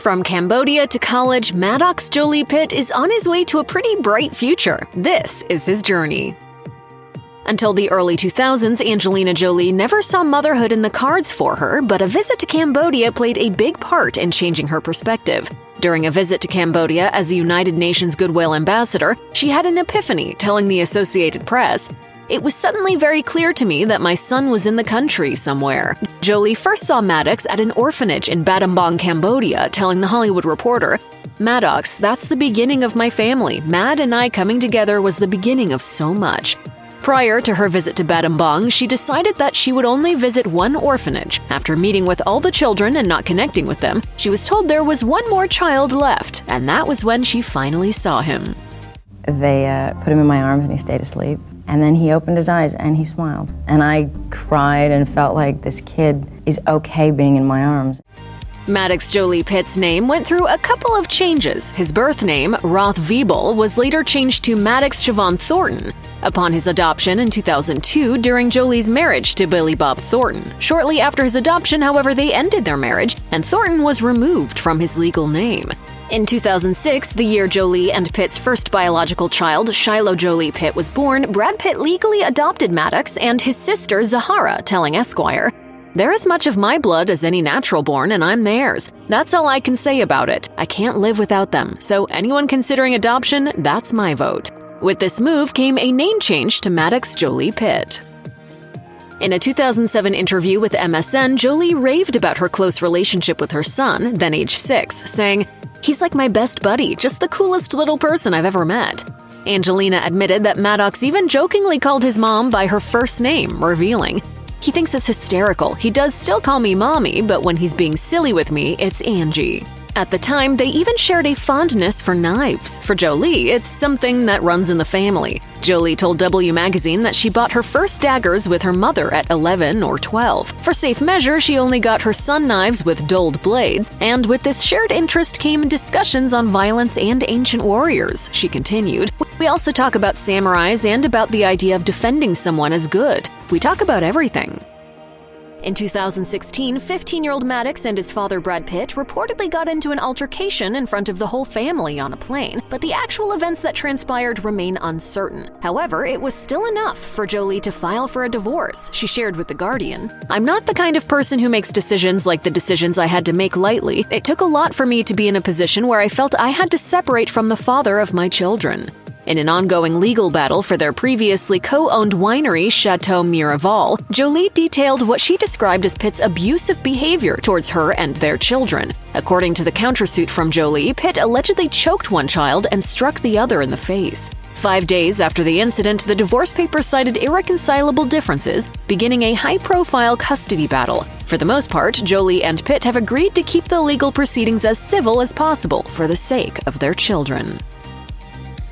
From Cambodia to college, Maddox Jolie-Pitt is on his way to a pretty bright future. This is his journey. Until the early 2000s, Angelina Jolie never saw motherhood in the cards for her, but a visit to Cambodia played a big part in changing her perspective. During a visit to Cambodia as a United Nations Goodwill Ambassador, she had an epiphany, telling the Associated Press, "It was suddenly very clear to me that my son was in the country somewhere." Jolie first saw Maddox at an orphanage in Battambang, Cambodia, telling The Hollywood Reporter, "Maddox, that's the beginning of my family. Mad and I coming together was the beginning of so much." Prior to her visit to Battambang, she decided that she would only visit one orphanage. After meeting with all the children and not connecting with them, she was told there was one more child left, and that was when she finally saw him. They put him in my arms and he stayed asleep. And then he opened his eyes and he smiled. And I cried and felt like this kid is okay being in my arms. Maddox Jolie-Pitt's name went through a couple of changes. His birth name, Roth Wiebel, was later changed to Maddox Siobhan Thornton upon his adoption in 2002 during Jolie's marriage to Billy Bob Thornton. Shortly after his adoption, however, they ended their marriage, and Thornton was removed from his legal name. In 2006, the year Jolie and Pitt's first biological child, Shiloh Jolie-Pitt, was born, Brad Pitt legally adopted Maddox and his sister Zahara, telling Esquire, "They're as much of my blood as any natural-born, and I'm theirs. That's all I can say about it. I can't live without them, so anyone considering adoption, that's my vote." With this move came a name change to Maddox Jolie-Pitt. In a 2007 interview with MSN, Jolie raved about her close relationship with her son, then age 6, saying, "He's like my best buddy, just the coolest little person I've ever met." Angelina admitted that Maddox even jokingly called his mom by her first name, revealing, "He thinks it's hysterical. He does still call me mommy, but when he's being silly with me, it's Angie." At the time, they even shared a fondness for knives. For Jolie, it's something that runs in the family. Jolie told W Magazine that she bought her first daggers with her mother at 11 or 12. For safe measure, she only got her son knives with dulled blades, and with this shared interest came discussions on violence and ancient warriors, she continued. "We also talk about samurais and about the idea of defending someone as good. We talk about everything." In 2016, 15-year-old Maddox and his father Brad Pitt reportedly got into an altercation in front of the whole family on a plane, but the actual events that transpired remain uncertain. However, it was still enough for Jolie to file for a divorce, she shared with The Guardian. "I'm not the kind of person who makes decisions like the decisions I had to make lightly. It took a lot for me to be in a position where I felt I had to separate from the father of my children." In an ongoing legal battle for their previously co-owned winery, Chateau Miraval, Jolie detailed what she described as Pitt's abusive behavior towards her and their children. According to the countersuit from Jolie, Pitt allegedly choked one child and struck the other in the face. 5 days after the incident, the divorce papers cited irreconcilable differences, beginning a high-profile custody battle. For the most part, Jolie and Pitt have agreed to keep the legal proceedings as civil as possible for the sake of their children.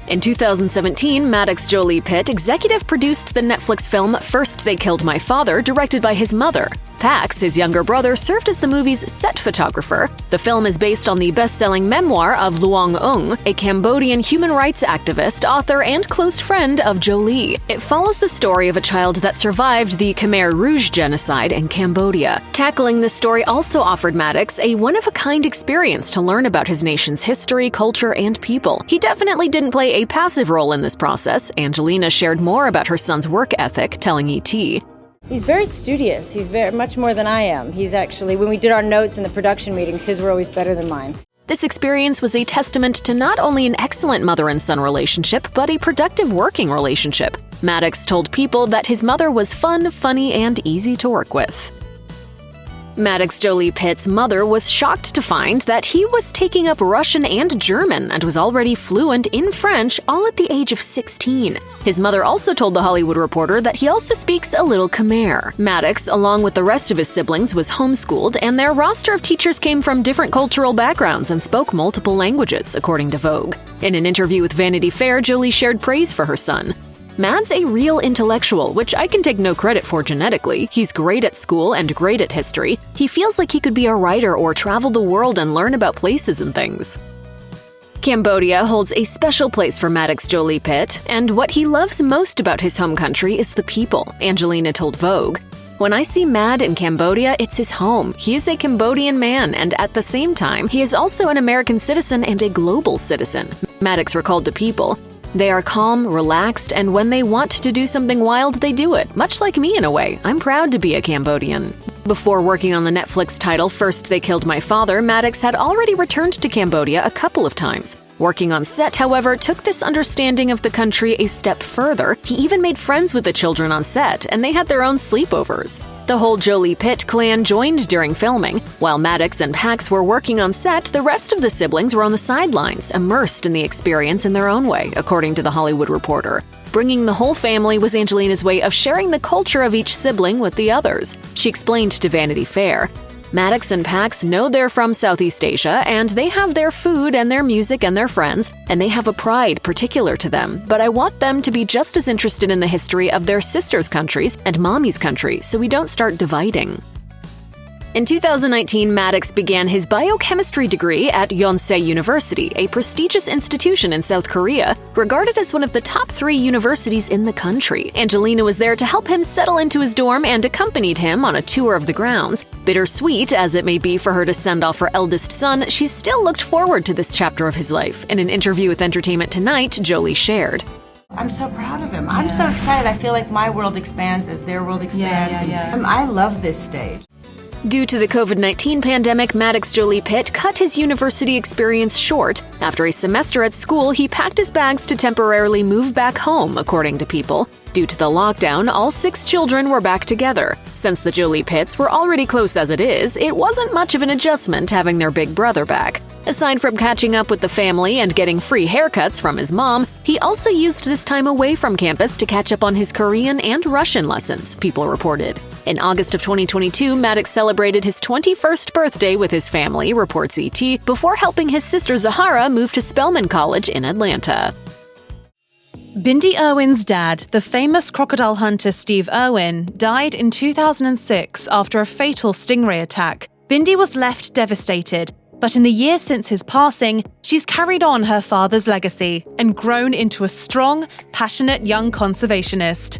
In 2017, Maddox Jolie-Pitt executive produced the Netflix film First They Killed My Father, directed by his mother. Pax, his younger brother, served as the movie's set photographer. The film is based on the best-selling memoir of Luong Ung, a Cambodian human rights activist, author, and close friend of Jolie. It follows the story of a child that survived the Khmer Rouge genocide in Cambodia. Tackling this story also offered Maddox a one-of-a-kind experience to learn about his nation's history, culture, and people. He definitely didn't play a passive role in this process. Angelina shared more about her son's work ethic, telling ET, He's very studious. He's very much more than I am. He's actually, when we did our notes in the production meetings, his were always better than mine. This experience was a testament to not only an excellent mother and son relationship, but a productive working relationship. Maddox told People that his mother was fun, funny, and easy to work with. Maddox Jolie-Pitt's mother was shocked to find that he was taking up Russian and German and was already fluent in French, all at the age of 16. His mother also told The Hollywood Reporter that he also speaks a little Khmer. Maddox, along with the rest of his siblings, was homeschooled, and their roster of teachers came from different cultural backgrounds and spoke multiple languages, according to Vogue. In an interview with Vanity Fair, Jolie shared praise for her son. "Mad's a real intellectual, which I can take no credit for genetically. He's great at school and great at history. He feels like he could be a writer or travel the world and learn about places and things." Cambodia holds a special place for Maddox Jolie-Pitt, and what he loves most about his home country is the people, Angelina told Vogue. When I see Mad in Cambodia, it's his home. He is a Cambodian man, and at the same time, he is also an American citizen and a global citizen. Maddox recalled to People, "They are calm, relaxed, and when they want to do something wild, they do it. Much like me in a way. I'm proud to be a Cambodian." Before working on the Netflix title First They Killed My Father, Maddox had already returned to Cambodia a couple of times. Working on set, however, took this understanding of the country a step further. He even made friends with the children on set, and they had their own sleepovers. The whole Jolie-Pitt clan joined during filming. While Maddox and Pax were working on set, the rest of the siblings were on the sidelines, immersed in the experience in their own way, according to The Hollywood Reporter. Bringing the whole family was Angelina's way of sharing the culture of each sibling with the others. She explained to Vanity Fair, "Maddox and Pax know they're from Southeast Asia, and they have their food and their music and their friends, and they have a pride particular to them. But I want them to be just as interested in the history of their sisters' countries and mommy's country, so we don't start dividing." In 2019, Maddox began his biochemistry degree at Yonsei University, a prestigious institution in South Korea, regarded as one of the top 3 universities in the country. Angelina was there to help him settle into his dorm and accompanied him on a tour of the grounds. Bittersweet as it may be for her to send off her eldest son, she still looked forward to this chapter of his life. In an interview with Entertainment Tonight, Jolie shared, I'm so proud of him. I'm so excited. I feel like my world expands as their world expands. I love this stage. Due to the COVID-19 pandemic, Maddox Jolie-Pitt cut his university experience short. After a semester at school, he packed his bags to temporarily move back home, according to People. Due to the lockdown, all 6 children were back together. Since the Jolie-Pitts were already close as it is, it wasn't much of an adjustment having their big brother back. Aside from catching up with the family and getting free haircuts from his mom, he also used this time away from campus to catch up on his Korean and Russian lessons, People reported. In August of 2022, Maddox celebrated his 21st birthday with his family, reports ET, before helping his sister Zahara move to Spelman College in Atlanta. Bindi Irwin's dad, the famous crocodile hunter Steve Irwin, died in 2006 after a fatal stingray attack. Bindi was left devastated, but in the years since his passing, she's carried on her father's legacy and grown into a strong, passionate young conservationist.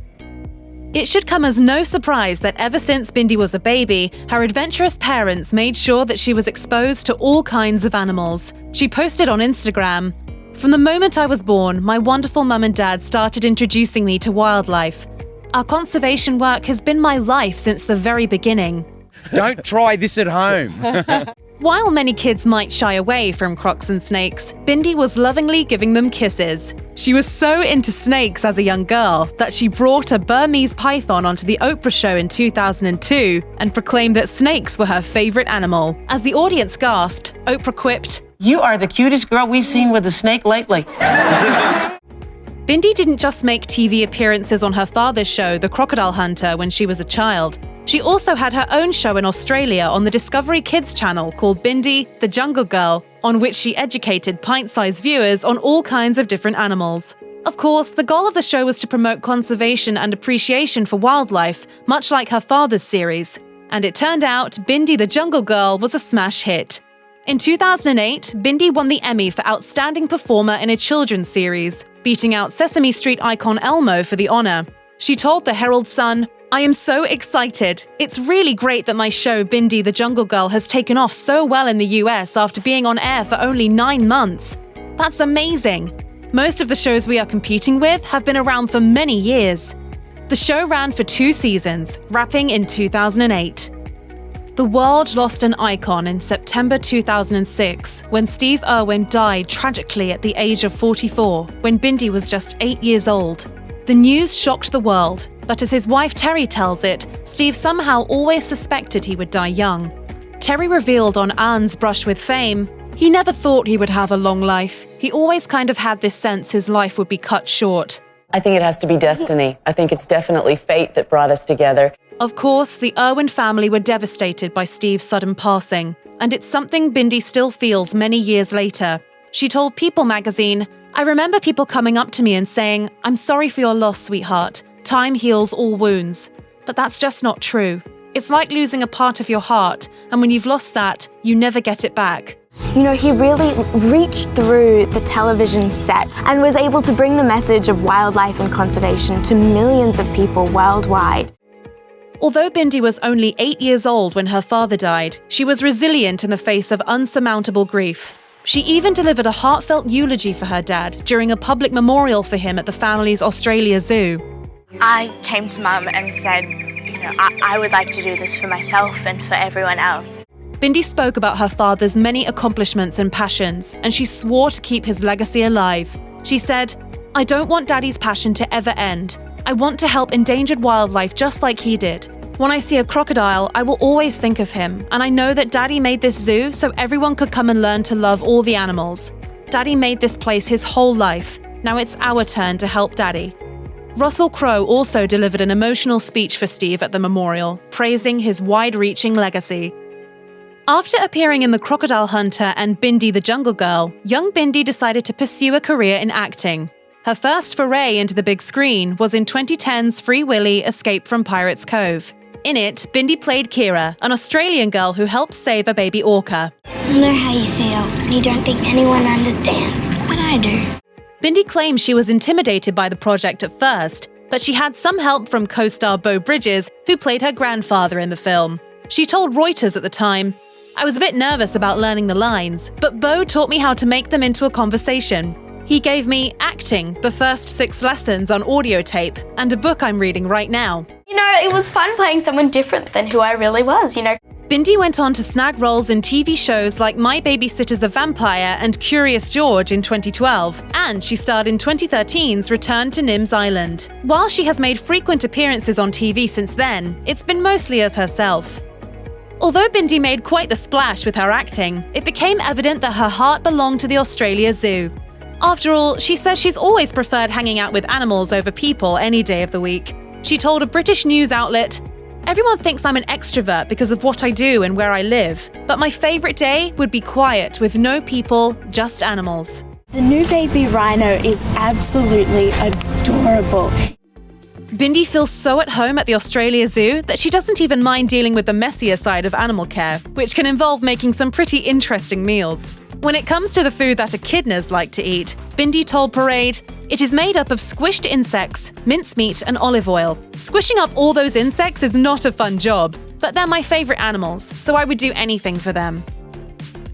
It should come as no surprise that ever since Bindi was a baby, her adventurous parents made sure that she was exposed to all kinds of animals. She posted on Instagram, "From the moment I was born, my wonderful mum and dad started introducing me to wildlife. Our conservation work has been my life since the very beginning." Don't try this at home. While many kids might shy away from crocs and snakes, Bindi was lovingly giving them kisses. She was so into snakes as a young girl that she brought a Burmese python onto the Oprah show in 2002 and proclaimed that snakes were her favorite animal. As the audience gasped, Oprah quipped, "You are the cutest girl we've seen with a snake lately." Bindi didn't just make TV appearances on her father's show, The Crocodile Hunter, when she was a child. She also had her own show in Australia on the Discovery Kids channel called Bindi, the Jungle Girl, on which she educated pint-sized viewers on all kinds of different animals. Of course, the goal of the show was to promote conservation and appreciation for wildlife, much like her father's series. And it turned out Bindi the Jungle Girl was a smash hit. In 2008, Bindi won the Emmy for Outstanding Performer in a Children's Series, beating out Sesame Street icon Elmo for the honor. She told the Herald Sun, "I am so excited. It's really great that my show Bindi the Jungle Girl has taken off so well in the US after being on air for only 9 months. That's amazing. Most of the shows we are competing with have been around for many years." The show ran for 2 seasons, wrapping in 2008. The world lost an icon in September 2006 when Steve Irwin died tragically at the age of 44 when Bindi was just 8 years old. The news shocked the world, but as his wife Terry tells it, Steve somehow always suspected he would die young. Terry revealed on Anne's Brush with Fame, "He never thought he would have a long life. He always kind of had this sense his life would be cut short." I think it has to be destiny. I think it's definitely fate that brought us together. Of course, the Irwin family were devastated by Steve's sudden passing, and it's something Bindi still feels many years later. She told People magazine, "I remember people coming up to me and saying, 'I'm sorry for your loss, sweetheart. Time heals all wounds.' But that's just not true. It's like losing a part of your heart, and when you've lost that, you never get it back." You know, he really reached through the television set and was able to bring the message of wildlife and conservation to millions of people worldwide. Although Bindi was only 8 years old when her father died, she was resilient in the face of unsurmountable grief. She even delivered a heartfelt eulogy for her dad during a public memorial for him at the family's Australia Zoo. I came to Mum and said, I would like to do this for myself and for everyone else. Bindi spoke about her father's many accomplishments and passions, and she swore to keep his legacy alive. She said, "I don't want Daddy's passion to ever end. I want to help endangered wildlife just like he did. When I see a crocodile, I will always think of him, and I know that Daddy made this zoo so everyone could come and learn to love all the animals. Daddy made this place his whole life. Now it's our turn to help Daddy." Russell Crowe also delivered an emotional speech for Steve at the memorial, praising his wide-reaching legacy. After appearing in The Crocodile Hunter and Bindi the Jungle Girl, young Bindi decided to pursue a career in acting. Her first foray into the big screen was in 2010's Free Willy Escape from Pirates Cove. In it, Bindi played Kira, an Australian girl who helped save a baby orca. I know how you feel. You don't think anyone understands, but I do. Bindi claims she was intimidated by the project at first, but she had some help from co-star Beau Bridges, who played her grandfather in the film. She told Reuters at the time, "I was a bit nervous about learning the lines, but Beau taught me how to make them into a conversation. He gave me acting, the first 6 lessons on audio tape, and a book I'm reading right now." It was fun playing someone different than who I really was, Bindi went on to snag roles in TV shows like My Babysitter's a Vampire and Curious George in 2012, and she starred in 2013's Return to Nim's Island. While she has made frequent appearances on TV since then, it's been mostly as herself. Although Bindi made quite the splash with her acting, it became evident that her heart belonged to the Australia Zoo. After all, she says she's always preferred hanging out with animals over people any day of the week. She told a British news outlet, "Everyone thinks I'm an extrovert because of what I do and where I live, but my favourite day would be quiet with no people, just animals." The new baby rhino is absolutely adorable. Bindi feels so at home at the Australia Zoo that she doesn't even mind dealing with the messier side of animal care, which can involve making some pretty interesting meals. When it comes to the food that echidnas like to eat, Bindi told Parade, "It is made up of squished insects, mincemeat and olive oil. Squishing up all those insects is not a fun job, but they're my favourite animals, so I would do anything for them."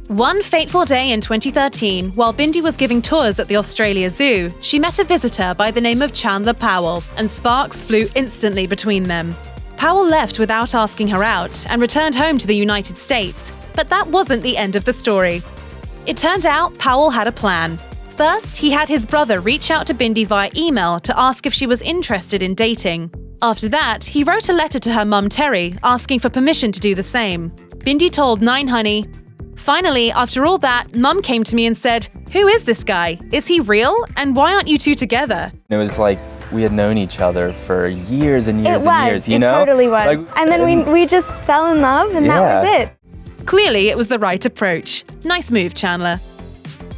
One fateful day in 2013, while Bindi was giving tours at the Australia Zoo, she met a visitor by the name of Chandler Powell, and sparks flew instantly between them. Powell left without asking her out and returned home to the United States, but that wasn't the end of the story. It turned out Powell had a plan. First, he had his brother reach out to Bindi via email to ask if she was interested in dating. After that, he wrote a letter to her mum Terry asking for permission to do the same. Bindi told 9honey, "Finally, after all that, Mum came to me and said, 'Who is this guy? Is he real? And why aren't you two together?'" It was like we had known each other for years and years and years, It totally was. And then we just fell in love and that was it. Clearly, it was the right approach. Nice move, Chandler.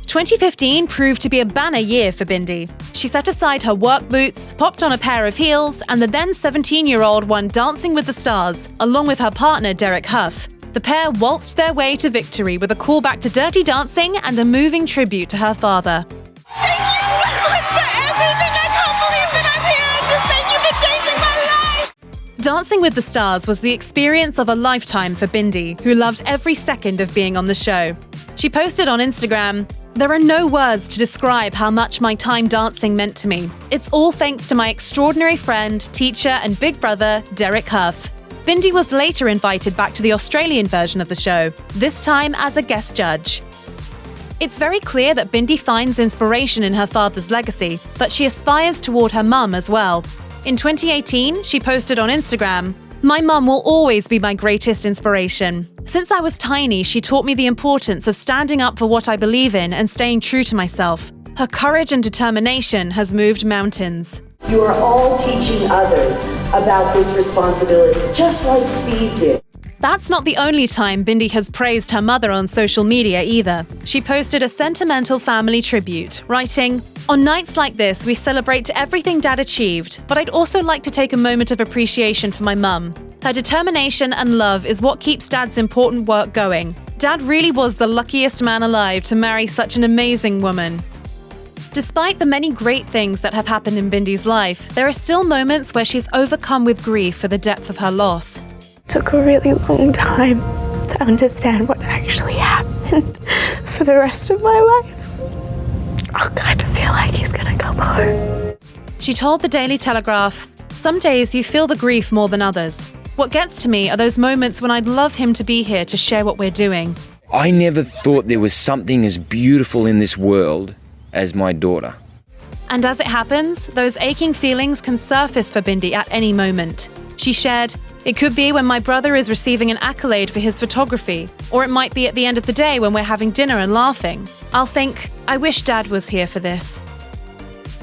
2015 proved to be a banner year for Bindi. She set aside her work boots, popped on a pair of heels, and the then 17-year-old won Dancing with the Stars, along with her partner Derek Hough. The pair waltzed their way to victory with a callback to Dirty Dancing and a moving tribute to her father. Thank you so much for everything. I can't believe that I'm here. Just thank you for changing my life. Dancing with the Stars was the experience of a lifetime for Bindi, who loved every second of being on the show. She posted on Instagram, "There are no words to describe how much my time dancing meant to me. It's all thanks to my extraordinary friend, teacher, and big brother, Derek Hough." Bindi was later invited back to the Australian version of the show, this time as a guest judge. It's very clear that Bindi finds inspiration in her father's legacy, but she aspires toward her mum as well. In 2018, she posted on Instagram, "My mum will always be my greatest inspiration. Since I was tiny, she taught me the importance of standing up for what I believe in and staying true to myself. Her courage and determination has moved mountains." You are all teaching others about this responsibility, just like Steve did. That's not the only time Bindi has praised her mother on social media either. She posted a sentimental family tribute, writing, "On nights like this, we celebrate everything Dad achieved, but I'd also like to take a moment of appreciation for my mum. Her determination and love is what keeps Dad's important work going. Dad really was the luckiest man alive to marry such an amazing woman." Despite the many great things that have happened in Bindi's life, there are still moments where she's overcome with grief for the depth of her loss. It took a really long time to understand what actually happened for the rest of my life. I'll kind of feel like he's gonna come home. She told the Daily Telegraph, "Some days you feel the grief more than others. What gets to me are those moments when I'd love him to be here to share what we're doing." I never thought there was something as beautiful in this world as my daughter. And as it happens, those aching feelings can surface for Bindi at any moment. She shared, "It could be when my brother is receiving an accolade for his photography, or it might be at the end of the day when we're having dinner and laughing. I'll think, I wish Dad was here for this."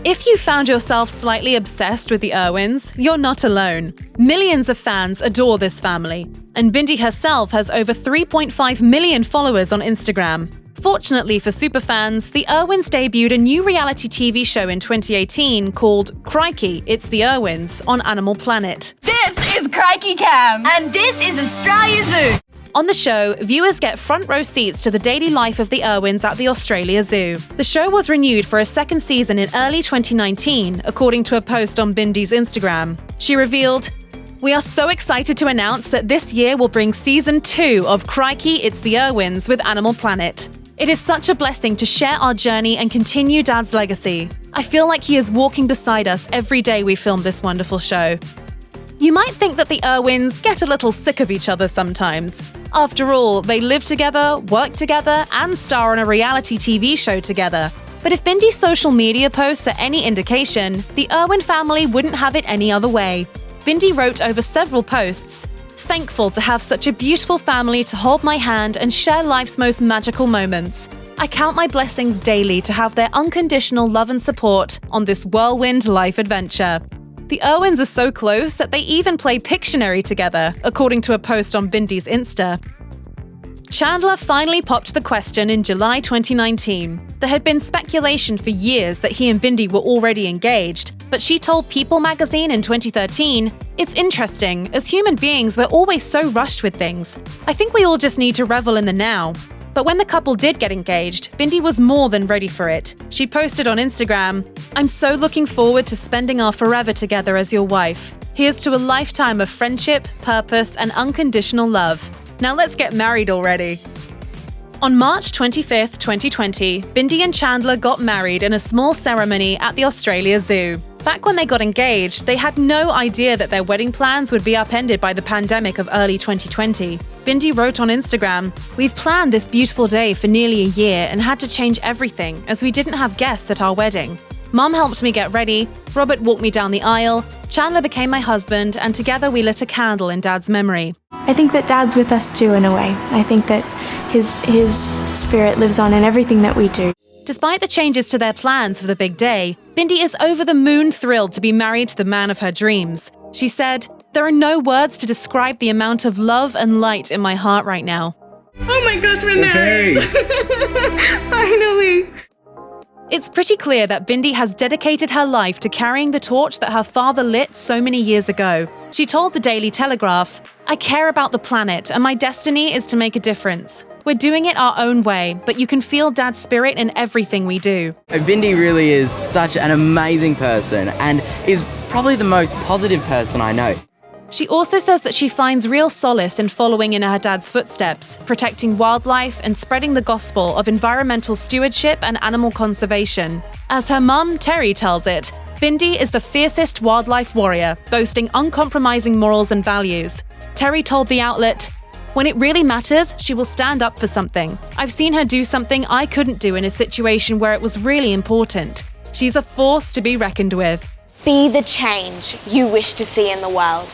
If you found yourself slightly obsessed with the Irwins, you're not alone. Millions of fans adore this family, and Bindi herself has over 3.5 million followers on Instagram. Fortunately for superfans, the Irwins debuted a new reality TV show in 2018 called Crikey, It's the Irwins on Animal Planet. This is Crikey Cam, and this is Australia Zoo. On the show, viewers get front row seats to the daily life of the Irwins at the Australia Zoo. The show was renewed for a second season in early 2019, according to a post on Bindi's Instagram. She revealed, "We are so excited to announce that this year will bring season 2 of Crikey, It's the Irwins with Animal Planet. It is such a blessing to share our journey and continue Dad's legacy. I feel like he is walking beside us every day we film this wonderful show." You might think that the Irwins get a little sick of each other sometimes. After all, they live together, work together, and star on a reality TV show together. But if Bindi's social media posts are any indication, the Irwin family wouldn't have it any other way. Bindi wrote over several posts, "Thankful to have such a beautiful family to hold my hand and share life's most magical moments. I count my blessings daily to have their unconditional love and support on this whirlwind life adventure." The Irwins are so close that they even play Pictionary together, according to a post on Bindi's Insta. Chandler finally popped the question in July 2019. There had been speculation for years that he and Bindi were already engaged, but she told People magazine in 2013, "It's interesting, as human beings we're always so rushed with things. I think we all just need to revel in the now." But when the couple did get engaged, Bindi was more than ready for it. She posted on Instagram, "I'm so looking forward to spending our forever together as your wife. Here's to a lifetime of friendship, purpose, and unconditional love. Now let's get married already." On March 25th, 2020, Bindi and Chandler got married in a small ceremony at the Australia Zoo. Back when they got engaged, they had no idea that their wedding plans would be upended by the pandemic of early 2020. Bindi wrote on Instagram, "We've planned this beautiful day for nearly a year and had to change everything as we didn't have guests at our wedding. Mum helped me get ready, Robert walked me down the aisle, Chandler became my husband, and together we lit a candle in Dad's memory." I think that Dad's with us too, in a way. I think that his spirit lives on in everything that we do. Despite the changes to their plans for the big day, Bindi is over the moon thrilled to be married to the man of her dreams. She said, "There are no words to describe the amount of love and light in my heart right now." Oh my gosh, we're married! Finally! It's pretty clear that Bindi has dedicated her life to carrying the torch that her father lit so many years ago. She told the Daily Telegraph, "I care about the planet and my destiny is to make a difference. We're doing it our own way, but you can feel Dad's spirit in everything we do." Bindi really is such an amazing person and is probably the most positive person I know. She also says that she finds real solace in following in her dad's footsteps, protecting wildlife and spreading the gospel of environmental stewardship and animal conservation. As her mum, Terry, tells it, Bindi is the fiercest wildlife warrior, boasting uncompromising morals and values. Terry told the outlet, "When it really matters, she will stand up for something. I've seen her do something I couldn't do in a situation where it was really important. She's a force to be reckoned with." Be the change you wish to see in the world.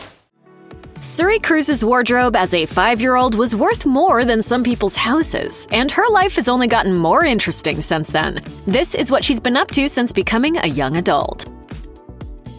Suri Cruz's wardrobe as a 5-year-old was worth more than some people's houses, and her life has only gotten more interesting since then. This is what she's been up to since becoming a young adult.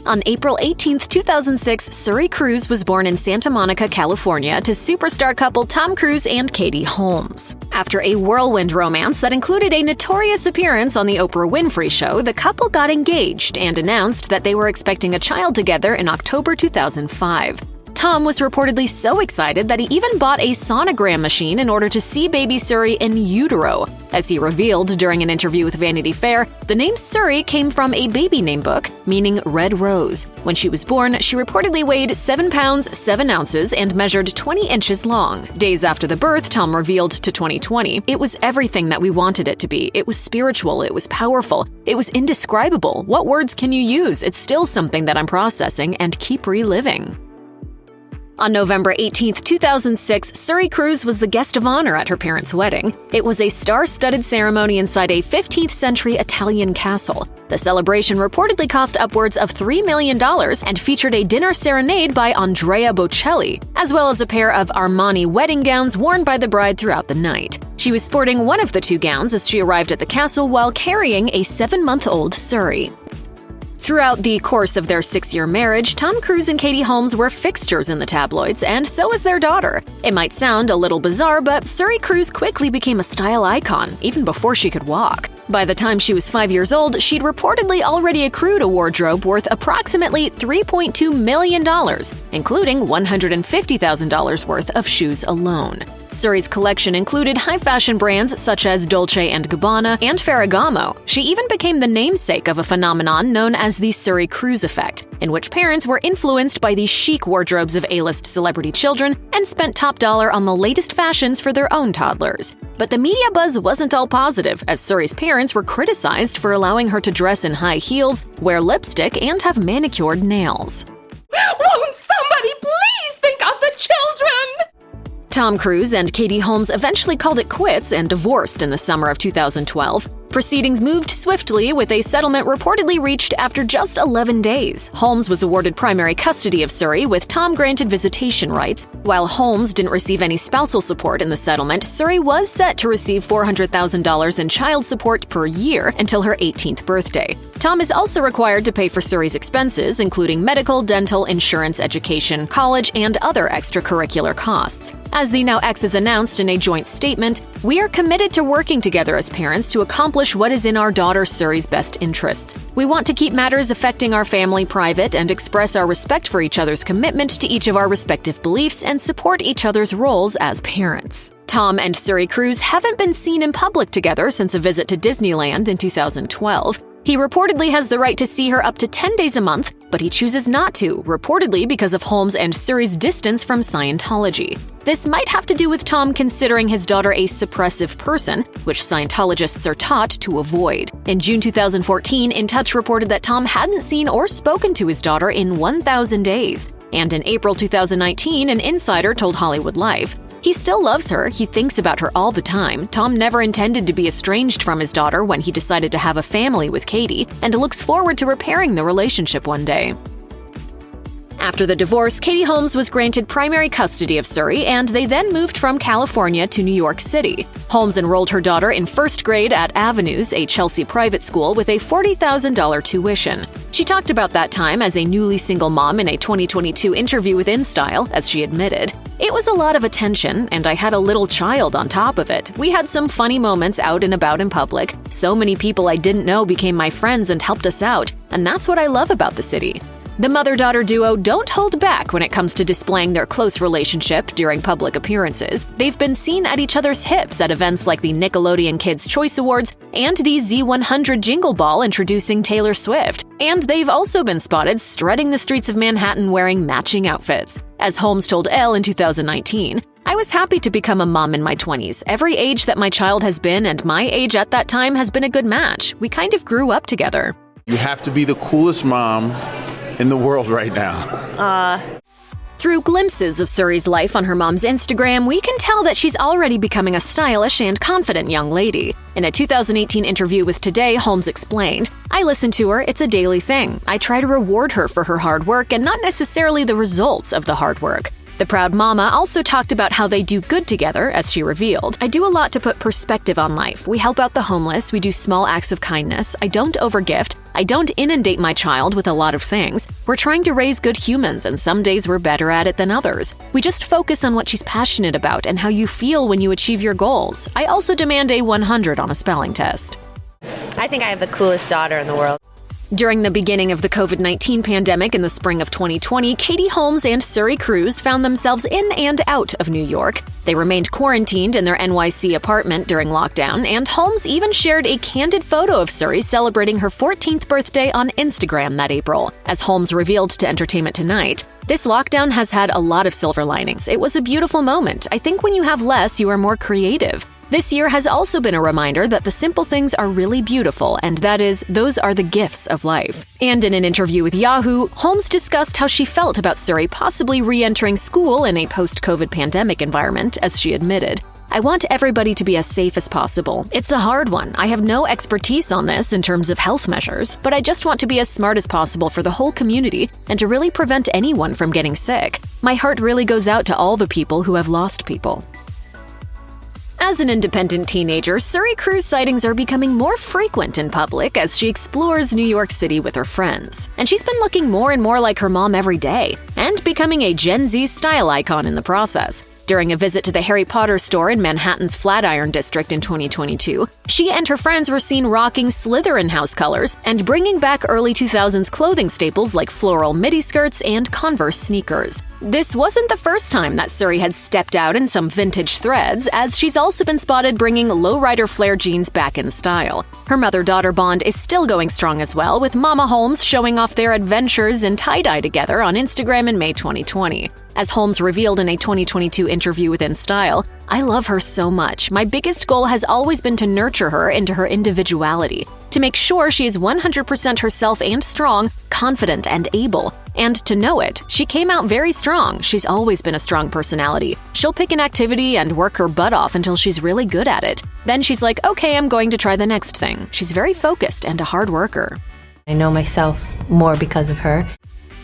On April 18, 2006, Suri Cruz was born in Santa Monica, California, to superstar couple Tom Cruise and Katie Holmes. After a whirlwind romance that included a notorious appearance on The Oprah Winfrey Show, the couple got engaged and announced that they were expecting a child together in October 2005. Tom was reportedly so excited that he even bought a sonogram machine in order to see baby Suri in utero. As he revealed during an interview with Vanity Fair, the name Suri came from a baby name book, meaning red rose. When she was born, she reportedly weighed 7 pounds, 7 ounces and measured 20 inches long. Days after the birth, Tom revealed to 2020, "It was everything that we wanted it to be. It was spiritual, it was powerful, it was indescribable. What words can you use? It's still something that I'm processing and keep reliving." On November 18, 2006, Suri Cruise was the guest of honor at her parents' wedding. It was a star-studded ceremony inside a 15th-century Italian castle. The celebration reportedly cost upwards of $3 million and featured a dinner serenade by Andrea Bocelli, as well as a pair of Armani wedding gowns worn by the bride throughout the night. She was sporting one of the two gowns as she arrived at the castle while carrying a 7-month-old Suri. Throughout the course of their 6-year marriage, Tom Cruise and Katie Holmes were fixtures in the tabloids, and so was their daughter. It might sound a little bizarre, but Suri Cruise quickly became a style icon, even before she could walk. By the time she was 5 years old, she'd reportedly already accrued a wardrobe worth approximately $3.2 million, including $150,000 worth of shoes alone. Suri's collection included high-fashion brands such as Dolce & Gabbana and Ferragamo. She even became the namesake of a phenomenon known as the Suri Cruise effect, in which parents were influenced by the chic wardrobes of A-list celebrity children and spent top dollar on the latest fashions for their own toddlers. But the media buzz wasn't all positive, as Suri's parents were criticized for allowing her to dress in high heels, wear lipstick, and have manicured nails. Won't somebody please think of the children? Tom Cruise and Katie Holmes eventually called it quits and divorced in the summer of 2012. Proceedings moved swiftly, with a settlement reportedly reached after just 11 days. Holmes was awarded primary custody of Suri, with Tom granted visitation rights. While Holmes didn't receive any spousal support in the settlement, Suri was set to receive $400,000 in child support per year until her 18th birthday. Tom is also required to pay for Suri's expenses, including medical, dental, insurance, education, college, and other extracurricular costs. As the now exes announced in a joint statement, "We are committed to working together as parents to accomplish what is in our daughter Suri's best interests. We want to keep matters affecting our family private and express our respect for each other's commitment to each of our respective beliefs and support each other's roles as parents." Tom and Suri Cruise haven't been seen in public together since a visit to Disneyland in 2012. He reportedly has the right to see her up to 10 days a month, but he chooses not to, reportedly because of Holmes and Suri's distance from Scientology. This might have to do with Tom considering his daughter a suppressive person, which Scientologists are taught to avoid. In June 2014, In Touch reported that Tom hadn't seen or spoken to his daughter in 1,000 days. And in April 2019, an insider told Hollywood Life, "He still loves her, he thinks about her all the time. Tom never intended to be estranged from his daughter when he decided to have a family with Katie, and looks forward to repairing the relationship one day." After the divorce, Katie Holmes was granted primary custody of Suri, and they then moved from California to New York City. Holmes enrolled her daughter in first grade at Avenues, a Chelsea private school, with a $40,000 tuition. She talked about that time as a newly single mom in a 2022 interview with InStyle, as she admitted, "It was a lot of attention, and I had a little child on top of it. We had some funny moments out and about in public. So many people I didn't know became my friends and helped us out, and that's what I love about the city." The mother-daughter duo don't hold back when it comes to displaying their close relationship during public appearances. They've been seen at each other's hips at events like the Nickelodeon Kids' Choice Awards and the Z100 Jingle Ball introducing Taylor Swift. And they've also been spotted strutting the streets of Manhattan wearing matching outfits. As Holmes told Elle in 2019, "I was happy to become a mom in my 20s. Every age that my child has been and my age at that time has been a good match. We kind of grew up together." You have to be the coolest mom in the world right now. Through glimpses of Suri's life on her mom's Instagram, we can tell that she's already becoming a stylish and confident young lady. In a 2018 interview with Today, Holmes explained, "I listen to her, it's a daily thing. I try to reward her for her hard work and not necessarily the results of the hard work." The proud mama also talked about how they do good together, as she revealed. "I do a lot to put perspective on life. We help out the homeless, we do small acts of kindness, I don't overgift, I don't inundate my child with a lot of things. We're trying to raise good humans, and some days we're better at it than others. We just focus on what she's passionate about and how you feel when you achieve your goals. I also demand a 100 on a spelling test." I think I have the coolest daughter in the world. During the beginning of the COVID-19 pandemic in the spring of 2020, Katie Holmes and Suri Cruise found themselves in and out of New York. They remained quarantined in their NYC apartment during lockdown, and Holmes even shared a candid photo of Suri celebrating her 14th birthday on Instagram that April. As Holmes revealed to Entertainment Tonight, "This lockdown has had a lot of silver linings. It was a beautiful moment. I think when you have less, you are more creative. This year has also been a reminder that the simple things are really beautiful, and that is, those are the gifts of life." And in an interview with Yahoo, Holmes discussed how she felt about Suri possibly re-entering school in a post-COVID pandemic environment, as she admitted, "I want everybody to be as safe as possible. It's a hard one. I have no expertise on this in terms of health measures, but I just want to be as smart as possible for the whole community and to really prevent anyone from getting sick. My heart really goes out to all the people who have lost people." As an independent teenager, Suri Cruise sightings are becoming more frequent in public as she explores New York City with her friends. And she's been looking more and more like her mom every day, and becoming a Gen Z style icon in the process. During a visit to the Harry Potter store in Manhattan's Flatiron District in 2022, she and her friends were seen rocking Slytherin house colors and bringing back early 2000s clothing staples like floral midi skirts and Converse sneakers. This wasn't the first time that Suri had stepped out in some vintage threads, as she's also been spotted bringing lowrider flare jeans back in style. Her mother-daughter bond is still going strong as well, with Mama Holmes showing off their adventures in tie-dye together on Instagram in May 2020. As Holmes revealed in a 2022 interview with InStyle, "I love her so much. My biggest goal has always been to nurture her into her individuality, to make sure she is 100% herself and strong, confident and able. And to know it, she came out very strong. She's always been a strong personality. She'll pick an activity and work her butt off until she's really good at it. Then she's like, okay, I'm going to try the next thing." She's very focused and a hard worker. I know myself more because of her.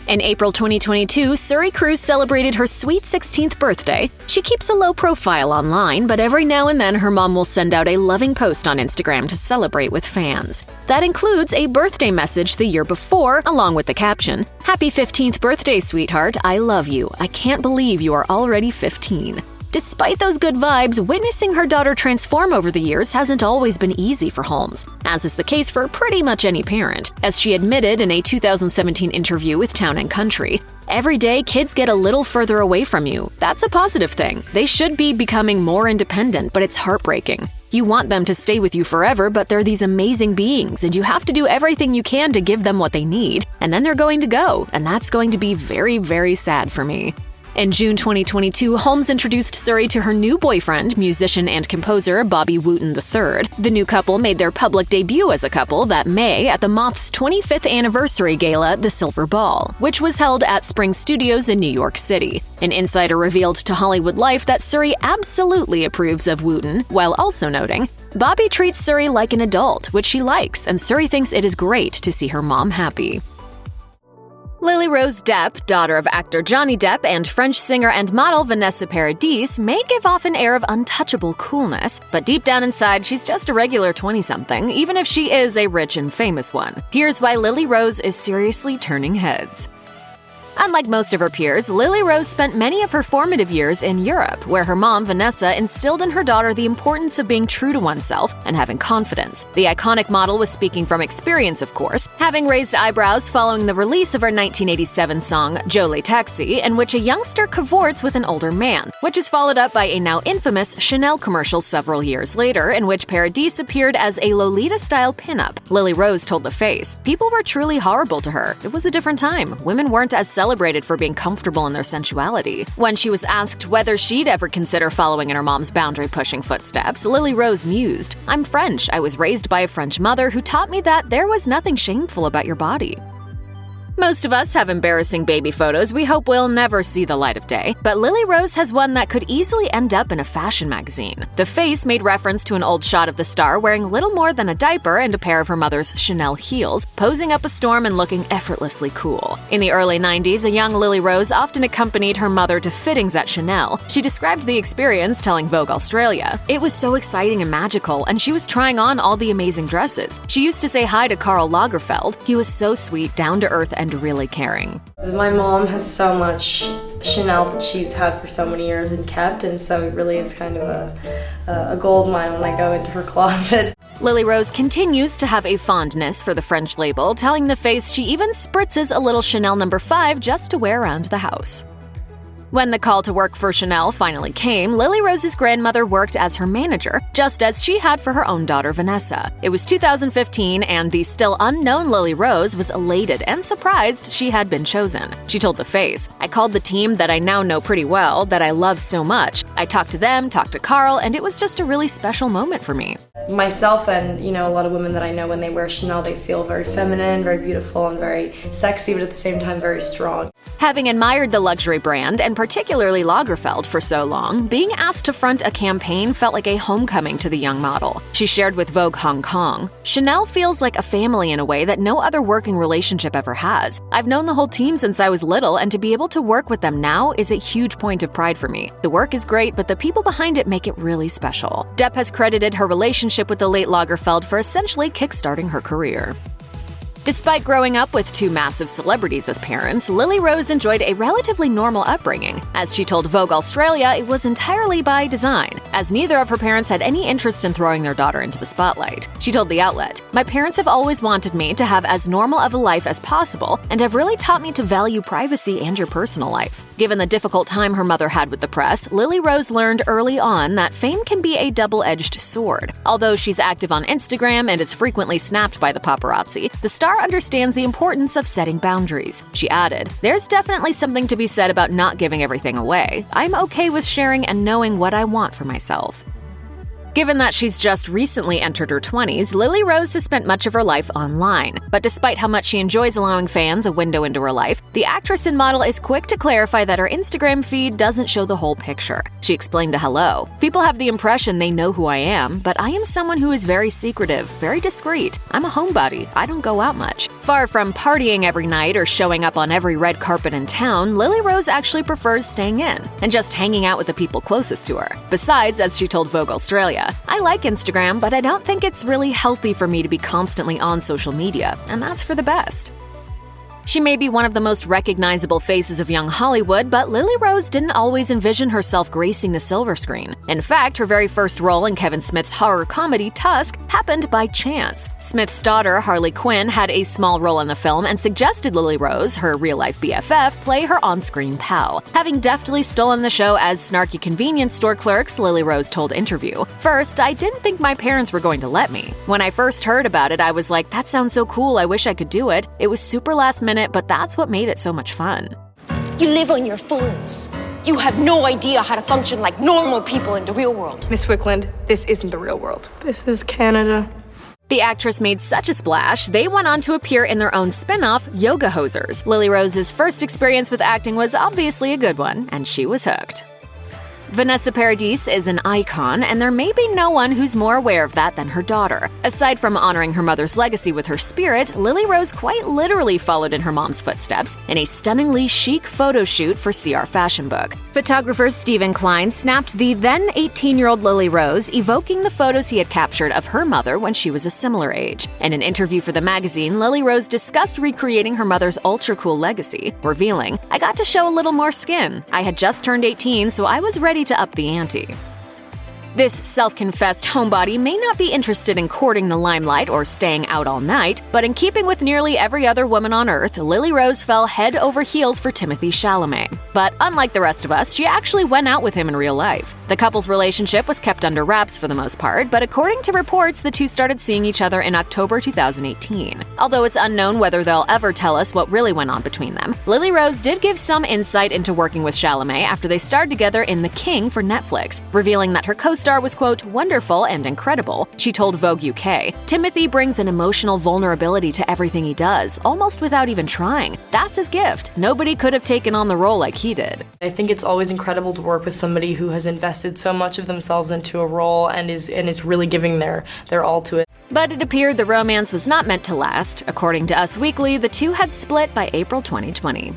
In April 2022, Suri Cruise celebrated her sweet 16th birthday. She keeps a low profile online, but every now and then her mom will send out a loving post on Instagram to celebrate with fans. That includes a birthday message the year before, along with the caption, "Happy 15th birthday, sweetheart. I love you. I can't believe you are already 15. Despite those good vibes, witnessing her daughter transform over the years hasn't always been easy for Holmes, as is the case for pretty much any parent. As she admitted in a 2017 interview with Town & Country, "Every day, kids get a little further away from you. That's a positive thing. They should be becoming more independent, but it's heartbreaking. You want them to stay with you forever, but they're these amazing beings, and you have to do everything you can to give them what they need, and then they're going to go, and that's going to be very, very sad for me." In June 2022, Holmes introduced Suri to her new boyfriend, musician and composer Bobby Wooten III. The new couple made their public debut as a couple that May at the Moth's 25th anniversary gala, The Silver Ball, which was held at Spring Studios in New York City. An insider revealed to Hollywood Life that Suri absolutely approves of Wooten, while also noting, "Bobby treats Suri like an adult, which she likes, and Suri thinks it is great to see her mom happy." Lily Rose Depp, daughter of actor Johnny Depp and French singer and model Vanessa Paradis, may give off an air of untouchable coolness, but deep down inside, she's just a regular 20-something, even if she is a rich and famous one. Here's why Lily Rose is seriously turning heads. Unlike most of her peers, Lily Rose spent many of her formative years in Europe, where her mom, Vanessa, instilled in her daughter the importance of being true to oneself and having confidence. The iconic model was speaking from experience, of course, having raised eyebrows following the release of her 1987 song, Jolie-Taxi, in which a youngster cavorts with an older man, which is followed up by a now infamous Chanel commercial several years later, in which Paradis appeared as a Lolita-style pinup. Lily Rose told The Face, "People were truly horrible to her. It was a different time. Women weren't as celebrated for being comfortable in their sensuality." When she was asked whether she'd ever consider following in her mom's boundary-pushing footsteps, Lily Rose mused, "I'm French. I was raised by a French mother who taught me that there was nothing shameful about your body." Most of us have embarrassing baby photos we hope will never see the light of day, but Lily Rose has one that could easily end up in a fashion magazine. The Face made reference to an old shot of the star wearing little more than a diaper and a pair of her mother's Chanel heels, posing up a storm and looking effortlessly cool. In the early 90s, a young Lily Rose often accompanied her mother to fittings at Chanel. She described the experience, telling Vogue Australia, "It was so exciting and magical, and she was trying on all the amazing dresses. She used to say hi to Karl Lagerfeld. He was so sweet, down-to-earth, and really caring." My mom has so much Chanel that she's had for so many years and kept, and so it really is kind of a gold mine when I go into her closet. Lily Rose continues to have a fondness for the French label, telling The Face she even spritzes a little Chanel No. 5 just to wear around the house. When the call to work for Chanel finally came, Lily Rose's grandmother worked as her manager, just as she had for her own daughter Vanessa. It was 2015, and the still unknown Lily Rose was elated and surprised she had been chosen. She told The Face, "I called the team that I now know pretty well, that I love so much. I talked to them, talked to Carl, and it was just a really special moment for me." Myself and, a lot of women that I know, when they wear Chanel, they feel very feminine, very beautiful, and very sexy, but at the same time very strong. Having admired the luxury brand, and particularly Lagerfeld, for so long, being asked to front a campaign felt like a homecoming to the young model. She shared with Vogue Hong Kong, "Chanel feels like a family in a way that no other working relationship ever has. I've known the whole team since I was little, and to be able to work with them now is a huge point of pride for me. The work is great, but the people behind it make it really special." Depp has credited her relationship with the late Lagerfeld for essentially kickstarting her career. Despite growing up with two massive celebrities as parents, Lily Rose enjoyed a relatively normal upbringing. As she told Vogue Australia, it was entirely by design, as neither of her parents had any interest in throwing their daughter into the spotlight. She told the outlet, "My parents have always wanted me to have as normal of a life as possible and have really taught me to value privacy and your personal life." Given the difficult time her mother had with the press, Lily Rose learned early on that fame can be a double-edged sword. Although she's active on Instagram and is frequently snapped by the paparazzi, the star understands the importance of setting boundaries. She added, "There's definitely something to be said about not giving everything away. I'm okay with sharing and knowing what I want for myself." Given that she's just recently entered her 20s, Lily Rose has spent much of her life online. But despite how much she enjoys allowing fans a window into her life, the actress and model is quick to clarify that her Instagram feed doesn't show the whole picture. She explained to Hello, "People have the impression they know who I am, but I am someone who is very secretive, very discreet. I'm a homebody. I don't go out much." Far from partying every night or showing up on every red carpet in town, Lily Rose actually prefers staying in and just hanging out with the people closest to her. Besides, as she told Vogue Australia, "I like Instagram, but I don't think it's really healthy for me to be constantly on social media, and that's for the best." She may be one of the most recognizable faces of young Hollywood, but Lily Rose didn't always envision herself gracing the silver screen. In fact, her very first role in Kevin Smith's horror comedy Tusk happened by chance. Smith's daughter, Harley Quinn, had a small role in the film and suggested Lily Rose, her real-life BFF, play her on-screen pal. Having deftly stolen the show as snarky convenience store clerks, Lily Rose told Interview, "First, I didn't think my parents were going to let me. When I first heard about it, I was like, that sounds so cool, I wish I could do it. It was super last minute, but that's what made it so much fun." You live on your phones. You have no idea how to function like normal people in the real world. Miss Wickland, this isn't the real world. This is Canada. The actress made such a splash, they went on to appear in their own spin-off, Yoga Hosers. Lily Rose's first experience with acting was obviously a good one, and she was hooked. Vanessa Paradis is an icon, and there may be no one who's more aware of that than her daughter. Aside from honoring her mother's legacy with her spirit, Lily Rose quite literally followed in her mom's footsteps in a stunningly chic photo shoot for CR Fashion Book. Photographer Stephen Klein snapped the then 18-year-old Lily Rose, evoking the photos he had captured of her mother when she was a similar age. In an interview for the magazine, Lily Rose discussed recreating her mother's ultra-cool legacy, revealing, "I got to show a little more skin. I had just turned 18, so I was ready to up the ante." This self-confessed homebody may not be interested in courting the limelight or staying out all night, but in keeping with nearly every other woman on Earth, Lily Rose fell head over heels for Timothée Chalamet. But unlike the rest of us, she actually went out with him in real life. The couple's relationship was kept under wraps for the most part, but according to reports, the two started seeing each other in October 2018. Although it's unknown whether they'll ever tell us what really went on between them, Lily Rose did give some insight into working with Chalamet after they starred together in The King for Netflix, revealing that her co-star was, quote, "wonderful and incredible." She told Vogue UK, "Timothy brings an emotional vulnerability to everything he does, almost without even trying. That's his gift. Nobody could have taken on the role like he did." I think it's always incredible to work with somebody who has invested so much of themselves into a role and is really giving their all to it. But it appeared the romance was not meant to last. According to Us Weekly, the two had split by April 2020.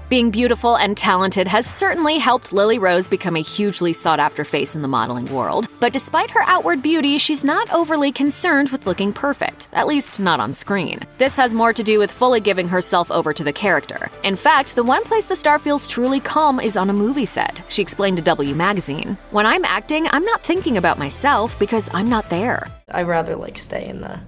Being beautiful and talented has certainly helped Lily Rose become a hugely sought-after face in the modeling world, but despite her outward beauty, she's not overly concerned with looking perfect, at least not on screen. This has more to do with fully giving herself over to the character. In fact, the one place the star feels truly calm is on a movie set, she explained to W Magazine. When I'm acting, I'm not thinking about myself because I'm not there. I'd rather stay in the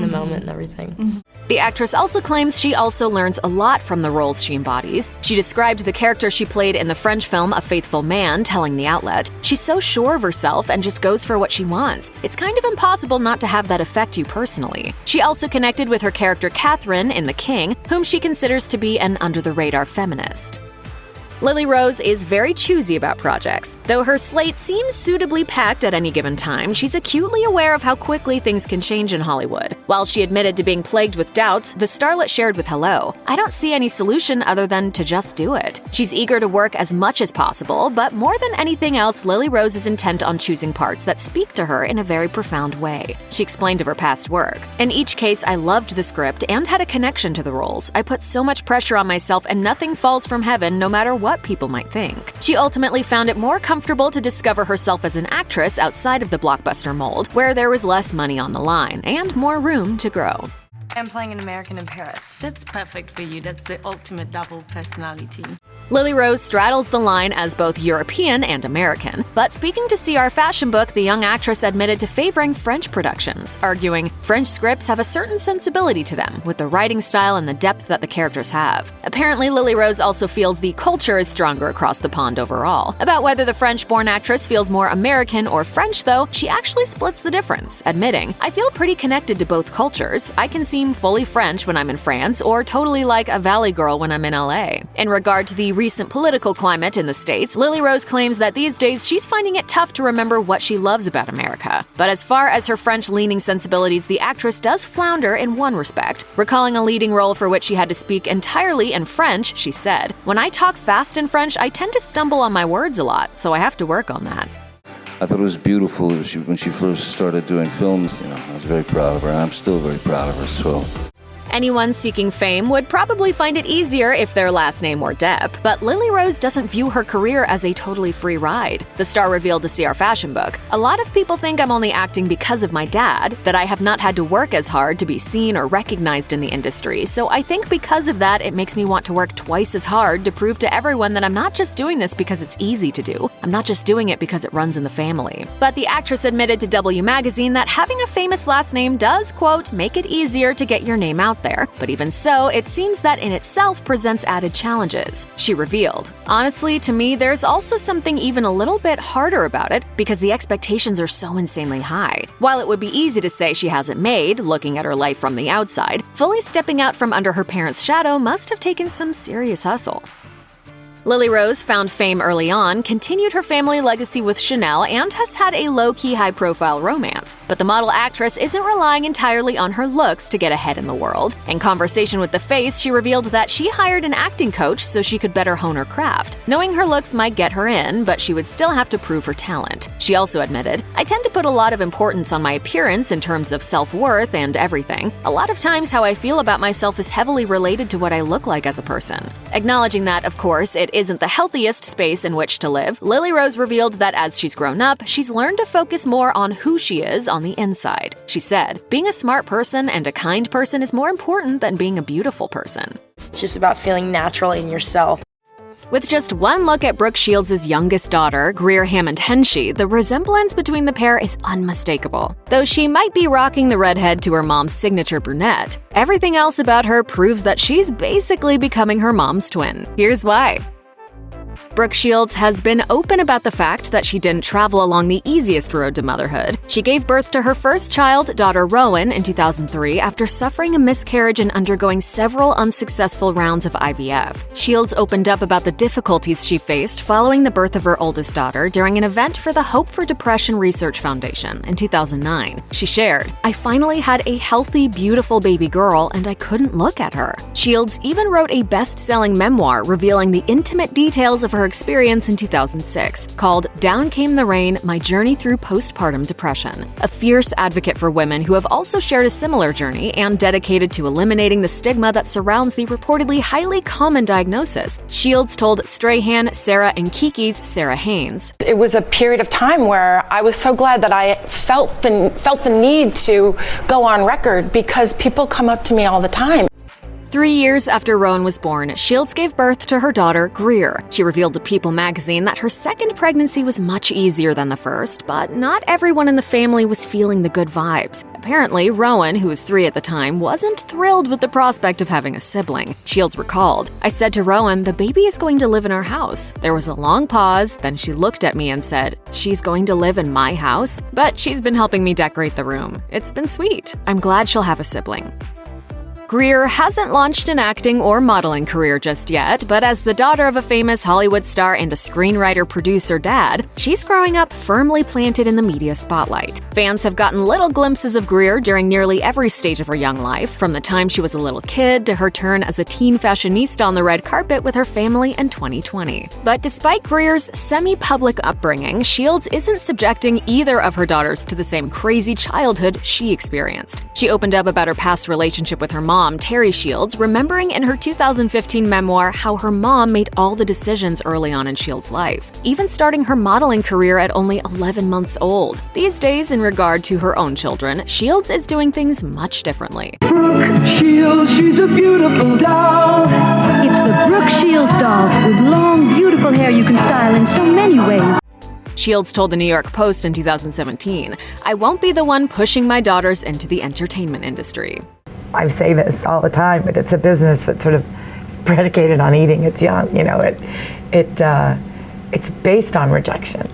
moment and everything. The actress also claims she also learns a lot from the roles she embodies. She described the character she played in the French film A Faithful Man, telling the outlet, "She's so sure of herself and just goes for what she wants. It's kind of impossible not to have that affect you personally." She also connected with her character Katherine in The King, whom she considers to be an under-the-radar feminist. Lily Rose is very choosy about projects. Though her slate seems suitably packed at any given time, she's acutely aware of how quickly things can change in Hollywood. While she admitted to being plagued with doubts, the starlet shared with Hello, "I don't see any solution other than to just do it." She's eager to work as much as possible, but more than anything else, Lily Rose is intent on choosing parts that speak to her in a very profound way. She explained of her past work, "In each case, I loved the script and had a connection to the roles. I put so much pressure on myself and nothing falls from heaven no matter what people might think." She ultimately found it more comfortable to discover herself as an actress outside of the blockbuster mold, where there was less money on the line and more room to grow. I'm playing an American in Paris. That's perfect for you. That's the ultimate double personality. Lily Rose straddles the line as both European and American, but speaking to CR Fashion Book, the young actress admitted to favoring French productions, arguing, "French scripts have a certain sensibility to them, with the writing style and the depth that the characters have." Apparently, Lily Rose also feels the culture is stronger across the pond overall. About whether the French-born actress feels more American or French, though, she actually splits the difference, admitting, "I feel pretty connected to both cultures. I can seem fully French when I'm in France, or totally like a Valley girl when I'm in LA." In regard to the recent political climate in the States, Lily Rose claims that these days she's finding it tough to remember what she loves about America. But as far as her French-leaning sensibilities, the actress does flounder in one respect. Recalling a leading role for which she had to speak entirely in French, she said, "When I talk fast in French, I tend to stumble on my words a lot, so I have to work on that." I thought it was beautiful when she first started doing films. I was very proud of her, and I'm still very proud of her as well. Anyone seeking fame would probably find it easier if their last name were Depp, but Lily Rose doesn't view her career as a totally free ride. The star revealed to CR Fashion Book, "A lot of people think I'm only acting because of my dad, that I have not had to work as hard to be seen or recognized in the industry, so I think because of that it makes me want to work twice as hard to prove to everyone that I'm not just doing this because it's easy to do, I'm not just doing it because it runs in the family." But the actress admitted to W Magazine that having a famous last name does, quote, "make it easier to get your name out there, but even so, it seems that in itself presents added challenges." She revealed, "Honestly, to me, there's also something even a little bit harder about it because the expectations are so insanely high. While it would be easy to say she has it made, looking at her life from the outside, fully stepping out from under her parents' shadow must have taken some serious hustle." Lily Rose found fame early on, continued her family legacy with Chanel, and has had a low-key, high-profile romance. But the model actress isn't relying entirely on her looks to get ahead in the world. In conversation with The Face, she revealed that she hired an acting coach so she could better hone her craft, knowing her looks might get her in, but she would still have to prove her talent. She also admitted, "I tend to put a lot of importance on my appearance in terms of self-worth and everything. A lot of times how I feel about myself is heavily related to what I look like as a person." Acknowledging that, of course, it isn't the healthiest space in which to live, Lily Rose revealed that as she's grown up, she's learned to focus more on who she is on the inside. She said, "Being a smart person and a kind person is more important than being a beautiful person." It's just about feeling natural in yourself. With just one look at Brooke Shields' youngest daughter, Greer Hammond Henshey, the resemblance between the pair is unmistakable. Though she might be rocking the redhead to her mom's signature brunette, everything else about her proves that she's basically becoming her mom's twin. Here's why. Brooke Shields has been open about the fact that she didn't travel along the easiest road to motherhood. She gave birth to her first child, daughter Rowan, in 2003 after suffering a miscarriage and undergoing several unsuccessful rounds of IVF. Shields opened up about the difficulties she faced following the birth of her oldest daughter during an event for the Hope for Depression Research Foundation in 2009. She shared, "I finally had a healthy, beautiful baby girl and I couldn't look at her." Shields even wrote a best-selling memoir revealing the intimate details of her her experience in 2006, called Down Came the Rain: My Journey Through Postpartum Depression. A fierce advocate for women who have also shared a similar journey and dedicated to eliminating the stigma that surrounds the reportedly highly common diagnosis, Shields told Strahan, Sarah, and Kiki's Sarah Haynes. It was a period of time where I was so glad that I felt the need to go on record, because people come up to me all the time. 3 years after Rowan was born, Shields gave birth to her daughter, Greer. She revealed to People magazine that her second pregnancy was much easier than the first, but not everyone in the family was feeling the good vibes. Apparently, Rowan, who was 3 at the time, wasn't thrilled with the prospect of having a sibling. Shields recalled, "I said to Rowan, the baby is going to live in our house." There was a long pause, then she looked at me and said, "She's going to live in my house? But she's been helping me decorate the room. It's been sweet. I'm glad she'll have a sibling." Greer hasn't launched an acting or modeling career just yet, but as the daughter of a famous Hollywood star and a screenwriter-producer dad, she's growing up firmly planted in the media spotlight. Fans have gotten little glimpses of Greer during nearly every stage of her young life, from the time she was a little kid to her turn as a teen fashionista on the red carpet with her family in 2020. But despite Greer's semi-public upbringing, Shields isn't subjecting either of her daughters to the same crazy childhood she experienced. She opened up about her past relationship with her mom, Terry Shields, remembering in her 2015 memoir how her mom made all the decisions early on in Shields' life, even starting her modeling career at only 11 months old. These days, in regard to her own children, Shields is doing things much differently. Brooke Shields, she's a beautiful doll. It's the Brooke Shields doll with long, beautiful hair you can style in so many ways. Shields told the New York Post in 2017, "I won't be the one pushing my daughters into the entertainment industry." I say this all the time, but it's a business that sort of is predicated on eating its young. You know, it's based on rejection.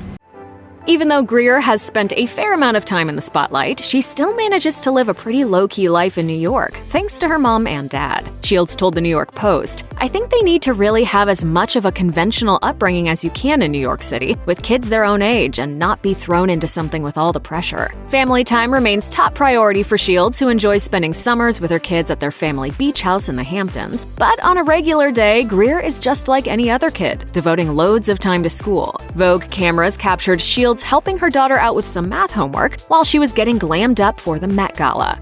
Even though Greer has spent a fair amount of time in the spotlight, she still manages to live a pretty low-key life in New York, thanks to her mom and dad. Shields told the New York Post, "I think they need to really have as much of a conventional upbringing as you can in New York City, with kids their own age, and not be thrown into something with all the pressure." Family time remains top priority for Shields, who enjoys spending summers with her kids at their family beach house in the Hamptons. But on a regular day, Greer is just like any other kid, devoting loads of time to school. Vogue cameras captured Shields helping her daughter out with some math homework while she was getting glammed up for the Met Gala.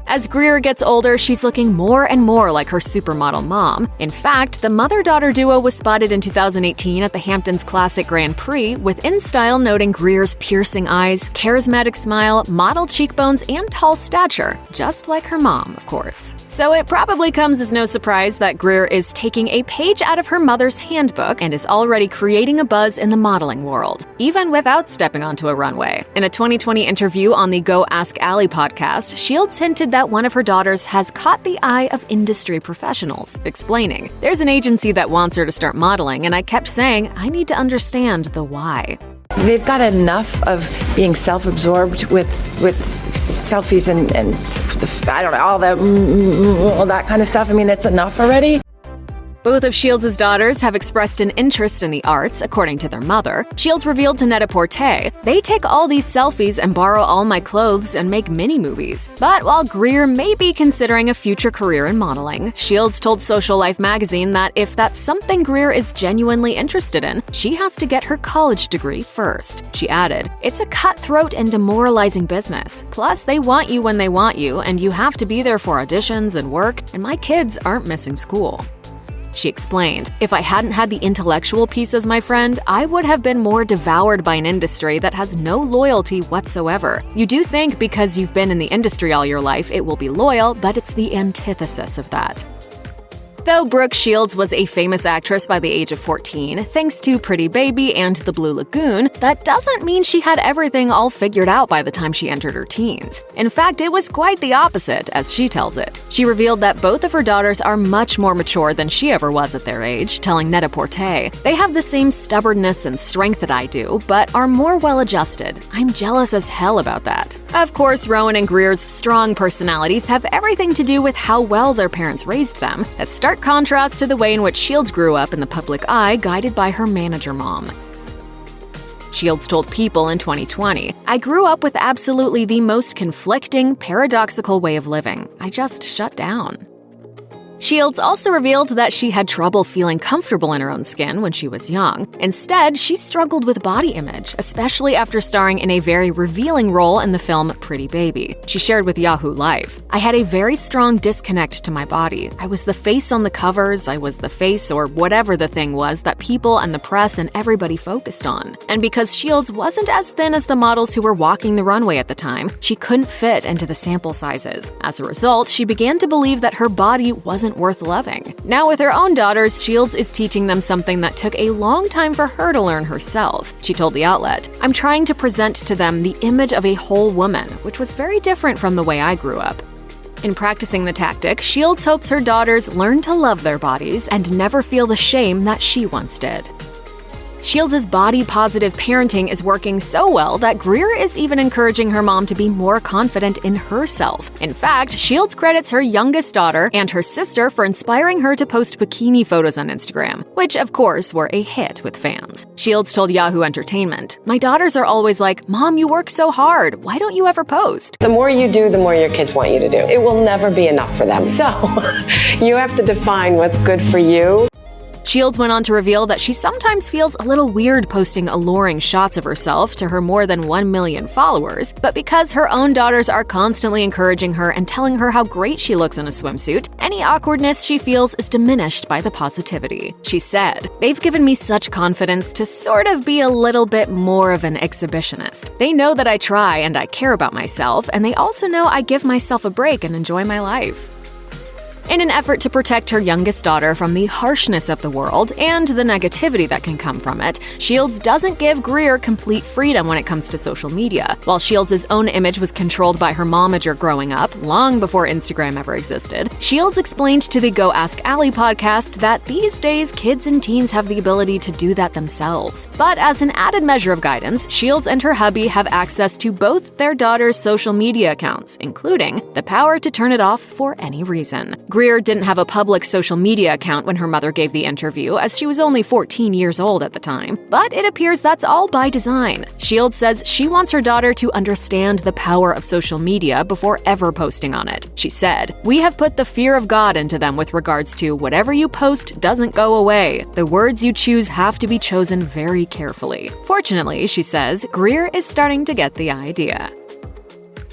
As Greer gets older, she's looking more and more like her supermodel mom. In fact, the mother-daughter duo was spotted in 2018 at the Hamptons Classic Grand Prix, with InStyle noting Greer's piercing eyes, charismatic smile, model cheekbones, and tall stature, just like her mom, of course. So it probably comes as no surprise that Greer is taking a page out of her mother's handbook and is already creating a buzz in the modeling world, even without stepping onto a runway. In a 2020 interview on the Go Ask Allie podcast, Shields hinted that one of her daughters has caught the eye of industry professionals, explaining, "There's an agency that wants her to start modeling, and I kept saying, I need to understand the why." They've got enough of being self-absorbed with selfies and I don't know, all that kind of stuff. I mean, it's enough already. Both of Shields' daughters have expressed an interest in the arts, according to their mother. Shields revealed to Net-a-Porter, "They take all these selfies and borrow all my clothes and make mini-movies." But while Greer may be considering a future career in modeling, Shields told Social Life magazine that if that's something Greer is genuinely interested in, she has to get her college degree first. She added, "It's a cutthroat and demoralizing business. Plus, they want you when they want you, and you have to be there for auditions and work, and my kids aren't missing school." She explained, "If I hadn't had the intellectual piece as my friend, I would have been more devoured by an industry that has no loyalty whatsoever. You do think because you've been in the industry all your life it will be loyal, but it's the antithesis of that." Though Brooke Shields was a famous actress by the age of 14, thanks to Pretty Baby and The Blue Lagoon, that doesn't mean she had everything all figured out by the time she entered her teens. In fact, it was quite the opposite, as she tells it. She revealed that both of her daughters are much more mature than she ever was at their age, telling Net-a-Porter, "They have the same stubbornness and strength that I do, but are more well-adjusted. I'm jealous as hell about that." Of course, Rowan and Greer's strong personalities have everything to do with how well their parents raised them, a stark contrast to the way in which Shields grew up in the public eye, guided by her manager mom. Shields told People in 2020, "I grew up with absolutely the most conflicting, paradoxical way of living. I just shut down." Shields also revealed that she had trouble feeling comfortable in her own skin when she was young. Instead, she struggled with body image, especially after starring in a very revealing role in the film Pretty Baby. She shared with Yahoo Life, "I had a very strong disconnect to my body. I was the face on the covers, I was the face or whatever the thing was that people and the press and everybody focused on. And because Shields wasn't as thin as the models who were walking the runway at the time, she couldn't fit into the sample sizes. As a result, she began to believe that her body wasn't worth loving." Now with her own daughters, Shields is teaching them something that took a long time for her to learn herself. She told the outlet, "I'm trying to present to them the image of a whole woman, which was very different from the way I grew up." In practicing the tactic, Shields hopes her daughters learn to love their bodies and never feel the shame that she once did. Shields' body-positive parenting is working so well that Greer is even encouraging her mom to be more confident in herself. In fact, Shields credits her youngest daughter and her sister for inspiring her to post bikini photos on Instagram, which of course were a hit with fans. Shields told Yahoo Entertainment, "My daughters are always like, 'Mom, you work so hard. Why don't you ever post?' The more you do, the more your kids want you to do. It will never be enough for them. So you have to define what's good for you." Shields went on to reveal that she sometimes feels a little weird posting alluring shots of herself to her more than 1 million followers, but because her own daughters are constantly encouraging her and telling her how great she looks in a swimsuit, any awkwardness she feels is diminished by the positivity. She said, "They've given me such confidence to sort of be a little bit more of an exhibitionist. They know that I try and I care about myself, and they also know I give myself a break and enjoy my life." In an effort to protect her youngest daughter from the harshness of the world and the negativity that can come from it, Shields doesn't give Greer complete freedom when it comes to social media. While Shields' own image was controlled by her momager growing up, long before Instagram ever existed, Shields explained to the Go Ask Allie podcast that these days kids and teens have the ability to do that themselves. But as an added measure of guidance, Shields and her hubby have access to both their daughters' social media accounts, including the power to turn it off for any reason. Greer didn't have a public social media account when her mother gave the interview, as she was only 14 years old at the time. But it appears that's all by design. Shields says she wants her daughter to understand the power of social media before ever posting on it. She said, "We have put the fear of God into them with regards to whatever you post doesn't go away. The words you choose have to be chosen very carefully." Fortunately, she says, Greer is starting to get the idea.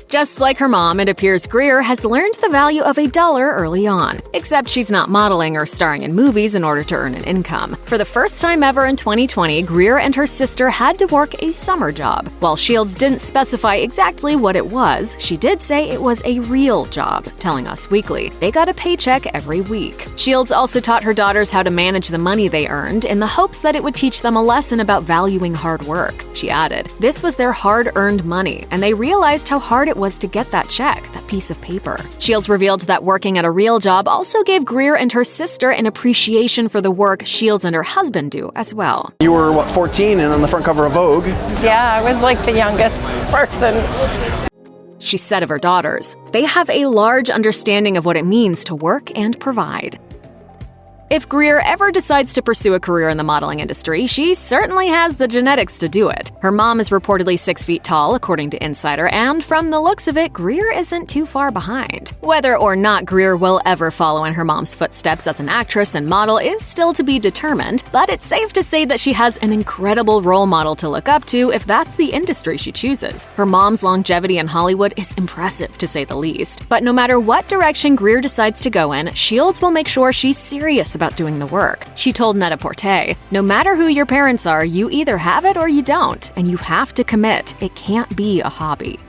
Just like her mom, it appears Greer has learned the value of $1 early on, except she's not modeling or starring in movies in order to earn an income. For the first time ever in 2020, Greer and her sister had to work a summer job. While Shields didn't specify exactly what it was, she did say it was a real job, telling Us Weekly they got a paycheck every week. Shields also taught her daughters how to manage the money they earned in the hopes that it would teach them a lesson about valuing hard work. She added, "This was their hard-earned money, and they realized how hard it was to get that check, that piece of paper." Shields revealed that working at a real job also gave Greer and her sister an appreciation for the work Shields and her husband do as well. You were, 14 and on the front cover of Vogue? Yeah, I was like the youngest person. She said of her daughters, "They have a large understanding of what it means to work and provide." If Greer ever decides to pursue a career in the modeling industry, she certainly has the genetics to do it. Her mom is reportedly 6 feet tall, according to Insider, and from the looks of it, Greer isn't too far behind. Whether or not Greer will ever follow in her mom's footsteps as an actress and model is still to be determined, but it's safe to say that she has an incredible role model to look up to if that's the industry she chooses. Her mom's longevity in Hollywood is impressive, to say the least. But no matter what direction Greer decides to go in, Shields will make sure she's serious about doing the work. She told Net-a-Porter, "No matter who your parents are, you either have it or you don't, and you have to commit. It can't be a hobby."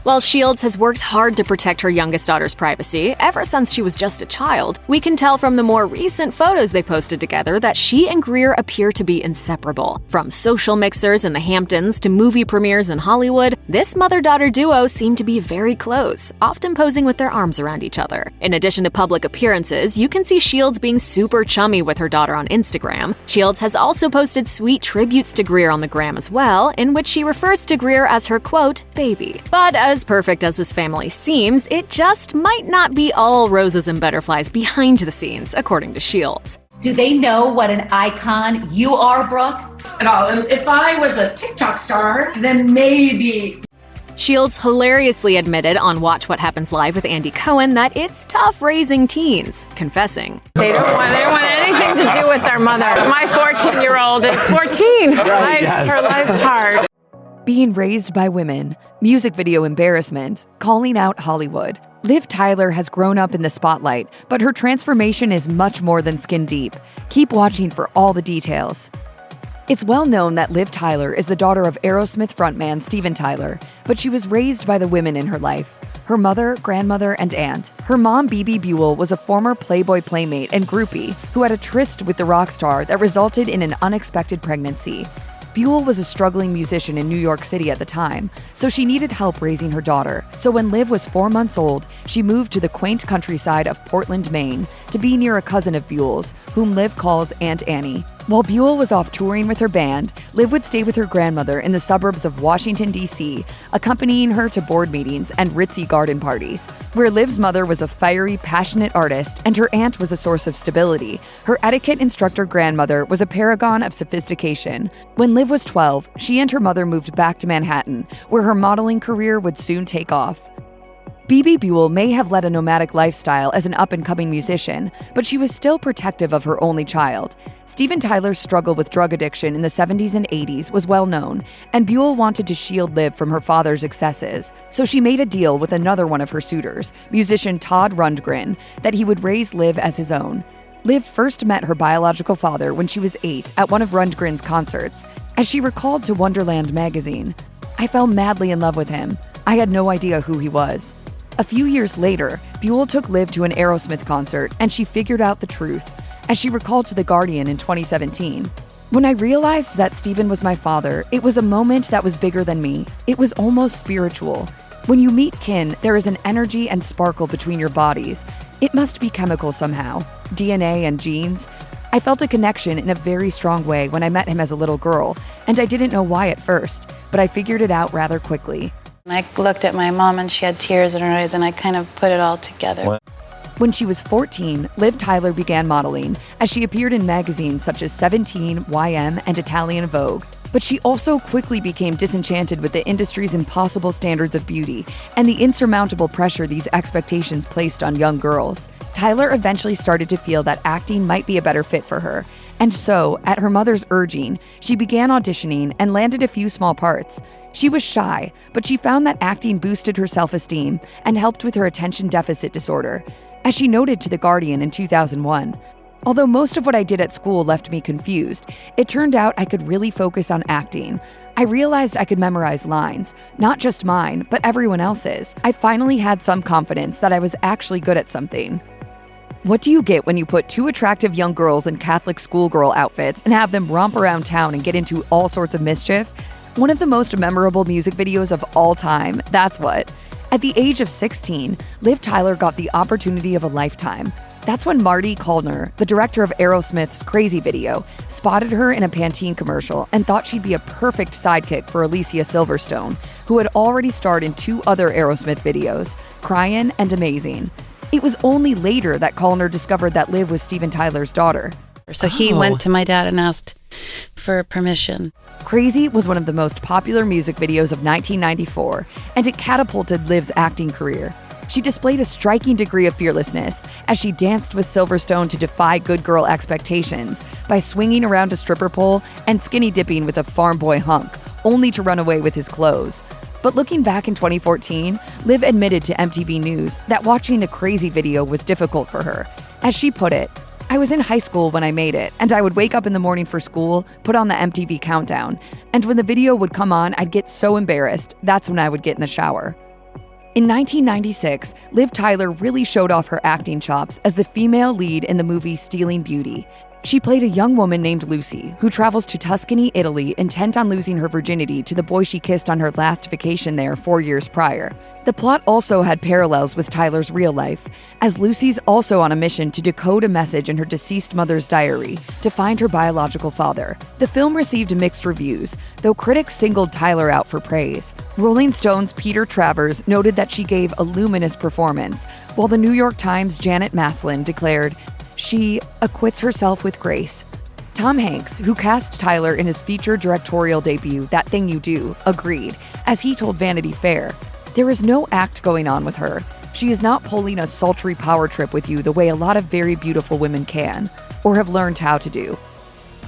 While Shields has worked hard to protect her youngest daughter's privacy ever since she was just a child, we can tell from the more recent photos they posted together that she and Greer appear to be inseparable. From social mixers in the Hamptons to movie premieres in Hollywood, this mother-daughter duo seem to be very close, often posing with their arms around each other. In addition to public appearances, you can see Shields being super chummy with her daughter on Instagram. Shields has also posted sweet tributes to Greer on the gram as well, in which she refers to Greer as her, quote, baby. But as perfect as this family seems, it just might not be all roses and butterflies behind the scenes, according to Shields. Do they know what an icon you are, Brooke? At all. And if I was a TikTok star, then maybe. Shields hilariously admitted on Watch What Happens Live with Andy Cohen that it's tough raising teens, confessing. They don't want anything to do with their mother. My 14-year-old is 14. Her life's hard. Being raised by women, music video embarrassment, calling out Hollywood. Liv Tyler has grown up in the spotlight, but her transformation is much more than skin deep. Keep watching for all the details. It's well known that Liv Tyler is the daughter of Aerosmith frontman Steven Tyler, but she was raised by the women in her life. Her mother, grandmother, and aunt. Her mom, Bebe Buell, was a former Playboy playmate and groupie who had a tryst with the rock star that resulted in an unexpected pregnancy. Buell was a struggling musician in New York City at the time, so she needed help raising her daughter. So when Liv was 4 months old, she moved to the quaint countryside of Portland, Maine, to be near a cousin of Buell's, whom Liv calls Aunt Annie. While Buell was off touring with her band, Liv would stay with her grandmother in the suburbs of Washington, D.C., accompanying her to board meetings and ritzy garden parties. Where Liv's mother was a fiery, passionate artist and her aunt was a source of stability, her etiquette instructor grandmother was a paragon of sophistication. When Liv was 12, she and her mother moved back to Manhattan, where her modeling career would soon take off. Bebe Buell may have led a nomadic lifestyle as an up-and-coming musician, but she was still protective of her only child. Steven Tyler's struggle with drug addiction in the 70s and 80s was well known, and Buell wanted to shield Liv from her father's excesses. So she made a deal with another one of her suitors, musician Todd Rundgren, that he would raise Liv as his own. Liv first met her biological father when she was 8 at one of Rundgren's concerts. As she recalled to Wonderland magazine, "I fell madly in love with him. I had no idea who he was." A few years later, Buell took Liv to an Aerosmith concert and she figured out the truth, as she recalled to The Guardian in 2017. "When I realized that Steven was my father, it was a moment that was bigger than me. It was almost spiritual. When you meet kin, there is an energy and sparkle between your bodies. It must be chemical somehow, DNA and genes. I felt a connection in a very strong way when I met him as a little girl, and I didn't know why at first, but I figured it out rather quickly." I looked at my mom and she had tears in her eyes and I kind of put it all together. What? When she was 14, Liv Tyler began modeling, as she appeared in magazines such as 17, YM, and Italian Vogue. But she also quickly became disenchanted with the industry's impossible standards of beauty and the insurmountable pressure these expectations placed on young girls. Tyler eventually started to feel that acting might be a better fit for her. And so, at her mother's urging, she began auditioning and landed a few small parts. She was shy, but she found that acting boosted her self-esteem and helped with her attention deficit disorder, as she noted to The Guardian in 2001. "Although most of what I did at school left me confused, it turned out I could really focus on acting. I realized I could memorize lines, not just mine, but everyone else's. I finally had some confidence that I was actually good at something." What do you get when you put two attractive young girls in Catholic schoolgirl outfits and have them romp around town and get into all sorts of mischief? One of the most memorable music videos of all time, that's what. At the age of 16, Liv Tyler got the opportunity of a lifetime. That's when Marty Kalner, the director of Aerosmith's Crazy video, spotted her in a Pantene commercial and thought she'd be a perfect sidekick for Alicia Silverstone, who had already starred in 2 other Aerosmith videos, Cryin' and Amazing. It was only later that Kalner discovered that Liv was Steven Tyler's daughter. So he went to my dad and asked for permission. Crazy was one of the most popular music videos of 1994, and it catapulted Liv's acting career. She displayed a striking degree of fearlessness as she danced with Silverstone to defy good girl expectations by swinging around a stripper pole and skinny dipping with a farm boy hunk, only to run away with his clothes. But looking back in 2014, Liv admitted to MTV News that watching the Crazy video was difficult for her. As she put it, "I was in high school when I made it, and I would wake up in the morning for school, put on the MTV Countdown, and when the video would come on, I'd get so embarrassed. That's when I would get in the shower." In 1996, Liv Tyler really showed off her acting chops as the female lead in the movie Stealing Beauty. She played a young woman named Lucy, who travels to Tuscany, Italy, intent on losing her virginity to the boy she kissed on her last vacation there 4 years prior. The plot also had parallels with Tyler's real life, as Lucy's also on a mission to decode a message in her deceased mother's diary to find her biological father. The film received mixed reviews, though critics singled Tyler out for praise. Rolling Stone's Peter Travers noted that she gave a luminous performance, while the New York Times' Janet Maslin declared, "She acquits herself with grace." Tom Hanks, who cast Tyler in his feature directorial debut, That Thing You Do, agreed, as he told Vanity Fair, "There is no act going on with her. She is not pulling a sultry power trip with you the way a lot of very beautiful women can, or have learned how to do."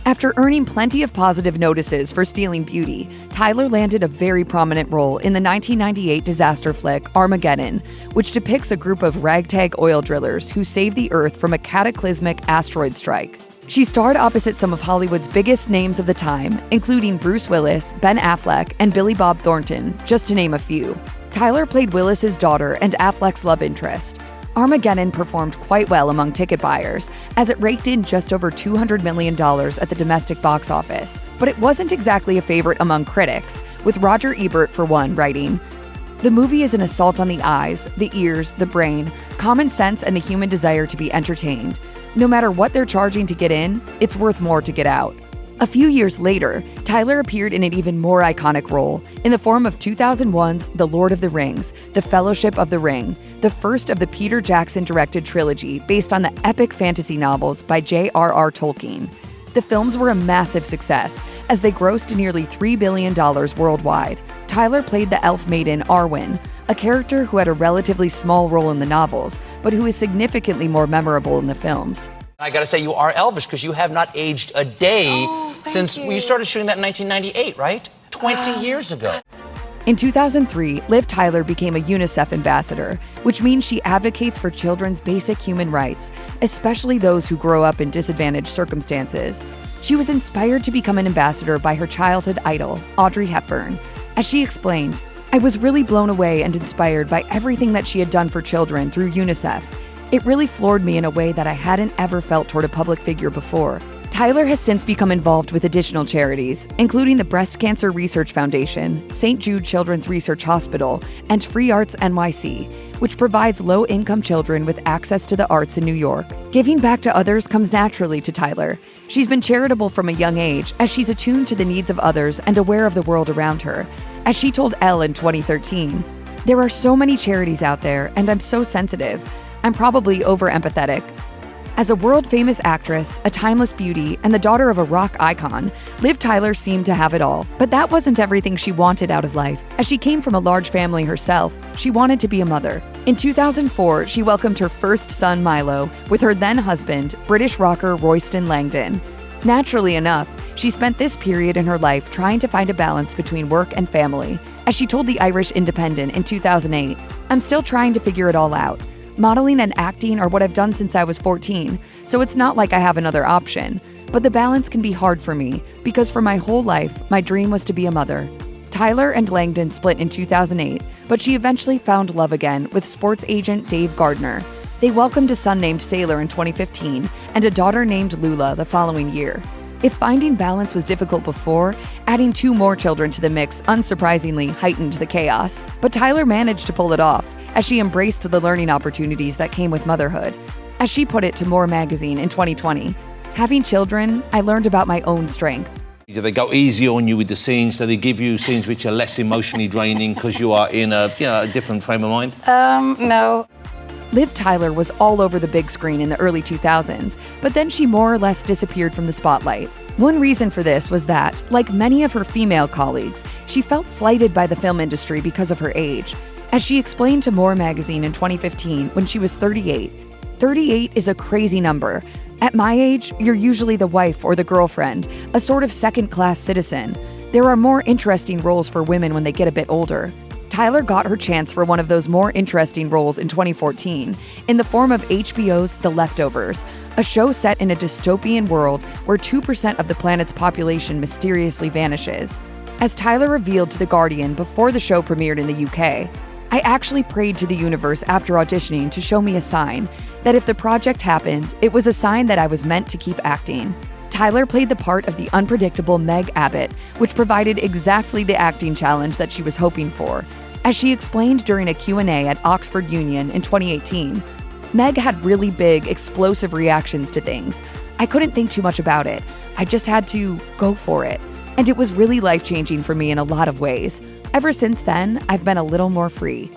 After earning plenty of positive notices for stealing beauty, Tyler landed a very prominent role in the 1998 disaster flick Armageddon, which depicts a group of ragtag oil drillers who save the Earth from a cataclysmic asteroid strike. She starred opposite some of Hollywood's biggest names of the time, including Bruce Willis, Ben Affleck, and Billy Bob Thornton, just to name a few. Tyler played Willis's daughter and Affleck's love interest. Armageddon performed quite well among ticket buyers, as it raked in just over $200 million at the domestic box office. But it wasn't exactly a favorite among critics, with Roger Ebert, for one, writing, "The movie is an assault on the eyes, the ears, the brain, common sense, and the human desire to be entertained. No matter what they're charging to get in, it's worth more to get out." A few years later, Tyler appeared in an even more iconic role, in the form of 2001's The Lord of the Rings, The Fellowship of the Ring, the first of the Peter Jackson-directed trilogy based on the epic fantasy novels by J.R.R. Tolkien. The films were a massive success, as they grossed nearly $3 billion worldwide. Tyler played the elf maiden Arwen, a character who had a relatively small role in the novels, but who is significantly more memorable in the films. I gotta say, you are elvish because you have not aged a day since you started shooting that in 1998, right? 20 years ago. In 2003, Liv Tyler became a UNICEF ambassador, which means she advocates for children's basic human rights, especially those who grow up in disadvantaged circumstances. She was inspired to become an ambassador by her childhood idol, Audrey Hepburn. As she explained, "I was really blown away and inspired by everything that she had done for children through UNICEF. It really floored me in a way that I hadn't ever felt toward a public figure before." Tyler has since become involved with additional charities, including the Breast Cancer Research Foundation, St. Jude Children's Research Hospital, and Free Arts NYC, which provides low-income children with access to the arts in New York. Giving back to others comes naturally to Tyler. She's been charitable from a young age, as she's attuned to the needs of others and aware of the world around her. As she told Elle in 2013, "There are so many charities out there, and I'm so sensitive. I'm probably over-empathetic." As a world-famous actress, a timeless beauty, and the daughter of a rock icon, Liv Tyler seemed to have it all. But that wasn't everything she wanted out of life. As she came from a large family herself, she wanted to be a mother. In 2004, she welcomed her first son, Milo, with her then-husband, British rocker Royston Langdon. Naturally enough, she spent this period in her life trying to find a balance between work and family. As she told the Irish Independent in 2008, "I'm still trying to figure it all out. Modeling and acting are what I've done since I was 14, so it's not like I have another option. But the balance can be hard for me, because for my whole life, my dream was to be a mother." Tyler and Langdon split in 2008, but she eventually found love again with sports agent Dave Gardner. They welcomed a son named Sailor in 2015 and a daughter named Lula the following year. If finding balance was difficult before, adding 2 more children to the mix unsurprisingly heightened the chaos. But Tyler managed to pull it off, as she embraced the learning opportunities that came with motherhood. As she put it to More magazine in 2020, "Having children, I learned about my own strength." Do they go easy on you with the scenes? Do they give you scenes which are less emotionally draining because you are in a different frame of mind? No. Liv Tyler was all over the big screen in the early 2000s, but then she more or less disappeared from the spotlight. One reason for this was that, like many of her female colleagues, she felt slighted by the film industry because of her age. As she explained to More magazine in 2015 when she was 38, 38 is a crazy number. At my age, you're usually the wife or the girlfriend, a sort of second-class citizen. There are more interesting roles for women when they get a bit older. Tyler got her chance for one of those more interesting roles in 2014, in the form of HBO's The Leftovers, a show set in a dystopian world where 2% of the planet's population mysteriously vanishes. As Tyler revealed to The Guardian before the show premiered in the UK, "I actually prayed to the universe after auditioning to show me a sign, that if the project happened, it was a sign that I was meant to keep acting." Tyler played the part of the unpredictable Meg Abbott, which provided exactly the acting challenge that she was hoping for. As she explained during a Q&A at Oxford Union in 2018, "Meg had really big, explosive reactions to things. I couldn't think too much about it. I just had to go for it. And it was really life-changing for me in a lot of ways. Ever since then, I've been a little more free."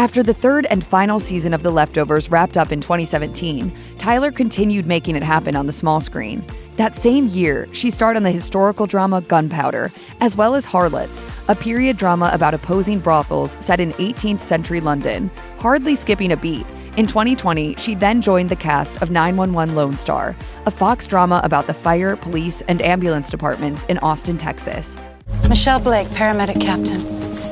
After the third and final season of The Leftovers wrapped up in 2017, Tyler continued making it happen on the small screen. That same year, she starred on the historical drama Gunpowder, as well as Harlots, a period drama about opposing brothels set in 18th century London, hardly skipping a beat. In 2020, she then joined the cast of 911 Lone Star, a Fox drama about the fire, police, and ambulance departments in Austin, Texas. Michelle Blake, paramedic captain.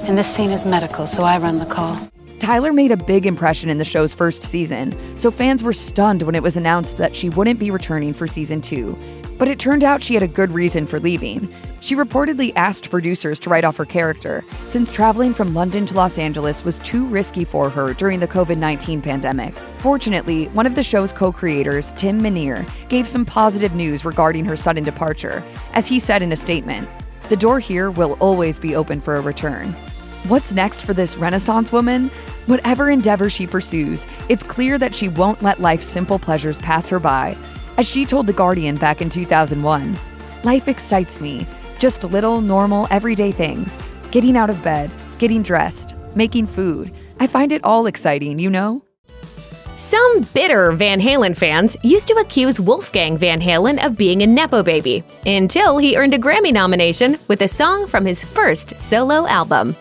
And this scene is medical, so I run the call. Tyler made a big impression in the show's first season, so fans were stunned when it was announced that she wouldn't be returning for season 2. But it turned out she had a good reason for leaving. She reportedly asked producers to write off her character, since traveling from London to Los Angeles was too risky for her during the COVID-19 pandemic. Fortunately, one of the show's co-creators, Tim Minear, gave some positive news regarding her sudden departure. As he said in a statement, "The door here will always be open for a return." What's next for this Renaissance woman? Whatever endeavor she pursues, it's clear that she won't let life's simple pleasures pass her by. As she told The Guardian back in 2001, "Life excites me. Just little, normal, everyday things. Getting out of bed, getting dressed, making food. I find it all exciting, you know?" Some bitter Van Halen fans used to accuse Wolfgang Van Halen of being a Nepo baby, until he earned a Grammy nomination with a song from his first solo album.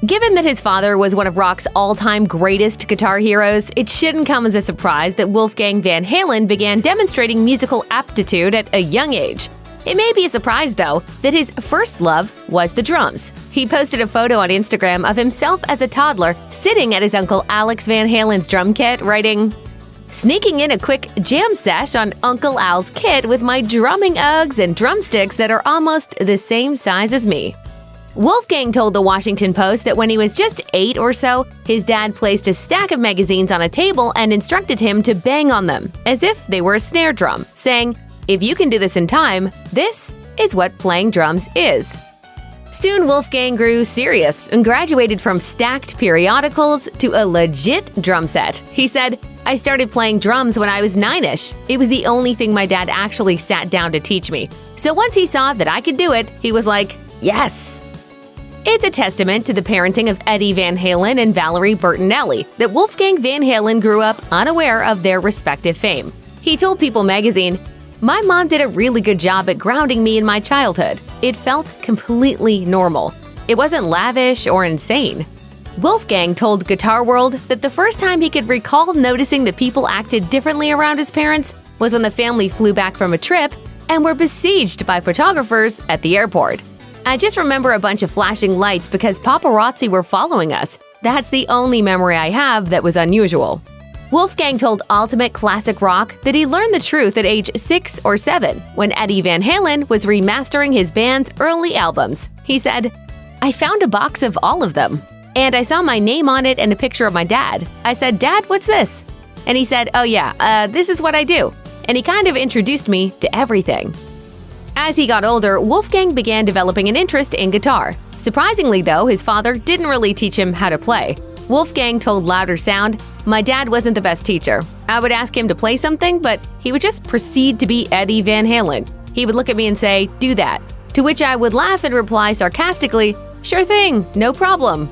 Given that his father was one of rock's all-time greatest guitar heroes, it shouldn't come as a surprise that Wolfgang Van Halen began demonstrating musical aptitude at a young age. It may be a surprise, though, that his first love was the drums. He posted a photo on Instagram of himself as a toddler sitting at his uncle Alex Van Halen's drum kit, writing, "Sneaking in a quick jam sesh on Uncle Al's kit with my drumming Uggs and drumsticks that are almost the same size as me." Wolfgang told the Washington Post that when he was just 8 or so, his dad placed a stack of magazines on a table and instructed him to bang on them, as if they were a snare drum, saying, "If you can do this in time, this is what playing drums is." Soon Wolfgang grew serious and graduated from stacked periodicals to a legit drum set. He said, "I started playing drums when I was 9-ish. It was the only thing my dad actually sat down to teach me. So once he saw that I could do it, he was like, yes." It's a testament to the parenting of Eddie Van Halen and Valerie Bertinelli that Wolfgang Van Halen grew up unaware of their respective fame. He told People magazine, "My mom did a really good job at grounding me in my childhood. It felt completely normal. It wasn't lavish or insane." Wolfgang told Guitar World that the first time he could recall noticing that people acted differently around his parents was when the family flew back from a trip and were besieged by photographers at the airport. "I just remember a bunch of flashing lights because paparazzi were following us. That's the only memory I have that was unusual." Wolfgang told Ultimate Classic Rock that he learned the truth at age 6 or 7 when Eddie Van Halen was remastering his band's early albums. He said, "I found a box of all of them, and I saw my name on it and a picture of my dad. I said, 'Dad, what's this?' And he said, 'Oh yeah, this is what I do.' And he kind of introduced me to everything." As he got older, Wolfgang began developing an interest in guitar. Surprisingly, though, his father didn't really teach him how to play. Wolfgang told Louder Sound, "My dad wasn't the best teacher. I would ask him to play something, but he would just proceed to be Eddie Van Halen. He would look at me and say, 'Do that.' To which I would laugh and reply sarcastically, 'Sure thing, no problem.'"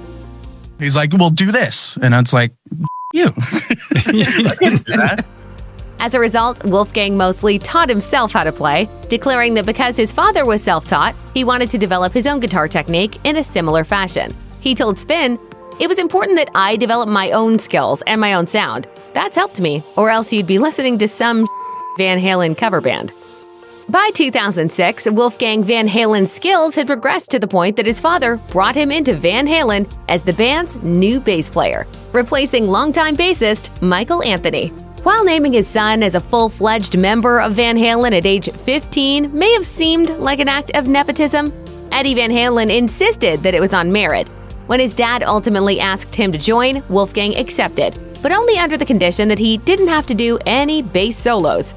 He's like, "Well, do this." And it's like, you. I didn't do that. As a result, Wolfgang mostly taught himself how to play, declaring that because his father was self-taught, he wanted to develop his own guitar technique in a similar fashion. He told Spin, "It was important that I develop my own skills and my own sound. That's helped me, or else you'd be listening to some Van Halen cover band." By 2006, Wolfgang Van Halen's skills had progressed to the point that his father brought him into Van Halen as the band's new bass player, replacing longtime bassist Michael Anthony. While naming his son as a full-fledged member of Van Halen at age 15 may have seemed like an act of nepotism, Eddie Van Halen insisted that it was on merit. When his dad ultimately asked him to join, Wolfgang accepted, but only under the condition that he didn't have to do any bass solos.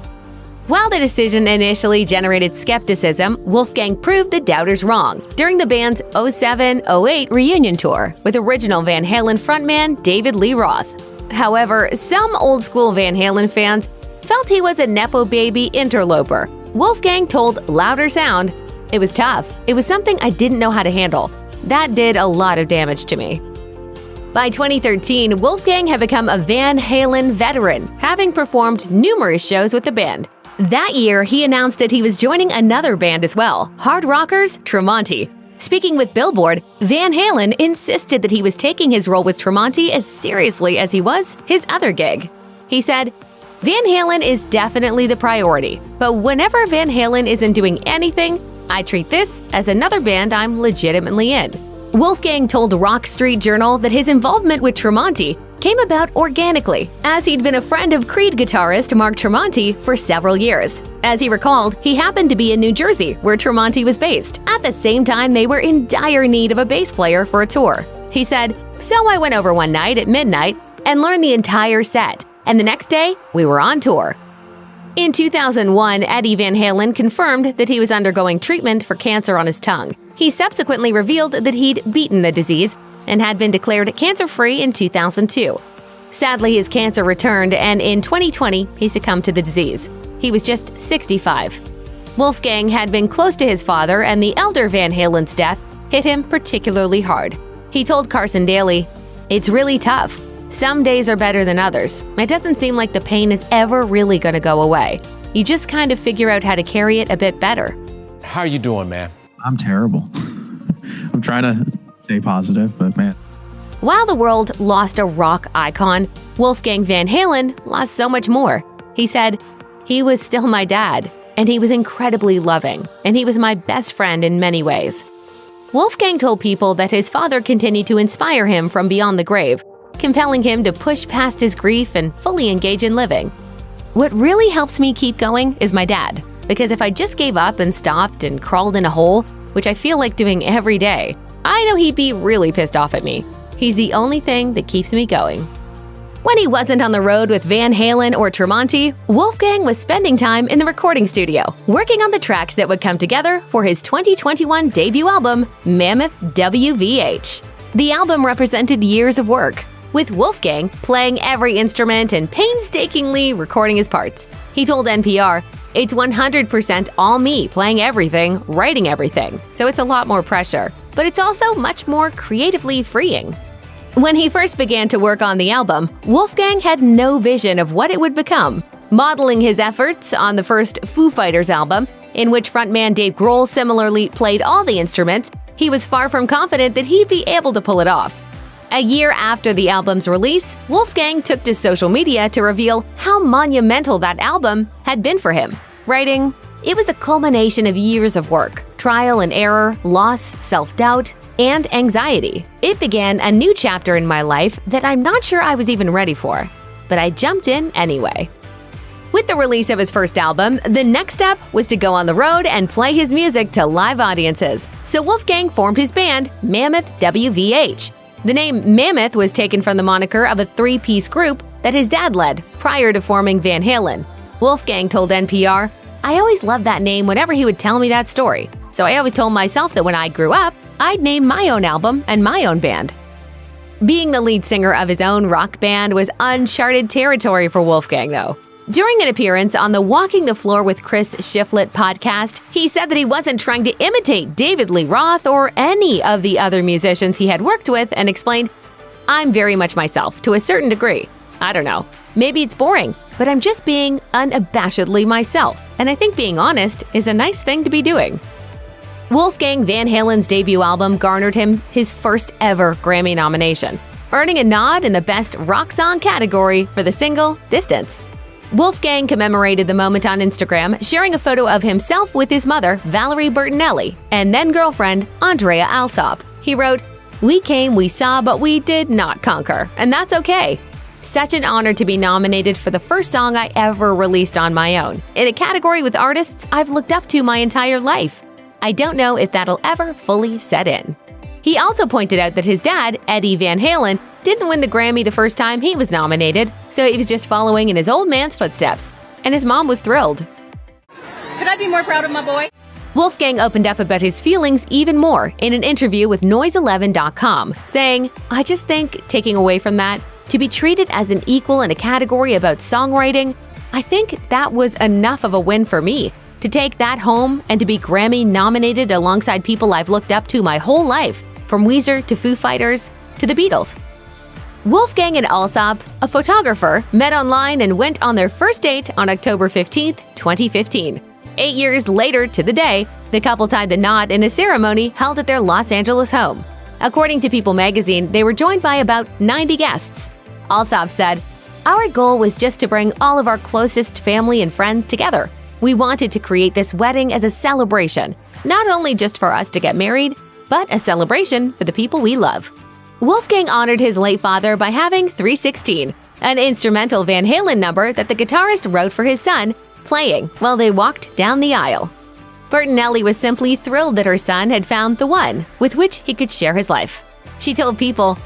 While the decision initially generated skepticism, Wolfgang proved the doubters wrong during the band's 07-08 reunion tour with original Van Halen frontman David Lee Roth. However, some old-school Van Halen fans felt he was a Nepo baby interloper. Wolfgang told Louder Sound, "It was tough. It was something I didn't know how to handle. That did a lot of damage to me." By 2013, Wolfgang had become a Van Halen veteran, having performed numerous shows with the band. That year, he announced that he was joining another band as well, hard rockers Tremonti. Speaking with Billboard, Van Halen insisted that he was taking his role with Tremonti as seriously as he was his other gig. He said, "Van Halen is definitely the priority, but whenever Van Halen isn't doing anything, I treat this as another band I'm legitimately in." Wolfgang told Rock Street Journal that his involvement with Tremonti came about organically, as he'd been a friend of Creed guitarist Mark Tremonti for several years. As he recalled, he happened to be in New Jersey, where Tremonti was based. At the same time, they were in dire need of a bass player for a tour. He said, "So I went over one night at midnight and learned the entire set, and the next day, we were on tour." In 2001, Eddie Van Halen confirmed that he was undergoing treatment for cancer on his tongue. He subsequently revealed that he'd beaten the disease and had been declared cancer-free in 2002. Sadly, his cancer returned, and in 2020, he succumbed to the disease. He was just 65. Wolfgang had been close to his father, and the elder Van Halen's death hit him particularly hard. He told Carson Daly, "It's really tough. Some days are better than others. It doesn't seem like the pain is ever really going to go away. You just kind of figure out how to carry it a bit better." How are you doing, man? I'm terrible. I'm trying to stay positive, but man. While the world lost a rock icon, Wolfgang Van Halen lost so much more. He said, "He was still my dad, and he was incredibly loving, and he was my best friend in many ways." Wolfgang told people that his father continued to inspire him from beyond the grave, compelling him to push past his grief and fully engage in living. "What really helps me keep going is my dad, because if I just gave up and stopped and crawled in a hole, which I feel like doing every day, I know he'd be really pissed off at me. He's the only thing that keeps me going." When he wasn't on the road with Van Halen or Tremonti, Wolfgang was spending time in the recording studio, working on the tracks that would come together for his 2021 debut album, Mammoth WVH. The album represented years of work, with Wolfgang playing every instrument and painstakingly recording his parts. He told NPR, "It's 100% all me playing everything, writing everything, so it's a lot more pressure, but it's also much more creatively freeing." When he first began to work on the album, Wolfgang had no vision of what it would become. Modeling his efforts on the first Foo Fighters album, in which frontman Dave Grohl similarly played all the instruments, he was far from confident that he'd be able to pull it off. A year after the album's release, Wolfgang took to social media to reveal how monumental that album had been for him, writing, "It was a culmination of years of work, trial and error, loss, self-doubt, and anxiety. It began a new chapter in my life that I'm not sure I was even ready for, but I jumped in anyway." With the release of his first album, the next step was to go on the road and play his music to live audiences. So Wolfgang formed his band, Mammoth WVH. The name Mammoth was taken from the moniker of a three-piece group that his dad led prior to forming Van Halen. Wolfgang told NPR, "I always loved that name whenever he would tell me that story. So I always told myself that when I grew up, I'd name my own album and my own band." Being the lead singer of his own rock band was uncharted territory for Wolfgang, though. During an appearance on the Walking the Floor with Chris Shiflett podcast, he said that he wasn't trying to imitate David Lee Roth or any of the other musicians he had worked with, and explained, "I'm very much myself, to a certain degree. I don't know, maybe it's boring, but I'm just being unabashedly myself, and I think being honest is a nice thing to be doing." Wolfgang Van Halen's debut album garnered him his first ever Grammy nomination, earning a nod in the Best Rock Song category for the single Distance. Wolfgang commemorated the moment on Instagram, sharing a photo of himself with his mother, Valerie Bertinelli, and then-girlfriend, Andrea Alsop. He wrote, "We came, we saw, but we did not conquer, and that's okay. Such an honor to be nominated for the first song I ever released on my own, in a category with artists I've looked up to my entire life. I don't know if that'll ever fully set in." He also pointed out that his dad, Eddie Van Halen, didn't win the Grammy the first time he was nominated, so he was just following in his old man's footsteps. And his mom was thrilled. Could I be more proud of my boy? Wolfgang opened up about his feelings even more in an interview with Noise11.com, saying, "I just think, taking away from that, to be treated as an equal in a category about songwriting, I think that was enough of a win for me. To take that home and to be Grammy nominated alongside people I've looked up to my whole life, from Weezer to Foo Fighters to the Beatles." Wolfgang and Alsop, a photographer, met online and went on their first date on October 15, 2015. 8 years later to the day, the couple tied the knot in a ceremony held at their Los Angeles home. According to People magazine, they were joined by about 90 guests. Alsop said, "Our goal was just to bring all of our closest family and friends together. We wanted to create this wedding as a celebration, not only just for us to get married, but a celebration for the people we love." Wolfgang honored his late father by having 316, an instrumental Van Halen number that the guitarist wrote for his son, playing while they walked down the aisle. Bertinelli was simply thrilled that her son had found the one with which he could share his life. She told People,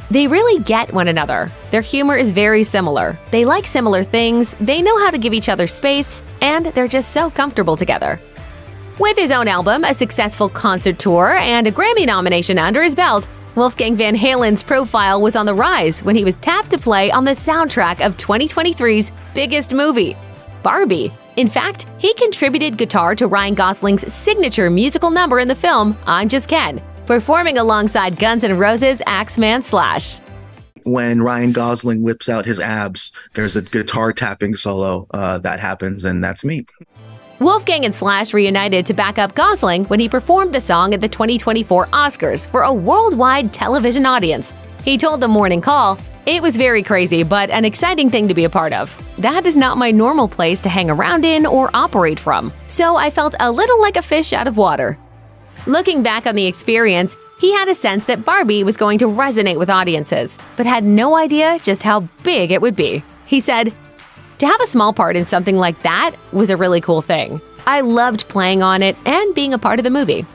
"They really get one another. Their humor is very similar. They like similar things, they know how to give each other space, and they're just so comfortable together." With his own album, a successful concert tour, and a Grammy nomination under his belt, Wolfgang Van Halen's profile was on the rise when he was tapped to play on the soundtrack of 2023's biggest movie, Barbie. In fact, he contributed guitar to Ryan Gosling's signature musical number in the film, I'm Just Ken, performing alongside Guns N' Roses' Axeman Slash. When Ryan Gosling whips out his abs, there's a guitar tapping solo that happens, and that's me. Wolfgang and Slash reunited to back up Gosling when he performed the song at the 2024 Oscars for a worldwide television audience. He told the Morning Call, "It was very crazy, but an exciting thing to be a part of. That is not my normal place to hang around in or operate from, so I felt a little like a fish out of water." Looking back on the experience, he had a sense that Barbie was going to resonate with audiences, but had no idea just how big it would be. He said, "To have a small part in something like that was a really cool thing. I loved playing on it and being a part of the movie."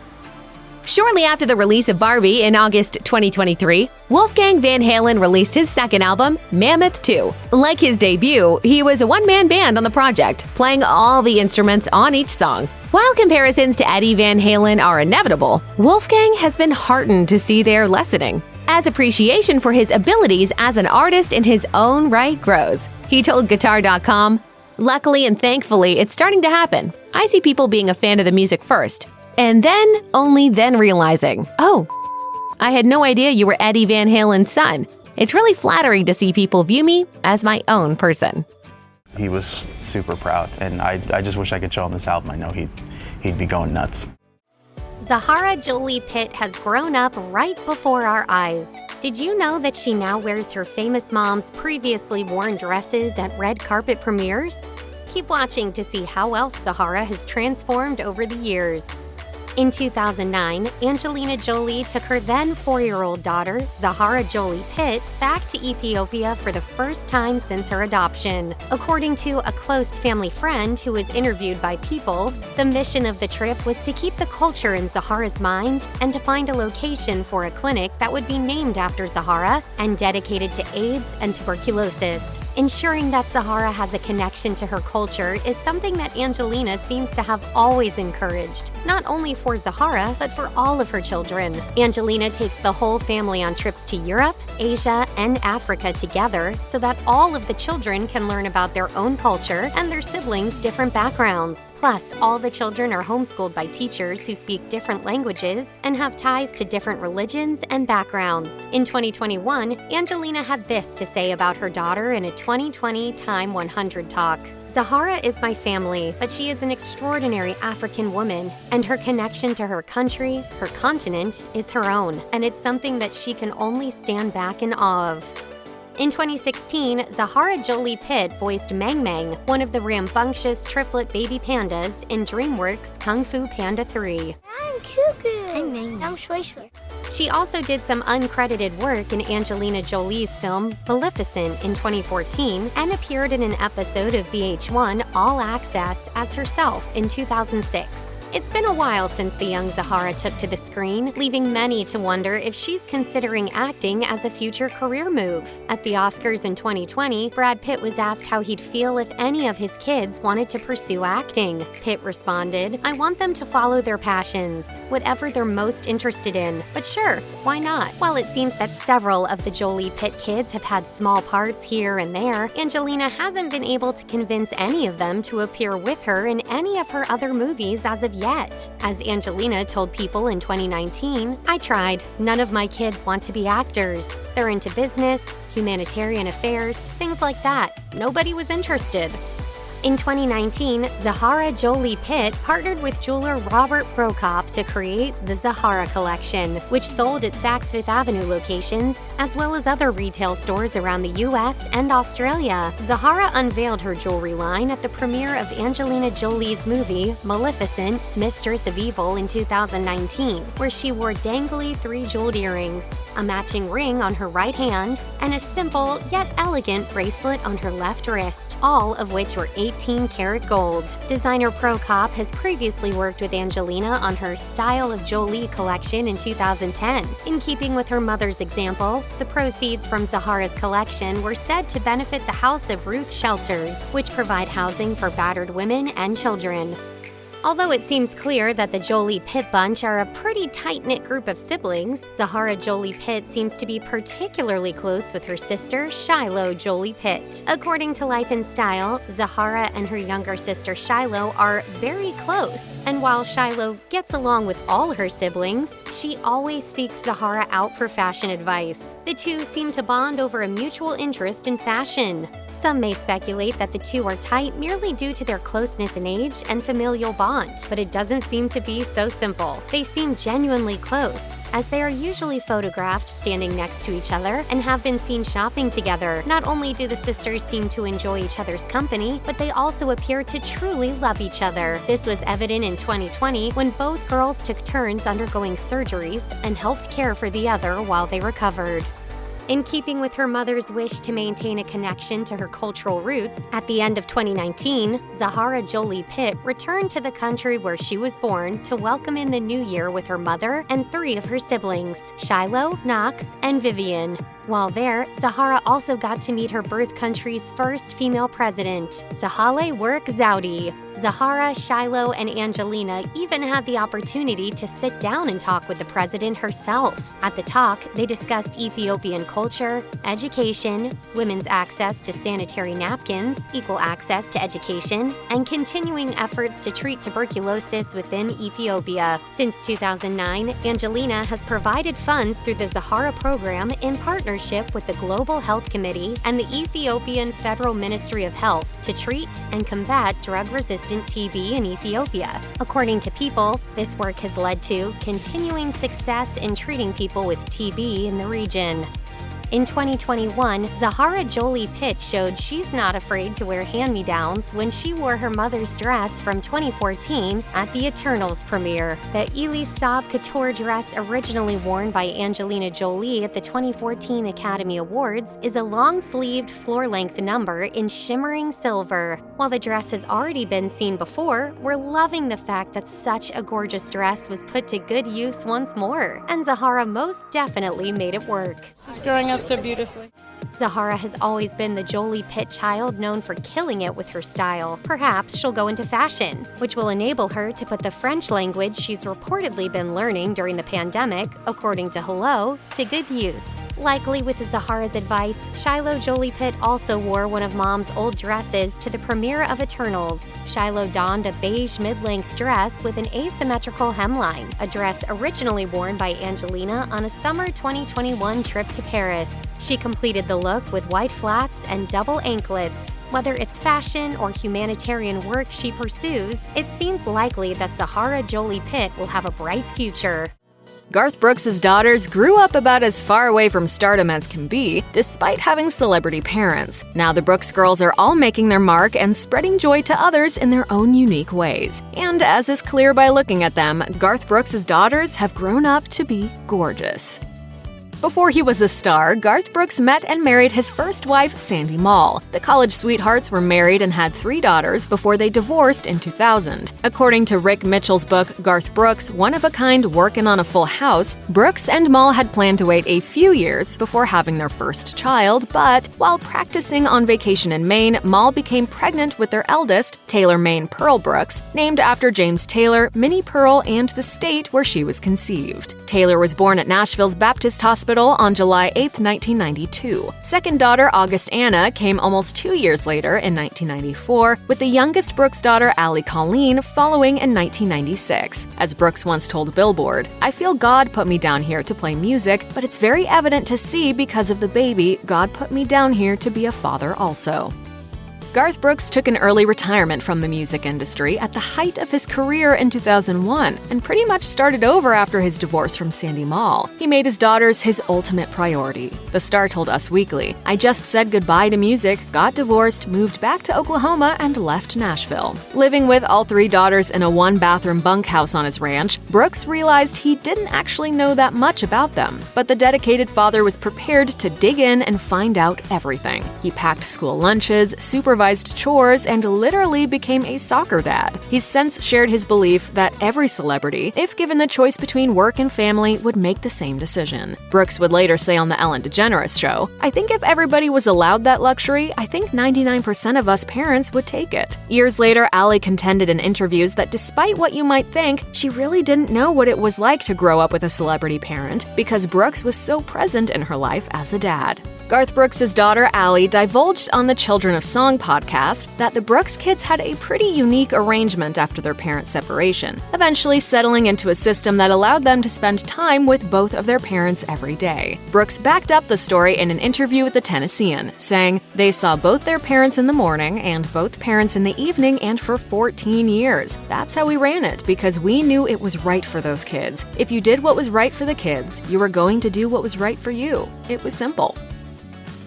Shortly after the release of Barbie in August 2023, Wolfgang Van Halen released his second album, Mammoth 2. Like his debut, he was a one-man band on the project, playing all the instruments on each song. While comparisons to Eddie Van Halen are inevitable, Wolfgang has been heartened to see their lessening, as appreciation for his abilities as an artist in his own right grows. He told Guitar.com, "Luckily and thankfully, it's starting to happen. I see people being a fan of the music first, and then, only then realizing, oh, I had no idea you were Eddie Van Halen's son. It's really flattering to see people view me as my own person." He was super proud, and I just wish I could show him this album. I know he'd be going nuts. Zahara Jolie-Pitt has grown up right before our eyes. Did you know that she now wears her famous mom's previously worn dresses at red carpet premieres? Keep watching to see how else Zahara has transformed over the years. In 2009, Angelina Jolie took her then 4-year-old daughter, Zahara Jolie-Pitt, back to Ethiopia for the first time since her adoption. According to a close family friend who was interviewed by People, the mission of the trip was to keep the culture in Zahara's mind and to find a location for a clinic that would be named after Zahara and dedicated to AIDS and tuberculosis. Ensuring that Zahara has a connection to her culture is something that Angelina seems to have always encouraged, not only for Zahara, but for all of her children. Angelina takes the whole family on trips to Europe, Asia, and Africa together so that all of the children can learn about their own culture and their siblings' different backgrounds. Plus, all the children are homeschooled by teachers who speak different languages and have ties to different religions and backgrounds. In 2021, Angelina had this to say about her daughter in a 2020 Time 100 talk. "Zahara is my family, but she is an extraordinary African woman, and her connection to her country, her continent, is her own, and it's something that she can only stand back in awe of." In 2016, Zahara Jolie-Pitt voiced Mang Mang, one of the rambunctious triplet baby pandas in DreamWorks' Kung Fu Panda 3. I'm Cuckoo. I'm Mang. I'm Shui Shui. She also did some uncredited work in Angelina Jolie's film Maleficent in 2014 and appeared in an episode of VH1 All Access as herself in 2006. It's been a while since the young Zahara took to the screen, leaving many to wonder if she's considering acting as a future career move. At the Oscars in 2020, Brad Pitt was asked how he'd feel if any of his kids wanted to pursue acting. Pitt responded, "I want them to follow their passions, whatever they're most interested in, but sure, why not?" While it seems that several of the Jolie-Pitt kids have had small parts here and there, Angelina hasn't been able to convince any of them to appear with her in any of her other movies as of yet. As Angelina told People in 2019, "I tried. None of my kids want to be actors. They're into business, humanitarian affairs, things like that. Nobody was interested." In 2019, Zahara Jolie-Pitt partnered with jeweler Robert Prokop to create the Zahara collection, which sold at Saks Fifth Avenue locations, as well as other retail stores around the US and Australia. Zahara unveiled her jewelry line at the premiere of Angelina Jolie's movie Maleficent, Mistress of Evil in 2019, where she wore dangly 3-jeweled earrings, a matching ring on her right hand, and a simple yet elegant bracelet on her left wrist, all of which were 18-karat gold. Designer Prokop has previously worked with Angelina on her Style of Jolie collection in 2010. In keeping with her mother's example, the proceeds from Zahara's collection were said to benefit the House of Ruth shelters, which provide housing for battered women and children. Although it seems clear that the Jolie-Pitt bunch are a pretty tight-knit group of siblings, Zahara Jolie-Pitt seems to be particularly close with her sister, Shiloh Jolie-Pitt. According to Life and Style, Zahara and her younger sister Shiloh are very close, and while Shiloh gets along with all her siblings, she always seeks Zahara out for fashion advice. The two seem to bond over a mutual interest in fashion. Some may speculate that the two are tight merely due to their closeness in age and familial bond, but it doesn't seem to be so simple. They seem genuinely close, as they are usually photographed standing next to each other and have been seen shopping together. Not only do the sisters seem to enjoy each other's company, but they also appear to truly love each other. This was evident in 2020 when both girls took turns undergoing surgeries and helped care for the other while they recovered. In keeping with her mother's wish to maintain a connection to her cultural roots, at the end of 2019, Zahara Jolie-Pitt returned to the country where she was born to welcome in the new year with her mother and 3 of her siblings, Shiloh, Knox, and Vivian. While there, Zahara also got to meet her birth country's first female president, Sahle-Work Zewde. Zahara, Shiloh, and Angelina even had the opportunity to sit down and talk with the president herself. At the talk, they discussed Ethiopian culture, education, women's access to sanitary napkins, equal access to education, and continuing efforts to treat tuberculosis within Ethiopia. Since 2009, Angelina has provided funds through the Zahara program in partnership with the Global Health Committee and the Ethiopian Federal Ministry of Health to treat and combat drug-resistant TB in Ethiopia. According to People, this work has led to continuing success in treating people with TB in the region. In 2021, Zahara Jolie-Pitt showed she's not afraid to wear hand-me-downs when she wore her mother's dress from 2014 at the Eternals premiere. The Elie Saab couture dress originally worn by Angelina Jolie at the 2014 Academy Awards is a long-sleeved, floor-length number in shimmering silver. While the dress has already been seen before, we're loving the fact that such a gorgeous dress was put to good use once more, and Zahara most definitely made it work. She's growing up so beautifully. Zahara has always been the Jolie-Pitt child known for killing it with her style. Perhaps she'll go into fashion, which will enable her to put the French language she's reportedly been learning during the pandemic, according to Hello, to good use. Likely with Zahara's advice, Shiloh Jolie-Pitt also wore one of Mom's old dresses to the premiere of Eternals. Shiloh donned a beige mid-length dress with an asymmetrical hemline, a dress originally worn by Angelina on a summer 2021 trip to Paris. She completed the look with white flats and double anklets. Whether it's fashion or humanitarian work she pursues, it seems likely that Zahara Jolie-Pitt will have a bright future. Garth Brooks' daughters grew up about as far away from stardom as can be, despite having celebrity parents. Now the Brooks girls are all making their mark and spreading joy to others in their own unique ways. And as is clear by looking at them, Garth Brooks' daughters have grown up to be gorgeous. Before he was a star, Garth Brooks met and married his first wife, Sandy Mall. The college sweethearts were married and had 3 daughters before they divorced in 2000. According to Rick Mitchell's book, Garth Brooks, One of a Kind Workin' on a Full House, Brooks and Mall had planned to wait a few years before having their first child, but while practicing on vacation in Maine, Mall became pregnant with their eldest, Taylor Maine Pearl Brooks, named after James Taylor, Minnie Pearl, and the state where she was conceived. Taylor was born at Nashville's Baptist Hospital hospital on July 8, 1992. Second daughter, August Anna, came almost 2 years later in 1994, with the youngest Brooks daughter, Allie Colleen, following in 1996. As Brooks once told Billboard, "I feel God put me down here to play music, but it's very evident to see because of the baby, God put me down here to be a father also." Garth Brooks took an early retirement from the music industry at the height of his career in 2001 and pretty much started over after his divorce from Sandy Mall. He made his daughters his ultimate priority. The Star told Us Weekly, "I just said goodbye to music, got divorced, moved back to Oklahoma, and left Nashville." Living with all 3 daughters in a 1-bathroom bunkhouse on his ranch, Brooks realized he didn't actually know that much about them, but the dedicated father was prepared to dig in and find out everything. He packed school lunches, supervised chores, and literally became a soccer dad. He's since shared his belief that every celebrity, if given the choice between work and family, would make the same decision. Brooks would later say on the Ellen DeGeneres show, "I think if everybody was allowed that luxury, I think 99% of us parents would take it." Years later, Allie contended in interviews that despite what you might think, she really didn't know what it was like to grow up with a celebrity parent because Brooks was so present in her life as a dad. Garth Brooks' daughter, Allie, divulged on the Children of Song podcast that the Brooks kids had a pretty unique arrangement after their parents' separation, eventually settling into a system that allowed them to spend time with both of their parents every day. Brooks backed up the story in an interview with the Tennessean, saying, "They saw both their parents in the morning and both parents in the evening and for 14 years. That's how we ran it because we knew it was right for those kids. If you did what was right for the kids, you were going to do what was right for you. It was simple."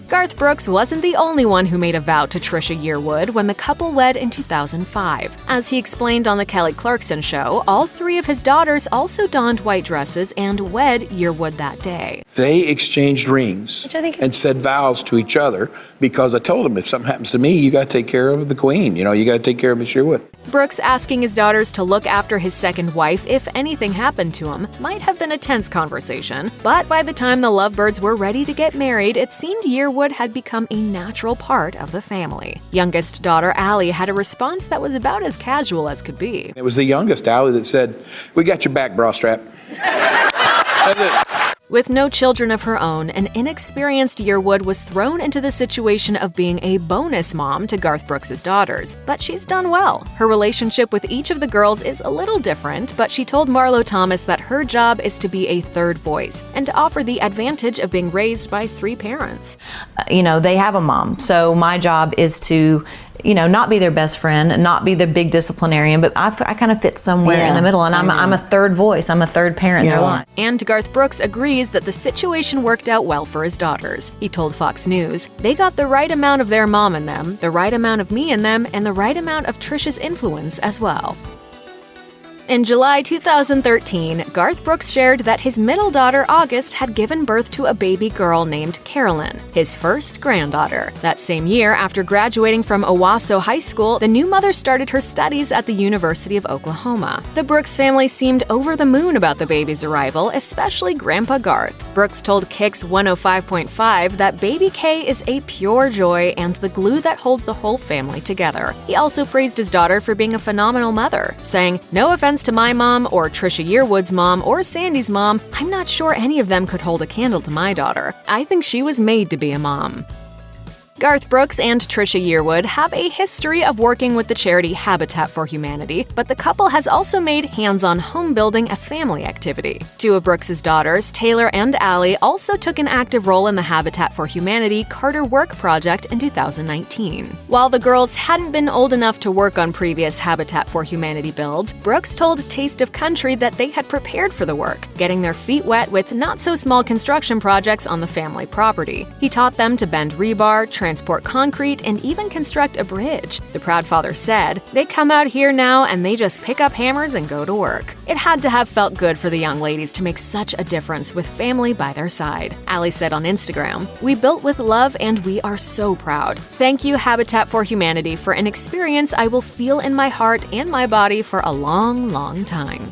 Garth Brooks wasn't the only one who made a vow to Trisha Yearwood when the couple wed in 2005. As he explained on The Kelly Clarkson Show, all 3 of his daughters also donned white dresses and wed Yearwood that day. They exchanged rings and said vows to each other because I told them if something happens to me, you got to take care of the queen. You got to take care of Miss Yearwood. Brooks asking his daughters to look after his second wife if anything happened to him might have been a tense conversation, but by the time the lovebirds were ready to get married, it seemed Yearwood had become a natural part of the family. Youngest daughter Allie had a response that was about as casual as could be. It was the youngest, Allie, that said, "We got your back, bra strap." That's it. With no children of her own, an inexperienced Yearwood was thrown into the situation of being a bonus mom to Garth Brooks' daughters. But she's done well. Her relationship with each of the girls is a little different, but she told Marlo Thomas that her job is to be a third voice and to offer the advantage of being raised by 3 parents. They have a mom, so my job is to not be their best friend, not be the big disciplinarian, but I kind of fit somewhere in the middle, and I'm a third voice. I'm a third parent in their life. And Garth Brooks agrees that the situation worked out well for his daughters. He told Fox News, "They got the right amount of their mom in them, the right amount of me in them, and the right amount of Trisha's influence as well." In July 2013, Garth Brooks shared that his middle daughter, August, had given birth to a baby girl named Carolyn, his first granddaughter. That same year, after graduating from Owasso High School, the new mother started her studies at the University of Oklahoma. The Brooks family seemed over the moon about the baby's arrival, especially Grandpa Garth. Brooks told Kix 105.5 that baby K is a pure joy and the glue that holds the whole family together. He also praised his daughter for being a phenomenal mother, saying, "No offense to my mom or Trisha Yearwood's mom or Sandy's mom, I'm not sure any of them could hold a candle to my daughter. I think she was made to be a mom." Garth Brooks and Trisha Yearwood have a history of working with the charity Habitat for Humanity, but the couple has also made hands-on home building a family activity. 2 of Brooks' daughters, Taylor and Allie, also took an active role in the Habitat for Humanity Carter Work project in 2019. While the girls hadn't been old enough to work on previous Habitat for Humanity builds, Brooks told Taste of Country that they had prepared for the work, getting their feet wet with not-so-small construction projects on the family property. He taught them to bend rebar, transport concrete, and even construct a bridge. The proud father said, "They come out here now and they just pick up hammers and go to work." It had to have felt good for the young ladies to make such a difference with family by their side. Allie said on Instagram, "We built with love and we are so proud. Thank you, Habitat for Humanity, for an experience I will feel in my heart and my body for a long, long time."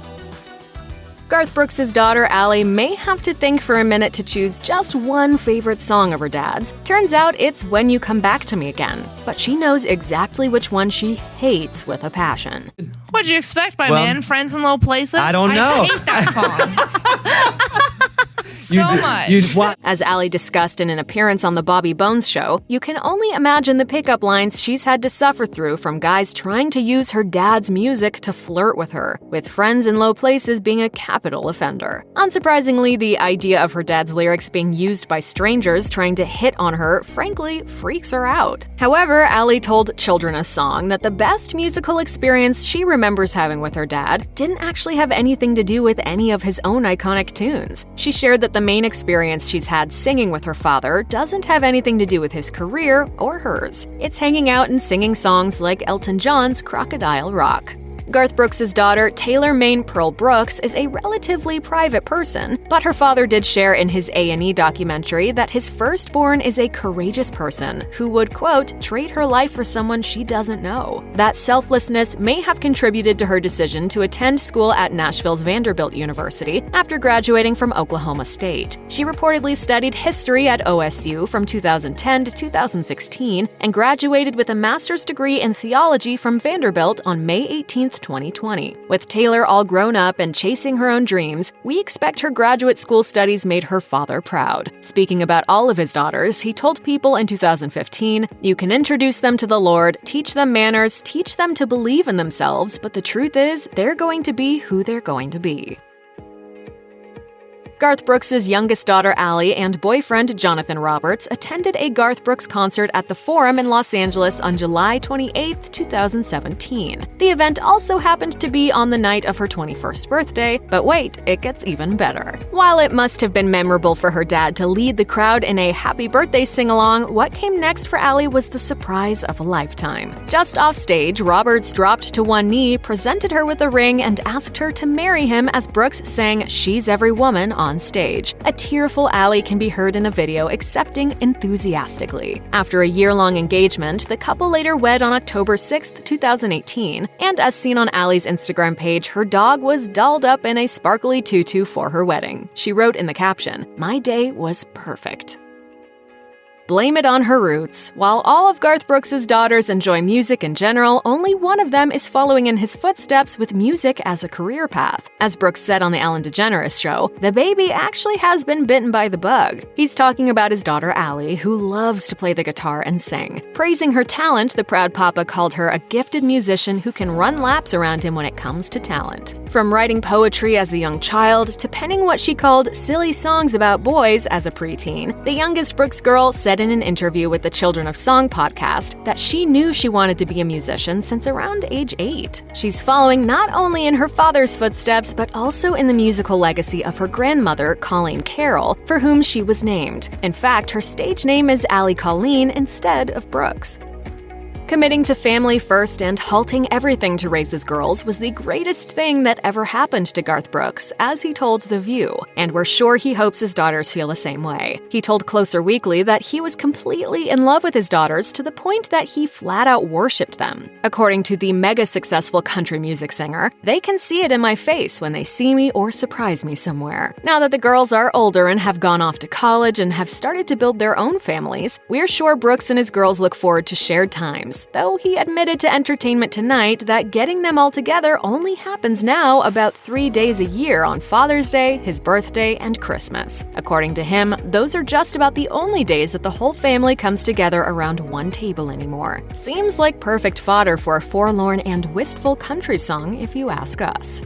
Garth Brooks' daughter, Allie, may have to think for a minute to choose just one favorite song of her dad's. Turns out it's When You Come Back to Me Again. But she knows exactly which one she hates with a passion. What'd you expect, my man? Friends in Low Places? I don't know. I hate that song. So much. As Ally discussed in an appearance on The Bobby Bones Show, you can only imagine the pickup lines she's had to suffer through from guys trying to use her dad's music to flirt with her, with friends in low places being a capital offender. Unsurprisingly, the idea of her dad's lyrics being used by strangers trying to hit on her, frankly, freaks her out. However, Ally told Children of Song that the best musical experience she remembers having with her dad didn't actually have anything to do with any of his own iconic tunes. She shared that the main experience she's had singing with her father doesn't have anything to do with his career or hers. It's hanging out and singing songs like Elton John's Crocodile Rock. Garth Brooks' daughter, Taylor Maine Pearl Brooks, is a relatively private person, but her father did share in his A&E documentary that his firstborn is a courageous person who would, quote, trade her life for someone she doesn't know. That selflessness may have contributed to her decision to attend school at Nashville's Vanderbilt University after graduating from Oklahoma State. She reportedly studied history at OSU from 2010 to 2016 and graduated with a master's degree in theology from Vanderbilt on May 18, 2020. With Taylor all grown up and chasing her own dreams, we expect her graduate school studies made her father proud. Speaking about all of his daughters, he told People in 2015, "You can introduce them to the Lord, teach them manners, teach them to believe in themselves, but the truth is, they're going to be who they're going to be." Garth Brooks' youngest daughter, Ally, and boyfriend, Jonathan Roberts, attended a Garth Brooks concert at the Forum in Los Angeles on July 28, 2017. The event also happened to be on the night of her 21st birthday, but wait, it gets even better. While it must have been memorable for her dad to lead the crowd in a happy birthday sing-along, what came next for Ally was the surprise of a lifetime. Just off stage, Roberts dropped to one knee, presented her with a ring, and asked her to marry him as Brooks sang She's Every Woman on stage. A tearful Ally can be heard in a video accepting enthusiastically. After a year-long engagement, the couple later wed on October 6, 2018, and as seen on Ally's Instagram page, her dog was dolled up in a sparkly tutu for her wedding. She wrote in the caption, "My day was perfect." Blame it on her roots. While all of Garth Brooks' daughters enjoy music in general, only one of them is following in his footsteps with music as a career path. As Brooks said on The Ellen DeGeneres Show, the baby actually has been bitten by the bug. He's talking about his daughter Ally, who loves to play the guitar and sing. Praising her talent, the proud papa called her a gifted musician who can run laps around him when it comes to talent. From writing poetry as a young child to penning what she called silly songs about boys as a preteen, the youngest Brooks girl said in an interview with the Children of Song podcast that she knew she wanted to be a musician since around age 8. She's following not only in her father's footsteps, but also in the musical legacy of her grandmother, Colleen Carroll, for whom she was named. In fact, her stage name is Allie Colleen instead of Brooks. Committing to family first and halting everything to raise his girls was the greatest thing that ever happened to Garth Brooks, as he told The View, and we're sure he hopes his daughters feel the same way. He told Closer Weekly that he was completely in love with his daughters to the point that he flat out worshipped them. According to the mega successful country music singer, "They can see it in my face when they see me or surprise me somewhere." Now that the girls are older and have gone off to college and have started to build their own families, we're sure Brooks and his girls look forward to shared times. Though he admitted to Entertainment Tonight that getting them all together only happens now about 3 days a year on Father's Day, his birthday, and Christmas. According to him, those are just about the only days that the whole family comes together around one table anymore. Seems like perfect fodder for a forlorn and wistful country song, if you ask us.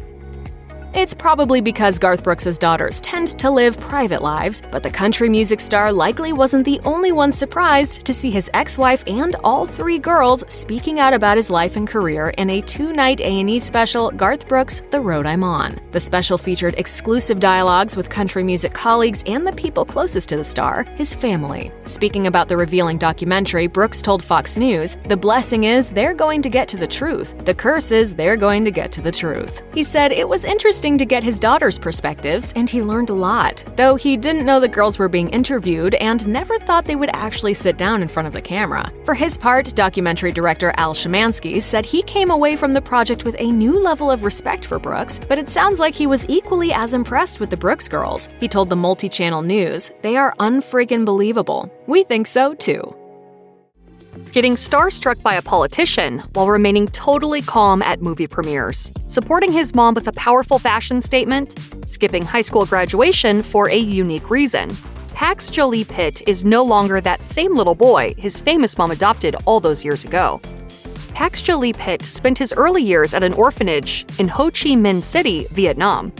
It's probably because Garth Brooks' daughters tend to live private lives, but the country music star likely wasn't the only one surprised to see his ex-wife and all 3 girls speaking out about his life and career in a 2-night A&E special, Garth Brooks, The Road I'm On. The special featured exclusive dialogues with country music colleagues and the people closest to the star, his family. Speaking about the revealing documentary, Brooks told Fox News, "The blessing is they're going to get to the truth. The curse is they're going to get to the truth." He said it was interesting to get his daughters' perspectives, and he learned a lot, though he didn't know the girls were being interviewed and never thought they would actually sit down in front of the camera. For his part, documentary director Al Szymanski said he came away from the project with a new level of respect for Brooks, but it sounds like he was equally as impressed with the Brooks girls. He told the multi-channel news, "They are unfriggin' believable. We think so, too." getting starstruck by a politician while remaining totally calm at movie premieres, supporting his mom with a powerful fashion statement, skipping high school graduation for a unique reason. Pax Jolie-Pitt is no longer that same little boy his famous mom adopted all those years ago. Pax Jolie-Pitt spent his early years at an orphanage in Ho Chi Minh City, Vietnam.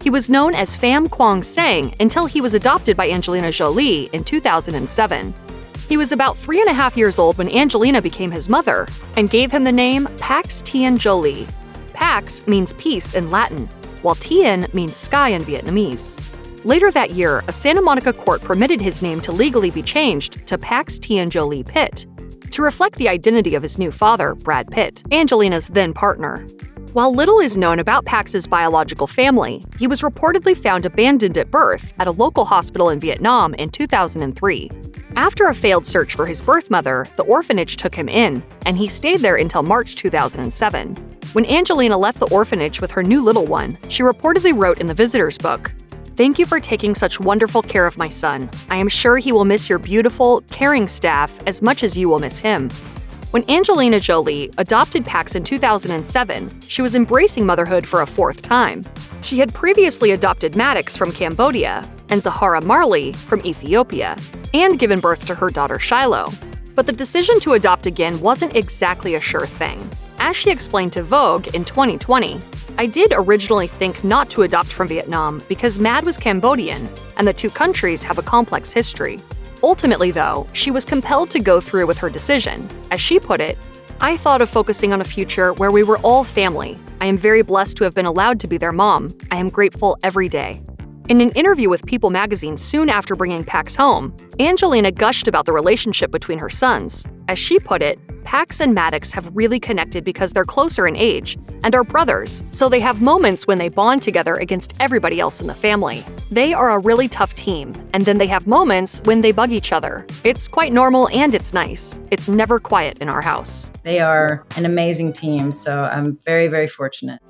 He was known as Pham Quang Sang until he was adopted by Angelina Jolie in 2007. He was about 3.5 years old when Angelina became his mother and gave him the name Pax Tien Jolie. Pax means peace in Latin, while Tien means sky in Vietnamese. Later that year, a Santa Monica court permitted his name to legally be changed to Pax Tien Jolie-Pitt to reflect the identity of his new father, Brad Pitt, Angelina's then partner. While little is known about Pax's biological family, he was reportedly found abandoned at birth at a local hospital in Vietnam in 2003. After a failed search for his birth mother, the orphanage took him in, and he stayed there until March 2007. When Angelina left the orphanage with her new little one, she reportedly wrote in the visitor's book, "Thank you for taking such wonderful care of my son. I am sure he will miss your beautiful, caring staff as much as you will miss him." When Angelina Jolie adopted Pax in 2007, she was embracing motherhood for a fourth time. She had previously adopted Maddox from Cambodia and Zahara Marley from Ethiopia, and given birth to her daughter Shiloh. But the decision to adopt again wasn't exactly a sure thing. As she explained to Vogue in 2020, "I did originally think not to adopt from Vietnam because Mad was Cambodian, and the two countries have a complex history. Ultimately, though, she was compelled to go through with her decision. As she put it, I thought of focusing on a future where we were all family. I am very blessed to have been allowed to be their mom. I am grateful every day." In an interview with People magazine soon after bringing Pax home, Angelina gushed about the relationship between her sons. As she put it, Pax and Maddox have really connected because they're closer in age and are brothers, so they have moments when they bond together against everybody else in the family. They are a really tough team, and then they have moments when they bug each other. It's quite normal and it's nice. It's never quiet in our house. They are an amazing team, so I'm very, very fortunate.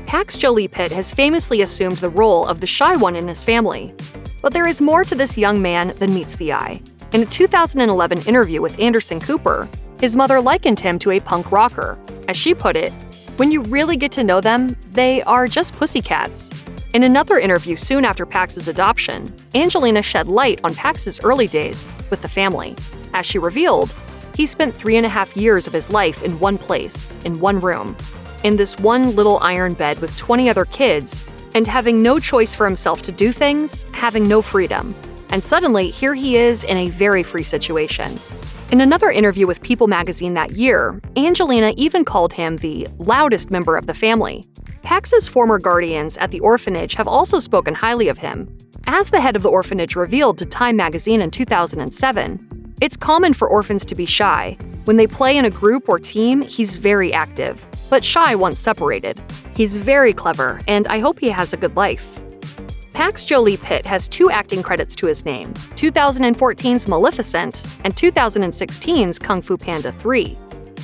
Pax Jolie-Pitt has famously assumed the role of the shy one in his family. But there is more to this young man than meets the eye. In a 2011 interview with Anderson Cooper, his mother likened him to a punk rocker. As she put it, "When you really get to know them, they are just pussycats." In another interview soon after Pax's adoption, Angelina shed light on Pax's early days with the family. As she revealed, he spent 3.5 years of his life in one place, in one room, in this one little iron bed with 20 other kids, and having no choice for himself to do things, having no freedom. And suddenly, here he is in a very free situation. In another interview with People magazine that year, Angelina even called him the loudest member of the family. Pax's former guardians at the orphanage have also spoken highly of him. As the head of the orphanage revealed to Time magazine in 2007, "It's common for orphans to be shy. When they play in a group or team, he's very active, but shy once separated. He's very clever, and I hope he has a good life." Pax Jolie-Pitt has 2 acting credits to his name, 2014's Maleficent and 2016's Kung Fu Panda 3,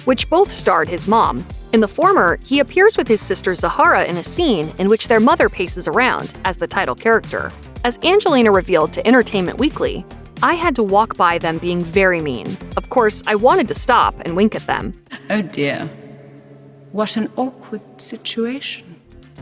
which both starred his mom. In the former, he appears with his sister Zahara in a scene in which their mother paces around as the title character. As Angelina revealed to Entertainment Weekly, "I had to walk by them being very mean. Of course, I wanted to stop and wink at them." Oh dear. What an awkward situation.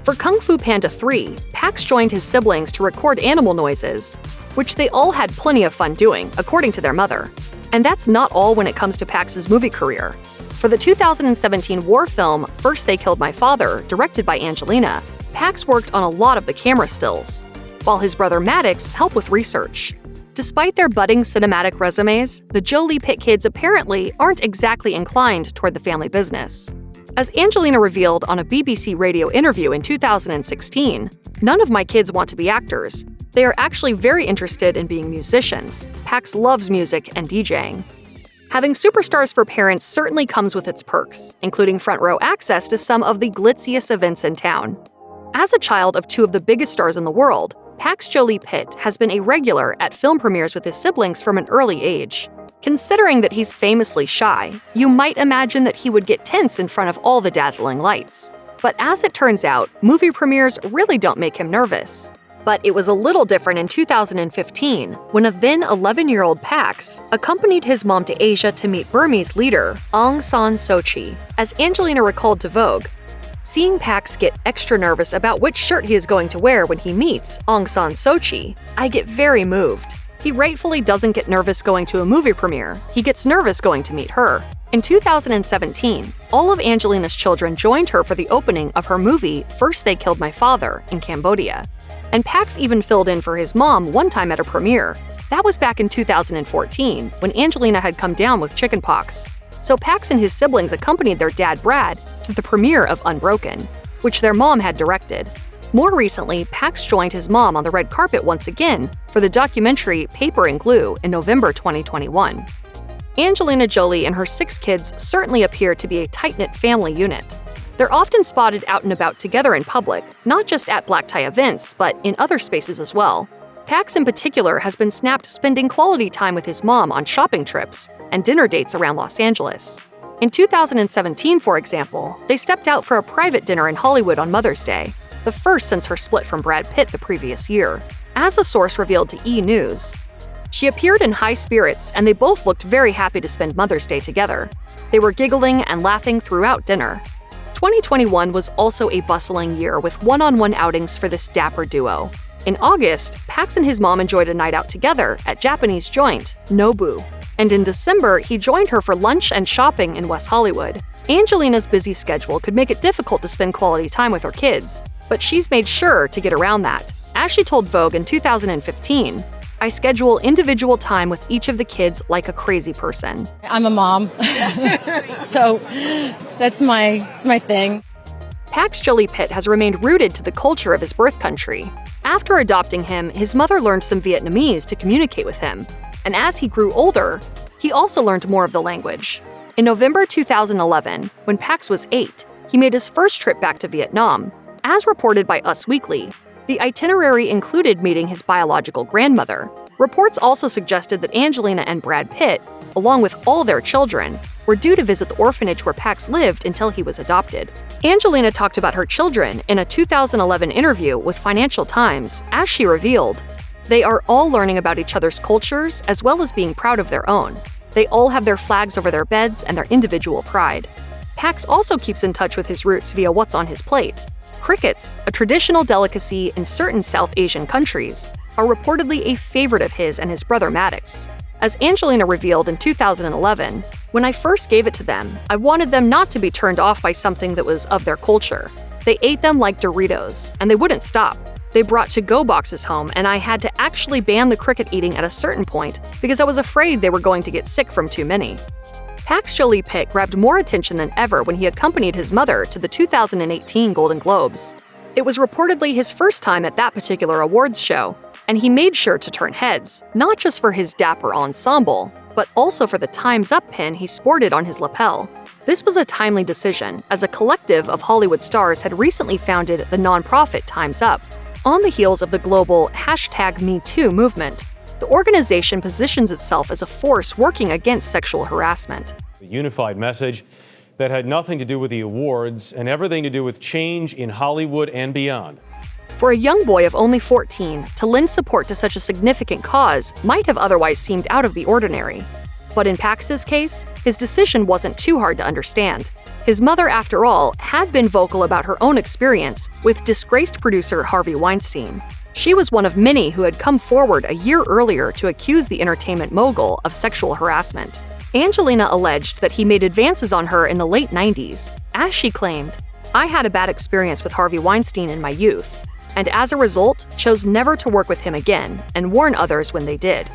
For Kung Fu Panda 3, Pax joined his siblings to record animal noises, which they all had plenty of fun doing, according to their mother. And that's not all when it comes to Pax's movie career. For the 2017 war film First They Killed My Father, directed by Angelina, Pax worked on a lot of the camera stills, while his brother Maddox helped with research. Despite their budding cinematic resumes, the Jolie-Pitt kids apparently aren't exactly inclined toward the family business. As Angelina revealed on a BBC radio interview in 2016, "None of my kids want to be actors. They are actually very interested in being musicians. Pax loves music and DJing." Having superstars for parents certainly comes with its perks, including front row access to some of the glitziest events in town. As a child of 2 of the biggest stars in the world, Pax Jolie-Pitt has been a regular at film premieres with his siblings from an early age. Considering that he's famously shy, you might imagine that he would get tense in front of all the dazzling lights. But as it turns out, movie premieres really don't make him nervous. But it was a little different in 2015 when a then 11-year-old Pax accompanied his mom to Asia to meet Burmese leader Aung San Suu Kyi. As Angelina recalled to Vogue, seeing Pax get extra nervous about which shirt he is going to wear when he meets Aung San Suu Kyi, I get very moved. He rightfully doesn't get nervous going to a movie premiere, he gets nervous going to meet her. In 2017, all of Angelina's children joined her for the opening of her movie First They Killed My Father in Cambodia. And Pax even filled in for his mom one time at a premiere. That was back in 2014, when Angelina had come down with chickenpox. So Pax and his siblings accompanied their dad Brad to the premiere of Unbroken, which their mom had directed. More recently, Pax joined his mom on the red carpet once again for the documentary Paper and Glue in November 2021. Angelina Jolie and her 6 kids certainly appear to be a tight-knit family unit. They're often spotted out and about together in public, not just at black tie events, but in other spaces as well. Pax in particular has been snapped spending quality time with his mom on shopping trips and dinner dates around Los Angeles. In 2017, for example, they stepped out for a private dinner in Hollywood on Mother's Day, the first since her split from Brad Pitt the previous year. As a source revealed to E! News, she appeared in high spirits and they both looked very happy to spend Mother's Day together. They were giggling and laughing throughout dinner. 2021 was also a bustling year with one-on-one outings for this dapper duo. In August, Pax and his mom enjoyed a night out together at Japanese joint Nobu. And in December, he joined her for lunch and shopping in West Hollywood. Angelina's busy schedule could make it difficult to spend quality time with her kids, but she's made sure to get around that. As she told Vogue in 2015, "I schedule individual time with each of the kids like a crazy person." I'm a mom, so that's my thing. Pax Jolie-Pitt has remained rooted to the culture of his birth country. After adopting him, his mother learned some Vietnamese to communicate with him, and as he grew older, he also learned more of the language. In November 2011, when Pax was 8, he made his first trip back to Vietnam. As reported by Us Weekly, the itinerary included meeting his biological grandmother. Reports also suggested that Angelina and Brad Pitt, along with all their children, were due to visit the orphanage where Pax lived until he was adopted. Angelina talked about her children in a 2011 interview with Financial Times, as she revealed, "They are all learning about each other's cultures as well as being proud of their own. They all have their flags over their beds and their individual pride." Pax also keeps in touch with his roots via what's on his plate. Crickets, a traditional delicacy in certain South Asian countries, are reportedly a favorite of his and his brother Maddox. As Angelina revealed in 2011, "When I first gave it to them, I wanted them not to be turned off by something that was of their culture. They ate them like Doritos, and they wouldn't stop. They brought to-go boxes home, and I had to actually ban the cricket eating at a certain point because I was afraid they were going to get sick from too many." Pax Jolie-Pitt grabbed more attention than ever when he accompanied his mother to the 2018 Golden Globes. It was reportedly his first time at that particular awards show, and he made sure to turn heads, not just for his dapper ensemble, but also for the Time's Up pin he sported on his lapel. This was a timely decision, as a collective of Hollywood stars had recently founded the nonprofit Time's Up. On the heels of the global #MeToo movement, the organization positions itself as a force working against sexual harassment. A unified message that had nothing to do with the awards and everything to do with change in Hollywood and beyond. For a young boy of only 14, to lend support to such a significant cause might have otherwise seemed out of the ordinary. But in Pax's case, his decision wasn't too hard to understand. His mother, after all, had been vocal about her own experience with disgraced producer Harvey Weinstein. She was one of many who had come forward a year earlier to accuse the entertainment mogul of sexual harassment. Angelina alleged that he made advances on her in the late 90s. As she claimed, "I had a bad experience with Harvey Weinstein in my youth, and as a result, chose never to work with him again and warn others when they did."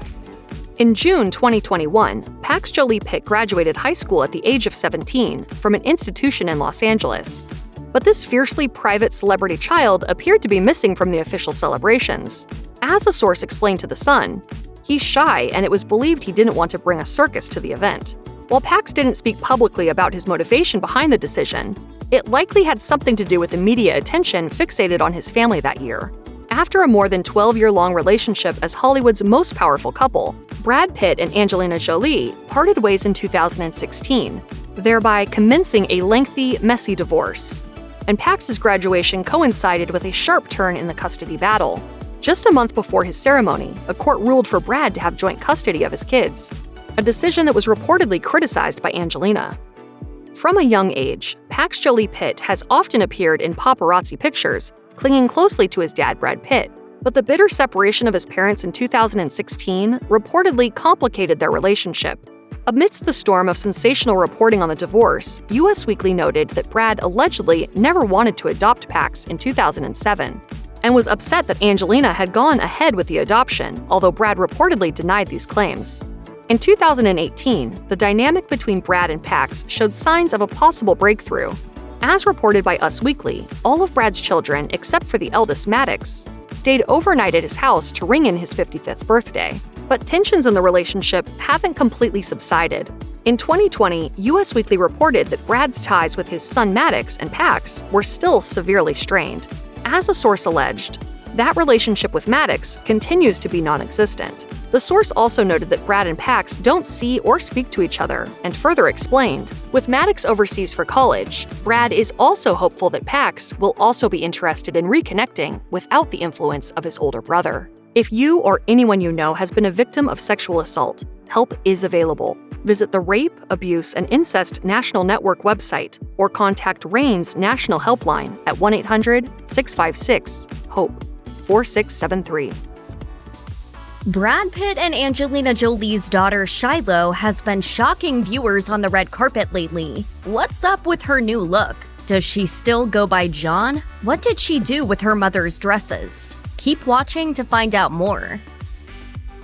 In June 2021, Pax Jolie-Pitt graduated high school at the age of 17 from an institution in Los Angeles. But this fiercely private celebrity child appeared to be missing from the official celebrations. As a source explained to The Sun, he's shy and it was believed he didn't want to bring a circus to the event. While Pax didn't speak publicly about his motivation behind the decision, it likely had something to do with the media attention fixated on his family that year. After a more than 12-year-long relationship as Hollywood's most powerful couple, Brad Pitt and Angelina Jolie parted ways in 2016, thereby commencing a lengthy, messy divorce. And Pax's graduation coincided with a sharp turn in the custody battle. Just a month before his ceremony, a court ruled for Brad to have joint custody of his kids, a decision that was reportedly criticized by Angelina. From a young age, Pax Jolie-Pitt has often appeared in paparazzi pictures, clinging closely to his dad, Brad Pitt. But the bitter separation of his parents in 2016 reportedly complicated their relationship. Amidst the storm of sensational reporting on the divorce, US Weekly noted that Brad allegedly never wanted to adopt Pax in 2007, and was upset that Angelina had gone ahead with the adoption, although Brad reportedly denied these claims. In 2018, the dynamic between Brad and Pax showed signs of a possible breakthrough. As reported by Us Weekly, all of Brad's children, except for the eldest Maddox, stayed overnight at his house to ring in his 55th birthday. But tensions in the relationship haven't completely subsided. In 2020, US Weekly reported that Brad's ties with his son Maddox and Pax were still severely strained. As a source alleged, that relationship with Maddox continues to be non-existent. The source also noted that Brad and Pax don't see or speak to each other, and further explained, with Maddox overseas for college, Brad is also hopeful that Pax will also be interested in reconnecting without the influence of his older brother. If you or anyone you know has been a victim of sexual assault, help is available. Visit the Rape, Abuse, and Incest National Network website or contact RAIN's National Helpline at 1-800-656-HOPE 4673. Brad Pitt and Angelina Jolie's daughter Shiloh has been shocking viewers on the red carpet lately. What's up with her new look? Does she still go by John? What did she do with her mother's dresses? Keep watching to find out more.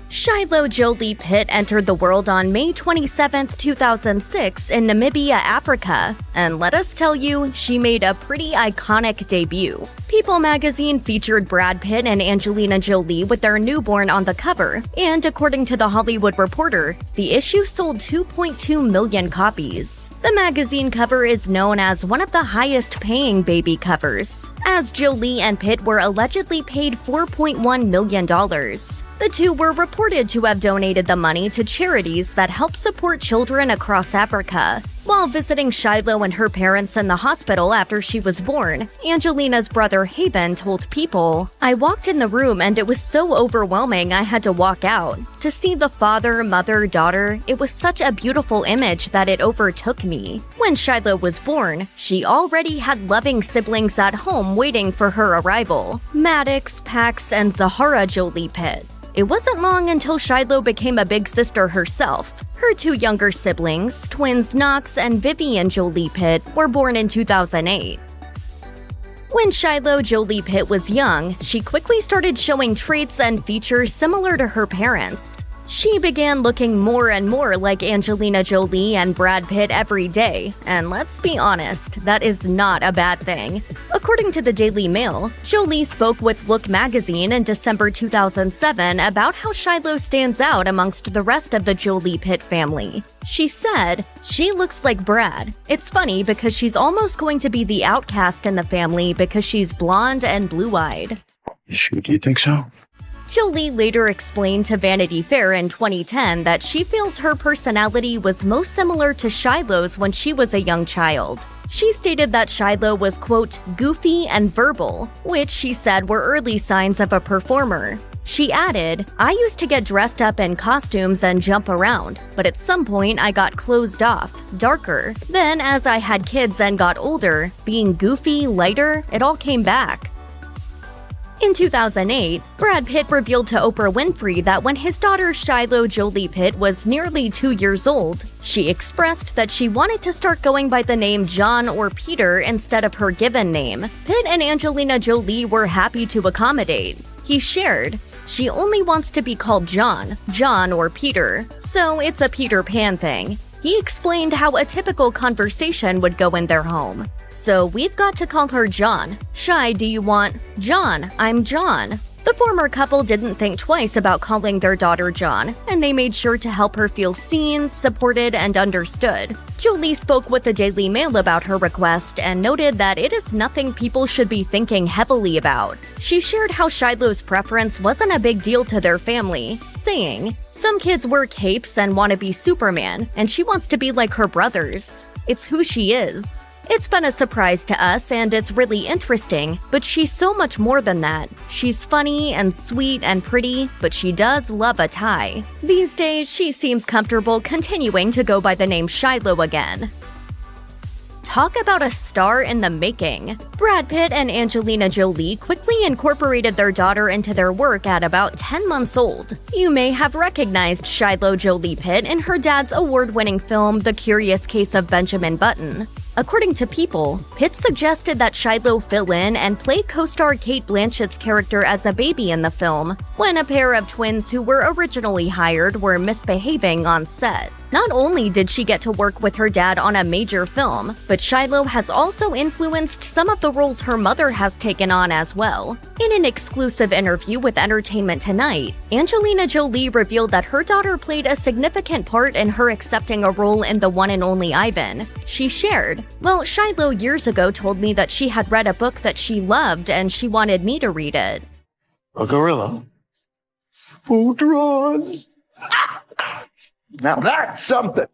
Shiloh Jolie-Pitt entered the world on May 27, 2006 in Namibia, Africa, and let us tell you, she made a pretty iconic debut. People magazine featured Brad Pitt and Angelina Jolie with their newborn on the cover, and according to The Hollywood Reporter, the issue sold 2.2 million copies. The magazine cover is known as one of the highest-paying baby covers, as Jolie and Pitt were allegedly paid $4.1 million. The two were reported to have donated the money to charities that help support children across Africa. While visiting Shiloh and her parents in the hospital after she was born, Angelina's brother Halen told People, "I walked in the room and it was so overwhelming I had to walk out. To see the father, mother, daughter, it was such a beautiful image that it overtook me." When Shiloh was born, she already had loving siblings at home waiting for her arrival: Maddox, Pax, and Zahara Jolie-Pitt. It wasn't long until Shiloh became a big sister herself. Her two younger siblings, twins Knox and Vivian Jolie-Pitt, were born in 2008. When Shiloh Jolie-Pitt was young, she quickly started showing traits and features similar to her parents. She began looking more and more like Angelina Jolie and Brad Pitt every day, and let's be honest, that is not a bad thing. According to the Daily Mail, Jolie spoke with Look magazine in December 2007 about how Shiloh stands out amongst the rest of the Jolie-Pitt family. She said, "She looks like Brad. It's funny because she's almost going to be the outcast in the family because she's blonde and blue-eyed." Shoot, do you think so? Jolie later explained to Vanity Fair in 2010 that she feels her personality was most similar to Shiloh's when she was a young child. She stated that Shiloh was, quote, goofy and verbal, which she said were early signs of a performer. She added, "I used to get dressed up in costumes and jump around, but at some point I got closed off, darker. Then as I had kids and got older, being goofy, lighter, it all came back." In 2008, Brad Pitt revealed to Oprah Winfrey that when his daughter Shiloh Jolie-Pitt was nearly 2 years old, she expressed that she wanted to start going by the name John or Peter instead of her given name. Pitt and Angelina Jolie were happy to accommodate. He shared, "She only wants to be called John or Peter, so it's a Peter Pan thing." He explained how a typical conversation would go in their home. "So we've got to call her John. Shy, do you want John? I'm John." The former couple didn't think twice about calling their daughter John, and they made sure to help her feel seen, supported, and understood. Jolie spoke with the Daily Mail about her request and noted that it is nothing people should be thinking heavily about. She shared how Shiloh's preference wasn't a big deal to their family, saying, "Some kids wear capes and want to be Superman, and she wants to be like her brothers. It's who she is." It's been a surprise to us and it's really interesting, but she's so much more than that. She's funny and sweet and pretty, but she does love a tie. These days, she seems comfortable continuing to go by the name Shiloh again. Talk about a star in the making. Brad Pitt and Angelina Jolie quickly incorporated their daughter into their work at about 10 months old. You may have recognized Shiloh Jolie-Pitt in her dad's award-winning film The Curious Case of Benjamin Button. According to People, Pitt suggested that Shiloh fill in and play co-star Cate Blanchett's character as a baby in the film, when a pair of twins who were originally hired were misbehaving on set. Not only did she get to work with her dad on a major film, but Shiloh has also influenced some of the roles her mother has taken on as well. In an exclusive interview with Entertainment Tonight, Angelina Jolie revealed that her daughter played a significant part in her accepting a role in The One and Only Ivan. She shared, "Well, Shiloh years ago told me that she had read a book that she loved and she wanted me to read it." A gorilla who draws. Now that's something.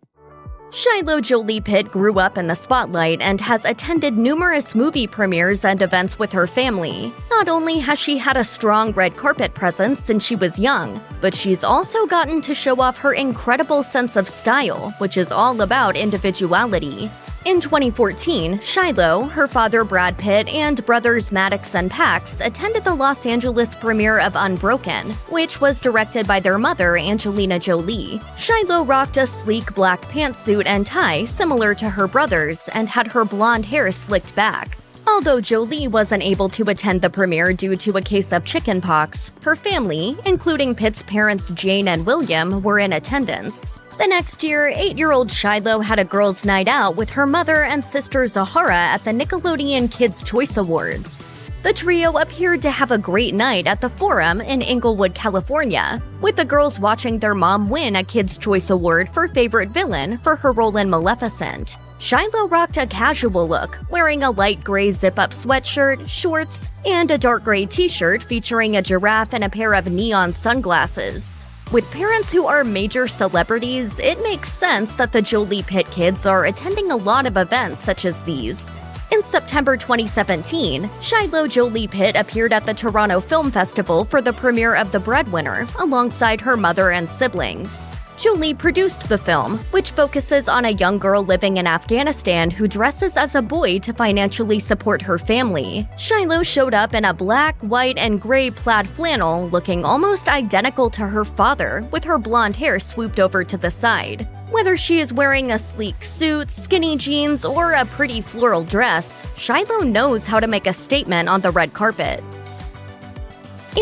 Shiloh Jolie-Pitt grew up in the spotlight and has attended numerous movie premieres and events with her family. Not only has she had a strong red carpet presence since she was young, but she's also gotten to show off her incredible sense of style, which is all about individuality. In 2014, Shiloh, her father Brad Pitt, and brothers Maddox and Pax attended the Los Angeles premiere of Unbroken, which was directed by their mother, Angelina Jolie. Shiloh rocked a sleek black pantsuit and tie similar to her brother's and had her blonde hair slicked back. Although Jolie wasn't able to attend the premiere due to a case of chickenpox, her family, including Pitt's parents Jane and William, were in attendance. The next year, 8-year-old Shiloh had a girls' night out with her mother and sister Zahara at the Nickelodeon Kids' Choice Awards. The trio appeared to have a great night at the Forum in Inglewood, California, with the girls watching their mom win a Kids' Choice Award for Favorite Villain for her role in Maleficent. Shiloh rocked a casual look, wearing a light gray zip-up sweatshirt, shorts, and a dark gray t-shirt featuring a giraffe and a pair of neon sunglasses. With parents who are major celebrities, it makes sense that the Jolie-Pitt kids are attending a lot of events such as these. In September 2017, Shiloh Jolie-Pitt appeared at the Toronto Film Festival for the premiere of The Breadwinner, alongside her mother and siblings. Jolie produced the film, which focuses on a young girl living in Afghanistan who dresses as a boy to financially support her family. Shiloh showed up in a black, white, and gray plaid flannel, looking almost identical to her father, with her blonde hair swooped over to the side. Whether she is wearing a sleek suit, skinny jeans, or a pretty floral dress, Shiloh knows how to make a statement on the red carpet.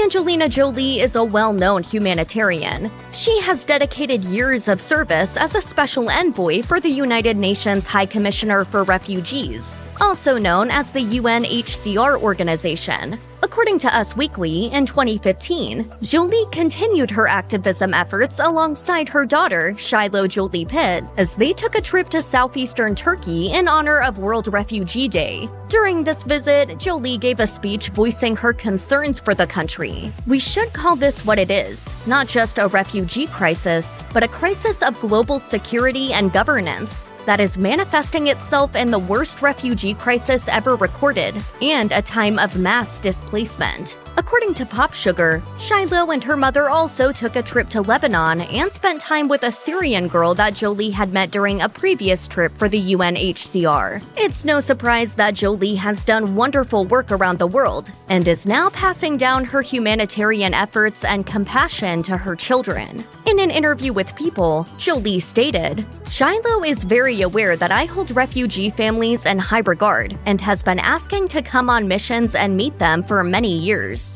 Angelina Jolie is a well-known humanitarian. She has dedicated years of service as a special envoy for the United Nations High Commissioner for Refugees, also known as the UNHCR organization. According to Us Weekly, in 2015, Jolie continued her activism efforts alongside her daughter, Shiloh Jolie-Pitt, as they took a trip to southeastern Turkey in honor of World Refugee Day. During this visit, Jolie gave a speech voicing her concerns for the country. "We should call this what it is, not just a refugee crisis, but a crisis of global security and governance that is manifesting itself in the worst refugee crisis ever recorded, and a time of mass displacement." According to Pop Sugar, Shiloh and her mother also took a trip to Lebanon and spent time with a Syrian girl that Jolie had met during a previous trip for the UNHCR. It's no surprise that Jolie has done wonderful work around the world and is now passing down her humanitarian efforts and compassion to her children. In an interview with People, Jolie stated, "Shiloh is very aware that I hold refugee families in high regard and has been asking to come on missions and meet them for many years."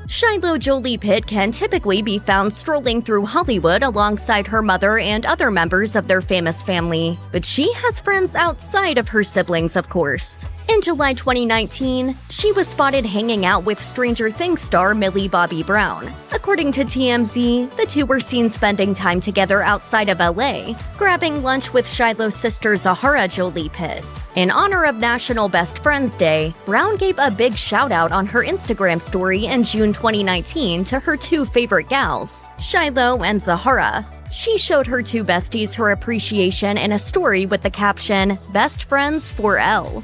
Shiloh Jolie-Pitt can typically be found strolling through Hollywood alongside her mother and other members of their famous family, but she has friends outside of her siblings, of course. In July 2019, she was spotted hanging out with Stranger Things star Millie Bobby Brown. According to TMZ, the two were seen spending time together outside of LA, grabbing lunch with Shiloh's sister Zahara Jolie-Pitt. In honor of National Best Friends Day, Brown gave a big shout-out on her Instagram story in June 2019 to her two favorite gals, Shiloh and Zahara. She showed her two besties her appreciation in a story with the caption, "Best Friends for L."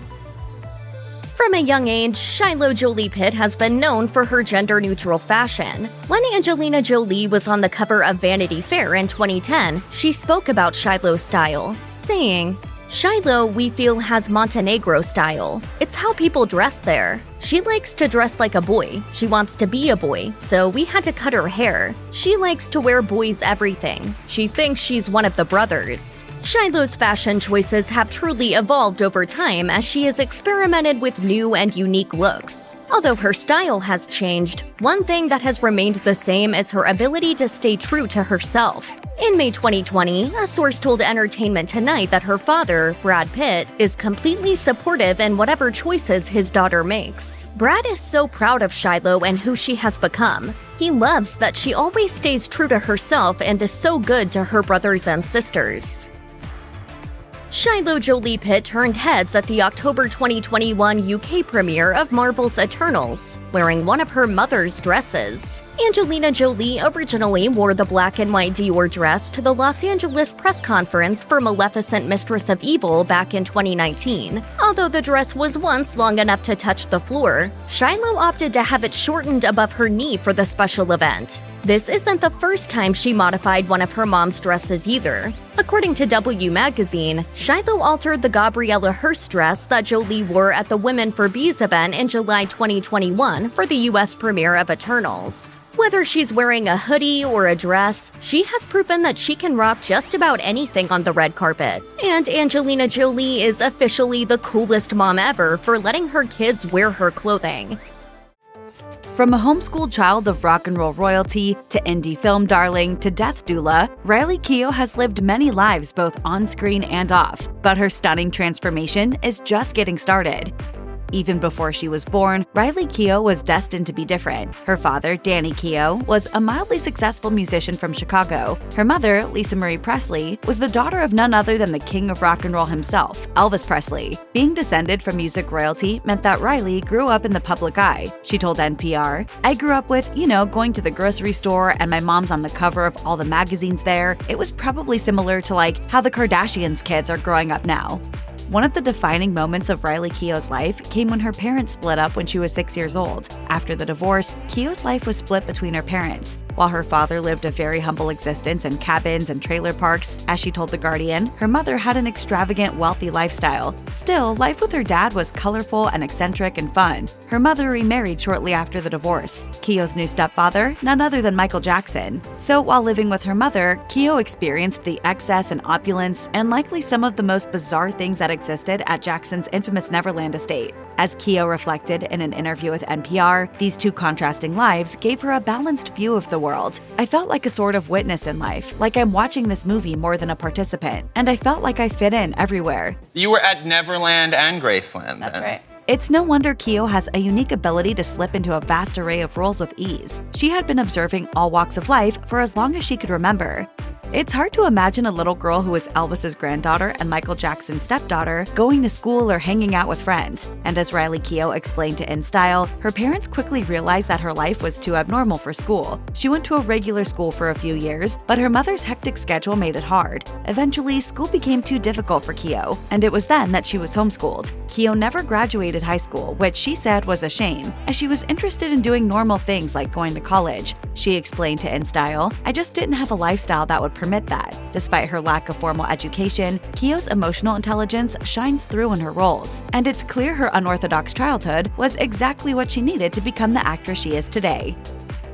From a young age, Shiloh Jolie-Pitt has been known for her gender-neutral fashion. When Angelina Jolie was on the cover of Vanity Fair in 2010, she spoke about Shiloh's style, saying, "Shiloh, we feel, has Montenegro style. It's how people dress there. She likes to dress like a boy. She wants to be a boy, so we had to cut her hair. She likes to wear boys' everything. She thinks she's one of the brothers." Shiloh's fashion choices have truly evolved over time as she has experimented with new and unique looks. Although her style has changed, one thing that has remained the same is her ability to stay true to herself. In May 2020, a source told Entertainment Tonight that her father, Brad Pitt, is completely supportive in whatever choices his daughter makes. Brad is so proud of Shiloh and who she has become. He loves that she always stays true to herself and is so good to her brothers and sisters. Shiloh Jolie-Pitt turned heads at the October 2021 UK premiere of Marvel's Eternals, wearing one of her mother's dresses. Angelina Jolie originally wore the black and white Dior dress to the Los Angeles press conference for Maleficent Mistress of Evil back in 2019. Although the dress was once long enough to touch the floor, Shiloh opted to have it shortened above her knee for the special event. This isn't the first time she modified one of her mom's dresses either. According to W Magazine, Shiloh altered the Gabriella Hearst dress that Jolie wore at the Women for Bees event in July 2021 for the US premiere of Eternals. Whether she's wearing a hoodie or a dress, she has proven that she can rock just about anything on the red carpet. And Angelina Jolie is officially the coolest mom ever for letting her kids wear her clothing. From a homeschooled child of rock and roll royalty, to indie film darling, to death doula, Riley Keough has lived many lives both on screen and off, but her stunning transformation is just getting started. Even before she was born, Riley Keough was destined to be different. Her father, Danny Keough, was a mildly successful musician from Chicago. Her mother, Lisa Marie Presley, was the daughter of none other than the king of rock and roll himself, Elvis Presley. Being descended from music royalty meant that Riley grew up in the public eye. She told NPR, "I grew up with, going to the grocery store and my mom's on the cover of all the magazines there. It was probably similar to like how the Kardashians' kids are growing up now." One of the defining moments of Riley Keough's life came when her parents split up when she was 6 years old. After the divorce, Keough's life was split between her parents. While her father lived a very humble existence in cabins and trailer parks, as she told The Guardian, her mother had an extravagant, wealthy lifestyle. Still, life with her dad was colorful and eccentric and fun. Her mother remarried shortly after the divorce. Keough's new stepfather, none other than Michael Jackson. So while living with her mother, Keough experienced the excess and opulence and likely some of the most bizarre things that existed at Jackson's infamous Neverland estate. As Keough reflected in an interview with NPR, these two contrasting lives gave her a balanced view of the world. "I felt like a sort of witness in life, like I'm watching this movie more than a participant, and I felt like I fit in everywhere." You were at Neverland and Graceland. That's right. It's no wonder Keough has a unique ability to slip into a vast array of roles with ease. She had been observing all walks of life for as long as she could remember. It's hard to imagine a little girl who is Elvis's granddaughter and Michael Jackson's stepdaughter going to school or hanging out with friends. And as Riley Keough explained to InStyle, her parents quickly realized that her life was too abnormal for school. She went to a regular school for a few years, but her mother's hectic schedule made it hard. Eventually, school became too difficult for Keough, and it was then that she was homeschooled. Keough never graduated high school, which she said was a shame, as she was interested in doing normal things like going to college. She explained to InStyle, "I just didn't have a lifestyle that would permit that." Despite her lack of formal education, Keough's emotional intelligence shines through in her roles, and it's clear her unorthodox childhood was exactly what she needed to become the actress she is today.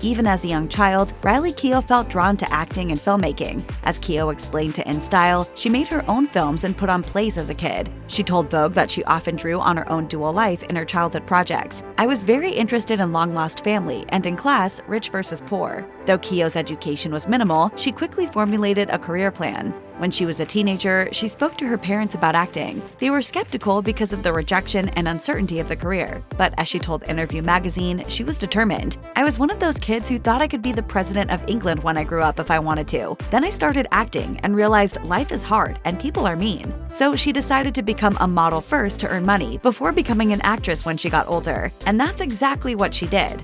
Even as a young child, Riley Keough felt drawn to acting and filmmaking. As Keough explained to InStyle, she made her own films and put on plays as a kid. She told Vogue that she often drew on her own dual life in her childhood projects. "I was very interested in Long Lost Family and in class, Rich versus Poor." Though Keough's education was minimal, she quickly formulated a career plan. When she was a teenager, she spoke to her parents about acting. They were skeptical because of the rejection and uncertainty of the career. But as she told Interview magazine, she was determined. "I was one of those kids who thought I could be the president of England when I grew up if I wanted to. Then I started acting and realized life is hard and people are mean." So she decided to become a model first to earn money before becoming an actress when she got older. And that's exactly what she did.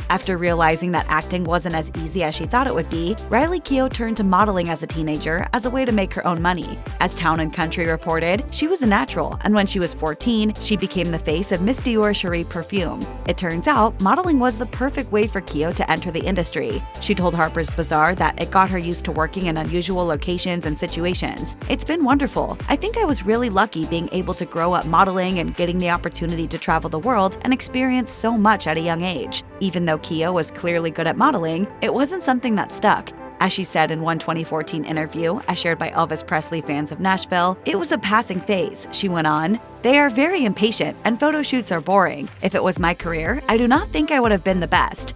After realizing that acting wasn't as easy as she thought it would be, Riley Keough turned to modeling as a teenager as a way to make her own money. As Town & Country reported, she was a natural, and when she was 14, she became the face of Miss Dior Cherie perfume. It turns out, modeling was the perfect way for Keough to enter the industry. She told Harper's Bazaar that it got her used to working in unusual locations and situations. "It's been wonderful. I think I was really lucky being able to grow up modeling and getting the opportunity to travel the world and experience so much at a young age." Even though Keough was clearly good at modeling, it wasn't something that stuck. As she said in one 2014 interview, as shared by Elvis Presley fans of Nashville, "It was a passing phase." She went on, "They are very impatient and photo shoots are boring. If it was my career, I do not think I would have been the best."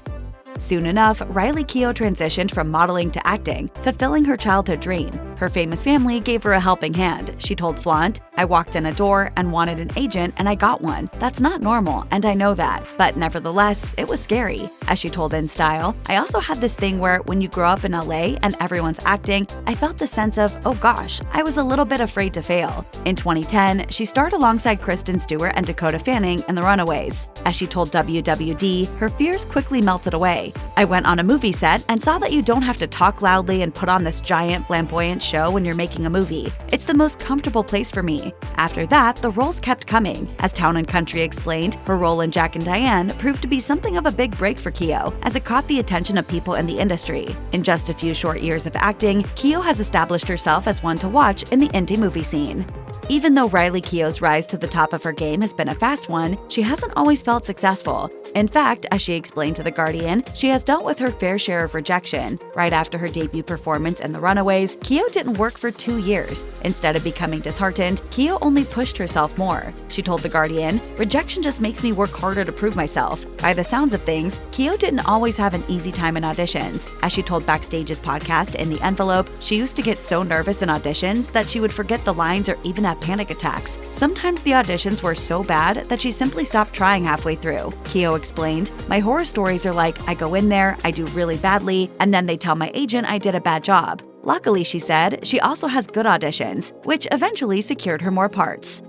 Soon enough, Riley Keough transitioned from modeling to acting, fulfilling her childhood dream. Her famous family gave her a helping hand. She told Flaunt, "I walked in a door and wanted an agent and I got one. That's not normal, and I know that. But nevertheless, it was scary." As she told InStyle, "I also had this thing where when you grow up in LA and everyone's acting, I felt the sense of, oh gosh, I was a little bit afraid to fail." In 2010, she starred alongside Kristen Stewart and Dakota Fanning in The Runaways. As she told WWD, her fears quickly melted away. "I went on a movie set and saw that you don't have to talk loudly and put on this giant flamboyant show when you're making a movie. It's the most comfortable place for me." After that, the roles kept coming. As Town & Country explained, her role in Jack and Diane proved to be something of a big break for Keough, as it caught the attention of people in the industry. In just a few short years of acting, Keough has established herself as one to watch in the indie movie scene. Even though Riley Keough's rise to the top of her game has been a fast one, she hasn't always felt successful. In fact, as she explained to The Guardian, she has dealt with her fair share of rejection. Right after her debut performance in The Runaways, Keough didn't work for 2 years. Instead of becoming disheartened, Keough only pushed herself more. She told The Guardian, "Rejection just makes me work harder to prove myself." By the sounds of things, Keough didn't always have an easy time in auditions. As she told Backstage's podcast In the Envelope, she used to get so nervous in auditions that she would forget the lines or even have panic attacks. Sometimes the auditions were so bad that she simply stopped trying halfway through. Keough explained, "My horror stories are like, I go in there, I do really badly, and then they tell my agent I did a bad job." Luckily, she said, she also has good auditions, which eventually secured her more parts.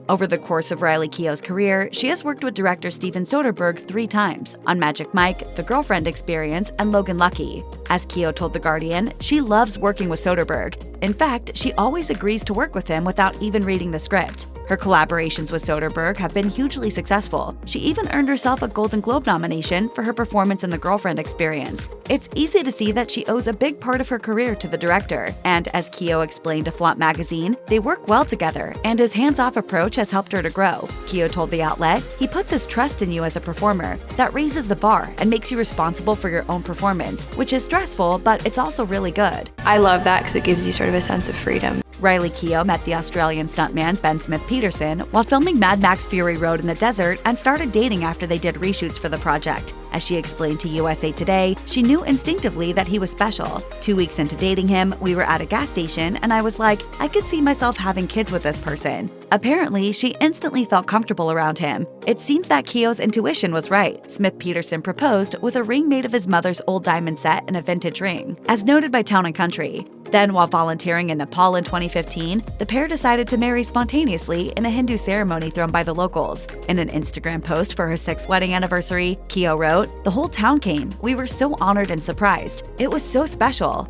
Over the course of Riley Keough's career, she has worked with director Steven Soderbergh 3 times on Magic Mike, The Girlfriend Experience, and Logan Lucky. As Keough told The Guardian, she loves working with Soderbergh. In fact, she always agrees to work with him without even reading the script. Her collaborations with Soderbergh have been hugely successful. She even earned herself a Golden Globe nomination for her performance in The Girlfriend Experience. It's easy to see that she owes a big part of her career to the director, and as Keough explained to Flaunt magazine, they work well together, and his hands-off approach has helped her to grow. Keough told the outlet, "He puts his trust in you as a performer. That raises the bar and makes you responsible for your own performance, which is stressful, but it's also really good." I love that because it gives you sort of a sense of freedom. Riley Keough met the Australian stuntman Ben Smith-Peterson while filming Mad Max Fury Road in the desert and started dating after they did reshoots for the project. As she explained to USA Today, she knew instinctively that he was special. 2 weeks into dating him, we were at a gas station and I was like, I could see myself having kids with this person. Apparently, she instantly felt comfortable around him. It seems that Keough's intuition was right. Smith-Peterson proposed with a ring made of his mother's old diamond set and a vintage ring, as noted by Town & Country. Then, while volunteering in Nepal in 2015, the pair decided to marry spontaneously in a Hindu ceremony thrown by the locals. In an Instagram post for her 6th wedding anniversary, Keough wrote, "The whole town came. We were so honored and surprised. It was so special."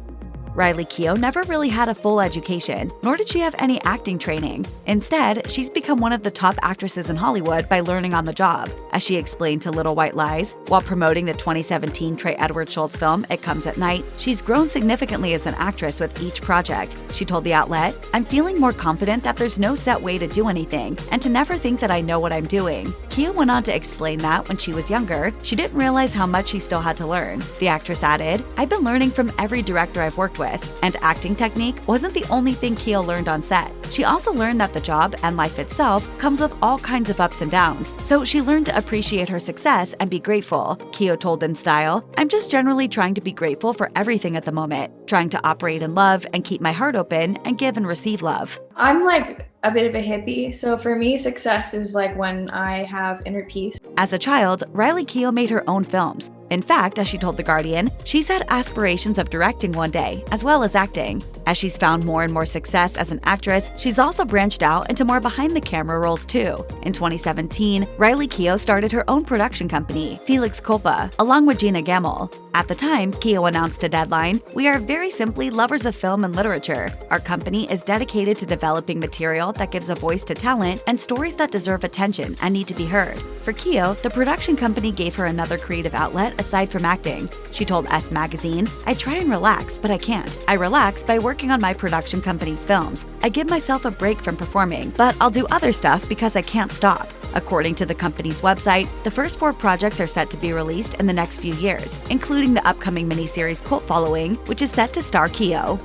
Riley Keough never really had a full education, nor did she have any acting training. Instead, she's become one of the top actresses in Hollywood by learning on the job. As she explained to Little White Lies, while promoting the 2017 Trey Edward Schultz film It Comes at Night, she's grown significantly as an actress with each project. She told the outlet, "I'm feeling more confident that there's no set way to do anything, and to never think that I know what I'm doing." Keough went on to explain that when she was younger, she didn't realize how much she still had to learn. The actress added, "I've been learning from every director I've worked with. with. And acting technique wasn't the only thing Keo learned on set. She also learned that the job and life itself comes with all kinds of ups and downs, so she learned to appreciate her success and be grateful. Keo told In Style, "I'm just generally trying to be grateful for everything at the moment, trying to operate in love and keep my heart open and give and receive love." I'm like a bit of a hippie, so for me, success is like when I have inner peace. As a child, Riley Keough made her own films. In fact, as she told The Guardian, she's had aspirations of directing one day, as well as acting. As she's found more and more success as an actress, she's also branched out into more behind-the-camera roles too. In 2017, Riley Keough started her own production company, Felix Culpa, along with Gina Gamble. At the time, Keough announced to Deadline, "We are very simply lovers of film and literature. Our company is dedicated to developing material that gives a voice to talent and stories that deserve attention and need to be heard." For Keough, the production company gave her another creative outlet aside from acting. She told S Magazine, "I try and relax, but I can't. I relax by working on my production company's films. I give myself a break from performing, but I'll do other stuff because I can't stop." According to the company's website, the first 4 projects are set to be released in the next few years, including the upcoming miniseries Cult Following, which is set to star Keough.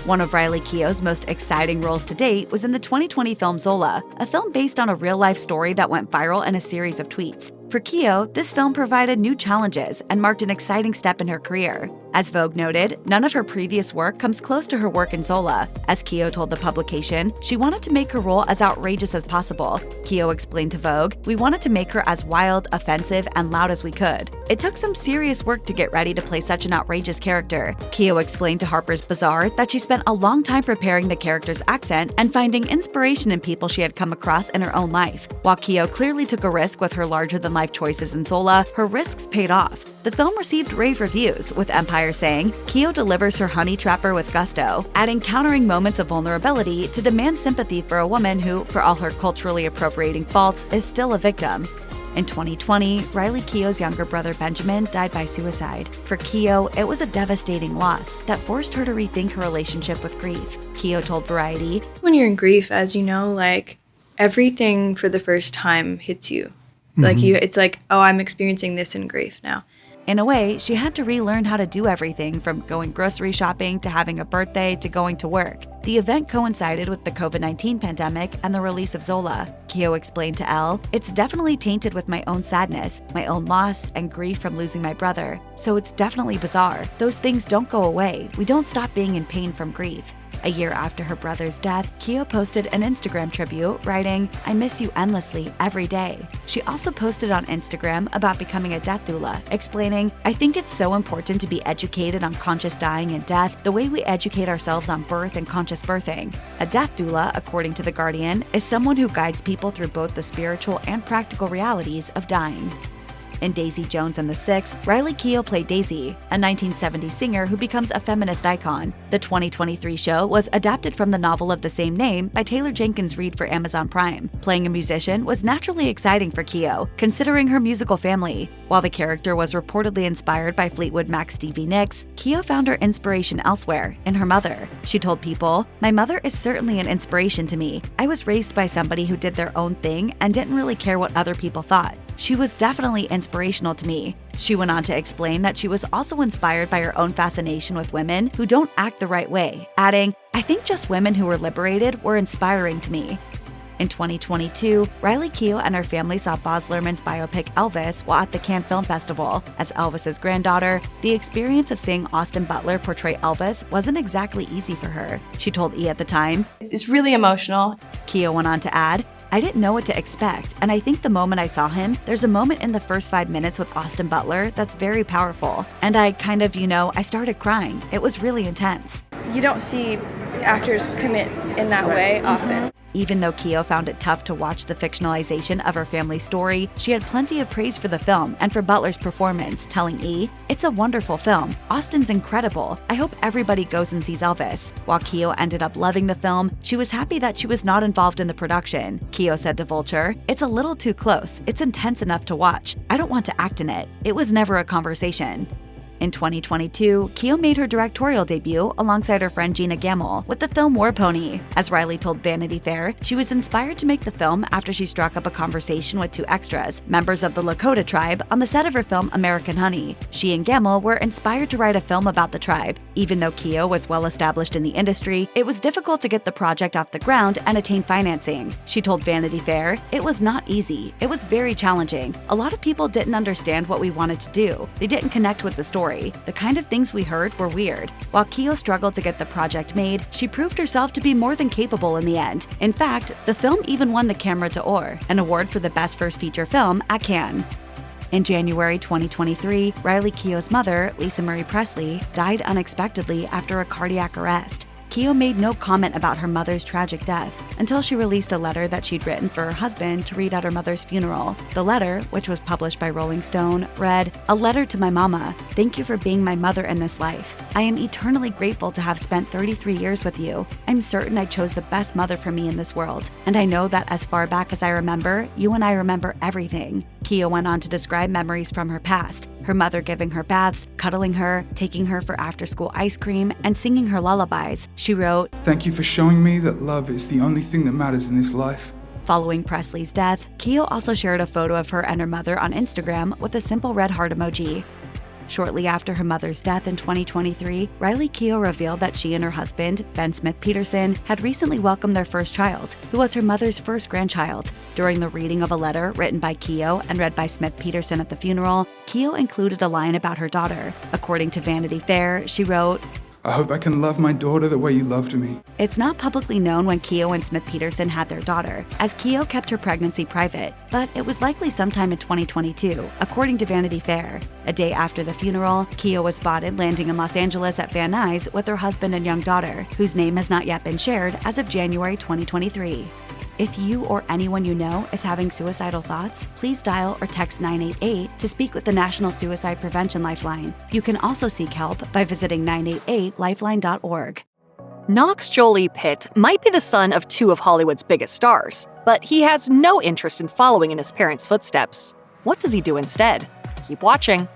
One of Riley Keough's most exciting roles to date was in the 2020 film Zola, a film based on a real-life story that went viral in a series of tweets. For Keough, this film provided new challenges and marked an exciting step in her career. As Vogue noted, none of her previous work comes close to her work in Zola. As Keough told the publication, she wanted to make her role as outrageous as possible. Keough explained to Vogue, "We wanted to make her as wild, offensive, and loud as we could. It took some serious work to get ready to play such an outrageous character." Keough explained to Harper's Bazaar that she spent a long time preparing the character's accent and finding inspiration in people she had come across in her own life. While Keough clearly took a risk with her larger-than-life choices in Zola, her risks paid off. The film received rave reviews, with Empire saying, "Keough delivers her honey trapper with gusto, adding countering moments of vulnerability to demand sympathy for a woman who, for all her culturally appropriating faults, is still a victim." In 2020, Riley Keough's younger brother Benjamin died by suicide. For Keough, it was a devastating loss that forced her to rethink her relationship with grief. Keough told Variety, When you're in grief, as you know, like everything for the first time hits you. Like it's like, oh, I'm experiencing this in grief now. In a way, she had to relearn how to do everything from going grocery shopping to having a birthday to going to work. The event coincided with the COVID-19 pandemic and the release of Zola. Keough explained to Elle, "It's definitely tainted with my own sadness, my own loss, and grief from losing my brother. So it's definitely bizarre. Those things don't go away. We don't stop being in pain from grief." A year after her brother's death, Keough posted an Instagram tribute, writing, "I miss you endlessly every day." She also posted on Instagram about becoming a death doula, explaining, "I think it's so important to be educated on conscious dying and death the way we educate ourselves on birth and conscious birthing." A death doula, according to The Guardian, is someone who guides people through both the spiritual and practical realities of dying. In Daisy Jones and the Six, Riley Keough played Daisy, a 1970s singer who becomes a feminist icon. The 2023 show was adapted from the novel of the same name by Taylor Jenkins Reid for Amazon Prime. Playing a musician was naturally exciting for Keough, considering her musical family. While the character was reportedly inspired by Fleetwood Mac's Stevie Nicks, Keough found her inspiration elsewhere, in her mother. She told People, "My mother is certainly an inspiration to me. I was raised by somebody who did their own thing and didn't really care what other people thought. She was definitely inspirational to me." She went on to explain that she was also inspired by her own fascination with women who don't act the right way, adding, "I think just women who were liberated were inspiring to me." In 2022, Riley Keough and her family saw Baz Luhrmann's biopic Elvis while at the Cannes Film Festival. As Elvis's granddaughter, the experience of seeing Austin Butler portray Elvis wasn't exactly easy for her. She told E! At the time, "It's really emotional." Keough went on to add, "I didn't know what to expect, and I think the moment I saw him, there's a moment in the first 5 minutes with Austin Butler that's very powerful. And I kind of, I started crying. It was really intense." You don't see actors commit in that way often. Even though Keough found it tough to watch the fictionalization of her family's story, she had plenty of praise for the film and for Butler's performance, telling E! "It's a wonderful film. Austin's incredible. I hope everybody goes and sees Elvis." While Keough ended up loving the film, she was happy that she was not involved in the production. Keough said to Vulture, "It's a little too close. It's intense enough to watch. I don't want to act in it. It was never a conversation." In 2022, Keough made her directorial debut alongside her friend Gina Gamble with the film War Pony. As Riley told Vanity Fair, she was inspired to make the film after she struck up a conversation with 2 extras, members of the Lakota tribe, on the set of her film American Honey. She and Gamble were inspired to write a film about the tribe. Even though Keough was well established in the industry, it was difficult to get the project off the ground and attain financing. She told Vanity Fair, "It was not easy. It was very challenging. A lot of people didn't understand what we wanted to do. They didn't connect with the story. The kind of things we heard were weird." While Keough struggled to get the project made, she proved herself to be more than capable in the end. In fact, the film even won the Camera d'Or, an award for the Best First Feature Film at Cannes. In January 2023, Riley Keough's mother, Lisa Marie Presley, died unexpectedly after a cardiac arrest. Keough made no comment about her mother's tragic death until she released a letter that she'd written for her husband to read at her mother's funeral. The letter, which was published by Rolling Stone, read, "A letter to my mama. Thank you for being my mother in this life. I am eternally grateful to have spent 33 years with you. I'm certain I chose the best mother for me in this world, and I know that as far back as I remember, you and I remember everything." Keough went on to describe memories from her past, her mother giving her baths, cuddling her, taking her for after-school ice cream, and singing her lullabies. She wrote, "Thank you for showing me that love is the only thing that matters in this life." Following Presley's death, Keough also shared a photo of her and her mother on Instagram with a simple red heart emoji. Shortly after her mother's death in 2023, Riley Keough revealed that she and her husband, Ben Smith-Peterson, had recently welcomed their first child, who was her mother's first grandchild. During the reading of a letter written by Keough and read by Smith-Peterson at the funeral, Keough included a line about her daughter. According to Vanity Fair, she wrote, "I hope I can love my daughter the way you loved me." It's not publicly known when Keough and Smith-Peterson had their daughter, as Keough kept her pregnancy private, but it was likely sometime in 2022, according to Vanity Fair. A day after the funeral, Keough was spotted landing in Los Angeles at Van Nuys with her husband and young daughter, whose name has not yet been shared as of January 2023. If you or anyone you know is having suicidal thoughts, please dial or text 988 to speak with the National Suicide Prevention Lifeline. You can also seek help by visiting 988lifeline.org. Knox Jolie-Pitt might be the son of 2 of Hollywood's biggest stars, but he has no interest in following in his parents' footsteps. What does he do instead? Keep watching.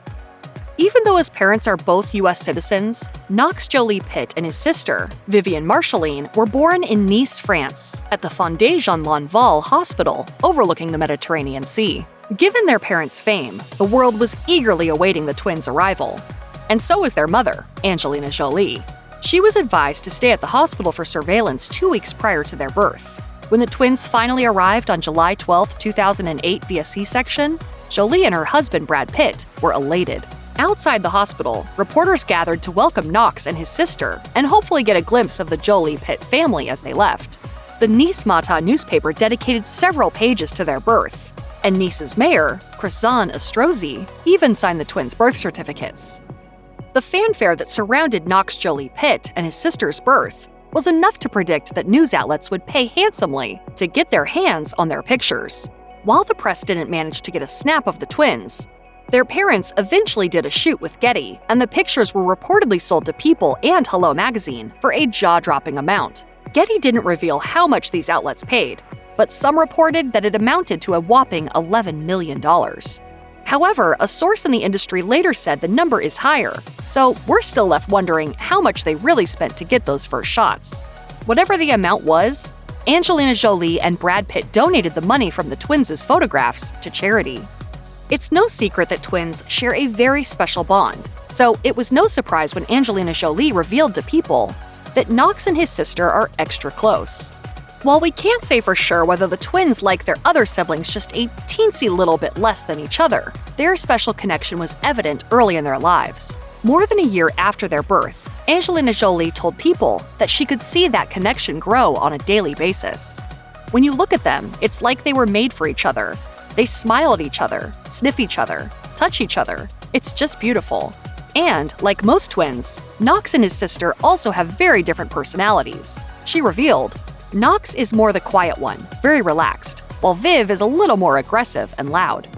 Even though his parents are both U.S. citizens, Knox Jolie-Pitt and his sister, Vivienne Marcheline, were born in Nice, France, at the Fondation L'Enval Hospital overlooking the Mediterranean Sea. Given their parents' fame, the world was eagerly awaiting the twins' arrival. And so was their mother, Angelina Jolie. She was advised to stay at the hospital for surveillance 2 weeks prior to their birth. When the twins finally arrived on July 12, 2008 via C-section, Jolie and her husband, Brad Pitt, were elated. Outside the hospital, reporters gathered to welcome Knox and his sister and hopefully get a glimpse of the Jolie-Pitt family as they left. The Nice Matin newspaper dedicated several pages to their birth, and Nice's mayor, Christian Estrosi, even signed the twins' birth certificates. The fanfare that surrounded Knox Jolie-Pitt and his sister's birth was enough to predict that news outlets would pay handsomely to get their hands on their pictures. While the press didn't manage to get a snap of the twins, their parents eventually did a shoot with Getty, and the pictures were reportedly sold to People and Hello magazine for a jaw-dropping amount. Getty didn't reveal how much these outlets paid, but some reported that it amounted to a whopping $11 million. However, a source in the industry later said the number is higher, so we're still left wondering how much they really spent to get those first shots. Whatever the amount was, Angelina Jolie and Brad Pitt donated the money from the twins' photographs to charity. It's no secret that twins share a very special bond, so it was no surprise when Angelina Jolie revealed to People that Knox and his sister are extra close. While we can't say for sure whether the twins like their other siblings just a teensy little bit less than each other, their special connection was evident early in their lives. More than a year after their birth, Angelina Jolie told People that she could see that connection grow on a daily basis. When you look at them, it's like they were made for each other. They smile at each other, sniff each other, touch each other. It's just beautiful. And, like most twins, Knox and his sister also have very different personalities. She revealed, Knox is more the quiet one, very relaxed, while Viv is a little more aggressive and loud.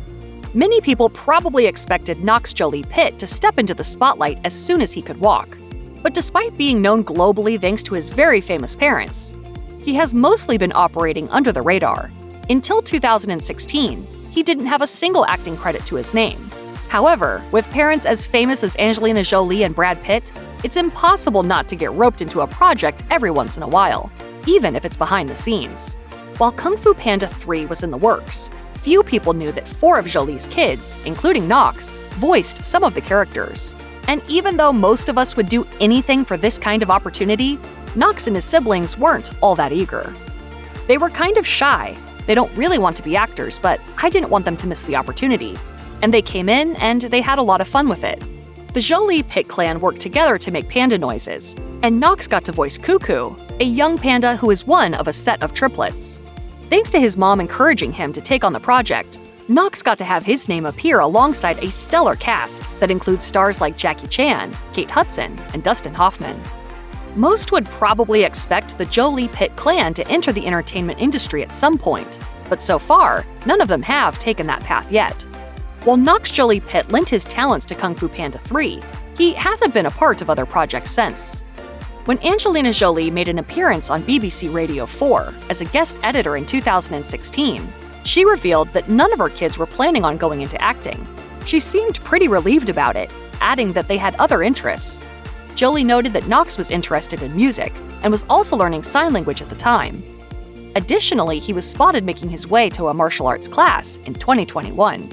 Many people probably expected Knox Jolie-Pitt to step into the spotlight as soon as he could walk. But despite being known globally thanks to his very famous parents, he has mostly been operating under the radar. Until 2016, he didn't have a single acting credit to his name. However, with parents as famous as Angelina Jolie and Brad Pitt, it's impossible not to get roped into a project every once in a while, even if it's behind the scenes. While Kung Fu Panda 3 was in the works, few people knew that 4 of Jolie's kids, including Knox, voiced some of the characters. And even though most of us would do anything for this kind of opportunity, Knox and his siblings weren't all that eager. They were kind of shy. They don't really want to be actors, but I didn't want them to miss the opportunity. And they came in and they had a lot of fun with it. The Jolie-Pitt clan worked together to make panda noises, and Knox got to voice Cuckoo, a young panda who is one of a set of triplets. Thanks to his mom encouraging him to take on the project, Knox got to have his name appear alongside a stellar cast that includes stars like Jackie Chan, Kate Hudson, and Dustin Hoffman. Most would probably expect the Jolie-Pitt clan to enter the entertainment industry at some point, but so far, none of them have taken that path yet. While Knox Jolie-Pitt lent his talents to Kung Fu Panda 3, he hasn't been a part of other projects since. When Angelina Jolie made an appearance on BBC Radio 4 as a guest editor in 2016, she revealed that none of her kids were planning on going into acting. She seemed pretty relieved about it, adding that they had other interests. Jolie noted that Knox was interested in music and was also learning sign language at the time. Additionally, he was spotted making his way to a martial arts class in 2021.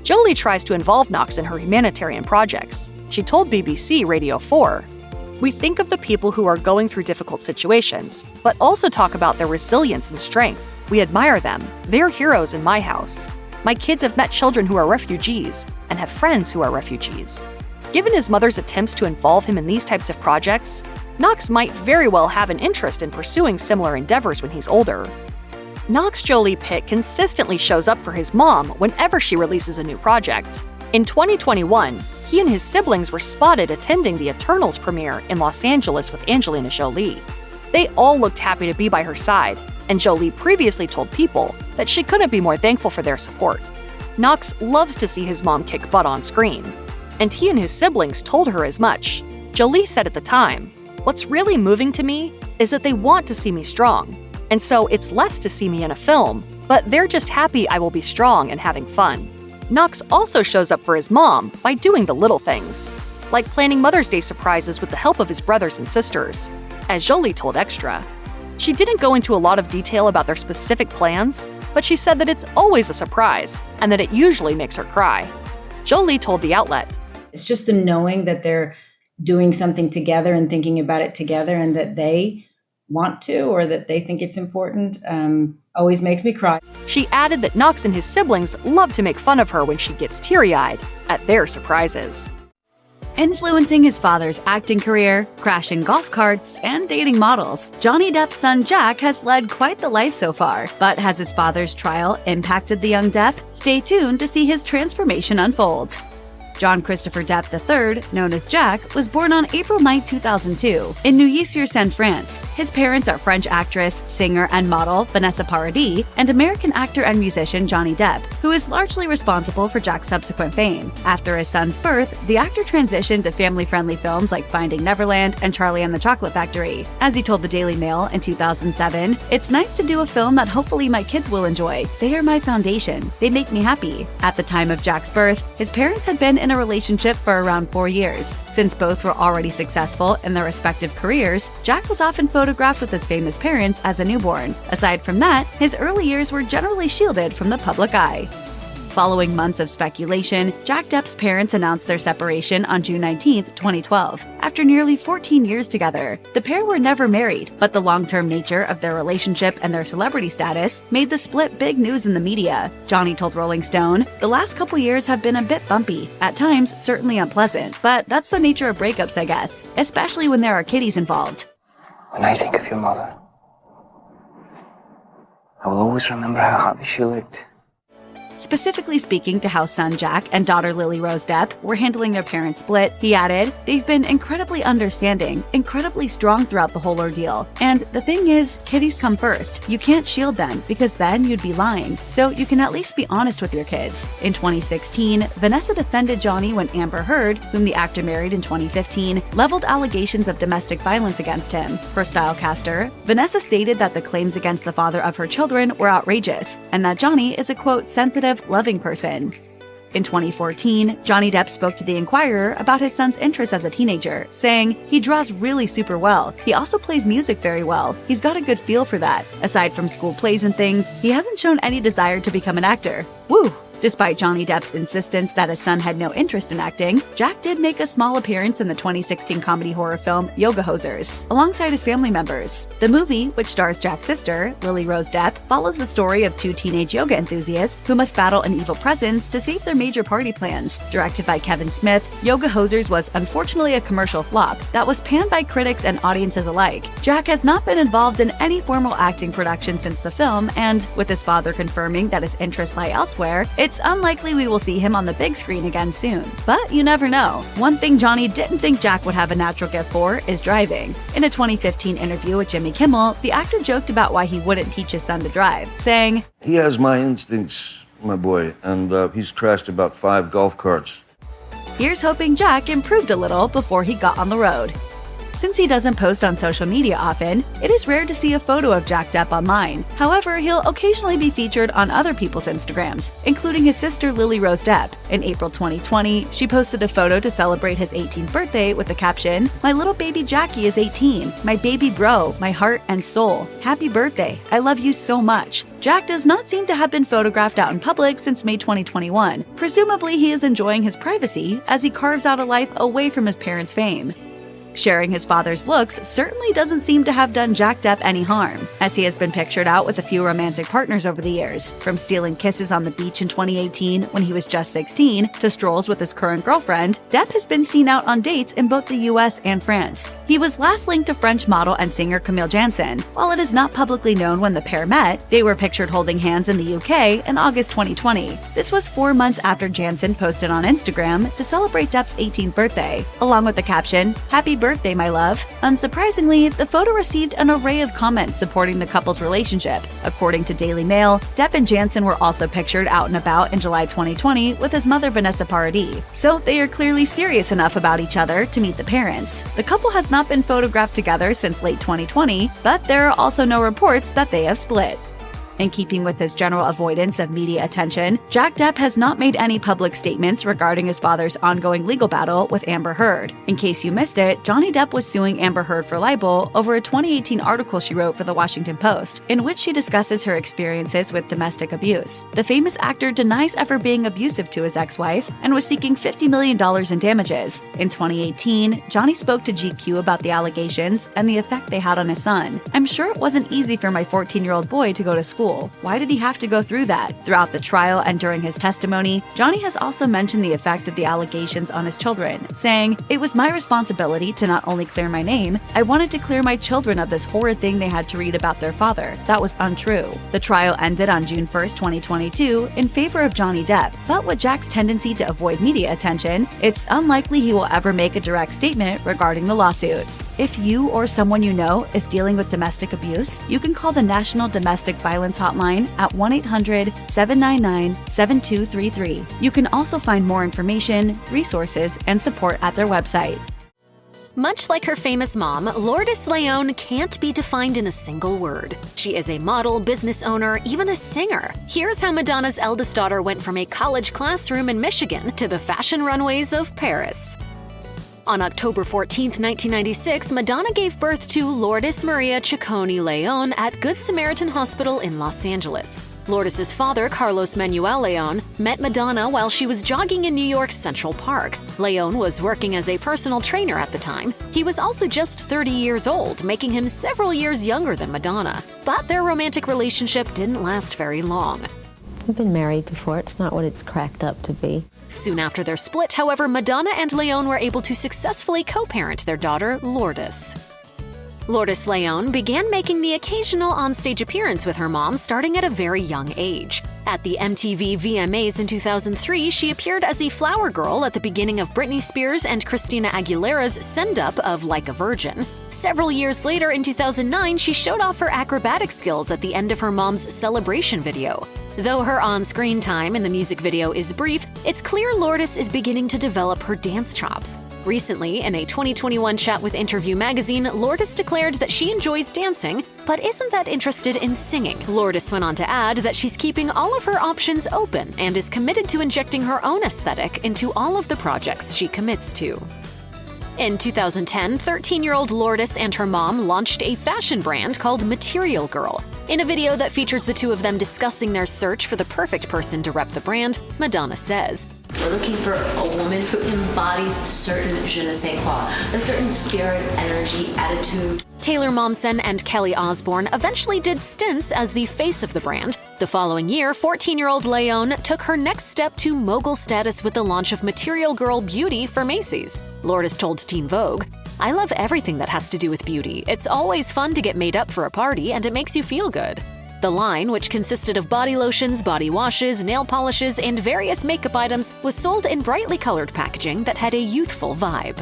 Jolie tries to involve Knox in her humanitarian projects. She told BBC Radio 4, "We think of the people who are going through difficult situations, but also talk about their resilience and strength. We admire them. They're heroes in my house. My kids have met children who are refugees and have friends who are refugees." Given his mother's attempts to involve him in these types of projects, Knox might very well have an interest in pursuing similar endeavors when he's older. Knox Jolie-Pitt consistently shows up for his mom whenever she releases a new project. In 2021, he and his siblings were spotted attending the Eternals premiere in Los Angeles with Angelina Jolie. They all looked happy to be by her side, and Jolie previously told People that she couldn't be more thankful for their support. Knox loves to see his mom kick butt on screen, and he and his siblings told her as much. Jolie said at the time, "What's really moving to me is that they want to see me strong. And so it's less to see me in a film, but they're just happy I will be strong and having fun." Knox also shows up for his mom by doing the little things, like planning Mother's Day surprises with the help of his brothers and sisters, as Jolie told Extra. She didn't go into a lot of detail about their specific plans, but she said that it's always a surprise and that it usually makes her cry. Jolie told the outlet, "It's just the knowing that they're doing something together and thinking about it together and that they want to or that they think it's important always makes me cry." She added that Knox and his siblings love to make fun of her when she gets teary-eyed at their surprises. Influencing his father's acting career, crashing golf carts, and dating models, Johnny Depp's son Jack has led quite the life so far. But has his father's trial impacted the young Depp? Stay tuned to see his transformation unfold. John Christopher Depp III, known as Jack, was born on April 9, 2002, in Neuilly-sur-Seine, France. His parents are French actress, singer, and model Vanessa Paradis, and American actor and musician Johnny Depp, who is largely responsible for Jack's subsequent fame. After his son's birth, the actor transitioned to family-friendly films like Finding Neverland and Charlie and the Chocolate Factory. As he told the Daily Mail in 2007, "It's nice to do a film that hopefully my kids will enjoy. They are my foundation. They make me happy." At the time of Jack's birth, his parents had been in a relationship for around 4 years. Since both were already successful in their respective careers, Jack was often photographed with his famous parents as a newborn. Aside from that, his early years were generally shielded from the public eye. Following months of speculation, Jack Depp's parents announced their separation on June 19, 2012. After nearly 14 years together, the pair were never married, but the long-term nature of their relationship and their celebrity status made the split big news in the media. Johnny told Rolling Stone, "The last couple years have been a bit bumpy, at times certainly unpleasant, but that's the nature of breakups, I guess, especially when there are kiddies involved." When I think of your mother, I will always remember how happy she looked. Specifically speaking to how son Jack and daughter Lily Rose Depp were handling their parents' split, he added, "They've been incredibly understanding, incredibly strong throughout the whole ordeal. And the thing is, kiddies come first. You can't shield them because then you'd be lying. So you can at least be honest with your kids." In 2016, Vanessa defended Johnny when Amber Heard, whom the actor married in 2015, leveled allegations of domestic violence against him. For Stylecaster, Vanessa stated that the claims against the father of her children were outrageous, and that Johnny is a quote, "sensitive, loving person." In 2014, Johnny Depp spoke to The Inquirer about his son's interest as a teenager, saying, "He draws really super well. He also plays music very well. He's got a good feel for that. Aside from school plays and things, he hasn't shown any desire to become an actor." Woo! Despite Johnny Depp's insistence that his son had no interest in acting, Jack did make a small appearance in the 2016 comedy horror film Yoga Hosers, alongside his family members. The movie, which stars Jack's sister, Lily Rose Depp, follows the story of two teenage yoga enthusiasts who must battle an evil presence to save their major party plans. Directed by Kevin Smith, Yoga Hosers was unfortunately a commercial flop that was panned by critics and audiences alike. Jack has not been involved in any formal acting production since the film, and with his father confirming that his interests lie elsewhere, it's unlikely we will see him on the big screen again soon. But you never know. One thing Johnny didn't think Jack would have a natural gift for is driving. In a 2015 interview with Jimmy Kimmel, the actor joked about why he wouldn't teach his son to drive, saying, "He has my instincts, my boy, and he's crashed about 5 golf carts." Here's hoping Jack improved a little before he got on the road. Since he doesn't post on social media often, it is rare to see a photo of Jack Depp online. However, he'll occasionally be featured on other people's Instagrams, including his sister Lily Rose Depp. In April 2020, she posted a photo to celebrate his 18th birthday with the caption, "My little baby Jackie is 18, my baby bro, my heart and soul. Happy birthday, I love you so much." Jack does not seem to have been photographed out in public since May 2021. Presumably, he is enjoying his privacy as he carves out a life away from his parents' fame. Sharing his father's looks certainly doesn't seem to have done Jack Depp any harm, as he has been pictured out with a few romantic partners over the years, from stealing kisses on the beach in 2018 when he was just 16 to strolls with his current girlfriend. Depp has been seen out on dates in both the US and France. He was last linked to French model and singer Camille Jansen. While it is not publicly known when the pair met, they were pictured holding hands in the UK in August 2020. This was 4 months after Jansen posted on Instagram to celebrate Depp's 18th birthday, along with the caption, "Happy birthday, my love." Unsurprisingly, the photo received an array of comments supporting the couple's relationship. According to Daily Mail, Depp and Jansen were also pictured out and about in July 2020 with his mother Vanessa Paradis. So they are clearly serious enough about each other to meet the parents. The couple has not been photographed together since late 2020, but there are also no reports that they have split. In keeping with his general avoidance of media attention, Jack Depp has not made any public statements regarding his father's ongoing legal battle with Amber Heard. In case you missed it, Johnny Depp was suing Amber Heard for libel over a 2018 article she wrote for The Washington Post, in which she discusses her experiences with domestic abuse. The famous actor denies ever being abusive to his ex-wife and was seeking $50 million in damages. In 2018, Johnny spoke to GQ about the allegations and the effect they had on his son. "I'm sure it wasn't easy for my 14-year-old boy to go to school. Why did he have to go through that?" Throughout the trial and during his testimony, Johnny has also mentioned the effect of the allegations on his children, saying, "It was my responsibility to not only clear my name, I wanted to clear my children of this horrid thing they had to read about their father. That was untrue." The trial ended on June 1st, 2022, in favor of Johnny Depp, but with Jack's tendency to avoid media attention, it's unlikely he will ever make a direct statement regarding the lawsuit. If you or someone you know is dealing with domestic abuse, you can call the National Domestic Violence Hotline at 1-800-799-7233. You can also find more information, resources, and support at their website. Much like her famous mom, Lourdes Léon can't be defined in a single word. She is a model, business owner, even a singer. Here's how Madonna's eldest daughter went from a college classroom in Michigan to the fashion runways of Paris. On October 14, 1996, Madonna gave birth to Lourdes Maria Ciccone Léon at Good Samaritan Hospital in Los Angeles. Lourdes' father, Carlos Manuel Léon, met Madonna while she was jogging in New York's Central Park. Léon was working as a personal trainer at the time. He was also just 30 years old, making him several years younger than Madonna. But their romantic relationship didn't last very long. We've been married before. It's not what it's cracked up to be. Soon after their split, however, Madonna and Léon were able to successfully co-parent their daughter, Lourdes. Lourdes Léon began making the occasional onstage appearance with her mom starting at a very young age. At the MTV VMAs in 2003, she appeared as a flower girl at the beginning of Britney Spears and Christina Aguilera's send-up of Like a Virgin. Several years later, in 2009, she showed off her acrobatic skills at the end of her mom's celebration video. Though her on-screen time in the music video is brief, it's clear Lourdes is beginning to develop her dance chops. Recently, in a 2021 chat with Interview magazine, Lourdes declared that she enjoys dancing, but isn't that interested in singing. Lourdes went on to add that she's keeping all of her options open and is committed to injecting her own aesthetic into all of the projects she commits to. In 2010, 13-year-old Lourdes and her mom launched a fashion brand called Material Girl. In a video that features the two of them discussing their search for the perfect person to rep the brand, Madonna says, "We're looking for a woman who embodies a certain je ne sais quoi, a certain spirit, energy, attitude." Taylor Momsen and Kelly Osbourne eventually did stints as the face of the brand. The following year, 14-year-old Léon took her next step to mogul status with the launch of Material Girl Beauty for Macy's. Lourdes told Teen Vogue, "I love everything that has to do with beauty. It's always fun to get made up for a party, and it makes you feel good." The line, which consisted of body lotions, body washes, nail polishes, and various makeup items, was sold in brightly colored packaging that had a youthful vibe.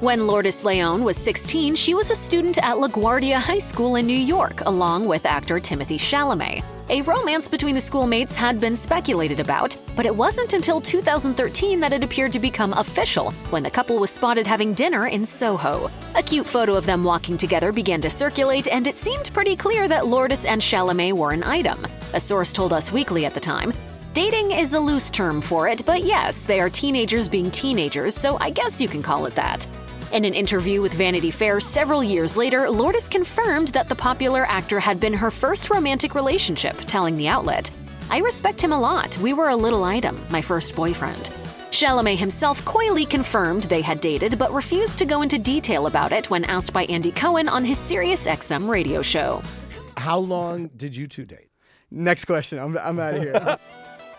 When Lourdes Léon was 16, she was a student at LaGuardia High School in New York, along with actor Timothée Chalamet. A romance between the schoolmates had been speculated about, but it wasn't until 2013 that it appeared to become official, when the couple was spotted having dinner in Soho. A cute photo of them walking together began to circulate, and it seemed pretty clear that Lourdes and Chalamet were an item. A source told Us Weekly at the time, "Dating is a loose term for it, but yes, they are teenagers being teenagers, so I guess you can call it that." In an interview with Vanity Fair several years later, Lourdes confirmed that the popular actor had been her first romantic relationship, telling the outlet, "I respect him a lot. We were a little item, my first boyfriend." Chalamet himself coyly confirmed they had dated, but refused to go into detail about it when asked by Andy Cohen on his SiriusXM radio show. How long did you two date? Next question. I'm out of here.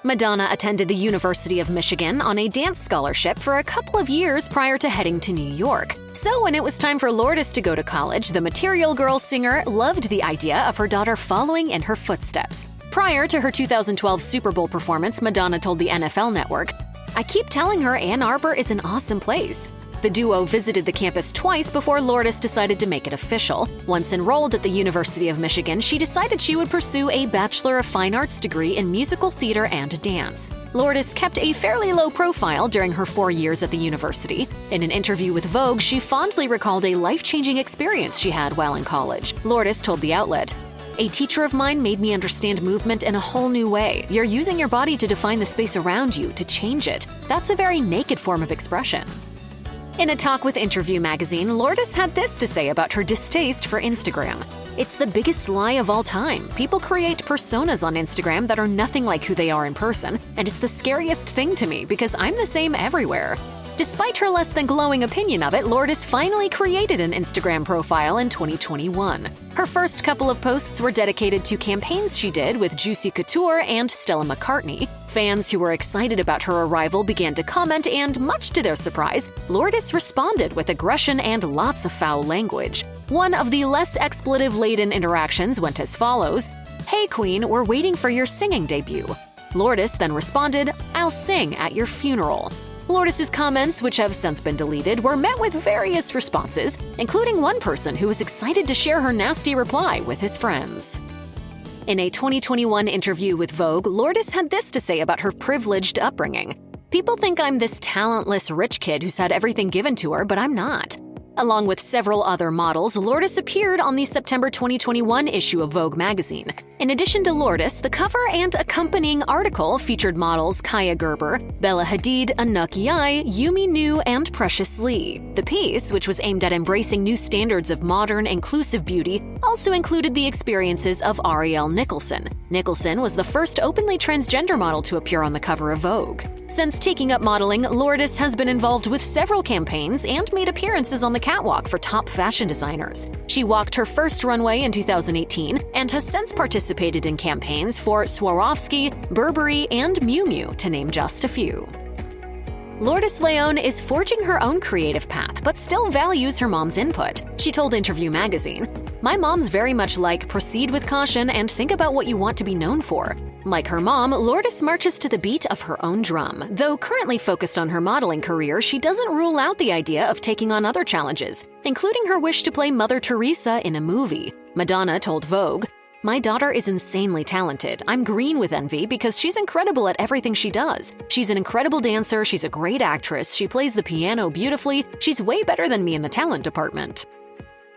Madonna attended the University of Michigan on a dance scholarship for a couple of years prior to heading to New York. So when it was time for Lourdes to go to college, the Material Girl singer loved the idea of her daughter following in her footsteps. Prior to her 2012 Super Bowl performance, Madonna told the NFL Network, "I keep telling her Ann Arbor is an awesome place." The duo visited the campus twice before Lourdes decided to make it official. Once enrolled at the University of Michigan, she decided she would pursue a Bachelor of Fine Arts degree in musical theater and dance. Lourdes kept a fairly low profile during her 4 years at the university. In an interview with Vogue, she fondly recalled a life-changing experience she had while in college. Lourdes told the outlet, "A teacher of mine made me understand movement in a whole new way. You're using your body to define the space around you, to change it. That's a very naked form of expression." In a talk with Interview magazine, Lourdes had this to say about her distaste for Instagram. "It's the biggest lie of all time. People create personas on Instagram that are nothing like who they are in person, and it's the scariest thing to me because I'm the same everywhere." Despite her less than glowing opinion of it, Lourdes finally created an Instagram profile in 2021. Her first couple of posts were dedicated to campaigns she did with Juicy Couture and Stella McCartney. Fans who were excited about her arrival began to comment, and much to their surprise, Lourdes responded with aggression and lots of foul language. One of the less expletive-laden interactions went as follows, "Hey Queen, we're waiting for your singing debut." Lourdes then responded, "I'll sing at your funeral." Lourdes' comments, which have since been deleted, were met with various responses, including one person who was excited to share her nasty reply with his friends. In a 2021 interview with Vogue, Lourdes had this to say about her privileged upbringing. "People think I'm this talentless rich kid who's had everything given to her, but I'm not." Along with several other models, Lourdes appeared on the September 2021 issue of Vogue magazine. In addition to Lourdes, the cover and accompanying article featured models Kaya Gerber, Bella Hadid, Anouk Yai, Yumi Nu, and Precious Lee. The piece, which was aimed at embracing new standards of modern, inclusive beauty, also included the experiences of Ariel Nicholson. Nicholson was the first openly transgender model to appear on the cover of Vogue. Since taking up modeling, Lourdes has been involved with several campaigns and made appearances on the catwalk for top fashion designers. She walked her first runway in 2018 and has since participated in campaigns for Swarovski, Burberry, and Miu Miu, to name just a few. Lourdes Léon is forging her own creative path, but still values her mom's input. She told Interview magazine, "My mom's very much like proceed with caution and think about what you want to be known for." Like her mom, Lourdes marches to the beat of her own drum. Though currently focused on her modeling career, she doesn't rule out the idea of taking on other challenges, including her wish to play Mother Teresa in a movie. Madonna told Vogue, My daughter is insanely talented. I'm green with envy because she's incredible at everything she does. She's an incredible dancer, she's a great actress, she plays the piano beautifully, she's way better than me in the talent department.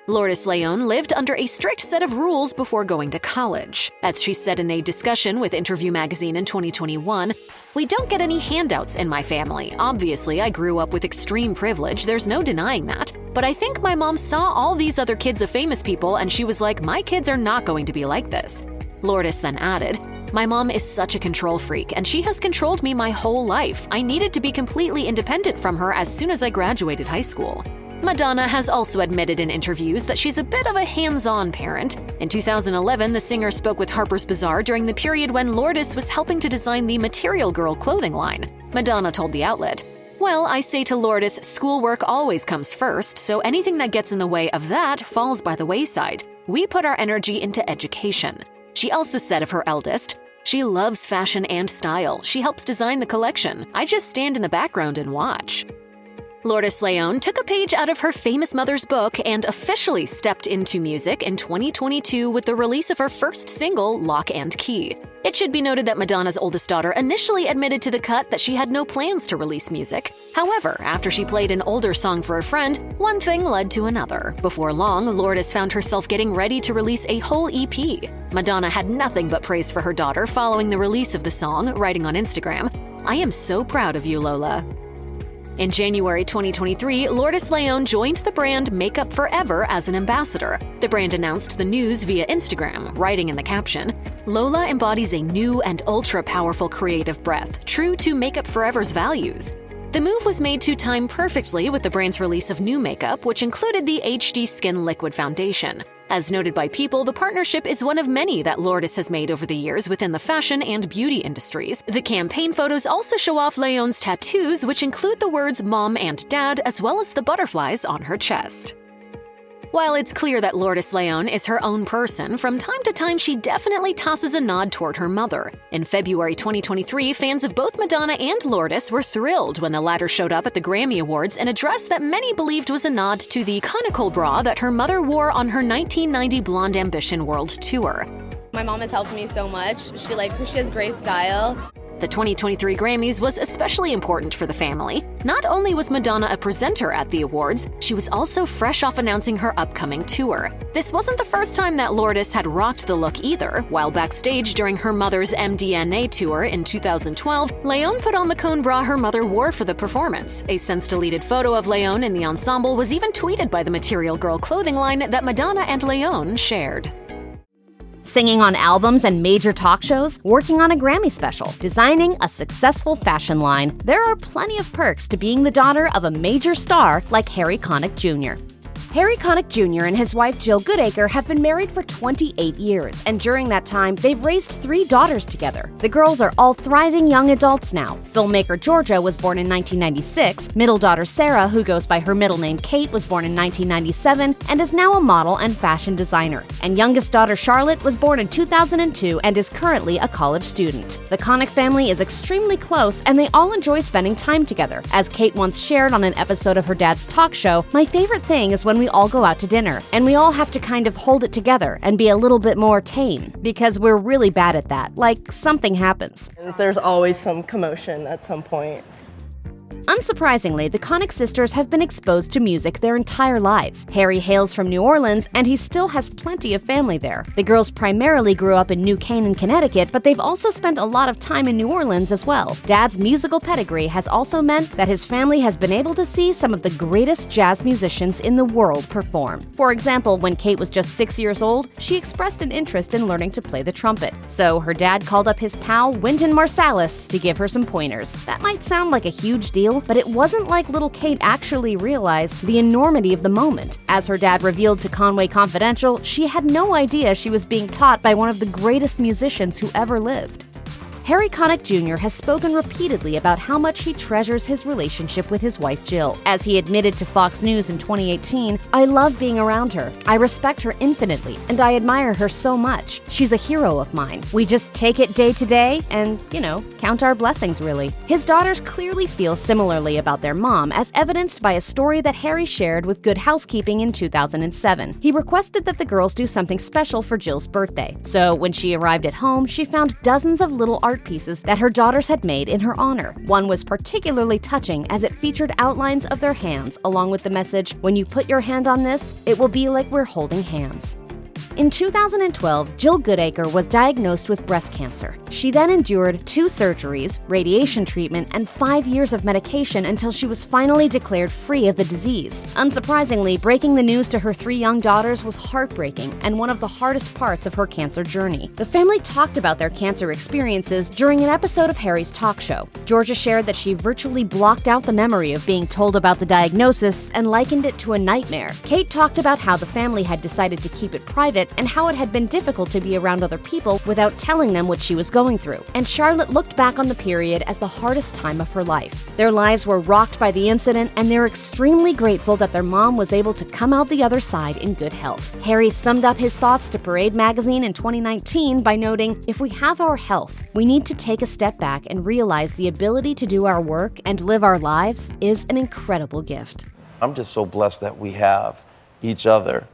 Lourdes Léon lived under a strict set of rules before going to college. As she said in a discussion with Interview magazine in 2021, "We don't get any handouts in my family. Obviously, I grew up with extreme privilege, there's no denying that. But I think my mom saw all these other kids of famous people and she was like, my kids are not going to be like this." Lourdes then added, "My mom is such a control freak and she has controlled me my whole life. I needed to be completely independent from her as soon as I graduated high school." Madonna has also admitted in interviews that she's a bit of a hands-on parent. In 2011, the singer spoke with Harper's Bazaar during the period when Lourdes was helping to design the Material Girl clothing line. Madonna told the outlet, "Well, I say to Lourdes, schoolwork always comes first, so anything that gets in the way of that falls by the wayside. We put our energy into education." She also said of her eldest, "She loves fashion and style. She helps design the collection. I just stand in the background and watch." Lourdes Léon took a page out of her famous mother's book and officially stepped into music in 2022 with the release of her first single, Lock and Key. It should be noted that Madonna's oldest daughter initially admitted to the cut that she had no plans to release music. However, after she played an older song for a friend, one thing led to another. Before long, Lourdes found herself getting ready to release a whole EP. Madonna had nothing but praise for her daughter following the release of the song, writing on Instagram, "I am so proud of you, Lola." In January 2023, Lourdes Léon joined the brand Makeup Forever as an ambassador. The brand announced the news via Instagram, writing in the caption, "Lola embodies a new and ultra-powerful creative breath, true to Makeup Forever's values." The move was made to time perfectly with the brand's release of new makeup, which included the HD Skin Liquid Foundation. As noted by People, the partnership is one of many that Lourdes has made over the years within the fashion and beauty industries. The campaign photos also show off Léon's tattoos, which include the words Mom and Dad, as well as the butterflies on her chest. While it's clear that Lourdes Léon is her own person, from time to time she definitely tosses a nod toward her mother. In February 2023, fans of both Madonna and Lourdes were thrilled when the latter showed up at the Grammy Awards in a dress that many believed was a nod to the conical bra that her mother wore on her 1990 Blonde Ambition World Tour. My mom has helped me so much. She has great style. The 2023 Grammys was especially important for the family. Not only was Madonna a presenter at the awards, she was also fresh off announcing her upcoming tour. This wasn't the first time that Lourdes had rocked the look either. While backstage during her mother's MDNA tour in 2012, Léon put on the cone bra her mother wore for the performance. A since-deleted photo of Léon in the ensemble was even tweeted by the Material Girl clothing line that Madonna and Léon shared. Singing on albums and major talk shows, working on a Grammy special, designing a successful fashion line, there are plenty of perks to being the daughter of a major star like Harry Connick Jr. Harry Connick Jr. and his wife Jill Goodacre have been married for 28 years, and during that time, they've raised 3 daughters together. The girls are all thriving young adults now. Filmmaker Georgia was born in 1996, middle daughter Sarah, who goes by her middle name Kate, was born in 1997, and is now a model and fashion designer. And youngest daughter Charlotte was born in 2002 and is currently a college student. The Connick family is extremely close, and they all enjoy spending time together. As Kate once shared on an episode of her dad's talk show, "My favorite thing is when we all go out to dinner, and we all have to kind of hold it together and be a little bit more tame, because we're really bad at that. Like, something happens." There's always some commotion at some point. Unsurprisingly, the Connick sisters have been exposed to music their entire lives. Harry hails from New Orleans, and he still has plenty of family there. The girls primarily grew up in New Canaan, Connecticut, but they've also spent a lot of time in New Orleans as well. Dad's musical pedigree has also meant that his family has been able to see some of the greatest jazz musicians in the world perform. For example, when Kate was just 6 years old, she expressed an interest in learning to play the trumpet. So her dad called up his pal Wynton Marsalis to give her some pointers. That might sound like a huge deal, but it wasn't like little Kate actually realized the enormity of the moment. As her dad revealed to Conway Confidential, she had no idea she was being taught by one of the greatest musicians who ever lived. Harry Connick Jr. has spoken repeatedly about how much he treasures his relationship with his wife Jill. As he admitted to Fox News in 2018, "I love being around her. I respect her infinitely, and I admire her so much. She's a hero of mine. We just take it day to day and, count our blessings, really." His daughters clearly feel similarly about their mom, as evidenced by a story that Harry shared with Good Housekeeping in 2007. He requested that the girls do something special for Jill's birthday. So when she arrived at home, she found dozens of little art pieces that her daughters had made in her honor. One was particularly touching as it featured outlines of their hands, along with the message, "When you put your hand on this, it will be like we're holding hands." In 2012, Jill Goodacre was diagnosed with breast cancer. She then endured 2 surgeries, radiation treatment, and 5 years of medication until she was finally declared free of the disease. Unsurprisingly, breaking the news to her 3 young daughters was heartbreaking and one of the hardest parts of her cancer journey. The family talked about their cancer experiences during an episode of Harry's talk show. Georgia shared that she virtually blocked out the memory of being told about the diagnosis and likened it to a nightmare. Kate talked about how the family had decided to keep it private and how it had been difficult to be around other people without telling them what she was going through. And Charlotte looked back on the period as the hardest time of her life. Their lives were rocked by the incident, and they're extremely grateful that their mom was able to come out the other side in good health. Harry summed up his thoughts to Parade magazine in 2019 by noting, "If we have our health, we need to take a step back and realize the ability to do our work and live our lives is an incredible gift." I'm just so blessed that we have each other.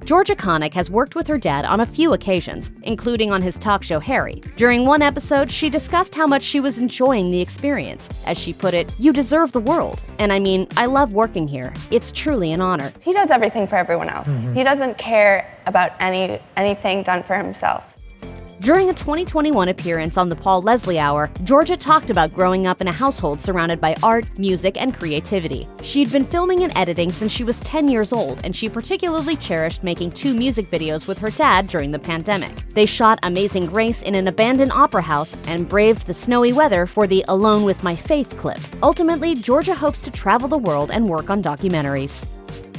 Georgia Connick has worked with her dad on a few occasions, including on his talk show Harry. During one episode, she discussed how much she was enjoying the experience. As she put it, "You deserve the world. And I mean, I love working here. It's truly an honor." He does everything for everyone else. He doesn't care about anything done for himself. During a 2021 appearance on the Paul Leslie Hour, Georgia talked about growing up in a household surrounded by art, music, and creativity. She'd been filming and editing since she was 10 years old, and she particularly cherished making 2 music videos with her dad during the pandemic. They shot Amazing Grace in an abandoned opera house and braved the snowy weather for the Alone with My Faith clip. Ultimately, Georgia hopes to travel the world and work on documentaries.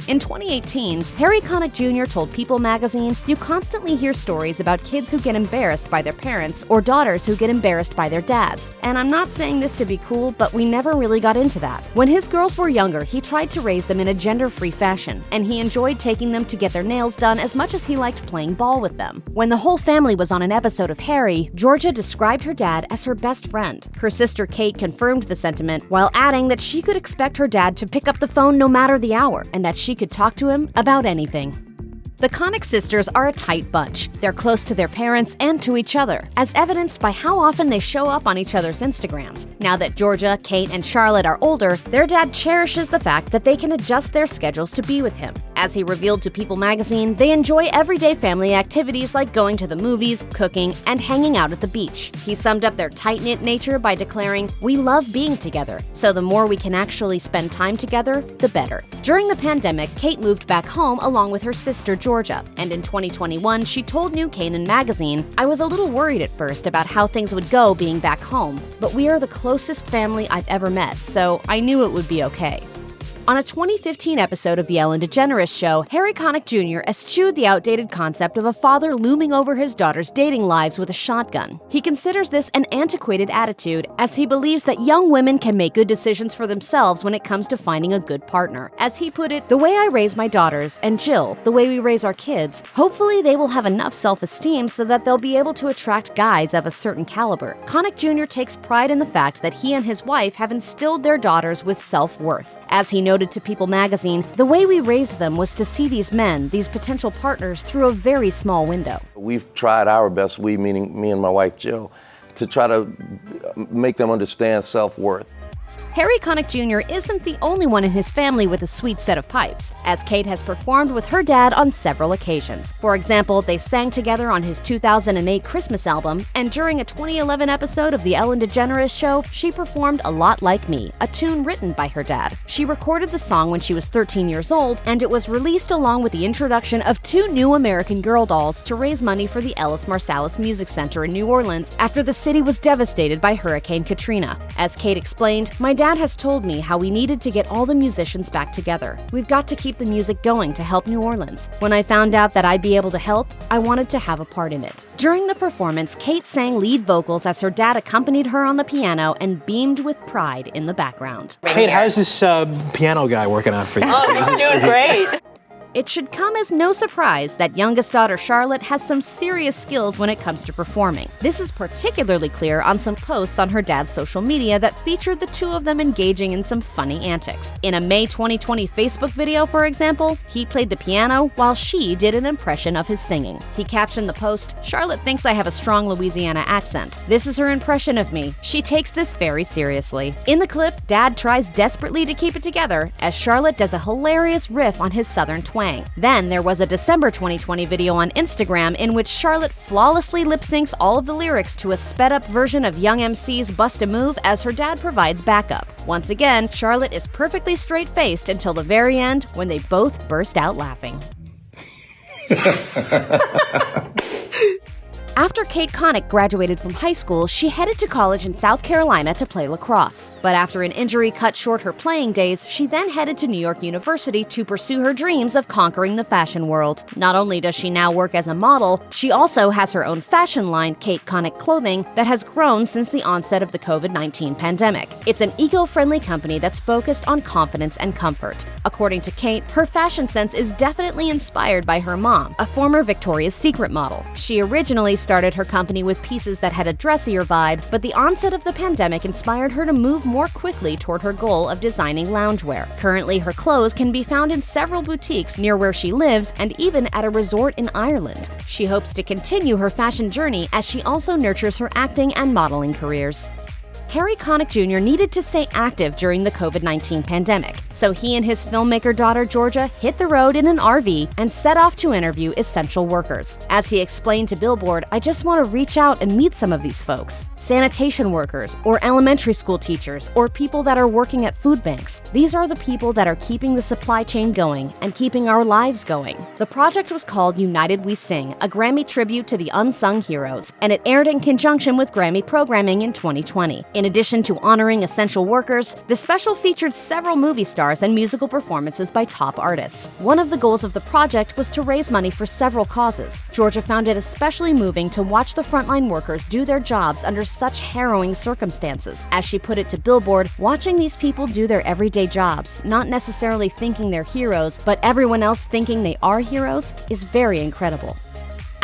In 2018, Harry Connick Jr. told People magazine, "You constantly hear stories about kids who get embarrassed by their parents or daughters who get embarrassed by their dads. And I'm not saying this to be cool, but we never really got into that. When his girls were younger, he tried to raise them in a gender-free fashion, and he enjoyed taking them to get their nails done as much as he liked playing ball with them." When the whole family was on an episode of Harry, Georgia described her dad as her best friend. Her sister Kate confirmed the sentiment, while adding that she could expect her dad to pick up the phone no matter the hour, and that she could talk to him about anything. The Connick sisters are a tight bunch. They're close to their parents and to each other, as evidenced by how often they show up on each other's Instagrams. Now that Georgia, Kate, and Charlotte are older, their dad cherishes the fact that they can adjust their schedules to be with him. As he revealed to People magazine, they enjoy everyday family activities like going to the movies, cooking, and hanging out at the beach. He summed up their tight-knit nature by declaring, "We love being together, so the more we can actually spend time together, the better." During the pandemic, Kate moved back home along with her sister Georgia, and in 2021, she told New Canaan magazine, "I was a little worried at first about how things would go being back home, but we are the closest family I've ever met, so I knew it would be okay." On a 2015 episode of The Ellen DeGeneres Show, Harry Connick Jr. eschewed the outdated concept of a father looming over his daughter's dating lives with a shotgun. He considers this an antiquated attitude, as he believes that young women can make good decisions for themselves when it comes to finding a good partner. As he put it, "The way I raise my daughters, and Jill, the way we raise our kids, hopefully they will have enough self-esteem so that they'll be able to attract guys of a certain caliber." Connick Jr. takes pride in the fact that he and his wife have instilled their daughters with self-worth. As he noted to People magazine, "The way we raised them was to see these men, these potential partners, through a very small window." We've tried our best, we meaning me and my wife Jill, to try to make them understand self-worth. Harry Connick Jr. isn't the only one in his family with a sweet set of pipes, as Kate has performed with her dad on several occasions. For example, they sang together on his 2008 Christmas album, and during a 2011 episode of The Ellen DeGeneres Show, she performed A Lot Like Me, a tune written by her dad. She recorded the song when she was 13 years old, and it was released along with the introduction of 2 new American Girl dolls to raise money for the Ellis Marsalis Music Center in New Orleans after the city was devastated by Hurricane Katrina. As Kate explained, "My dad dad has told me how we needed to get all the musicians back together. We've got to keep the music going to help New Orleans. When I found out that I'd be able to help, I wanted to have a part in it. During the performance, Kate sang lead vocals as her dad accompanied her on the piano and beamed with pride in the background. Kate, how's this piano guy working out for you? Oh, he's doing great. It should come as no surprise that youngest daughter Charlotte has some serious skills when it comes to performing. This is particularly clear on some posts on her dad's social media that featured the two of them engaging in some funny antics. In a May 2020 Facebook video, for example, he played the piano while she did an impression of his singing. He captioned the post, "Charlotte thinks I have a strong Louisiana accent. This is her impression of me. She takes this very seriously." In the clip, Dad tries desperately to keep it together as Charlotte does a hilarious riff on his southern twang. Then there was a December 2020 video on Instagram in which Charlotte flawlessly lip-syncs all of the lyrics to a sped-up version of Young MC's Bust a Move as her dad provides backup. Once again, Charlotte is perfectly straight-faced until the very end when they both burst out laughing. After Kate Connick graduated from high school, she headed to college in South Carolina to play lacrosse. But after an injury cut short her playing days, she then headed to New York University to pursue her dreams of conquering the fashion world. Not only does she now work as a model, she also has her own fashion line, Kate Connick Clothing, that has grown since the onset of the COVID-19 pandemic. It's an eco-friendly company that's focused on confidence and comfort. According to Kate, her fashion sense is definitely inspired by her mom, a former Victoria's Secret model. She originally started her company with pieces that had a dressier vibe, but the onset of the pandemic inspired her to move more quickly toward her goal of designing loungewear. Currently, her clothes can be found in several boutiques near where she lives and even at a resort in Ireland. She hopes to continue her fashion journey as she also nurtures her acting and modeling careers. Harry Connick Jr. needed to stay active during the COVID-19 pandemic, so he and his filmmaker daughter Georgia hit the road in an RV and set off to interview essential workers. As he explained to Billboard, "I just want to reach out and meet some of these folks. Sanitation workers, or elementary school teachers, or people that are working at food banks. These are the people that are keeping the supply chain going and keeping our lives going." The project was called United We Sing, a Grammy tribute to the unsung heroes, and it aired in conjunction with Grammy programming in 2020. In addition to honoring essential workers, the special featured several movie stars and musical performances by top artists. One of the goals of the project was to raise money for several causes. Georgia found it especially moving to watch the frontline workers do their jobs under such harrowing circumstances. As she put it to Billboard, watching these people do their everyday jobs, not necessarily thinking they're heroes, but everyone else thinking they are heroes, is very incredible.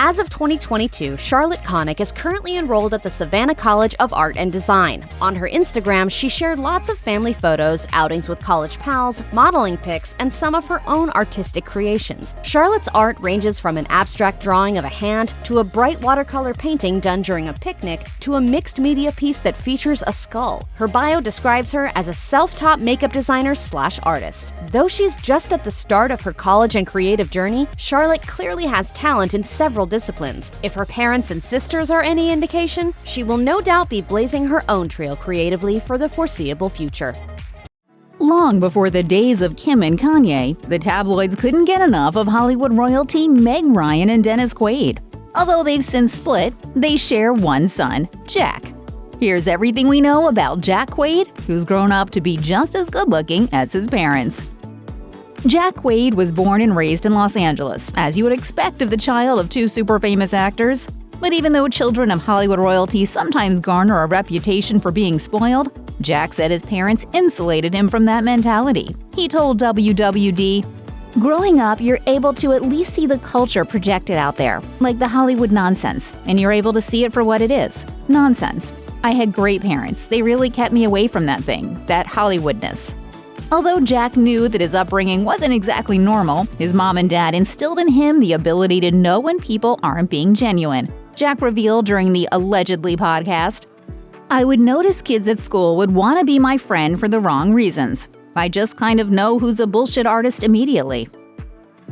As of 2022, Charlotte Connick is currently enrolled at the Savannah College of Art and Design. On her Instagram, she shared lots of family photos, outings with college pals, modeling pics, and some of her own artistic creations. Charlotte's art ranges from an abstract drawing of a hand to a bright watercolor painting done during a picnic to a mixed media piece that features a skull. Her bio describes her as a self-taught makeup designer/artist. Though she's just at the start of her college and creative journey, Charlotte clearly has talent in several disciplines. If her parents and sisters are any indication, she will no doubt be blazing her own trail creatively for the foreseeable future. Long before the days of Kim and Kanye, the tabloids couldn't get enough of Hollywood royalty Meg Ryan and Dennis Quaid. Although they've since split, they share one son, Jack. Here's everything we know about Jack Quaid, who's grown up to be just as good-looking as his parents. Jack Quaid was born and raised in Los Angeles, as you would expect of the child of two super famous actors. But even though children of Hollywood royalty sometimes garner a reputation for being spoiled, Jack said his parents insulated him from that mentality. He told WWD, "Growing up, you're able to at least see the culture projected out there, like the Hollywood nonsense, and you're able to see it for what it is, nonsense. I had great parents. They really kept me away from that thing, that Hollywoodness." Although Jack knew that his upbringing wasn't exactly normal, his mom and dad instilled in him the ability to know when people aren't being genuine. Jack revealed during the Allegedly podcast, "I would notice kids at school would want to be my friend for the wrong reasons. I just kind of know who's a bullshit artist immediately."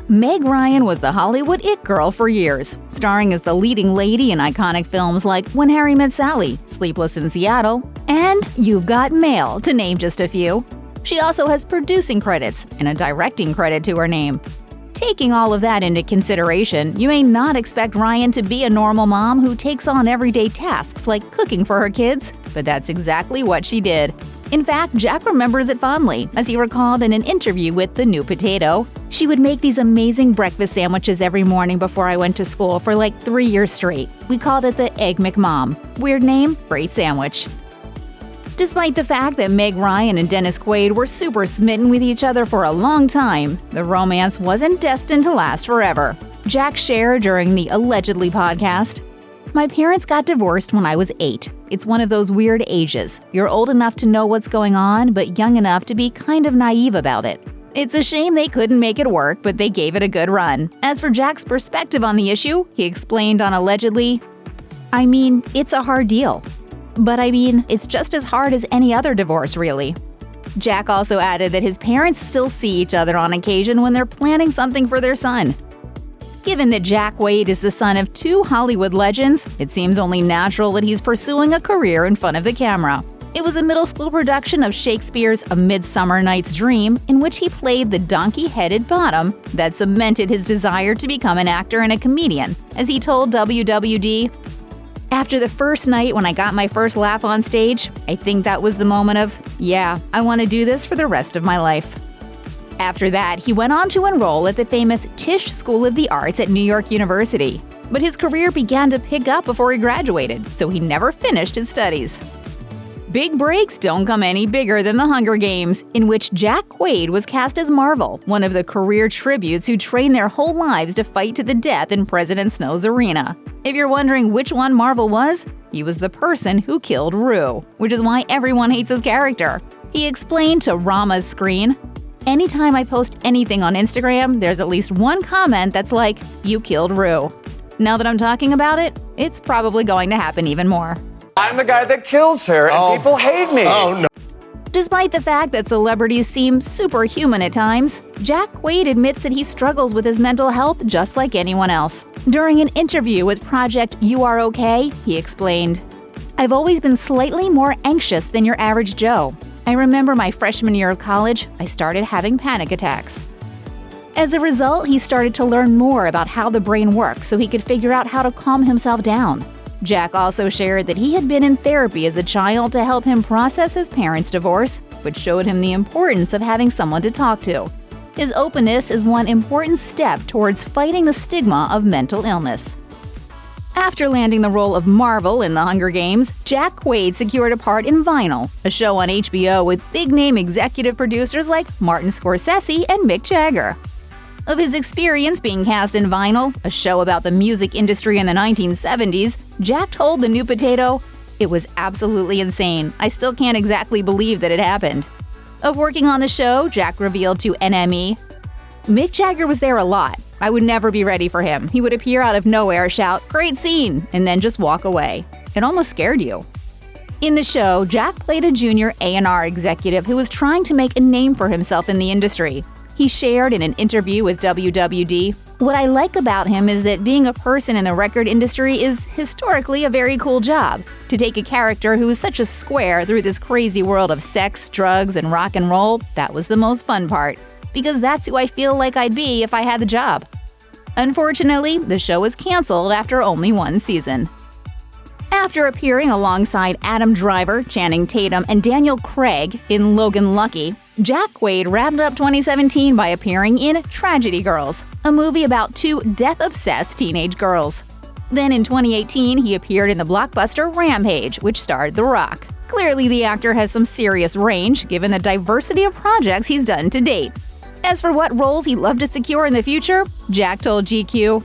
Meg Ryan was the Hollywood it girl for years, starring as the leading lady in iconic films like When Harry Met Sally, Sleepless in Seattle, and You've Got Mail, to name just a few. She also has producing credits and a directing credit to her name. Taking all of that into consideration, you may not expect Ryan to be a normal mom who takes on everyday tasks like cooking for her kids, but that's exactly what she did. In fact, Jack remembers it fondly, as he recalled in an interview with The New Potato. She would make these amazing breakfast sandwiches every morning before I went to school for like 3 years straight. We called it the Egg McMom. Weird name, great sandwich. Despite the fact that Meg Ryan and Dennis Quaid were super smitten with each other for a long time, the romance wasn't destined to last forever. Jack shared during the Allegedly podcast, "My parents got divorced when I was 8. It's one of those weird ages. You're old enough to know what's going on, but young enough to be kind of naive about it. It's a shame they couldn't make it work, but they gave it a good run." As for Jack's perspective on the issue, he explained on Allegedly, "I mean, it's a hard deal. But I mean, it's just as hard as any other divorce, really." Jack also added that his parents still see each other on occasion when they're planning something for their son. Given that Jack Quaid is the son of 2 Hollywood legends, it seems only natural that he's pursuing a career in front of the camera. It was a middle school production of Shakespeare's A Midsummer Night's Dream, in which he played the donkey-headed bottom, that cemented his desire to become an actor and a comedian. As he told WWD, "After the first night when I got my first laugh on stage, I think that was the moment of, yeah, I want to do this for the rest of my life." After that, he went on to enroll at the famous Tisch School of the Arts at New York University. But his career began to pick up before he graduated, so he never finished his studies. Big breaks don't come any bigger than The Hunger Games, in which Jack Quaid was cast as Marvel, one of the career tributes who trained their whole lives to fight to the death in President Snow's arena. If you're wondering which one Marvel was, he was the person who killed Rue, which is why everyone hates his character. He explained to Rama's Screen, "Anytime I post anything on Instagram, there's at least one comment that's like, 'You killed Rue.' Now that I'm talking about it, it's probably going to happen even more." I'm the guy that kills her, and people hate me. Oh, no. Despite the fact that celebrities seem superhuman at times, Jack Quaid admits that he struggles with his mental health just like anyone else. During an interview with Project You Are Okay, he explained, "I've always been slightly more anxious than your average Joe. I remember my freshman year of college, I started having panic attacks. As a result, he started to learn more about how the brain works so he could figure out how to calm himself down." Jack also shared that he had been in therapy as a child to help him process his parents' divorce, which showed him the importance of having someone to talk to. His openness is one important step towards fighting the stigma of mental illness. After landing the role of Marvel in The Hunger Games, Jack Quaid secured a part in Vinyl, a show on HBO with big-name executive producers like Martin Scorsese and Mick Jagger. Of his experience being cast in Vinyl, a show about the music industry in the 1970s, Jack told The New Potato, "It was absolutely insane. I still can't exactly believe that it happened." Of working on the show, Jack revealed to NME, "Mick Jagger was there a lot. I would never be ready for him. He would appear out of nowhere, shout, 'Great scene,' and then just walk away. It almost scared you." In the show, Jack played a junior A&R executive who was trying to make a name for himself in the industry. He shared in an interview with WWD, "What I like about him is that being a person in the record industry is historically a very cool job. To take a character who is such a square through this crazy world of sex, drugs, and rock and roll, that was the most fun part. Because that's who I feel like I'd be if I had the job." Unfortunately, the show was canceled after only 1 season. After appearing alongside Adam Driver, Channing Tatum, and Daniel Craig in Logan Lucky, Jack Quaid wrapped up 2017 by appearing in Tragedy Girls, a movie about 2 death-obsessed teenage girls. Then in 2018, he appeared in the blockbuster Rampage, which starred The Rock. Clearly, the actor has some serious range, given the diversity of projects he's done to date. As for what roles he'd love to secure in the future, Jack told GQ,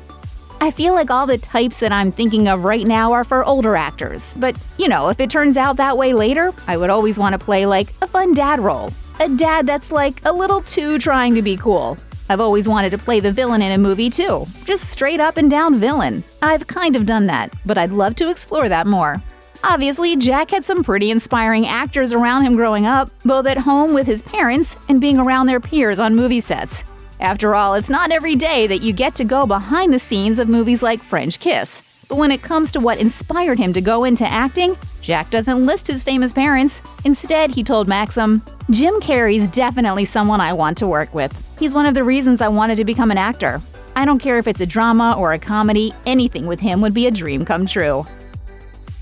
"I feel like all the types that I'm thinking of right now are for older actors, but, if it turns out that way later, I would always want to play, like, a fun dad role. A dad that's, like, a little too trying to be cool. I've always wanted to play the villain in a movie, too. Just straight up and down villain. I've kind of done that, but I'd love to explore that more." Obviously, Jack had some pretty inspiring actors around him growing up, both at home with his parents and being around their peers on movie sets. After all, it's not every day that you get to go behind the scenes of movies like French Kiss. But when it comes to what inspired him to go into acting, Jack doesn't list his famous parents. Instead, he told Maxim, "Jim Carrey's definitely someone I want to work with. He's one of the reasons I wanted to become an actor. I don't care if it's a drama or a comedy, anything with him would be a dream come true."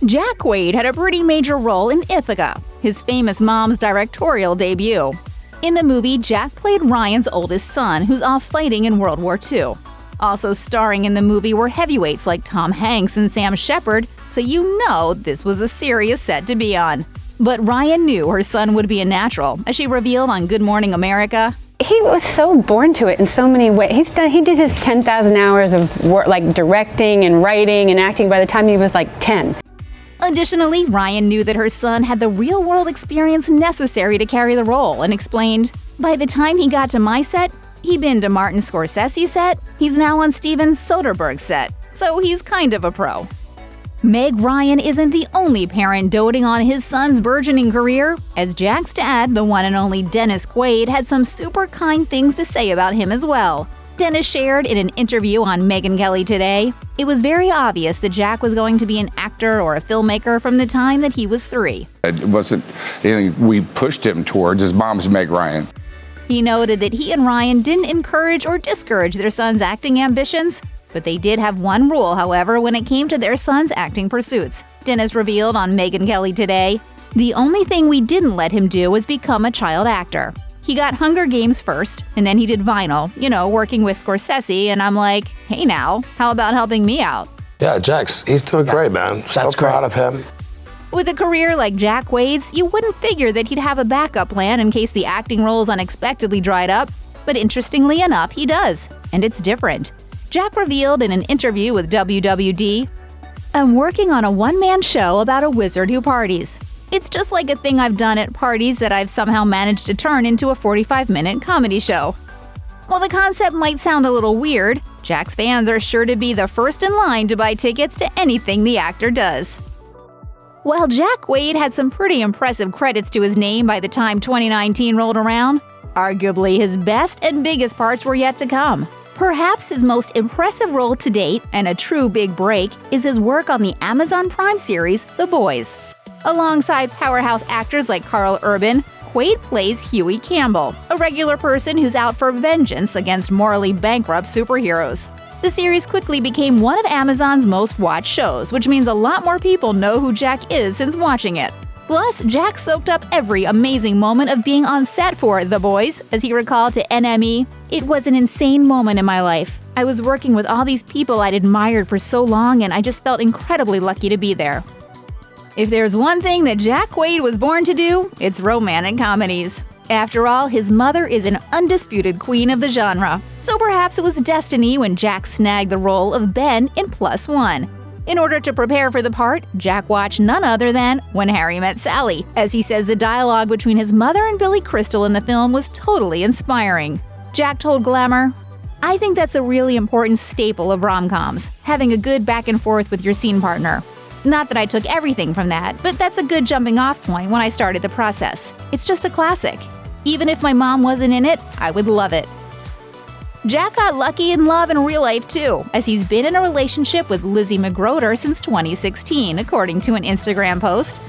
Jack Quaid had a pretty major role in Ithaca, his famous mom's directorial debut. In the movie, Jack played Ryan's oldest son, who's off fighting in World War II. Also starring in the movie were heavyweights like Tom Hanks and Sam Shepard, so you know this was a serious set to be on. But Ryan knew her son would be a natural, as she revealed on Good Morning America. He was so born to it in so many ways. He did his 10,000 hours of work, like directing and writing and acting by the time he was like 10. Additionally, Ryan knew that her son had the real-world experience necessary to carry the role and explained, "By the time he got to my set, he'd been to Martin Scorsese's set, he's now on Steven Soderbergh's set, so he's kind of a pro." Meg Ryan isn't the only parent doting on his son's burgeoning career, as Jack's dad, the one and only Dennis Quaid, had some super kind things to say about him as well. Dennis shared in an interview on Megyn Kelly Today, "It was very obvious that Jack was going to be an actor or a filmmaker from the time that he was 3. It wasn't anything we pushed him towards. His mom's Meg Ryan." He noted that he and Ryan didn't encourage or discourage their son's acting ambitions, but they did have one rule, however, when it came to their son's acting pursuits. Dennis revealed on Megyn Kelly Today, "The only thing we didn't let him do was become a child actor. He got Hunger Games first, and then he did Vinyl, working with Scorsese, and I'm like, hey now, how about helping me out?" Yeah, he's doing great, man. So proud of him. With a career like Jack Quaid's, you wouldn't figure that he'd have a backup plan in case the acting roles unexpectedly dried up, but interestingly enough, he does, and it's different. Jack revealed in an interview with WWD, "I'm working on a one-man show about a wizard who parties. It's just like a thing I've done at parties that I've somehow managed to turn into a 45-minute comedy show." While the concept might sound a little weird, Jack's fans are sure to be the first in line to buy tickets to anything the actor does. While Jack Quaid had some pretty impressive credits to his name by the time 2019 rolled around, arguably his best and biggest parts were yet to come. Perhaps his most impressive role to date, and a true big break, is his work on the Amazon Prime series, The Boys. Alongside powerhouse actors like Karl Urban, Quaid plays Huey Campbell, a regular person who's out for vengeance against morally bankrupt superheroes. The series quickly became one of Amazon's most watched shows, which means a lot more people know who Jack is since watching it. Plus, Jack soaked up every amazing moment of being on set for The Boys, as he recalled to NME, "It was an insane moment in my life. I was working with all these people I'd admired for so long, and I just felt incredibly lucky to be there." If there's one thing that Jack Quaid was born to do, it's romantic comedies. After all, his mother is an undisputed queen of the genre, so perhaps it was destiny when Jack snagged the role of Ben in +1. In order to prepare for the part, Jack watched none other than When Harry Met Sally, as he says the dialogue between his mother and Billy Crystal in the film was totally inspiring. Jack told Glamour, "I think that's a really important staple of rom-coms, having a good back and forth with your scene partner. Not that I took everything from that, but that's a good jumping-off point when I started the process. It's just a classic. Even if my mom wasn't in it, I would love it." Jack got lucky in love and real life too, as he's been in a relationship with Lizzie McGroder since 2016, according to an Instagram post.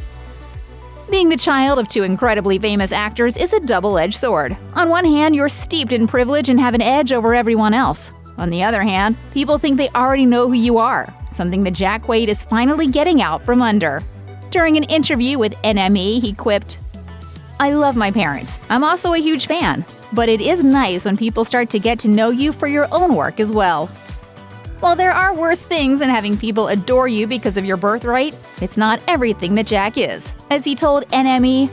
Being the child of two incredibly famous actors is a double-edged sword. On one hand, you're steeped in privilege and have an edge over everyone else. On the other hand, people think they already know who you are, something that Jack Quaid is finally getting out from under. During an interview with NME, he quipped, "I love my parents. I'm also a huge fan. But it is nice when people start to get to know you for your own work as well." While there are worse things than having people adore you because of your birthright, it's not everything that Jack is. As he told NME,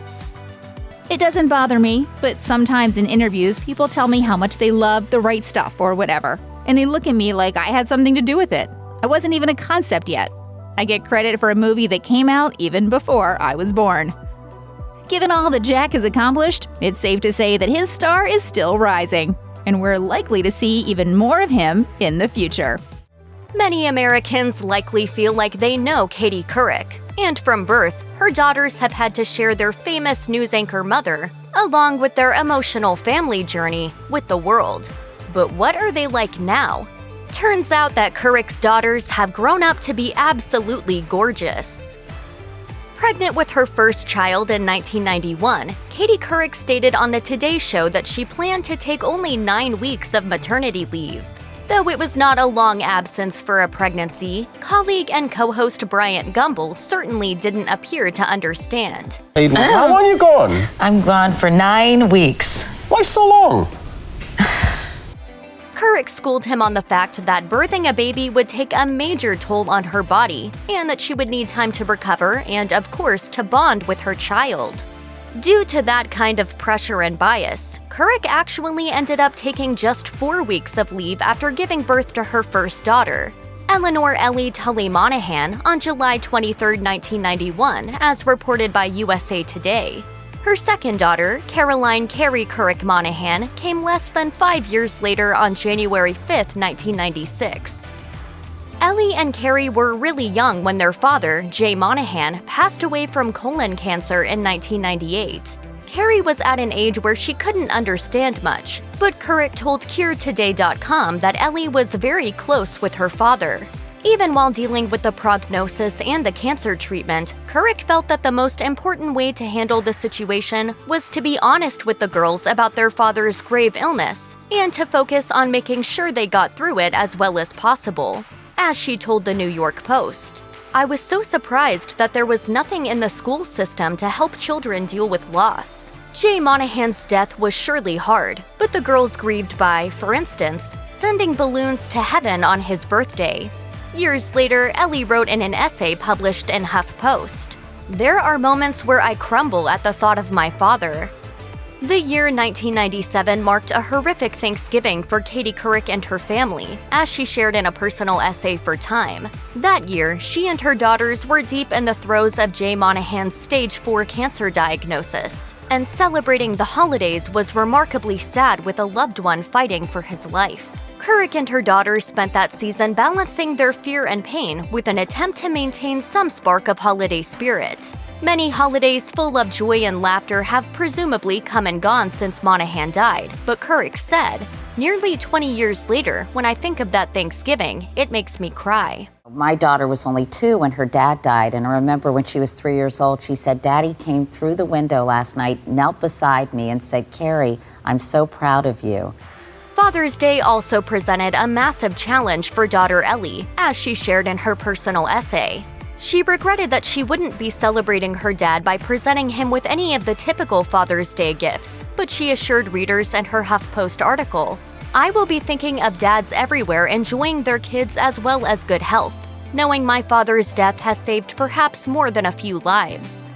"It doesn't bother me, but sometimes in interviews people tell me how much they love The Right Stuff or whatever, and they look at me like I had something to do with it. I wasn't even a concept yet. I get credit for a movie that came out even before I was born." Given all that Jack has accomplished, it's safe to say that his star is still rising, and we're likely to see even more of him in the future. Many Americans likely feel like they know Katie Couric, and from birth, her daughters have had to share their famous news anchor mother, along with their emotional family journey, with the world. But what are they like now? Turns out that Couric's daughters have grown up to be absolutely gorgeous. Pregnant with her first child in 1991, Katie Couric stated on the Today Show that she planned to take only 9 weeks of maternity leave. Though it was not a long absence for a pregnancy, colleague and co-host Bryant Gumbel certainly didn't appear to understand. Aiden, how long are you gone? I'm gone for 9 weeks. Why so long? Couric schooled him on the fact that birthing a baby would take a major toll on her body, and that she would need time to recover and, of course, to bond with her child. Due to that kind of pressure and bias, Couric actually ended up taking just 4 weeks of leave after giving birth to her first daughter, Eleanor Ellie Tully Monahan, on July 23, 1991, as reported by USA Today. Her second daughter, Caroline Carrie Couric Monahan, came less than 5 years later on January 5, 1996. Ellie and Carrie were really young when their father, Jay Monahan, passed away from colon cancer in 1998. Carrie was at an age where she couldn't understand much, but Couric told CureToday.com that Ellie was very close with her father. Even while dealing with the prognosis and the cancer treatment, Couric felt that the most important way to handle the situation was to be honest with the girls about their father's grave illness, and to focus on making sure they got through it as well as possible. As she told the New York Post, "I was so surprised that there was nothing in the school system to help children deal with loss. Jay Monahan's death was surely hard, but the girls grieved by, for instance, sending balloons to heaven on his birthday." Years later, Ellie wrote in an essay published in HuffPost, "There are moments where I crumble at the thought of my father." The year 1997 marked a horrific Thanksgiving for Katie Couric and her family, as she shared in a personal essay for Time. That year, she and her daughters were deep in the throes of Jay Monahan's stage 4 cancer diagnosis, and celebrating the holidays was remarkably sad with a loved one fighting for his life. Couric and her daughters spent that season balancing their fear and pain with an attempt to maintain some spark of holiday spirit. Many holidays full of joy and laughter have presumably come and gone since Monahan died, but Couric said, "Nearly 20 years later, when I think of that Thanksgiving, it makes me cry." My daughter was only 2 when her dad died, and I remember when she was 3 years old, she said, "Daddy came through the window last night, knelt beside me, and said, 'Carrie, I'm so proud of you.'" Father's Day also presented a massive challenge for daughter Ellie, as she shared in her personal essay. She regretted that she wouldn't be celebrating her dad by presenting him with any of the typical Father's Day gifts, but she assured readers in her HuffPost article, "I will be thinking of dads everywhere enjoying their kids as well as good health, knowing my father's death has saved perhaps more than a few lives."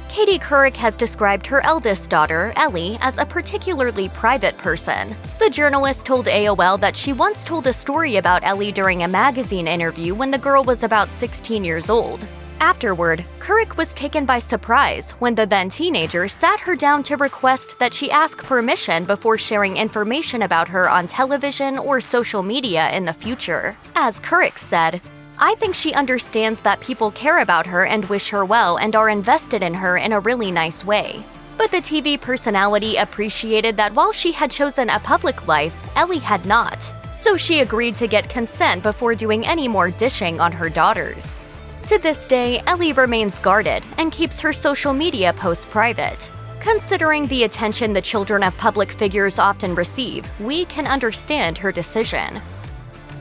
Katie Couric has described her eldest daughter, Ellie, as a particularly private person. The journalist told AOL that she once told a story about Ellie during a magazine interview when the girl was about 16 years old. Afterward, Couric was taken by surprise when the then teenager sat her down to request that she ask permission before sharing information about her on television or social media in the future. As Couric said, "I think she understands that people care about her and wish her well and are invested in her in a really nice way." But the TV personality appreciated that while she had chosen a public life, Ellie had not. So she agreed to get consent before doing any more dishing on her daughters. To this day, Ellie remains guarded and keeps her social media posts private. Considering the attention the children of public figures often receive, we can understand her decision.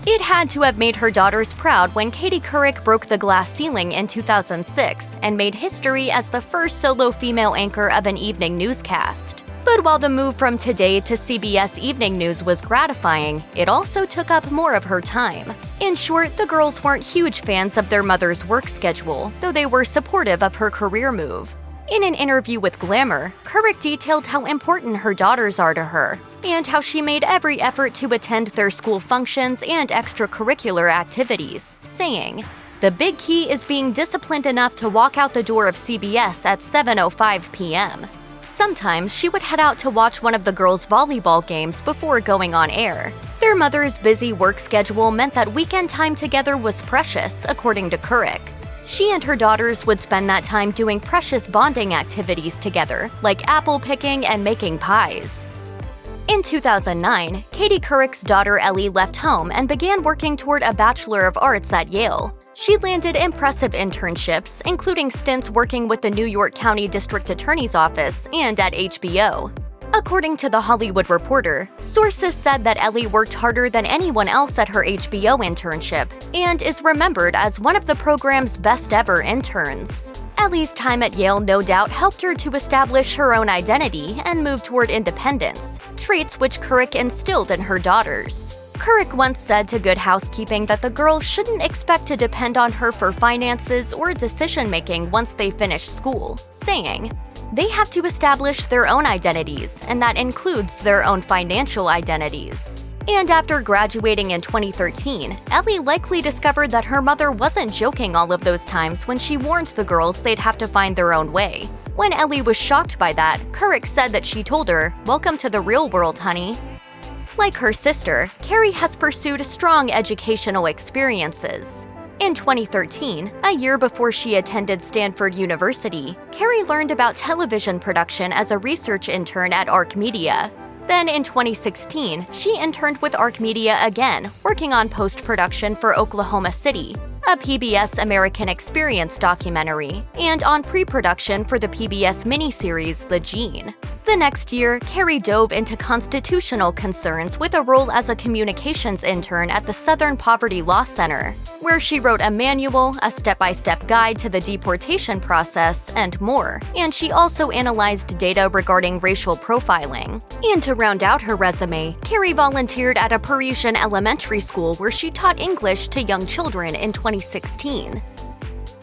It had to have made her daughters proud when Katie Couric broke the glass ceiling in 2006 and made history as the first solo female anchor of an evening newscast. But while the move from Today to CBS Evening News was gratifying, it also took up more of her time. In short, the girls weren't huge fans of their mother's work schedule, though they were supportive of her career move. In an interview with Glamour, Couric detailed how important her daughters are to her, and how she made every effort to attend their school functions and extracurricular activities, saying, "The big key is being disciplined enough to walk out the door of CBS at 7:05 p.m. Sometimes she would head out to watch one of the girls' volleyball games before going on air. Their mother's busy work schedule meant that weekend time together was precious, according to Couric. She and her daughters would spend that time doing precious bonding activities together, like apple picking and making pies." In 2009, Katie Couric's daughter Ellie left home and began working toward a Bachelor of Arts at Yale. She landed impressive internships, including stints working with the New York County District Attorney's Office and at HBO. According to The Hollywood Reporter, sources said that Ellie worked harder than anyone else at her HBO internship and is remembered as one of the program's best ever interns. Ellie's time at Yale no doubt helped her to establish her own identity and move toward independence, traits which Couric instilled in her daughters. Couric once said to Good Housekeeping that the girls shouldn't expect to depend on her for finances or decision-making once they finish school, saying, "They have to establish their own identities, and that includes their own financial identities." And after graduating in 2013, Ellie likely discovered that her mother wasn't joking all of those times when she warned the girls they'd have to find their own way. When Ellie was shocked by that, Couric said that she told her, "Welcome to the real world, honey." Like her sister, Carrie has pursued strong educational experiences. In 2013, a year before she attended Stanford University, Carrie learned about television production as a research intern at Arc Media. Then in 2016, she interned with Arc Media again, working on post-production for Oklahoma City, a PBS American Experience documentary, and on pre-production for the PBS miniseries The Gene. The next year, Carrie dove into constitutional concerns with a role as a communications intern at the Southern Poverty Law Center, where she wrote a manual, a step-by-step guide to the deportation process, and more. And she also analyzed data regarding racial profiling. And to round out her resume, Carrie volunteered at a Parisian elementary school where she taught English to young children in 2016.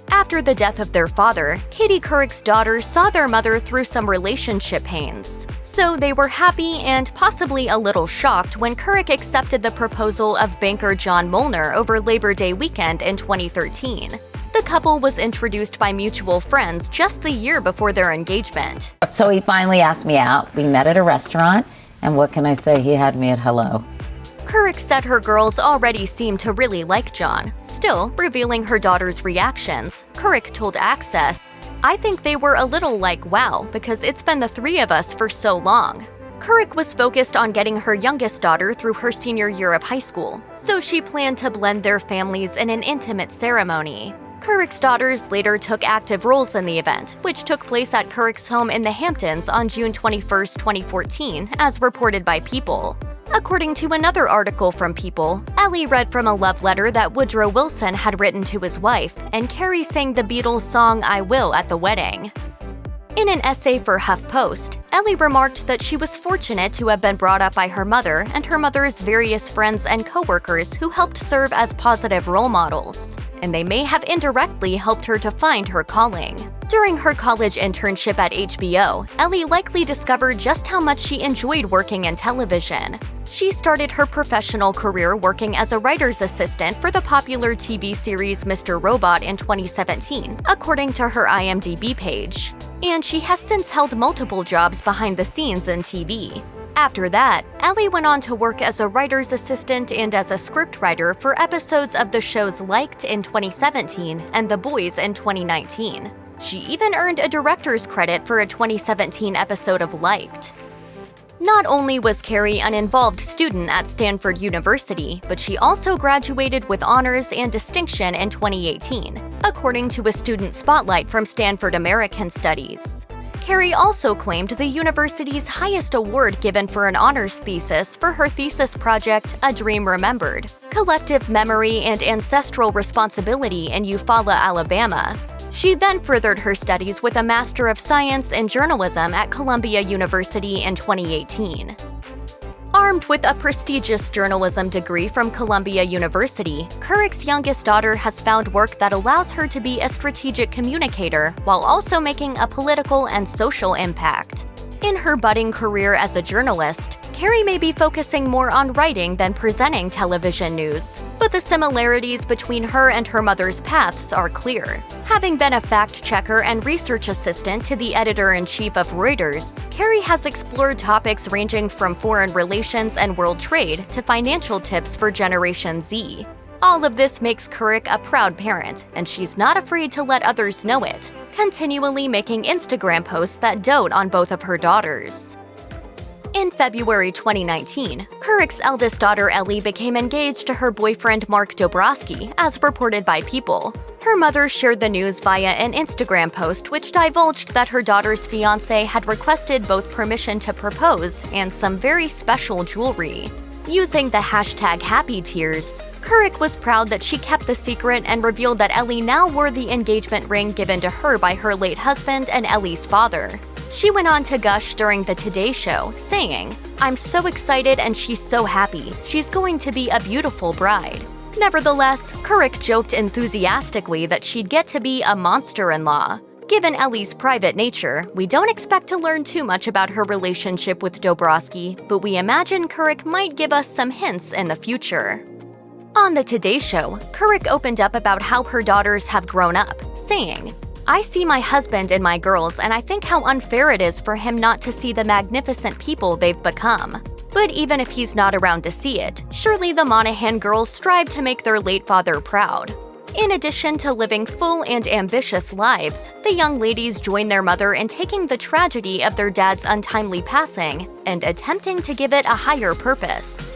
After the death of their father, Katie Couric's daughters saw their mother through some relationship pains. So they were happy and possibly a little shocked when Couric accepted the proposal of banker John Molnar over Labor Day weekend in 2013. The couple was introduced by mutual friends just the year before their engagement. So he finally asked me out. We met at a restaurant, and what can I say? He had me at hello. Couric said her girls already seemed to really like John. Still, revealing her daughter's reactions, Couric told Access, "I think they were a little like, wow, because it's been the three of us for so long." Couric was focused on getting her youngest daughter through her senior year of high school, so she planned to blend their families in an intimate ceremony. Couric's daughters later took active roles in the event, which took place at Couric's home in the Hamptons on June 21, 2014, as reported by People. According to another article from People, Ellie read from a love letter that Woodrow Wilson had written to his wife, and Carrie sang the Beatles' song I Will at the wedding. In an essay for HuffPost, Ellie remarked that she was fortunate to have been brought up by her mother and her mother's various friends and coworkers who helped serve as positive role models, and they may have indirectly helped her to find her calling. During her college internship at HBO, Ellie likely discovered just how much she enjoyed working in television. She started her professional career working as a writer's assistant for the popular TV series Mr. Robot in 2017, according to her IMDb page. And she has since held multiple jobs behind the scenes in TV. After that, Ellie went on to work as a writer's assistant and as a scriptwriter for episodes of the shows Liked in 2017 and The Boys in 2019. She even earned a director's credit for a 2017 episode of Liked. Not only was Carrie an involved student at Stanford University, but she also graduated with honors and distinction in 2018, according to a student spotlight from Stanford American Studies. Carrie also claimed the university's highest award given for an honors thesis for her thesis project, A Dream Remembered, Collective Memory and Ancestral Responsibility in Eufaula, Alabama. She then furthered her studies with a Master of Science in Journalism at Columbia University in 2018. Armed with a prestigious journalism degree from Columbia University, Couric's youngest daughter has found work that allows her to be a strategic communicator while also making a political and social impact. In her budding career as a journalist, Carrie may be focusing more on writing than presenting television news, but the similarities between her and her mother's paths are clear. Having been a fact-checker and research assistant to the editor-in-chief of Reuters, Carrie has explored topics ranging from foreign relations and world trade to financial tips for Generation Z. All of this makes Couric a proud parent, and she's not afraid to let others know it, continually making Instagram posts that dote on both of her daughters. In February 2019, Couric's eldest daughter Ellie became engaged to her boyfriend Mark Dobrowski, as reported by People. Her mother shared the news via an Instagram post which divulged that her daughter's fiancé had requested both permission to propose and some very special jewelry. Using the hashtag #HappyTears, Couric was proud that she kept the secret and revealed that Ellie now wore the engagement ring given to her by her late husband and Ellie's father. She went on to gush during the Today Show, saying, "I'm so excited and she's so happy. She's going to be a beautiful bride." Nevertheless, Couric joked enthusiastically that she'd get to be a monster-in-law. Given Ellie's private nature, we don't expect to learn too much about her relationship with Dobrowski, but we imagine Couric might give us some hints in the future. On the Today Show, Couric opened up about how her daughters have grown up, saying, "I see my husband in my girls and I think how unfair it is for him not to see the magnificent people they've become. But even if he's not around to see it, surely the Monahan girls strive to make their late father proud." In addition to living full and ambitious lives, the young ladies join their mother in taking the tragedy of their dad's untimely passing and attempting to give it a higher purpose.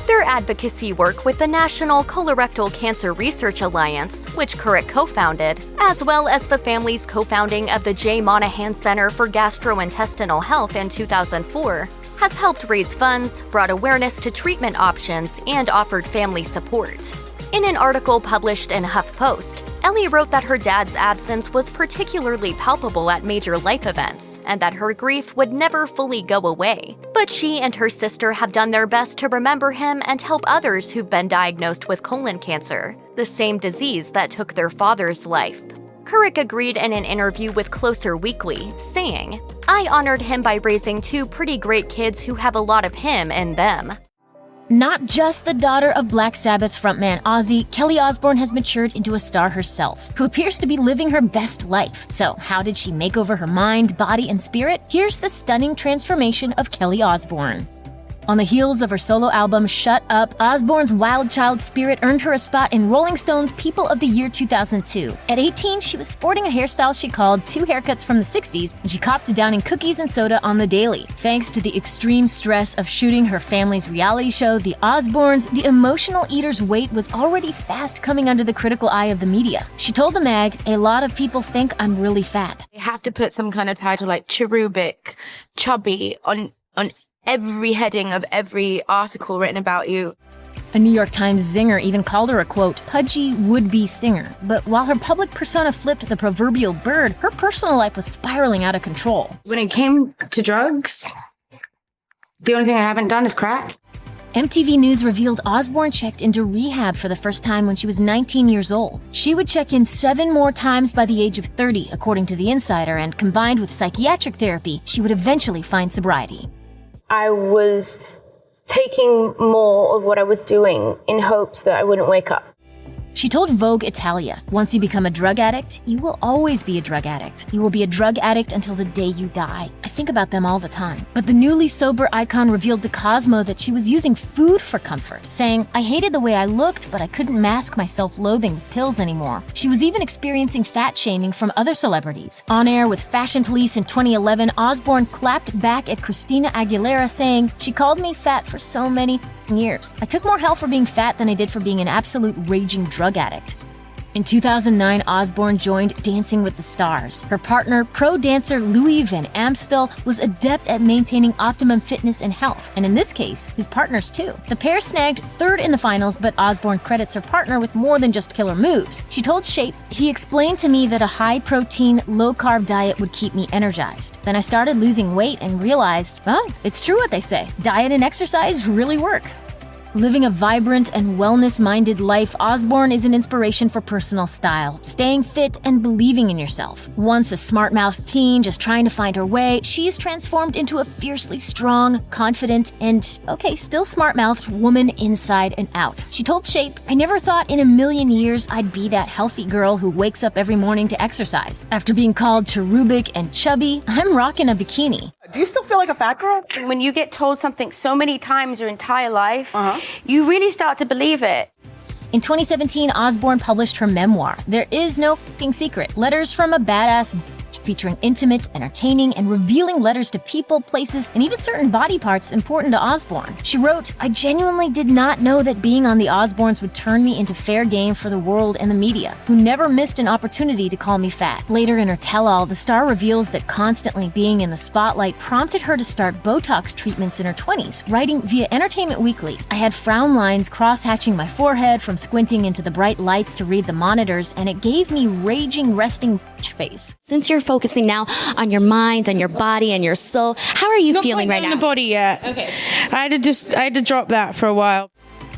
Their advocacy work with the National Colorectal Cancer Research Alliance, which Couric co-founded, as well as the family's co-founding of the J. Monahan Center for Gastrointestinal Health in 2004, has helped raise funds, brought awareness to treatment options, and offered family support. In an article published in HuffPost, Ellie wrote that her dad's absence was particularly palpable at major life events, and that her grief would never fully go away. But she and her sister have done their best to remember him and help others who've been diagnosed with colon cancer, the same disease that took their father's life. Couric agreed in an interview with Closer Weekly, saying, "I honored him by raising two pretty great kids who have a lot of him in them." Not just the daughter of Black Sabbath frontman Ozzy, Kelly Osbourne has matured into a star herself, who appears to be living her best life. So how did she make over her mind, body, and spirit? Here's the stunning transformation of Kelly Osbourne. On the heels of her solo album Shut Up, Osbourne's wild child spirit earned her a spot in Rolling Stone's People of the Year 2002. At 18, she was sporting a hairstyle she called two haircuts from the 60s, and she copped downing cookies and soda on the daily. Thanks to the extreme stress of shooting her family's reality show, The Osbournes, the emotional eater's weight was already fast coming under the critical eye of the media. She told the mag, "A lot of people think I'm really fat." You have to put some kind of title like cherubic, chubby on every heading of every article written about you. A New York Times zinger even called her a, quote, pudgy would-be singer. But while her public persona flipped the proverbial bird, her personal life was spiraling out of control. When it came to drugs, the only thing I haven't done is crack. MTV News revealed Osbourne checked into rehab for the first time when she was 19 years old. She would check in 7 more times by the age of 30, according to The Insider, and combined with psychiatric therapy, she would eventually find sobriety. I was taking more of what I was doing in hopes that I wouldn't wake up. She told Vogue Italia, "Once you become a drug addict, you will always be a drug addict. You will be a drug addict until the day you die. I think about them all the time." But the newly sober icon revealed to Cosmo that she was using food for comfort, saying, "I hated the way I looked, but I couldn't mask my self-loathing with pills anymore." She was even experiencing fat shaming from other celebrities. On air with Fashion Police in 2011, Osbourne clapped back at Christina Aguilera, saying, "She called me fat for so many years. I took more hell for being fat than I did for being an absolute raging drug addict." In 2009, Osbourne joined Dancing with the Stars. Her partner, pro dancer Louis Van Amstel, was adept at maintaining optimum fitness and health, and in this case, his partners too. The pair snagged 3rd in the finals, but Osbourne credits her partner with more than just killer moves. She told Shape, "He explained to me that a high-protein, low-carb diet would keep me energized. Then I started losing weight and realized, oh, it's true what they say. Diet and exercise really work." Living a vibrant and wellness-minded life, Osbourne is an inspiration for personal style, staying fit and believing in yourself. Once a smart-mouthed teen just trying to find her way, she's transformed into a fiercely strong, confident, and, okay, still smart-mouthed woman inside and out. She told Shape, "I never thought in a million years I'd be that healthy girl who wakes up every morning to exercise. After being called cherubic and chubby, I'm rocking a bikini." Do you still feel like a fat girl? When you get told something so many times your entire life, you really start to believe it. In 2017, Osbourne published her memoir, There Is No F***ing Secret, Letters from a Badass Bitch. featuring intimate, entertaining, and revealing letters to people, places, and even certain body parts important to Osbourne. She wrote, "I genuinely did not know that being on the Osbournes would turn me into fair game for the world and the media, who never missed an opportunity to call me fat." Later in her tell-all, the star reveals that constantly being in the spotlight prompted her to start Botox treatments in her 20s, writing via Entertainment Weekly, "I had frown lines cross-hatching my forehead from squinting into the bright lights to read the monitors, and it gave me raging resting face." Since you're focusing now on your mind, on your body, and your soul, how are you feeling right now? Not the body yet. Okay. I had to drop that for a while.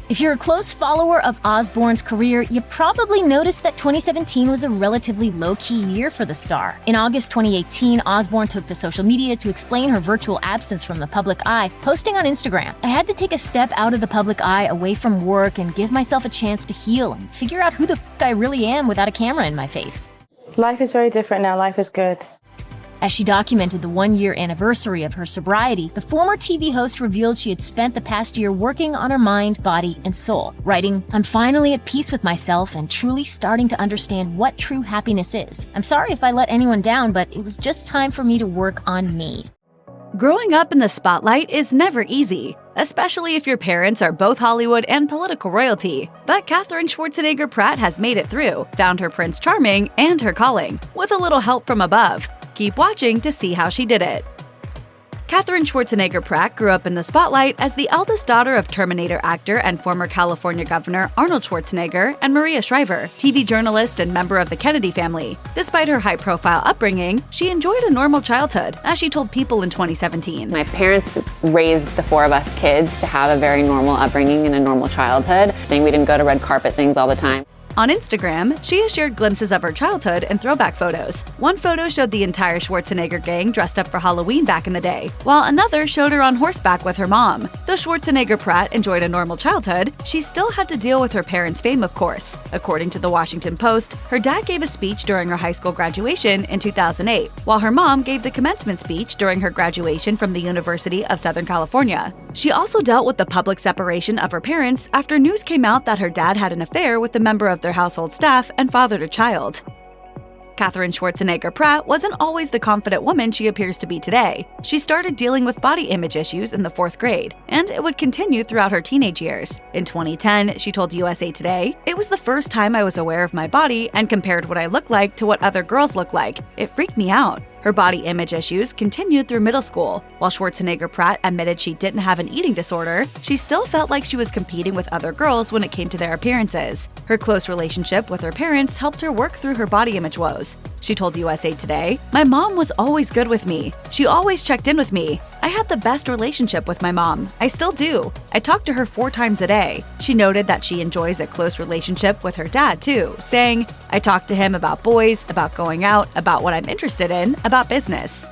If you're a close follower of Osbourne's career, you probably noticed that 2017 was a relatively low-key year for the star. In August 2018, Osbourne took to social media to explain her virtual absence from the public eye, posting on Instagram, "I had to take a step out of the public eye away from work and give myself a chance to heal and figure out who the f*** I really am without a camera in my face." Life is very different now. Life is good. As she documented the one-year anniversary of her sobriety, the former TV host revealed she had spent the past year working on her mind, body, and soul, writing, "I'm finally at peace with myself and truly starting to understand what true happiness is. I'm sorry if I let anyone down, but it was just time for me to work on me." Growing up in the spotlight is never easy, especially if your parents are both Hollywood and political royalty. But Katherine Schwarzenegger Pratt has made it through, found her Prince Charming and her calling, with a little help from above. Keep watching to see how she did it. Katherine Schwarzenegger Pratt grew up in the spotlight as the eldest daughter of Terminator actor and former California Governor Arnold Schwarzenegger and Maria Shriver, TV journalist and member of the Kennedy family. Despite her high-profile upbringing, she enjoyed a normal childhood, as she told People in 2017. My parents raised the four of us kids to have a very normal upbringing and a normal childhood. I think we didn't go to red carpet things all the time. On Instagram, she has shared glimpses of her childhood and throwback photos. One photo showed the entire Schwarzenegger gang dressed up for Halloween back in the day, while another showed her on horseback with her mom. Though Schwarzenegger Pratt enjoyed a normal childhood, she still had to deal with her parents' fame, of course. According to the Washington Post, her dad gave a speech during her high school graduation in 2008, while her mom gave the commencement speech during her graduation from the University of Southern California. She also dealt with the public separation of her parents after news came out that her dad had an affair with a member of their household staff and fathered a child. Katherine Schwarzenegger Pratt wasn't always the confident woman she appears to be today. She started dealing with body image issues in the 4th grade, and it would continue throughout her teenage years. In 2010, she told USA Today, "It was the first time I was aware of my body and compared what I look like to what other girls look like. It freaked me out." Her body image issues continued through middle school. While Schwarzenegger Pratt admitted she didn't have an eating disorder, she still felt like she was competing with other girls when it came to their appearances. Her close relationship with her parents helped her work through her body image woes. She told USA Today, "My mom was always good with me. She always checked in with me. I had the best relationship with my mom. I still do. I talk to her 4 times a day." She noted that she enjoys a close relationship with her dad too, saying, "I talk to him about boys, about going out, about what I'm interested in, about business."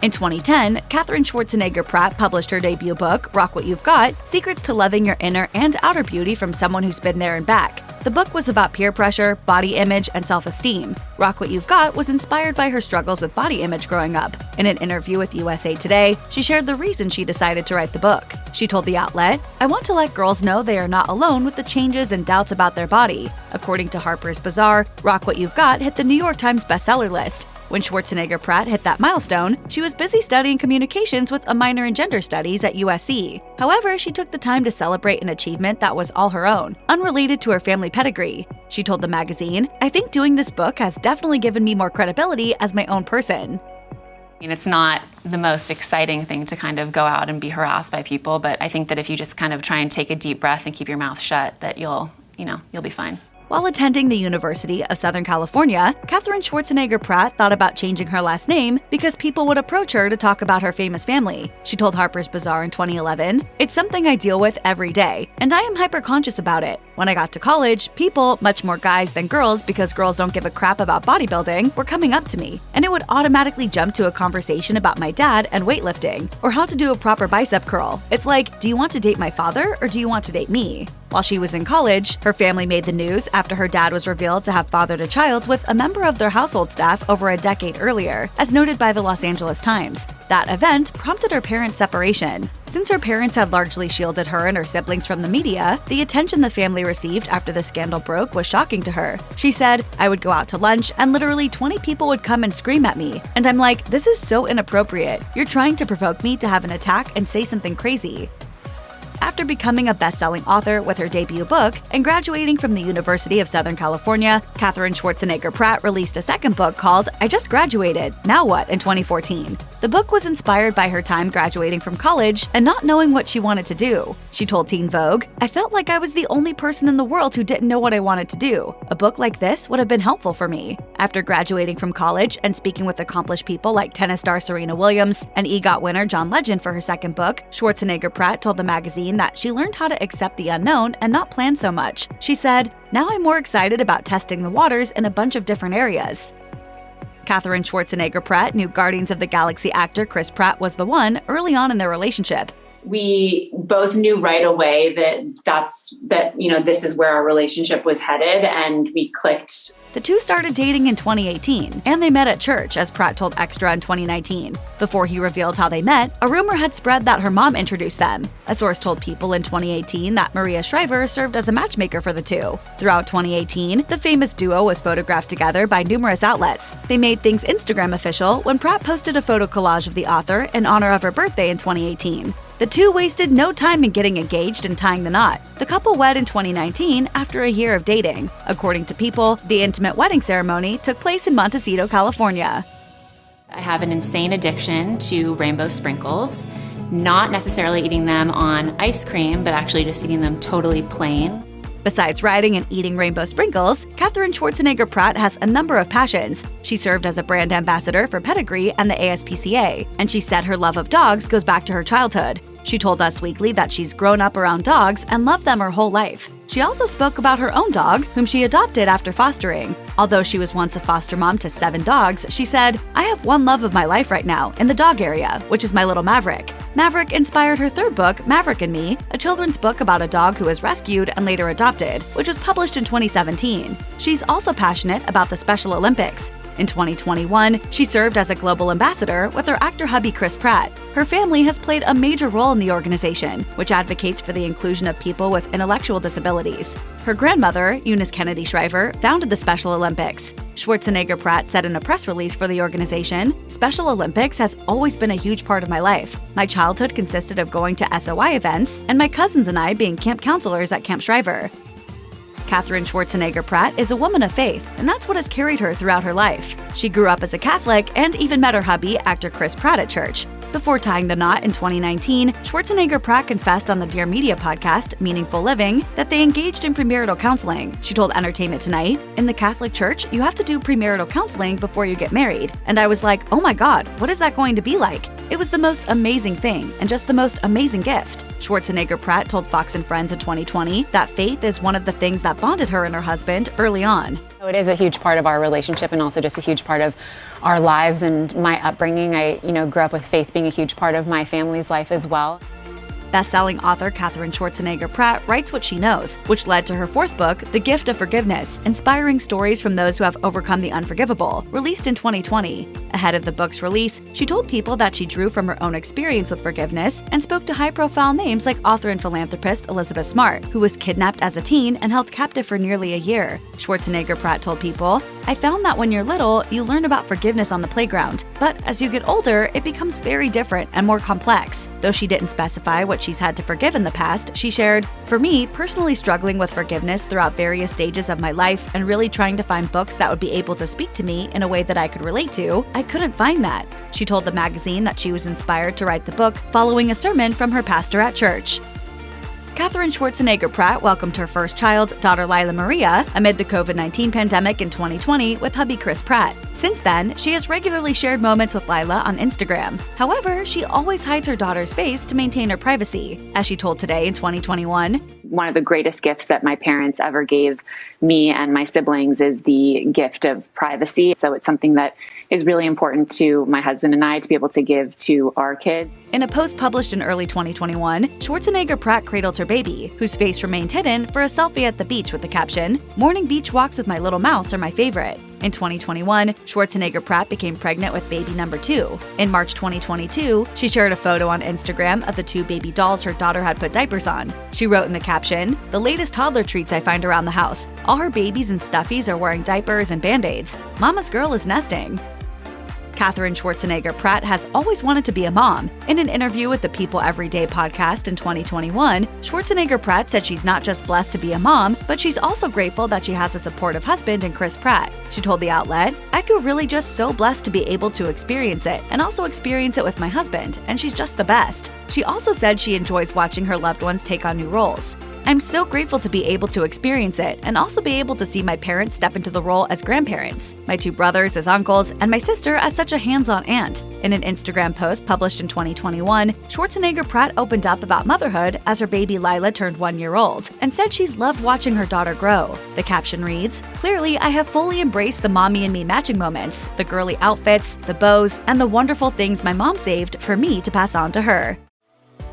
In 2010, Katherine Schwarzenegger Pratt published her debut book, Rock What You've Got: Secrets to Loving Your Inner and Outer Beauty from Someone Who's Been There and Back. The book was about peer pressure, body image, and self-esteem. Rock What You've Got was inspired by her struggles with body image growing up. In an interview with USA Today, she shared the reason she decided to write the book. She told the outlet, "I want to let girls know they are not alone with the changes and doubts about their body." According to Harper's Bazaar, Rock What You've Got hit the New York Times bestseller list. When Schwarzenegger Pratt hit that milestone, she was busy studying communications with a minor in gender studies at USC. However, she took the time to celebrate an achievement that was all her own, unrelated to her family pedigree. She told the magazine, "I think doing this book has definitely given me more credibility as my own person." It's not the most exciting thing to kind of go out and be harassed by people, but I think that if you just kind of try and take a deep breath and keep your mouth shut, that you'll be fine. While attending the University of Southern California, Katherine Schwarzenegger Pratt thought about changing her last name because people would approach her to talk about her famous family. She told Harper's Bazaar in 2011, "It's something I deal with every day, and I am hyper-conscious about it. When I got to college, people, much more guys than girls because girls don't give a crap about bodybuilding, were coming up to me, and it would automatically jump to a conversation about my dad and weightlifting, or how to do a proper bicep curl. It's like, do you want to date my father or do you want to date me?" While she was in college, her family made the news after her dad was revealed to have fathered a child with a member of their household staff over a decade earlier, as noted by the Los Angeles Times. That event prompted her parents' separation. Since her parents had largely shielded her and her siblings from the media, the attention the family received after the scandal broke was shocking to her. She said, "I would go out to lunch and literally 20 people would come and scream at me. And I'm like, this is so inappropriate. You're trying to provoke me to have an attack and say something crazy." After becoming a best-selling author with her debut book and graduating from the University of Southern California, Katherine Schwarzenegger Pratt released a second book called I Just Graduated, Now What? In 2014. The book was inspired by her time graduating from college and not knowing what she wanted to do. She told Teen Vogue, "I felt like I was the only person in the world who didn't know what I wanted to do. A book like this would have been helpful for me." After graduating from college and speaking with accomplished people like tennis star Serena Williams and EGOT winner John Legend for her second book, Schwarzenegger Pratt told the magazine that she learned how to accept the unknown and not plan so much. She said, "Now I'm more excited about testing the waters in a bunch of different areas." Katherine Schwarzenegger Pratt knew Guardians of the Galaxy actor Chris Pratt was the one early on in their relationship. We both knew right away that this is where our relationship was headed, and we clicked. The two started dating in 2018, and they met at church, as Pratt told Extra in 2019. Before he revealed how they met, a rumor had spread that her mom introduced them. A source told People in 2018 that Maria Shriver served as a matchmaker for the two. Throughout 2018, the famous duo was photographed together by numerous outlets. They made things Instagram official when Pratt posted a photo collage of the author in honor of her birthday in 2018. The two wasted no time in getting engaged and tying the knot. The couple wed in 2019 after a year of dating. According to People, the intimate wedding ceremony took place in Montecito, California. I have an insane addiction to rainbow sprinkles, not necessarily eating them on ice cream, but actually just eating them totally plain. Besides riding and eating rainbow sprinkles, Katherine Schwarzenegger Pratt has a number of passions. She served as a brand ambassador for Pedigree and the ASPCA, and she said her love of dogs goes back to her childhood. She told Us Weekly that she's grown up around dogs and loved them her whole life. She also spoke about her own dog, whom she adopted after fostering. Although she was once a foster mom to 7 dogs, she said, "I have one love of my life right now, in the dog area, which is my little Maverick." Maverick inspired her third book, Maverick and Me, a children's book about a dog who was rescued and later adopted, which was published in 2017. She's also passionate about the Special Olympics. In 2021, she served as a global ambassador with her actor hubby Chris Pratt. Her family has played a major role in the organization, which advocates for the inclusion of people with intellectual disabilities. Her grandmother, Eunice Kennedy Shriver, founded the Special Olympics. Schwarzenegger Pratt said in a press release for the organization, "Special Olympics has always been a huge part of my life. My childhood consisted of going to SOI events, and my cousins and I being camp counselors at Camp Shriver." Katherine Schwarzenegger Pratt is a woman of faith, and that's what has carried her throughout her life. She grew up as a Catholic and even met her hubby, actor Chris Pratt, at church. Before tying the knot in 2019, Schwarzenegger Pratt confessed on the Dear Media podcast, Meaningful Living, that they engaged in premarital counseling. She told Entertainment Tonight, "In the Catholic Church, you have to do premarital counseling before you get married. And I was like, oh my God, what is that going to be like? It was the most amazing thing and just the most amazing gift." Schwarzenegger Pratt told Fox and Friends in 2020 that faith is one of the things that bonded her and her husband early on. It is a huge part of our relationship and also just a huge part of our lives and my upbringing. I, grew up with faith being a huge part of my family's life as well. Best-selling author Katherine Schwarzenegger Pratt writes what she knows, which led to her fourth book, The Gift of Forgiveness, inspiring stories from those who have overcome the unforgivable, released in 2020. Ahead of the book's release, she told People that she drew from her own experience with forgiveness and spoke to high-profile names like author and philanthropist Elizabeth Smart, who was kidnapped as a teen and held captive for nearly a year. Schwarzenegger Pratt told People, "I found that when you're little, you learn about forgiveness on the playground, but as you get older, it becomes very different and more complex." Though she didn't specify what she's had to forgive in the past, she shared, "For me, personally struggling with forgiveness throughout various stages of my life and really trying to find books that would be able to speak to me in a way that I could relate to, I couldn't find that." She told the magazine that she was inspired to write the book following a sermon from her pastor at church. Katherine Schwarzenegger Pratt welcomed her first child, daughter Lila Maria, amid the COVID-19 pandemic in 2020 with hubby Chris Pratt. Since then, she has regularly shared moments with Lila on Instagram. However, she always hides her daughter's face to maintain her privacy. As she told Today in 2021, "One of the greatest gifts that my parents ever gave me and my siblings is the gift of privacy. So it's something that, is really important to my husband and I to be able to give to our kids. In a post published in early 2021, Schwarzenegger Pratt cradled her baby, whose face remained hidden, for a selfie at the beach with the caption, "Morning beach walks with my little mouse are my favorite." In 2021, Schwarzenegger Pratt became pregnant with baby number 2. In March 2022, she shared a photo on Instagram of the 2 baby dolls her daughter had put diapers on. She wrote in the caption, "The latest toddler treats I find around the house. All her babies and stuffies are wearing diapers and band-aids. Mama's girl is nesting." Katherine Schwarzenegger Pratt has always wanted to be a mom. In an interview with the People Everyday podcast in 2021, Schwarzenegger Pratt said she's not just blessed to be a mom, but she's also grateful that she has a supportive husband in Chris Pratt. She told the outlet, "I feel really just so blessed to be able to experience it, and also experience it with my husband, and she's just the best." She also said she enjoys watching her loved ones take on new roles. "I'm so grateful to be able to experience it, and also be able to see my parents step into the role as grandparents, my 2 brothers as uncles, and my sister as such a hands-on aunt." In an Instagram post published in 2021, Schwarzenegger Pratt opened up about motherhood as her baby Lila turned 1 year old, and said she's loved watching her daughter grow. The caption reads, "Clearly, I have fully embraced the mommy and me matching moments, the girly outfits, the bows, and the wonderful things my mom saved for me to pass on to her."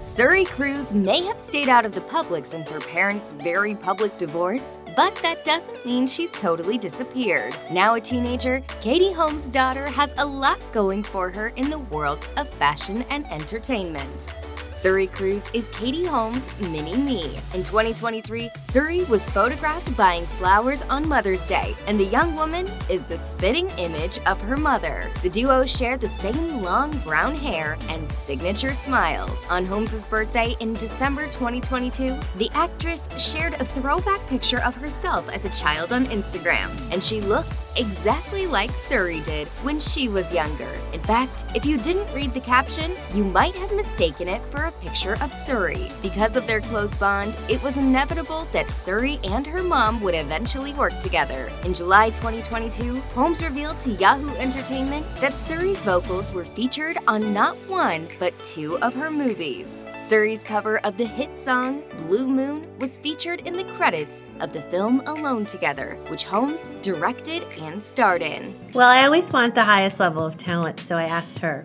Suri Cruise may have stayed out of the public since her parents' very public divorce, but that doesn't mean she's totally disappeared. Now a teenager, Katie Holmes' daughter has a lot going for her in the worlds of fashion and entertainment. Suri Cruise is Katie Holmes' mini-me. In 2023, Suri was photographed buying flowers on Mother's Day, and the young woman is the spitting image of her mother. The duo share the same long brown hair and signature smile. On Holmes' birthday in December 2022, the actress shared a throwback picture of herself as a child on Instagram, and she looks exactly like Suri did when she was younger. In fact, if you didn't read the caption, you might have mistaken it for a picture of Suri. Because of their close bond, it was inevitable that Suri and her mom would eventually work together. In July 2022, Holmes revealed to Yahoo Entertainment that Suri's vocals were featured on not 1, but 2 of her movies. Suri's cover of the hit song Blue Moon was featured in the credits of the film Alone Together, which Holmes directed and starred in. Well, I always want the highest level of talent, so I asked her.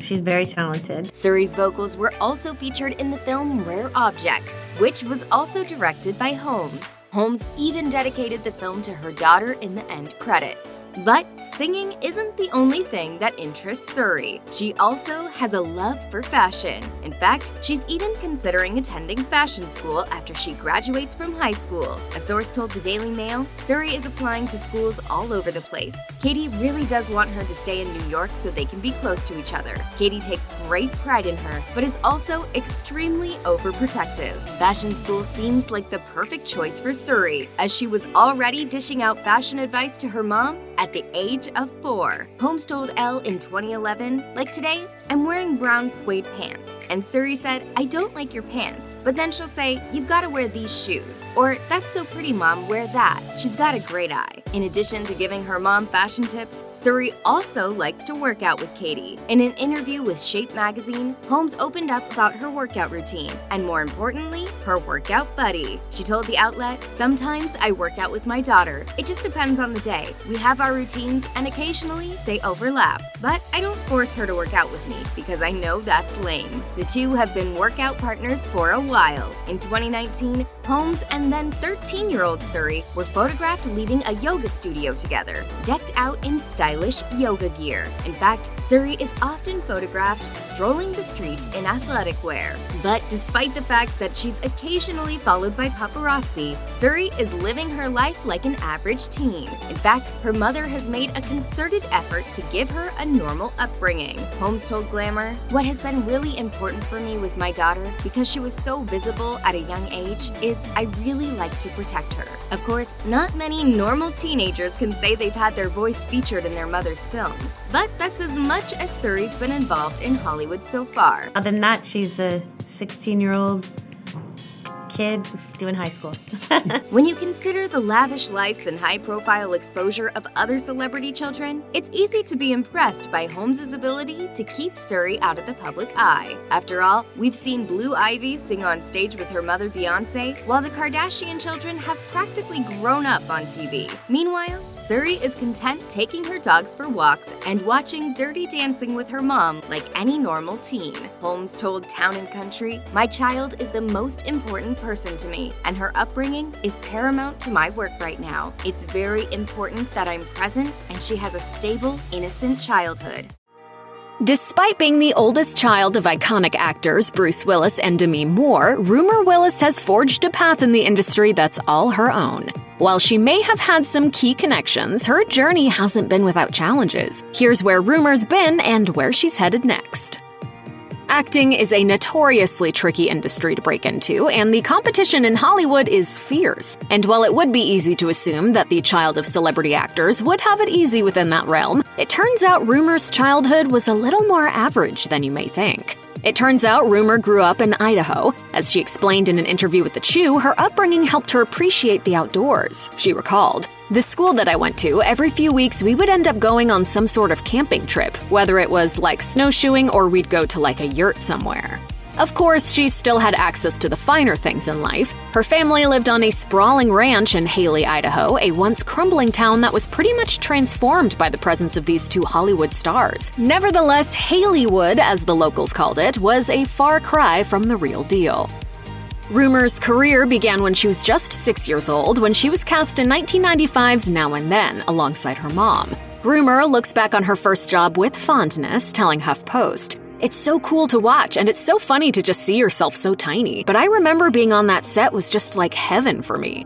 She's very talented. Suri's vocals were also featured in the film Rare Objects, which was also directed by Holmes. Holmes even dedicated the film to her daughter in the end credits. But singing isn't the only thing that interests Suri. She also has a love for fashion. In fact, she's even considering attending fashion school after she graduates from high school. A source told the Daily Mail, Suri is applying to schools all over the place. Katie really does want her to stay in New York so they can be close to each other. Katie takes great pride in her, but is also extremely overprotective. Fashion school seems like the perfect choice for Suri, as she was already dishing out fashion advice to her mom at the age of 4. Holmes told Elle in 2011, like today, I'm wearing brown suede pants. And Suri said, I don't like your pants. But then she'll say, you've got to wear these shoes. Or, that's so pretty, Mom, wear that. She's got a great eye. In addition to giving her mom fashion tips, Suri also likes to work out with Katie. In an interview with Shape magazine, Holmes opened up about her workout routine, and more importantly, her workout buddy. She told the outlet, sometimes I work out with my daughter. It just depends on the day. We have our routines, and occasionally they overlap. But I don't force her to work out with me, because I know that's lame. The two have been workout partners for a while. In 2019, Holmes and then 13-year-old Suri were photographed leaving a yoga studio together, decked out in stylish yoga gear. In fact, Suri is often photographed strolling the streets in athletic wear. But despite the fact that she's occasionally followed by paparazzi, Suri is living her life like an average teen. In fact, her mother has made a concerted effort to give her a normal upbringing. Holmes told Glamour, what has been really important for me with my daughter, because she was so visible at a young age, is I really like to protect her. Of course, not many normal teenagers can say they've had their voice featured in their mother's films, but that's as much as Suri's been involved in Hollywood so far. Other than that, she's a 16-year-old kid doing high school. When you consider the lavish lives and high-profile exposure of other celebrity children, it's easy to be impressed by Holmes' ability to keep Suri out of the public eye. After all, we've seen Blue Ivy sing on stage with her mother Beyonce, while the Kardashian children have practically grown up on TV. Meanwhile, Suri is content taking her dogs for walks and watching Dirty Dancing with her mom like any normal teen. Holmes told Town & Country, "My child is the most important person to me, and her upbringing is paramount to my work right now. It's very important that I'm present and she has a stable, innocent childhood." Despite being the oldest child of iconic actors Bruce Willis and Demi Moore, Rumer Willis has forged a path in the industry that's all her own. While she may have had some key connections, her journey hasn't been without challenges. Here's where Rumer's been and where she's headed next. Acting is a notoriously tricky industry to break into, and the competition in Hollywood is fierce. And while it would be easy to assume that the child of celebrity actors would have it easy within that realm, it turns out Rumer's childhood was a little more average than you may think. It turns out Rumer grew up in Idaho. As she explained in an interview with The Chew, her upbringing helped her appreciate the outdoors. She recalled, "The school that I went to, every few weeks we would end up going on some sort of camping trip, whether it was like snowshoeing or we'd go to like a yurt somewhere." Of course, she still had access to the finer things in life. Her family lived on a sprawling ranch in Haley, Idaho, a once crumbling town that was pretty much transformed by the presence of these two Hollywood stars. Nevertheless, Haleywood, as the locals called it, was a far cry from the real deal. Rumer's career began when she was just 6 years old, when she was cast in 1995's Now and Then, alongside her mom. Rumer looks back on her first job with fondness, telling HuffPost, "It's so cool to watch, and it's so funny to just see yourself so tiny. But I remember being on that set was just like heaven for me."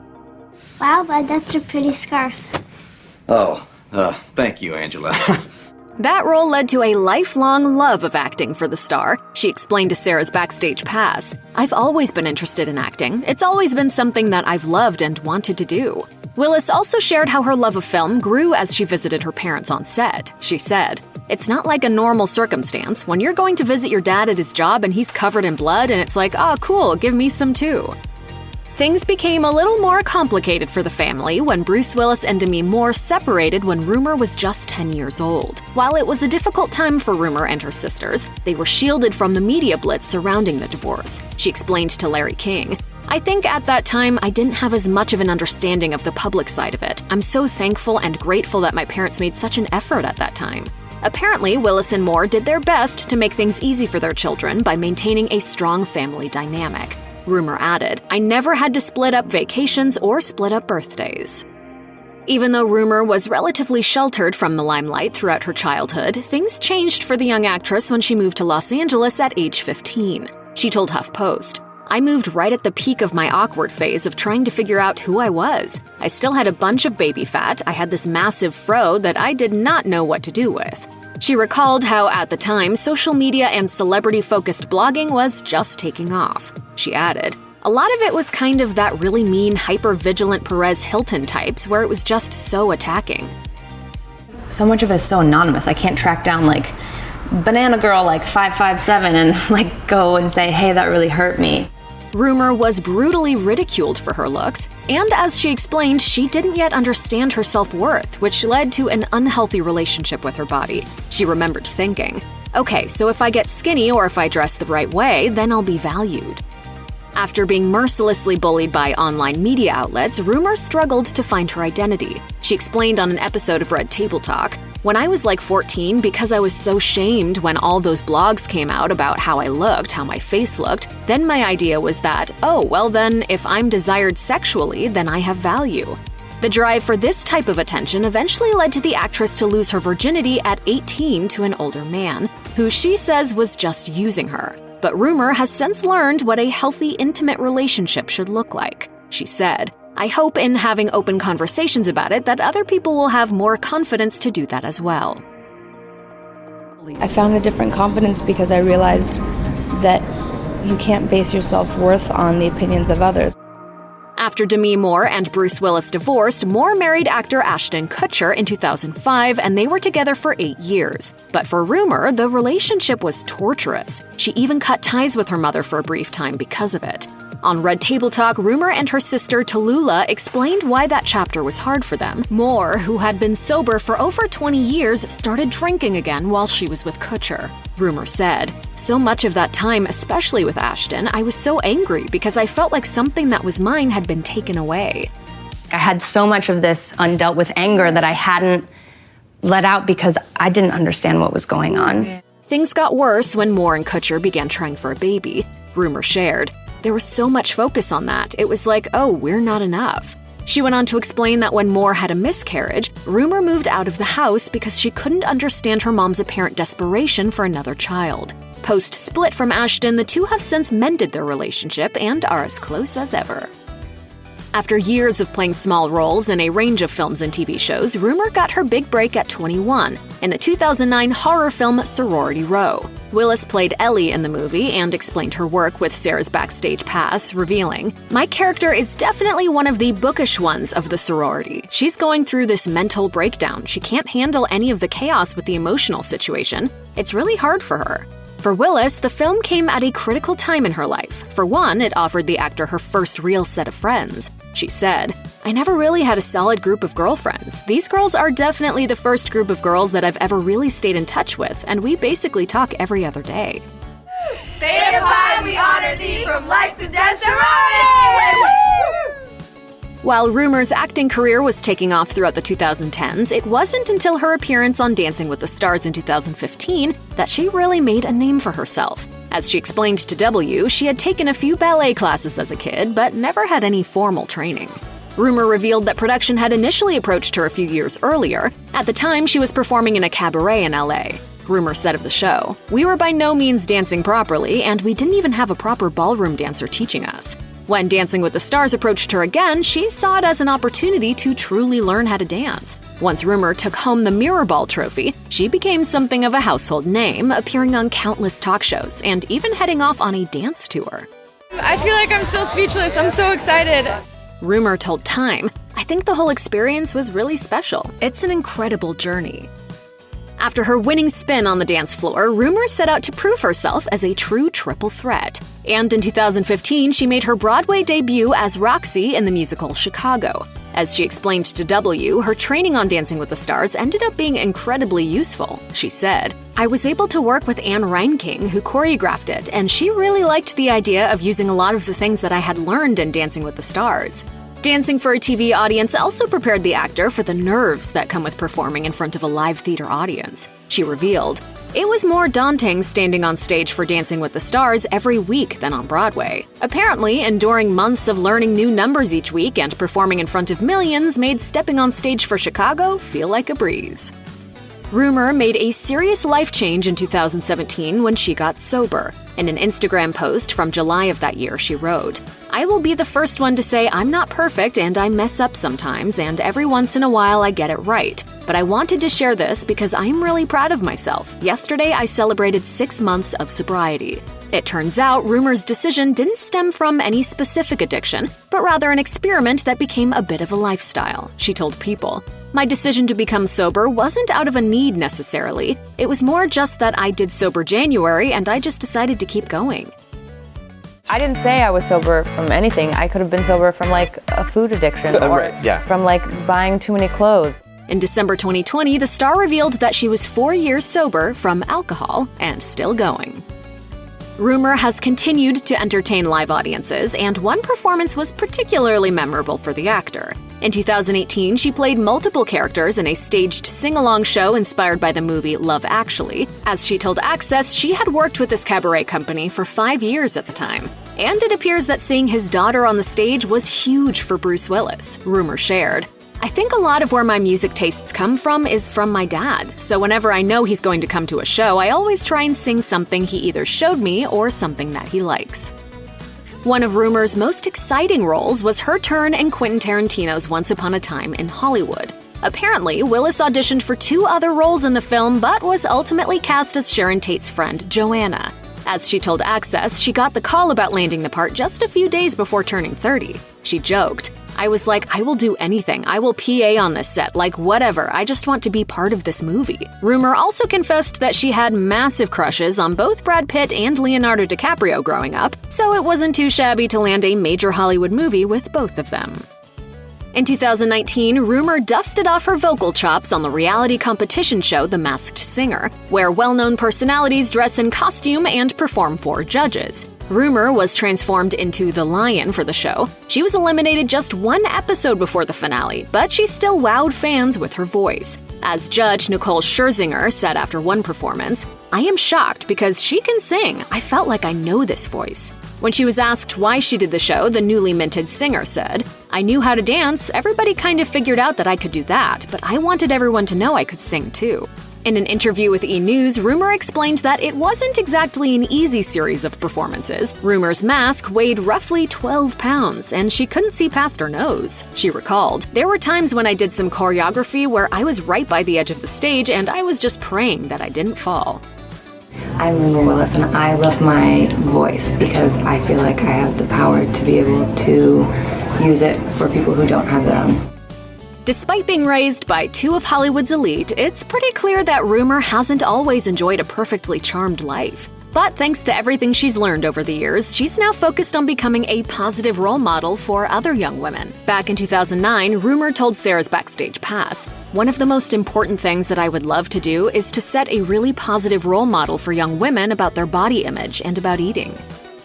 Wow, Bud, that's a pretty scarf. Oh, thank you, Angela. That role led to a lifelong love of acting for the star. She explained to Sarah's Backstage Pass, "I've always been interested in acting. It's always been something that I've loved and wanted to do." Willis also shared how her love of film grew as she visited her parents on set. She said, "It's not like a normal circumstance when you're going to visit your dad at his job and he's covered in blood and it's like, oh cool, give me some too." Things became a little more complicated for the family when Bruce Willis and Demi Moore separated when Rumer was just 10 years old. While it was a difficult time for Rumer and her sisters, they were shielded from the media blitz surrounding the divorce. She explained to Larry King, "I think at that time I didn't have as much of an understanding of the public side of it. I'm so thankful and grateful that my parents made such an effort at that time." Apparently, Willis and Moore did their best to make things easy for their children by maintaining a strong family dynamic. Rumer added, "I never had to split up vacations or split up birthdays." Even though Rumer was relatively sheltered from the limelight throughout her childhood, things changed for the young actress when she moved to Los Angeles at age 15. She told HuffPost, "I moved right at the peak of my awkward phase of trying to figure out who I was. I still had a bunch of baby fat, I had this massive fro that I did not know what to do with." She recalled how, at the time, social media and celebrity-focused blogging was just taking off. She added, "A lot of it was kind of that really mean, hyper-vigilant Perez Hilton types where it was just so attacking." So much of it is so anonymous. I can't track down, like, Banana Girl, like, 557 and, like, go and say, hey, that really hurt me. Rumer was brutally ridiculed for her looks, and as she explained, she didn't yet understand her self-worth, which led to an unhealthy relationship with her body. She remembered thinking, "Okay, so if I get skinny or if I dress the right way, then I'll be valued." After being mercilessly bullied by online media outlets, Rumer struggled to find her identity. She explained on an episode of Red Table Talk, "When I was like 14, because I was so shamed when all those blogs came out about how I looked, how my face looked, then my idea was that, oh, well then, if I'm desired sexually, then I have value." The drive for this type of attention eventually led to the actress to lose her virginity at 18 to an older man, who she says was just using her. But Rumer has since learned what a healthy, intimate relationship should look like. She said, "I hope in having open conversations about it that other people will have more confidence to do that as well." I found a different confidence because I realized that you can't base your self-worth on the opinions of others. After Demi Moore and Bruce Willis divorced, Moore married actor Ashton Kutcher in 2005, and they were together for 8 years. But for Rumer, the relationship was torturous. She even cut ties with her mother for a brief time because of it. On Red Table Talk, Rumer and her sister Tallulah explained why that chapter was hard for them. Moore, who had been sober for over 20 years, started drinking again while she was with Kutcher. Rumer said, "So much of that time, especially with Ashton, I was so angry because I felt like something that was mine had been taken away." I had so much of this undealt with anger that I hadn't let out because I didn't understand what was going on. Things got worse when Moore and Kutcher began trying for a baby. Rumer shared, "There was so much focus on that. It was like, oh, we're not enough." She went on to explain that when Moore had a miscarriage, Rumer moved out of the house because she couldn't understand her mom's apparent desperation for another child. Post-split from Ashton, the two have since mended their relationship and are as close as ever. After years of playing small roles in a range of films and TV shows, Rumer got her big break at 21 in the 2009 horror film Sorority Row. Willis played Ellie in the movie and explained her work with Sarah's backstage pass, revealing, "My character is definitely one of the bookish ones of the sorority. She's going through this mental breakdown. She can't handle any of the chaos with the emotional situation. It's really hard for her." For Willis, the film came at a critical time in her life. For one, it offered the actor her first real set of friends. She said, "I never really had a solid group of girlfriends. These girls are definitely the first group of girls that I've ever really stayed in touch with, and we basically talk every other day." State of High, we honor thee from life to death, sorority! While Rumer's acting career was taking off throughout the 2010s, it wasn't until her appearance on Dancing with the Stars in 2015 that she really made a name for herself. As she explained to W, she had taken a few ballet classes as a kid, but never had any formal training. Rumer revealed that production had initially approached her a few years earlier. At the time, she was performing in a cabaret in LA. Rumer said of the show, "We were by no means dancing properly, and we didn't even have a proper ballroom dancer teaching us. When Dancing with the Stars approached her again, she saw it as an opportunity to truly learn how to dance. Once Rumer took home the Mirror Ball trophy, she became something of a household name, appearing on countless talk shows and even heading off on a dance tour. I feel like I'm still speechless. I'm so excited. Rumer told Time, "I think the whole experience was really special. It's an incredible journey." After her winning spin on the dance floor, Rumer set out to prove herself as a true triple threat. And in 2015, she made her Broadway debut as Roxy in the musical Chicago. As she explained to W, her training on Dancing with the Stars ended up being incredibly useful. She said, "I was able to work with Anne Reinking, who choreographed it, and she really liked the idea of using a lot of the things that I had learned in Dancing with the Stars." Dancing for a TV audience also prepared the actor for the nerves that come with performing in front of a live theater audience. She revealed, "It was more daunting standing on stage for Dancing with the Stars every week than on Broadway. Apparently, enduring months of learning new numbers each week and performing in front of millions made stepping on stage for Chicago feel like a breeze." Rumer made a serious life change in 2017 when she got sober. In an Instagram post from July of that year, she wrote, "I will be the first one to say I'm not perfect and I mess up sometimes, and every once in a while I get it right. But I wanted to share this because I'm really proud of myself. Yesterday I celebrated 6 months of sobriety." It turns out Rumer's decision didn't stem from any specific addiction, but rather an experiment that became a bit of a lifestyle. She told People, "My decision to become sober wasn't out of a need necessarily. It was more just that I did Sober January and I just decided to keep going." I didn't say I was sober from anything. I could have been sober from like a food addiction or from like buying too many clothes. In December 2020, the star revealed that she was 4 years sober from alcohol and still going. Rumer has continued to entertain live audiences, and one performance was particularly memorable for the actor. In 2018, she played multiple characters in a staged sing-along show inspired by the movie Love Actually. As she told Access, she had worked with this cabaret company for 5 years at the time. And it appears that seeing his daughter on the stage was huge for Bruce Willis. Rumer shared, "I think a lot of where my music tastes come from is from my dad, so whenever I know he's going to come to a show, I always try and sing something he either showed me or something that he likes." One of Rumer's most exciting roles was her turn in Quentin Tarantino's Once Upon a Time in Hollywood. Apparently, Willis auditioned for 2 other roles in the film, but was ultimately cast as Sharon Tate's friend, Joanna. As she told Access, she got the call about landing the part just a few days before turning 30. She joked, "I was like, I will do anything. I will PA on this set, like whatever. I just want to be part of this movie." Rumer also confessed that she had massive crushes on both Brad Pitt and Leonardo DiCaprio growing up, so it wasn't too shabby to land a major Hollywood movie with both of them. In 2019, Rumer dusted off her vocal chops on the reality competition show The Masked Singer, where well-known personalities dress in costume and perform for judges. Rumer was transformed into the lion for the show. She was eliminated just one episode before the finale, but she still wowed fans with her voice. As judge Nicole Scherzinger said after one performance, "I am shocked because she can sing. I felt like I know this voice." When she was asked why she did the show, the newly minted singer said, "I knew how to dance. Everybody kind of figured out that I could do that, but I wanted everyone to know I could sing too." In an interview with E! News, Rumer explained that it wasn't exactly an easy series of performances. Rumer's mask weighed roughly 12 pounds, and she couldn't see past her nose. She recalled, "There were times when I did some choreography where I was right by the edge of the stage and I was just praying that I didn't fall." I'm Rumer Willis, and I love my voice because I feel like I have the power to be able to use it for people who don't have their own. Despite being raised by two of Hollywood's elite, it's pretty clear that Rumer hasn't always enjoyed a perfectly charmed life. But thanks to everything she's learned over the years, she's now focused on becoming a positive role model for other young women. Back in 2009, Rumer told Sarah's Backstage Pass, "One of the most important things that I would love to do is to set a really positive role model for young women about their body image and about eating."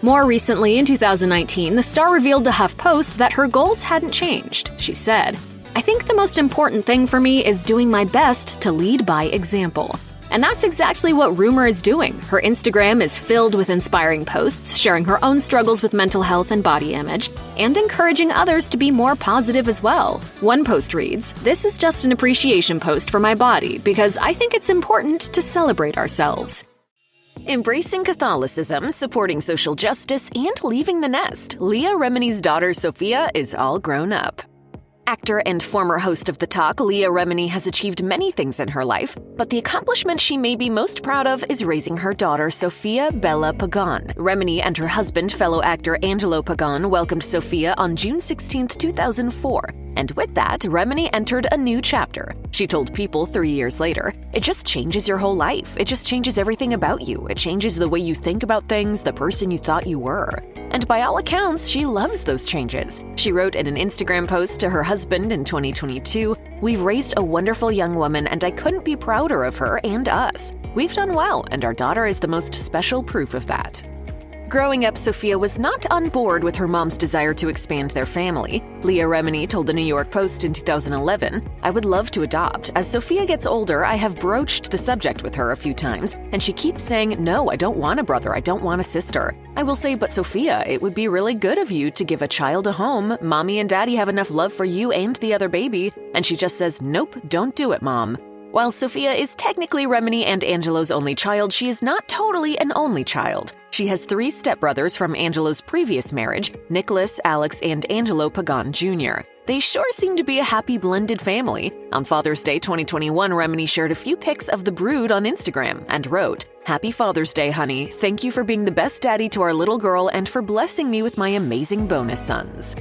More recently, in 2019, the star revealed to HuffPost that her goals hadn't changed. She said, "I think the most important thing for me is doing my best to lead by example." And that's exactly what Rumer is doing. Her Instagram is filled with inspiring posts, sharing her own struggles with mental health and body image, and encouraging others to be more positive as well. One post reads, "This is just an appreciation post for my body because I think it's important to celebrate ourselves." Embracing Catholicism, supporting social justice, and leaving the nest, Leah Remini's daughter Sophia is all grown up. Actor and former host of The Talk, Leah Remini has achieved many things in her life, but the accomplishment she may be most proud of is raising her daughter, Sophia Bella Pagan. Remini and her husband, fellow actor Angelo Pagan, welcomed Sophia on June 16, 2004. And with that, Remini entered a new chapter. She told People 3 years later, "It just changes your whole life. It just changes everything about you. It changes the way you think about things, the person you thought you were." And by all accounts, she loves those changes. She wrote in an Instagram post to her husband in 2022, "We've raised a wonderful young woman and I couldn't be prouder of her and us. We've done well, and our daughter is the most special proof of that." Growing up, Sophia was not on board with her mom's desire to expand their family. Leah Remini told the New York Post in 2011, "I would love to adopt. As Sophia gets older, I have broached the subject with her a few times, and she keeps saying, 'No, I don't want a brother, I don't want a sister.' I will say, 'But Sophia, it would be really good of you to give a child a home. Mommy and Daddy have enough love for you and the other baby.' And she just says, 'Nope, don't do it, Mom.' While Sophia is technically Remini and Angelo's only child, she is not totally an only child. She has 3 stepbrothers from Angelo's previous marriage, Nicholas, Alex, and Angelo Pagan Jr. They sure seem to be a happy blended family. On Father's Day 2021, Remini shared a few pics of the brood on Instagram and wrote, "Happy Father's Day, honey. Thank you for being the best daddy to our little girl and for blessing me with my amazing bonus sons."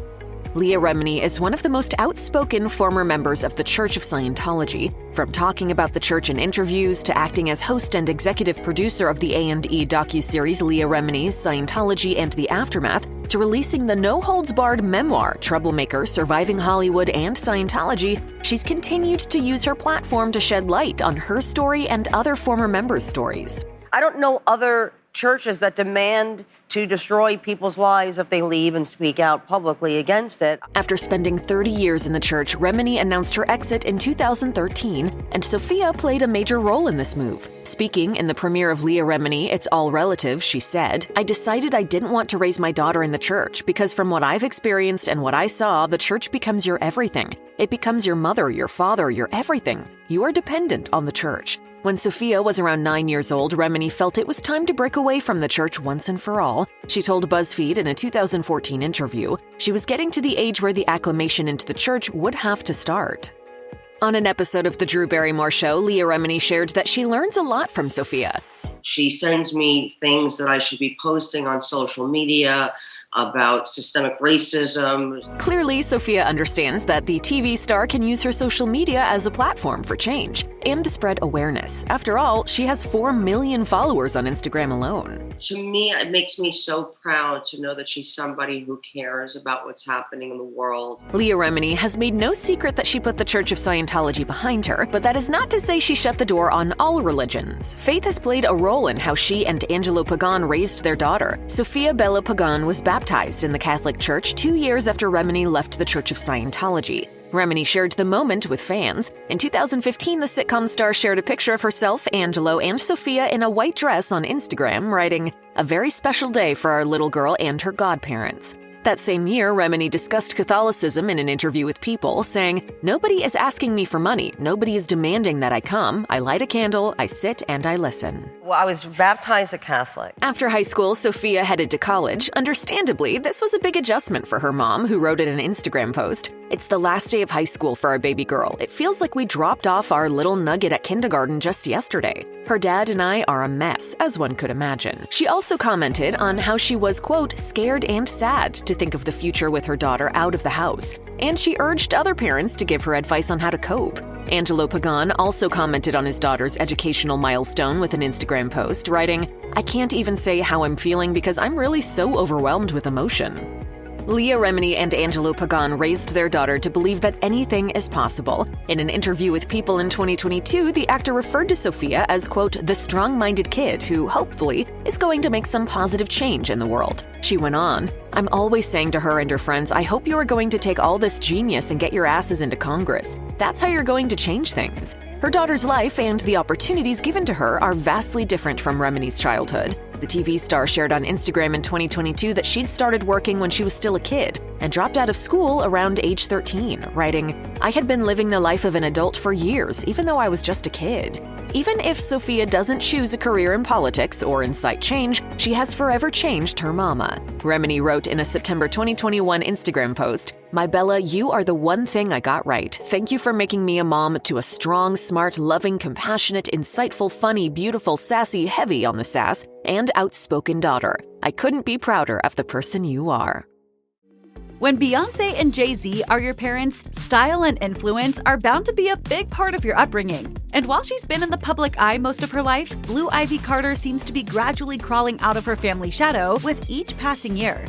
Leah Remini is one of the most outspoken former members of the Church of Scientology. From talking about the church in interviews to acting as host and executive producer of the A&E docuseries Leah Remini's Scientology and the Aftermath, to releasing the no-holds-barred memoir Troublemaker, Surviving Hollywood and Scientology, she's continued to use her platform to shed light on her story and other former members' stories. I don't know other churches that demand to destroy people's lives if they leave and speak out publicly against it. After spending 30 years in the church, Remini announced her exit in 2013, and Sophia played a major role in this move. Speaking in the premiere of Leah Remini, It's All Relative, she said, "I decided I didn't want to raise my daughter in the church because from what I've experienced and what I saw, the church becomes your everything. It becomes your mother, your father, your everything. You are dependent on the church." When Sophia was around 9 years old, Remini felt it was time to break away from the church once and for all. She told BuzzFeed in a 2014 interview, she was getting to the age where the acclimation into the church would have to start. On an episode of The Drew Barrymore Show, Leah Remini shared that she learns a lot from Sophia. She sends me things that I should be posting on social media, about systemic racism. Clearly, Sophia understands that the TV star can use her social media as a platform for change and to spread awareness. After all, she has 4 million followers on Instagram alone. To me, it makes me so proud to know that she's somebody who cares about what's happening in the world. Leah Remini has made no secret that she put the Church of Scientology behind her, but that is not to say she shut the door on all religions. Faith has played a role in how she and Angelo Pagan raised their daughter. Sophia Bella Pagan was baptized in the Catholic Church 2 years after Remini left the Church of Scientology. Remini shared the moment with fans. In 2015, the sitcom star shared a picture of herself, Angelo, and Sophia in a white dress on Instagram, writing, "A very special day for our little girl and her godparents." That same year, Remini discussed Catholicism in an interview with People, saying, "Nobody is asking me for money. Nobody is demanding that I come. I light a candle, I sit, and I listen." Well, I was baptized a Catholic. After high school, Sophia headed to college. Understandably, this was a big adjustment for her mom, who wrote in an Instagram post, "It's the last day of high school for our baby girl. It feels like we dropped off our little nugget at kindergarten just yesterday. Her dad and I are a mess, as one could imagine." She also commented on how she was, quote, "scared and sad to think of the future with her daughter out of the house," and she urged other parents to give her advice on how to cope. Angelo Pagan also commented on his daughter's educational milestone with an Instagram post, writing, "I can't even say how I'm feeling because I'm really so overwhelmed with emotion." Leah Remini and Angelo Pagan raised their daughter to believe that anything is possible. In an interview with People in 2022, the actor referred to Sophia as, quote, "the strong-minded kid who, hopefully, is going to make some positive change in the world." She went on, "I'm always saying to her and her friends, I hope you are going to take all this genius and get your asses into Congress. That's how you're going to change things." Her daughter's life and the opportunities given to her are vastly different from Remini's childhood. The TV star shared on Instagram in 2022 that she'd started working when she was still a kid and dropped out of school around age 13, writing, "I had been living the life of an adult for years, even though I was just a kid." Even if Sophia doesn't choose a career in politics or incite change, she has forever changed her mama. Remini wrote in a September 2021 Instagram post, "My Bella, you are the one thing I got right. Thank you for making me a mom to a strong, smart, loving, compassionate, insightful, funny, beautiful, sassy, heavy on the sass, and outspoken daughter. I couldn't be prouder of the person you are." When Beyoncé and Jay-Z are your parents, style and influence are bound to be a big part of your upbringing. And while she's been in the public eye most of her life, Blue Ivy Carter seems to be gradually crawling out of her family shadow with each passing year.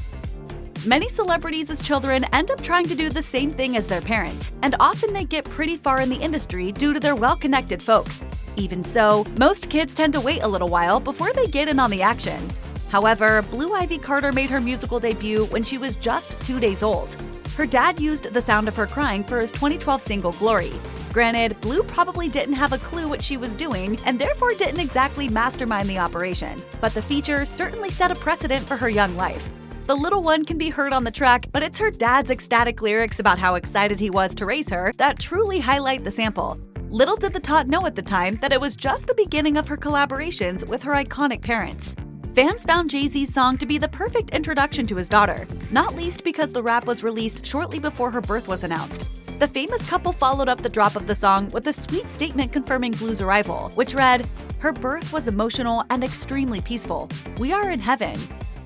Many celebrities as children end up trying to do the same thing as their parents, and often they get pretty far in the industry due to their well-connected folks. Even so, most kids tend to wait a little while before they get in on the action. However, Blue Ivy Carter made her musical debut when she was just 2 days old. Her dad used the sound of her crying for his 2012 single Glory. Granted, Blue probably didn't have a clue what she was doing and therefore didn't exactly mastermind the operation, but the feature certainly set a precedent for her young life. The little one can be heard on the track, but it's her dad's ecstatic lyrics about how excited he was to raise her that truly highlight the sample. Little did the tot know at the time that it was just the beginning of her collaborations with her iconic parents. Fans found Jay-Z's song to be the perfect introduction to his daughter, not least because the rap was released shortly before her birth was announced. The famous couple followed up the drop of the song with a sweet statement confirming Blue's arrival, which read, "Her birth was emotional and extremely peaceful. We are in heaven."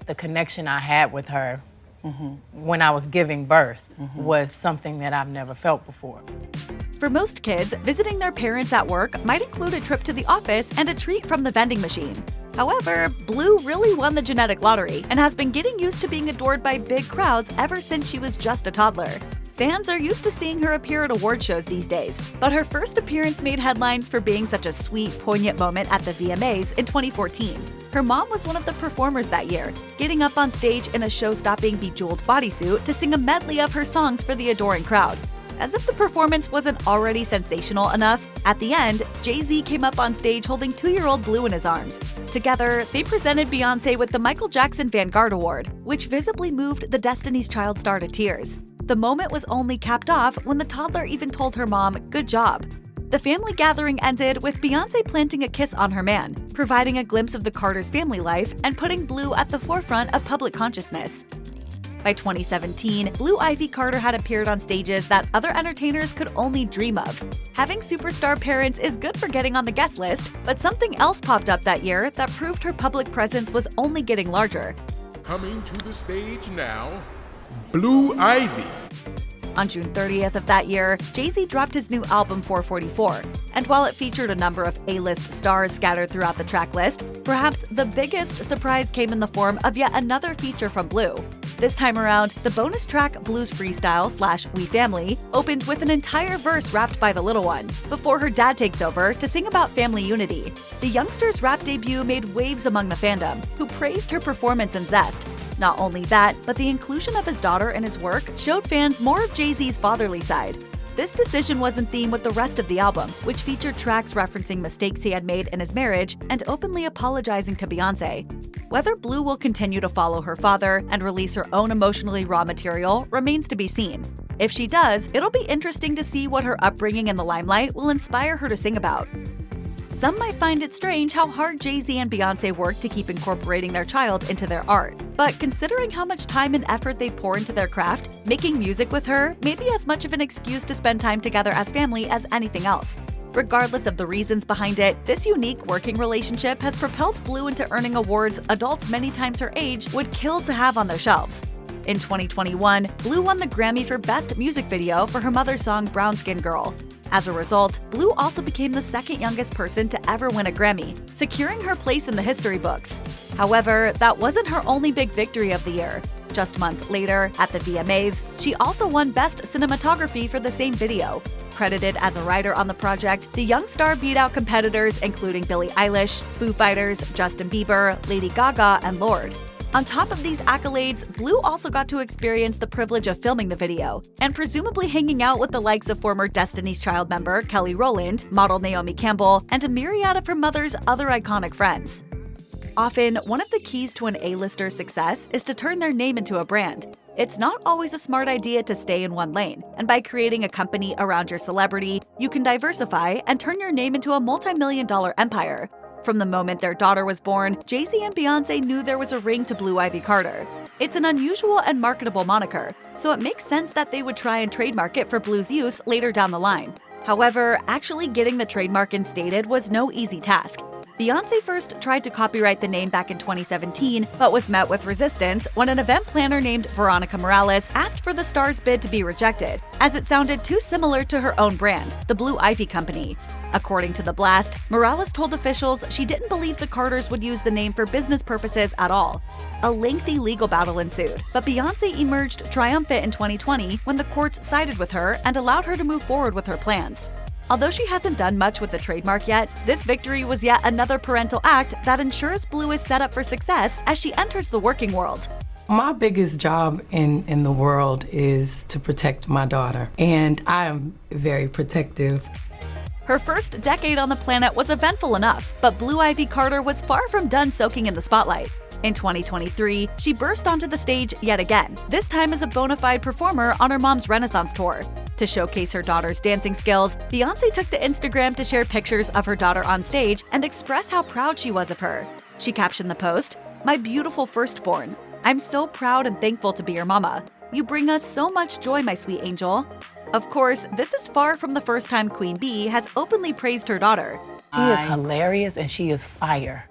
The connection I had with her when I was giving birth was something that I've never felt before. For most kids, visiting their parents at work might include a trip to the office and a treat from the vending machine. However, Blue really won the genetic lottery and has been getting used to being adored by big crowds ever since she was just a toddler. Fans are used to seeing her appear at award shows these days, but her first appearance made headlines for being such a sweet, poignant moment at the VMAs in 2014. Her mom was one of the performers that year, getting up on stage in a show-stopping bejeweled bodysuit to sing a medley of her songs for the adoring crowd. As if the performance wasn't already sensational enough, at the end, Jay-Z came up on stage holding 2-year-old Blue in his arms. Together, they presented Beyoncé with the Michael Jackson Vanguard Award, which visibly moved the Destiny's Child star to tears. The moment was only capped off when the toddler even told her mom, "Good job." The family gathering ended with Beyoncé planting a kiss on her man, providing a glimpse of the Carters' family life and putting Blue at the forefront of public consciousness. By 2017, Blue Ivy Carter had appeared on stages that other entertainers could only dream of. Having superstar parents is good for getting on the guest list, but something else popped up that year that proved her public presence was only getting larger. Coming to the stage now, Blue Ivy. On June 30th of that year, Jay-Z dropped his new album 444, and while it featured a number of A-list stars scattered throughout the track list, perhaps the biggest surprise came in the form of yet another feature from Blue. This time around, the bonus track Blues Freestyle / We Family opened with an entire verse rapped by the little one, before her dad takes over to sing about family unity. The youngster's rap debut made waves among the fandom, who praised her performance and zest. Not only that, but the inclusion of his daughter in his work showed fans more of Jay-Z's fatherly side. This decision was in theme with the rest of the album, which featured tracks referencing mistakes he had made in his marriage and openly apologizing to Beyoncé. Whether Blue will continue to follow her father and release her own emotionally raw material remains to be seen. If she does, it'll be interesting to see what her upbringing in the limelight will inspire her to sing about. Some might find it strange how hard Jay-Z and Beyoncé work to keep incorporating their child into their art. But considering how much time and effort they pour into their craft, making music with her may be as much of an excuse to spend time together as family as anything else. Regardless of the reasons behind it, this unique working relationship has propelled Blue into earning awards adults many times her age would kill to have on their shelves. In 2021, Blue won the Grammy for Best Music Video for her mother's song Brown Skin Girl. As a result, Blue also became the second youngest person to ever win a Grammy, securing her place in the history books. However, that wasn't her only big victory of the year. Just months later, at the VMAs, she also won Best Cinematography for the same video. Credited as a writer on the project, the young star beat out competitors including Billie Eilish, Foo Fighters, Justin Bieber, Lady Gaga, and Lourdes. On top of these accolades, Blue also got to experience the privilege of filming the video, and presumably hanging out with the likes of former Destiny's Child member Kelly Rowland, model Naomi Campbell, and a myriad of her mother's other iconic friends. Often, one of the keys to an A-lister's success is to turn their name into a brand. It's not always a smart idea to stay in one lane, and by creating a company around your celebrity, you can diversify and turn your name into a multi-million-dollar empire. From the moment their daughter was born, Jay-Z and Beyoncé knew there was a ring to Blue Ivy Carter. It's an unusual and marketable moniker, so it makes sense that they would try and trademark it for Blue's use later down the line. However, actually getting the trademark instated was no easy task. Beyoncé first tried to copyright the name back in 2017, but was met with resistance when an event planner named Veronica Morales asked for the star's bid to be rejected, as it sounded too similar to her own brand, the Blue Ivy Company. According to The Blast, Morales told officials she didn't believe the Carters would use the name for business purposes at all. A lengthy legal battle ensued, but Beyoncé emerged triumphant in 2020 when the courts sided with her and allowed her to move forward with her plans. Although she hasn't done much with the trademark yet, this victory was yet another parental act that ensures Blue is set up for success as she enters the working world. My biggest job in the world is to protect my daughter, and I am very protective. Her first decade on the planet was eventful enough, but Blue Ivy Carter was far from done soaking in the spotlight. In 2023, she burst onto the stage yet again, this time as a bona fide performer on her mom's Renaissance tour. To showcase her daughter's dancing skills, Beyoncé took to Instagram to share pictures of her daughter on stage and express how proud she was of her. She captioned the post, "My beautiful firstborn. I'm so proud and thankful to be your mama. You bring us so much joy, my sweet angel." Of course, this is far from the first time Queen Bee has openly praised her daughter. She is hilarious and she is fire.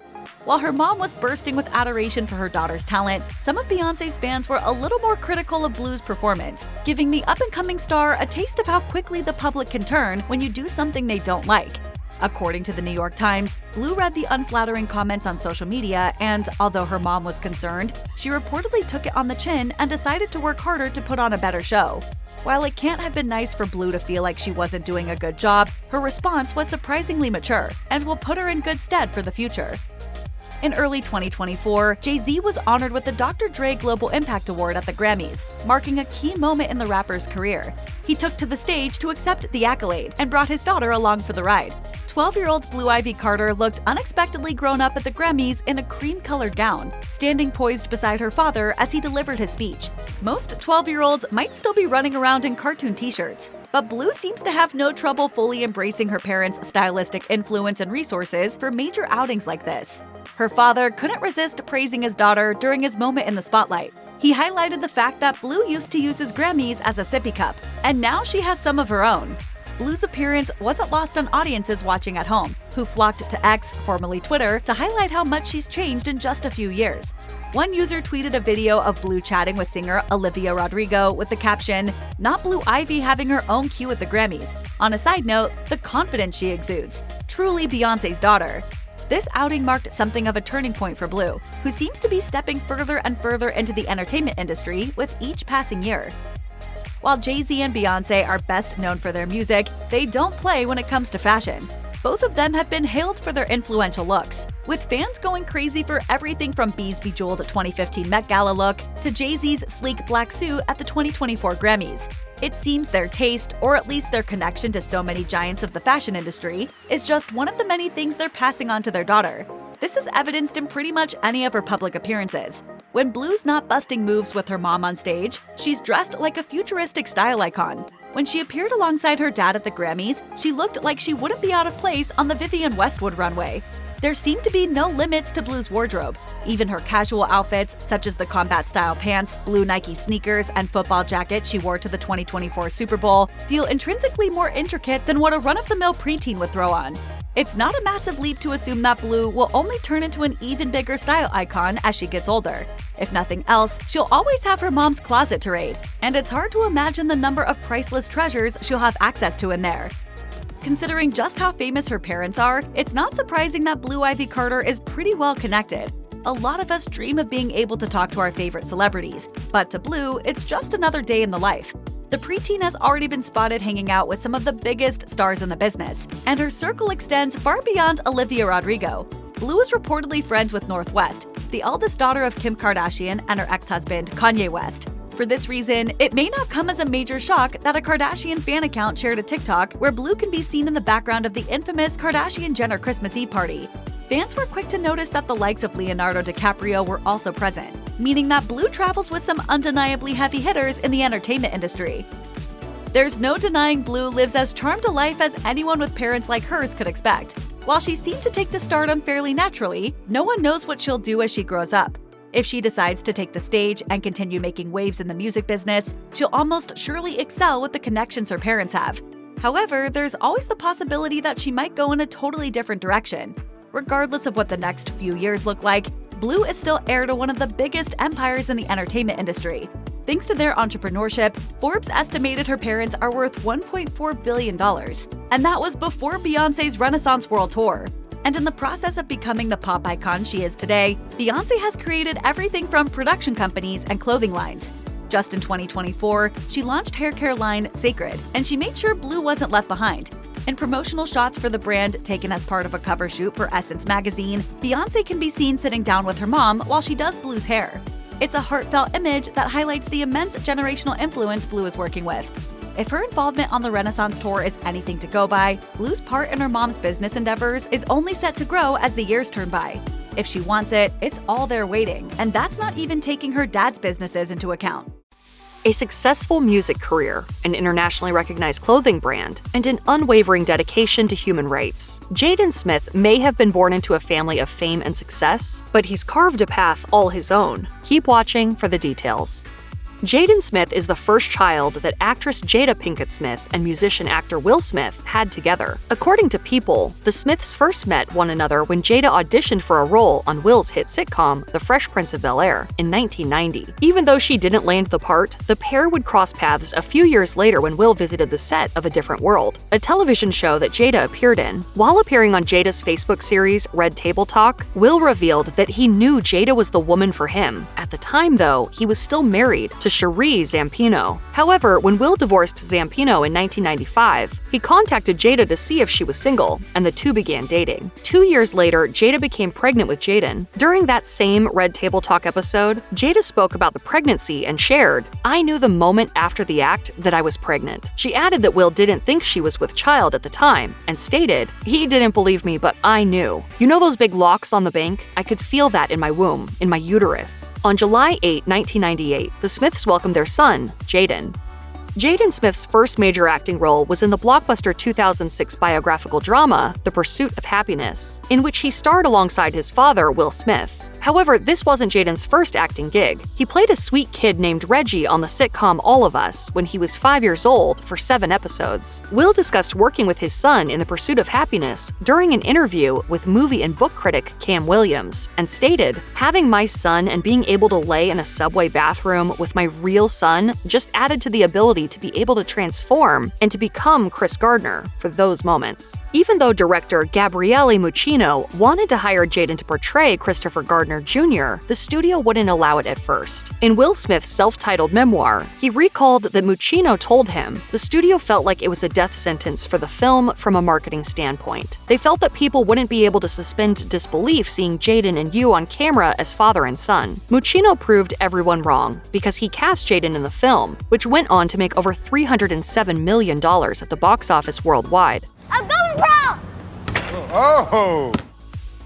While her mom was bursting with adoration for her daughter's talent, some of Beyoncé's fans were a little more critical of Blue's performance, giving the up-and-coming star a taste of how quickly the public can turn when you do something they don't like. According to the New York Times, Blue read the unflattering comments on social media and, although her mom was concerned, she reportedly took it on the chin and decided to work harder to put on a better show. While it can't have been nice for Blue to feel like she wasn't doing a good job, her response was surprisingly mature and will put her in good stead for the future. In early 2024, Jay-Z was honored with the Dr. Dre Global Impact Award at the Grammys, marking a key moment in the rapper's career. He took to the stage to accept the accolade and brought his daughter along for the ride. 12-year-old Blue Ivy Carter looked unexpectedly grown up at the Grammys in a cream-colored gown, standing poised beside her father as he delivered his speech. Most 12-year-olds might still be running around in cartoon t-shirts, but Blue seems to have no trouble fully embracing her parents' stylistic influence and resources for major outings like this. Her father couldn't resist praising his daughter during his moment in the spotlight. He highlighted the fact that Blue used to use his Grammys as a sippy cup, and now she has some of her own. Blue's appearance wasn't lost on audiences watching at home, who flocked to X, formerly Twitter, to highlight how much she's changed in just a few years. One user tweeted a video of Blue chatting with singer Olivia Rodrigo with the caption, "Not Blue Ivy having her own cue at the Grammys." On a side note, the confidence she exudes. Truly Beyoncé's daughter. This outing marked something of a turning point for Blue, who seems to be stepping further and further into the entertainment industry with each passing year. While Jay-Z and Beyoncé are best known for their music, they don't play when it comes to fashion. Both of them have been hailed for their influential looks, with fans going crazy for everything from B's bejeweled 2015 Met Gala look to Jay-Z's sleek black suit at the 2024 Grammys. It seems their taste, or at least their connection to so many giants of the fashion industry, is just one of the many things they're passing on to their daughter. This is evidenced in pretty much any of her public appearances. When Blue's not busting moves with her mom on stage, she's dressed like a futuristic style icon. When she appeared alongside her dad at the Grammys, she looked like she wouldn't be out of place on the Vivienne Westwood runway. There seemed to be no limits to Blue's wardrobe. Even her casual outfits, such as the combat-style pants, blue Nike sneakers, and football jacket she wore to the 2024 Super Bowl, feel intrinsically more intricate than what a run-of-the-mill preteen would throw on. It's not a massive leap to assume that Blue will only turn into an even bigger style icon as she gets older. If nothing else, she'll always have her mom's closet to raid, and it's hard to imagine the number of priceless treasures she'll have access to in there. Considering just how famous her parents are, it's not surprising that Blue Ivy Carter is pretty well connected. A lot of us dream of being able to talk to our favorite celebrities, but to Blue, it's just another day in the life. The preteen has already been spotted hanging out with some of the biggest stars in the business, and her circle extends far beyond Olivia Rodrigo. Blue is reportedly friends with North West, the eldest daughter of Kim Kardashian and her ex-husband, Kanye West. For this reason, it may not come as a major shock that a Kardashian fan account shared a TikTok where Blue can be seen in the background of the infamous Kardashian-Jenner Christmas Eve party. Fans were quick to notice that the likes of Leonardo DiCaprio were also present, meaning that Blue travels with some undeniably heavy hitters in the entertainment industry. There's no denying Blue lives as charmed a life as anyone with parents like hers could expect. While she seemed to take to stardom fairly naturally, no one knows what she'll do as she grows up. If she decides to take the stage and continue making waves in the music business, she'll almost surely excel with the connections her parents have. However, there's always the possibility that she might go in a totally different direction. Regardless of what the next few years look like, Blue is still heir to one of the biggest empires in the entertainment industry. Thanks to their entrepreneurship, Forbes estimated her parents are worth $1.4 billion, and that was before Beyoncé's Renaissance World Tour. And in the process of becoming the pop icon she is today, Beyoncé has created everything from production companies and clothing lines. Just in 2024, she launched hair care line Sacred, and she made sure Blue wasn't left behind. In promotional shots for the brand taken as part of a cover shoot for Essence magazine, Beyoncé can be seen sitting down with her mom while she does Blue's hair. It's a heartfelt image that highlights the immense generational influence Blue is working with. If her involvement on the Renaissance Tour is anything to go by, Blue's part in her mom's business endeavors is only set to grow as the years turn by. If she wants it, it's all there waiting, and that's not even taking her dad's businesses into account. A successful music career, an internationally recognized clothing brand, and an unwavering dedication to human rights. Jaden Smith may have been born into a family of fame and success, but he's carved a path all his own. Keep watching for the details. Jaden Smith is the first child that actress Jada Pinkett Smith and musician-actor Will Smith had together. According to People, the Smiths first met one another when Jada auditioned for a role on Will's hit sitcom The Fresh Prince of Bel-Air in 1990. Even though she didn't land the part, the pair would cross paths a few years later when Will visited the set of A Different World, a television show that Jada appeared in. While appearing on Jada's Facebook series Red Table Talk, Will revealed that he knew Jada was the woman for him. At the time, though, he was still married to Suri Zampino. However, when Will divorced Zampino in 1995, he contacted Jada to see if she was single, and the two began dating. 2 years later, Jada became pregnant with Jaden. During that same Red Table Talk episode, Jada spoke about the pregnancy and shared, "I knew the moment after the act that I was pregnant." She added that Will didn't think she was with child at the time, and stated, "He didn't believe me, but I knew. You know those big locks on the bank? I could feel that in my womb, in my uterus." On July 8, 1998, the Smiths welcomed their son, Jaden. Jaden Smith's first major acting role was in the blockbuster 2006 biographical drama, The Pursuit of Happiness, in which he starred alongside his father, Will Smith. However, this wasn't Jaden's first acting gig. He played a sweet kid named Reggie on the sitcom All of Us when he was 5 years old for 7 episodes. Will discussed working with his son in the pursuit of happiness during an interview with movie and book critic Cam Williams, and stated, "Having my son and being able to lay in a subway bathroom with my real son just added to the ability to be able to transform and to become Chris Gardner for those moments." Even though director Gabriele Muccino wanted to hire Jaden to portray Christopher Gardner Jr., the studio wouldn't allow it at first. In Will Smith's self-titled memoir, he recalled that Muccino told him the studio felt like it was a death sentence for the film from a marketing standpoint. They felt that people wouldn't be able to suspend disbelief seeing Jaden and you on camera as father and son. Muccino proved everyone wrong because he cast Jaden in the film, which went on to make over $307 million at the box office worldwide. I'm going pro! Oh!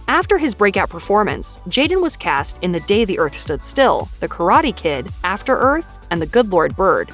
After his breakout performance, Jaden was cast in The Day the Earth Stood Still, The Karate Kid, After Earth, and The Good Lord Bird.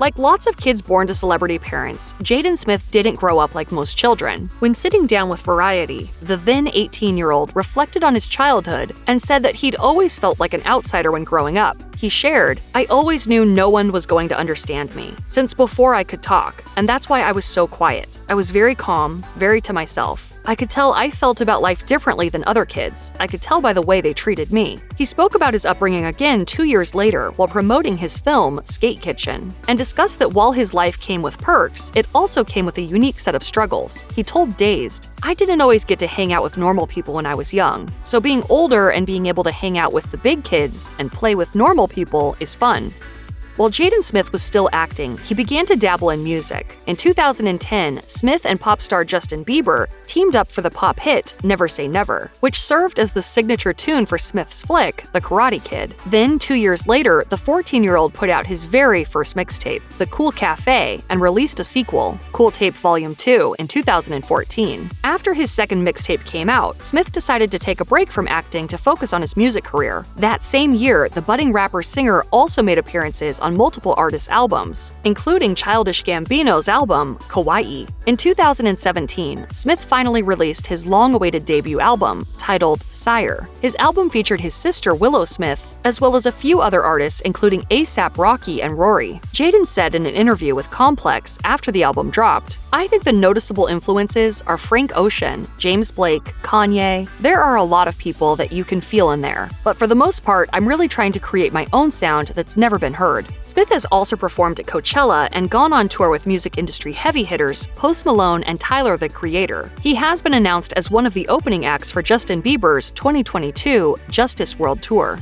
Like lots of kids born to celebrity parents, Jaden Smith didn't grow up like most children. When sitting down with Variety, the then 18-year-old reflected on his childhood and said that he'd always felt like an outsider when growing up. He shared, "I always knew no one was going to understand me, since before I could talk, and that's why I was so quiet. I was very calm, very to myself. I could tell I felt about life differently than other kids. I could tell by the way they treated me." He spoke about his upbringing again 2 years later while promoting his film, Skate Kitchen, and discussed that while his life came with perks, it also came with a unique set of struggles. He told Dazed, "I didn't always get to hang out with normal people when I was young, so being older and being able to hang out with the big kids and play with normal people is fun." While Jaden Smith was still acting, he began to dabble in music. In 2010, Smith and pop star Justin Bieber teamed up for the pop hit Never Say Never, which served as the signature tune for Smith's flick, The Karate Kid. Then, 2 years later, the 14-year-old put out his very first mixtape, The Cool Cafe, and released a sequel, Cool Tape Volume 2, in 2014. After his second mixtape came out, Smith decided to take a break from acting to focus on his music career. That same year, the budding rapper-singer also made appearances on multiple artists' albums, including Childish Gambino's album, Kawaii. In 2017, Smith finally released his long-awaited debut album, titled Sire. His album featured his sister Willow Smith, as well as a few other artists including A$AP Rocky and Rory. Jaden said in an interview with Complex after the album dropped, "I think the noticeable influences are Frank Ocean, James Blake, Kanye. There are a lot of people that you can feel in there, but for the most part, I'm really trying to create my own sound that's never been heard." Smith has also performed at Coachella and gone on tour with music industry heavy hitters Post Malone and Tyler, the Creator. He has been announced as one of the opening acts for Justin Bieber's 2022 Justice World Tour.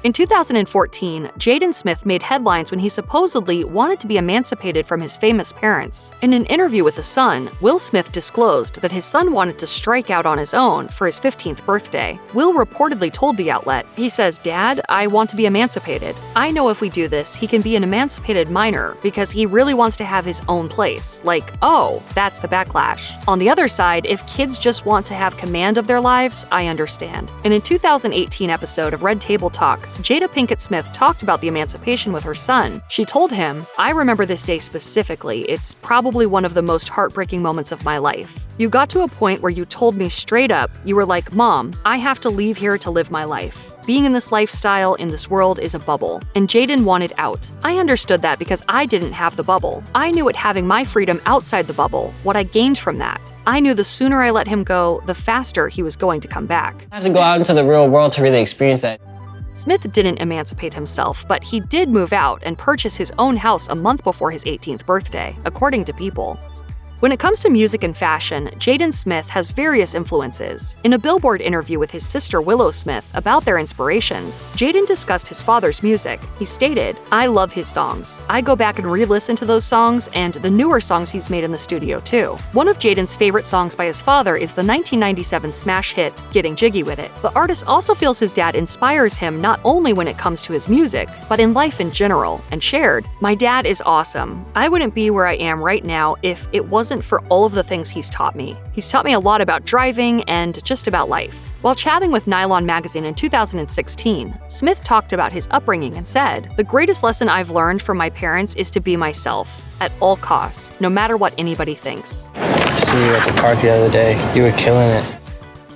In 2014, Jaden Smith made headlines when he supposedly wanted to be emancipated from his famous parents. In an interview with The Sun, Will Smith disclosed that his son wanted to strike out on his own for his 15th birthday. Will reportedly told the outlet, he says, "Dad, I want to be emancipated. I know if we do this, he can be an emancipated minor because he really wants to have his own place. Like, oh, that's the backlash. On the other side, if kids just want to have command of their lives, I understand." In a 2018 episode of Red Table Talk, Jada Pinkett Smith talked about the emancipation with her son. She told him, "I remember this day specifically. It's probably one of the most heartbreaking moments of my life. You got to a point where you told me straight up, you were like, 'Mom, I have to leave here to live my life. Being in this lifestyle, in this world, is a bubble.' And Jaden wanted out. I understood that because I didn't have the bubble. I knew at having my freedom outside the bubble, what I gained from that. I knew the sooner I let him go, the faster he was going to come back." I have to go out into the real world to really experience that. Smith didn't emancipate himself, but he did move out and purchase his own house a month before his 18th birthday, according to People. When it comes to music and fashion, Jaden Smith has various influences. In a Billboard interview with his sister Willow Smith about their inspirations, Jaden discussed his father's music. He stated, "I love his songs. I go back and re-listen to those songs and the newer songs he's made in the studio too." One of Jaden's favorite songs by his father is the 1997 smash hit, Getting Jiggy With It. The artist also feels his dad inspires him not only when it comes to his music, but in life in general, and shared, "My dad is awesome. I wouldn't be where I am right now if it wasn't for all of the things he's taught me. He's taught me a lot about driving and just about life." While chatting with Nylon magazine in 2016, Smith talked about his upbringing and said, "The greatest lesson I've learned from my parents is to be myself, at all costs, no matter what anybody thinks." I see you at the park the other day. You were killing it.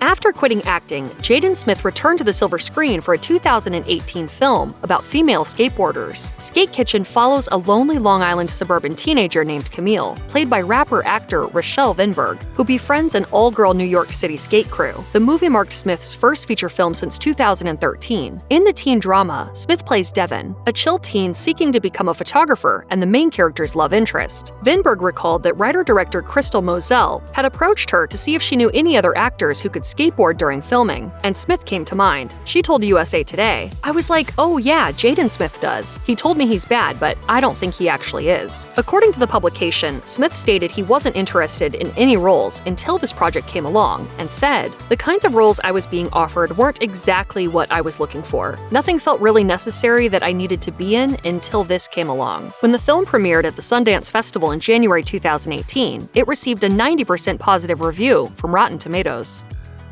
After quitting acting, Jaden Smith returned to the silver screen for a 2018 film about female skateboarders. Skate Kitchen follows a lonely Long Island suburban teenager named Camille, played by rapper-actor Rochelle Vinberg, who befriends an all-girl New York City skate crew. The movie marked Smith's first feature film since 2013. In the teen drama, Smith plays Devin, a chill teen seeking to become a photographer and the main character's love interest. Vinberg recalled that writer-director Crystal Moselle had approached her to see if she knew any other actors who could skateboard during filming, and Smith came to mind. She told USA Today, "I was like, oh yeah, Jaden Smith does. He told me he's bad, but I don't think he actually is." According to the publication, Smith stated he wasn't interested in any roles until this project came along, and said, "The kinds of roles I was being offered weren't exactly what I was looking for. Nothing felt really necessary that I needed to be in until this came along." When the film premiered at the Sundance Festival in January 2018, it received a 90% positive review from Rotten Tomatoes.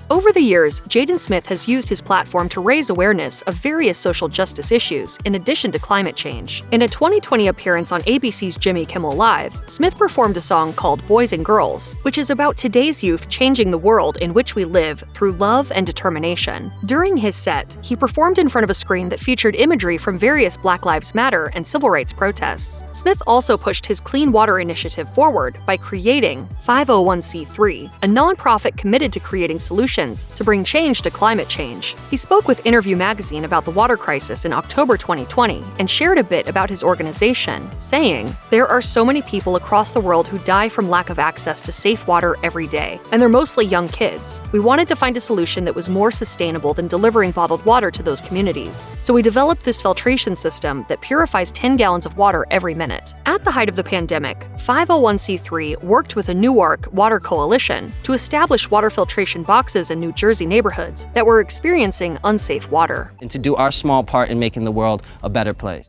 Over the years, Jaden Smith has used his platform to raise awareness of various social justice issues in addition to climate change. In a 2020 appearance on ABC's Jimmy Kimmel Live, Smith performed a song called Boys and Girls, which is about today's youth changing the world in which we live through love and determination. During his set, he performed in front of a screen that featured imagery from various Black Lives Matter and civil rights protests. Smith also pushed his Clean Water initiative forward by creating 501c3, a nonprofit committed to creating solutions to bring change to climate change. He spoke with Interview magazine about the water crisis in October 2020 and shared a bit about his organization, saying, "There are so many people across the world who die from lack of access to safe water every day, and they're mostly young kids. We wanted to find a solution that was more sustainable than delivering bottled water to those communities. So we developed this filtration system that purifies 10 gallons of water every minute." At the height of the pandemic, 501c3 worked with a Newark Water Coalition to establish water filtration boxes in New Jersey neighborhoods that were experiencing unsafe water. And to do our small part in making the world a better place.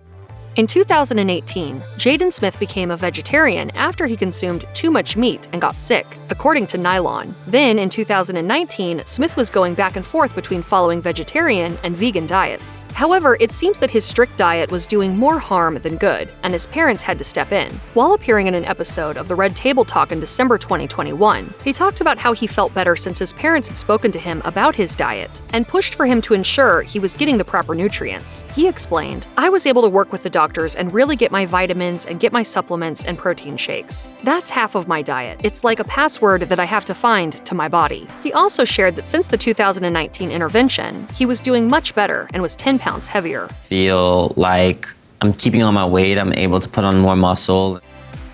In 2018, Jaden Smith became a vegetarian after he consumed too much meat and got sick, according to Nylon. Then, in 2019, Smith was going back and forth between following vegetarian and vegan diets. However, it seems that his strict diet was doing more harm than good, and his parents had to step in. While appearing in an episode of the Red Table Talk in December 2021, he talked about how he felt better since his parents had spoken to him about his diet and pushed for him to ensure he was getting the proper nutrients. He explained, "I was able to work with the doctors and really get my vitamins and get my supplements and protein shakes. That's half of my diet. It's like a password that I have to find to my body." He also shared that since the 2019 intervention, he was doing much better and was 10 pounds heavier. Feel like I'm keeping on my weight, I'm able to put on more muscle.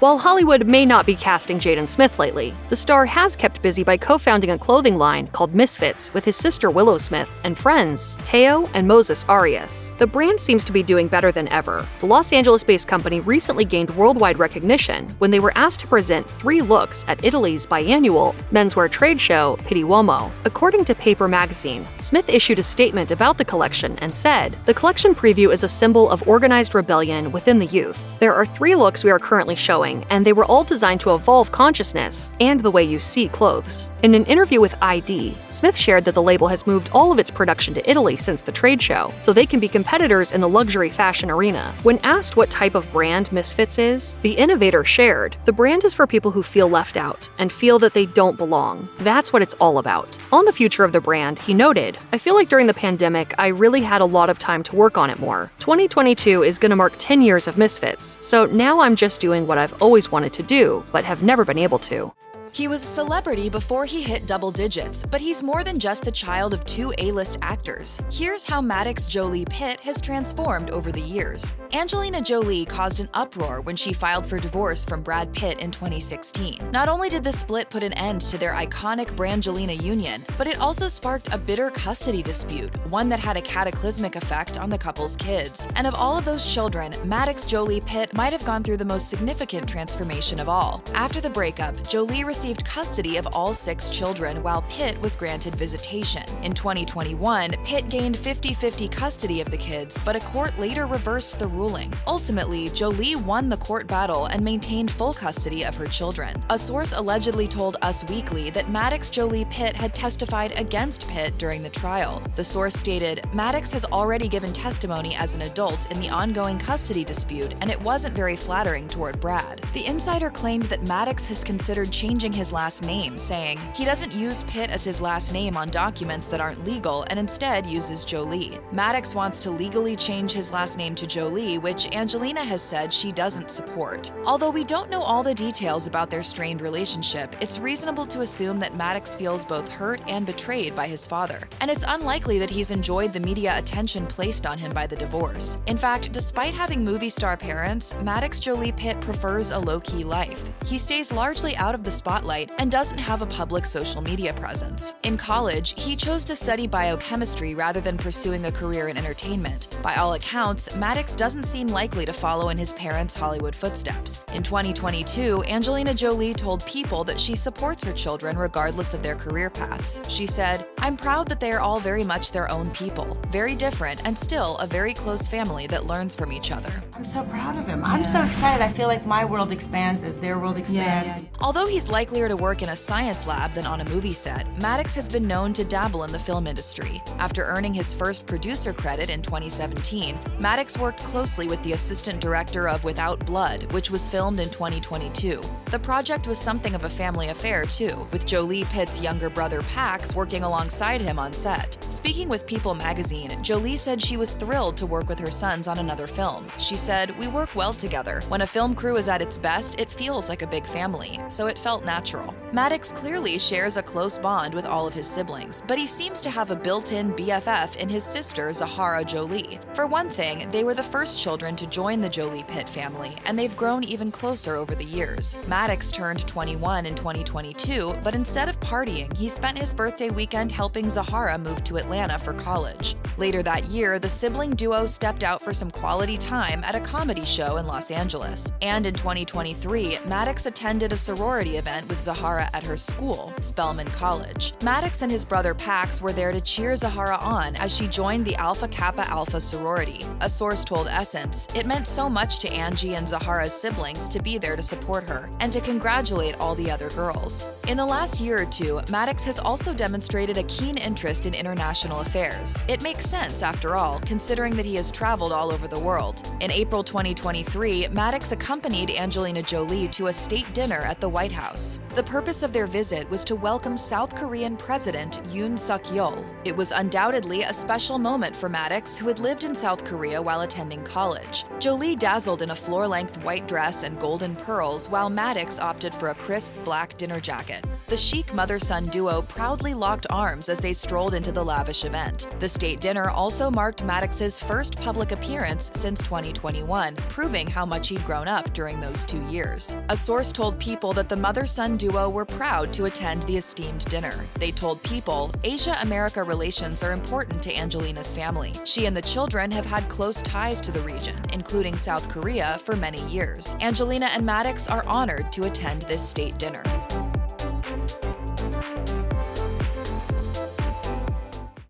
While Hollywood may not be casting Jaden Smith lately, the star has kept busy by co-founding a clothing line called Misfits with his sister Willow Smith and friends Teo and Moses Arias. The brand seems to be doing better than ever. The Los Angeles-based company recently gained worldwide recognition when they were asked to present 3 looks at Italy's biannual menswear trade show, Pitti Uomo. According to Paper magazine, Smith issued a statement about the collection and said, "The collection preview is a symbol of organized rebellion within the youth. There are 3 looks we are currently showing, and they were all designed to evolve consciousness and the way you see clothes." In an interview with ID, Smith shared that the label has moved all of its production to Italy since the trade show, so they can be competitors in the luxury fashion arena. When asked what type of brand Misfits is, the innovator shared, "The brand is for people who feel left out and feel that they don't belong. That's what it's all about." On the future of the brand, he noted, "I feel like during the pandemic, I really had a lot of time to work on it more. 2022 is going to mark 10 years of Misfits, so now I'm just doing what I've always wanted to do, but have never been able to." He was a celebrity before he hit double digits, but he's more than just the child of 2 A-list actors. Here's how Maddox Jolie-Pitt has transformed over the years. Angelina Jolie caused an uproar when she filed for divorce from Brad Pitt in 2016. Not only did the split put an end to their iconic Brangelina union, but it also sparked a bitter custody dispute, one that had a cataclysmic effect on the couple's kids. And of all of those children, Maddox Jolie-Pitt might have gone through the most significant transformation of all. After the breakup, Jolie received custody of all 6 children while Pitt was granted visitation. In 2021, Pitt gained 50-50 custody of the kids, but a court later reversed the ruling. Ultimately, Jolie won the court battle and maintained full custody of her children. A source allegedly told Us Weekly that Maddox Jolie-Pitt had testified against Pitt during the trial. The source stated, "Maddox has already given testimony as an adult in the ongoing custody dispute, and it wasn't very flattering toward Brad." The insider claimed that Maddox has considered changing his last name, saying he doesn't use Pitt as his last name on documents that aren't legal and instead uses Jolie. Maddox wants to legally change his last name to Jolie, which Angelina has said she doesn't support. Although we don't know all the details about their strained relationship, it's reasonable to assume that Maddox feels both hurt and betrayed by his father. And it's unlikely that he's enjoyed the media attention placed on him by the divorce. In fact, despite having movie star parents, Maddox Jolie-Pitt prefers a low-key life. He stays largely out of the spotlight and doesn't have a public social media presence. In college, he chose to study biochemistry rather than pursuing a career in entertainment. By all accounts, Maddox doesn't seem likely to follow in his parents' Hollywood footsteps. In 2022, Angelina Jolie told People that she supports her children regardless of their career paths. She said, "I'm proud that they are all very much their own people, very different and still a very close family that learns from each other." I'm so proud of him. Yeah. I'm so excited. I feel like my world expands as their world expands. Yeah. Although he's likelier to work in a science lab than on a movie set, Maddox has been known to dabble in the film industry. After earning his first producer credit in 2017, Maddox worked closely with the assistant director of Without Blood, which was filmed in 2022. The project was something of a family affair, too, with Jolie-Pitt's younger brother Pax working alongside him on set. Speaking with People magazine, Jolie said she was thrilled to work with her sons on another film. She said, "We work well together. When a film crew is at its best, it feels like a big family, so it felt natural." Maddox clearly shares a close bond with all of his siblings, but he seems to have a built-in BFF in his sister Zahara Jolie. For one thing, they were the first children to join the Jolie-Pitt family, and they've grown even closer over the years. Maddox turned 21 in 2022, but instead of partying, he spent his birthday weekend helping Zahara move to Atlanta for college. Later that year, the sibling duo stepped out for some quality time at a comedy show in Los Angeles. And in 2023, Maddox attended a sorority event with Zahara at her school, Spelman College. Maddox and his brother Pax were there to cheer Zahara on as she joined the Alpha Kappa Alpha sorority. A source told Essence, "It meant so much to Angie and Zahara's siblings to be there to support her and to congratulate all the other girls." In the last year or two, Maddox has also demonstrated a keen interest in international affairs. It makes sense, after all, considering that he has traveled all over the world. In April 2023, Maddox accompanied Angelina Jolie to a state dinner at the White House. The purpose of their visit was to welcome South Korean President Yoon Suk-yeol. It was undoubtedly a special moment for Maddox, who had lived in South Korea while attending college. Jolie dazzled in a floor-length white dress and golden pearls, while Maddox opted for a crisp black dinner jacket. The chic mother-son duo proudly locked arms as they strolled into the lavish event. The state dinner also marked Maddox's first public appearance since 2021, proving how much he'd grown up during those 2 years. A source told People that the mother-son duo were proud to attend the esteemed dinner. They told People, "Asia-America relations are important to Angelina's family. She and the children have had close ties to the region, including South Korea, for many years. Angelina and Maddox are honored to attend this state dinner."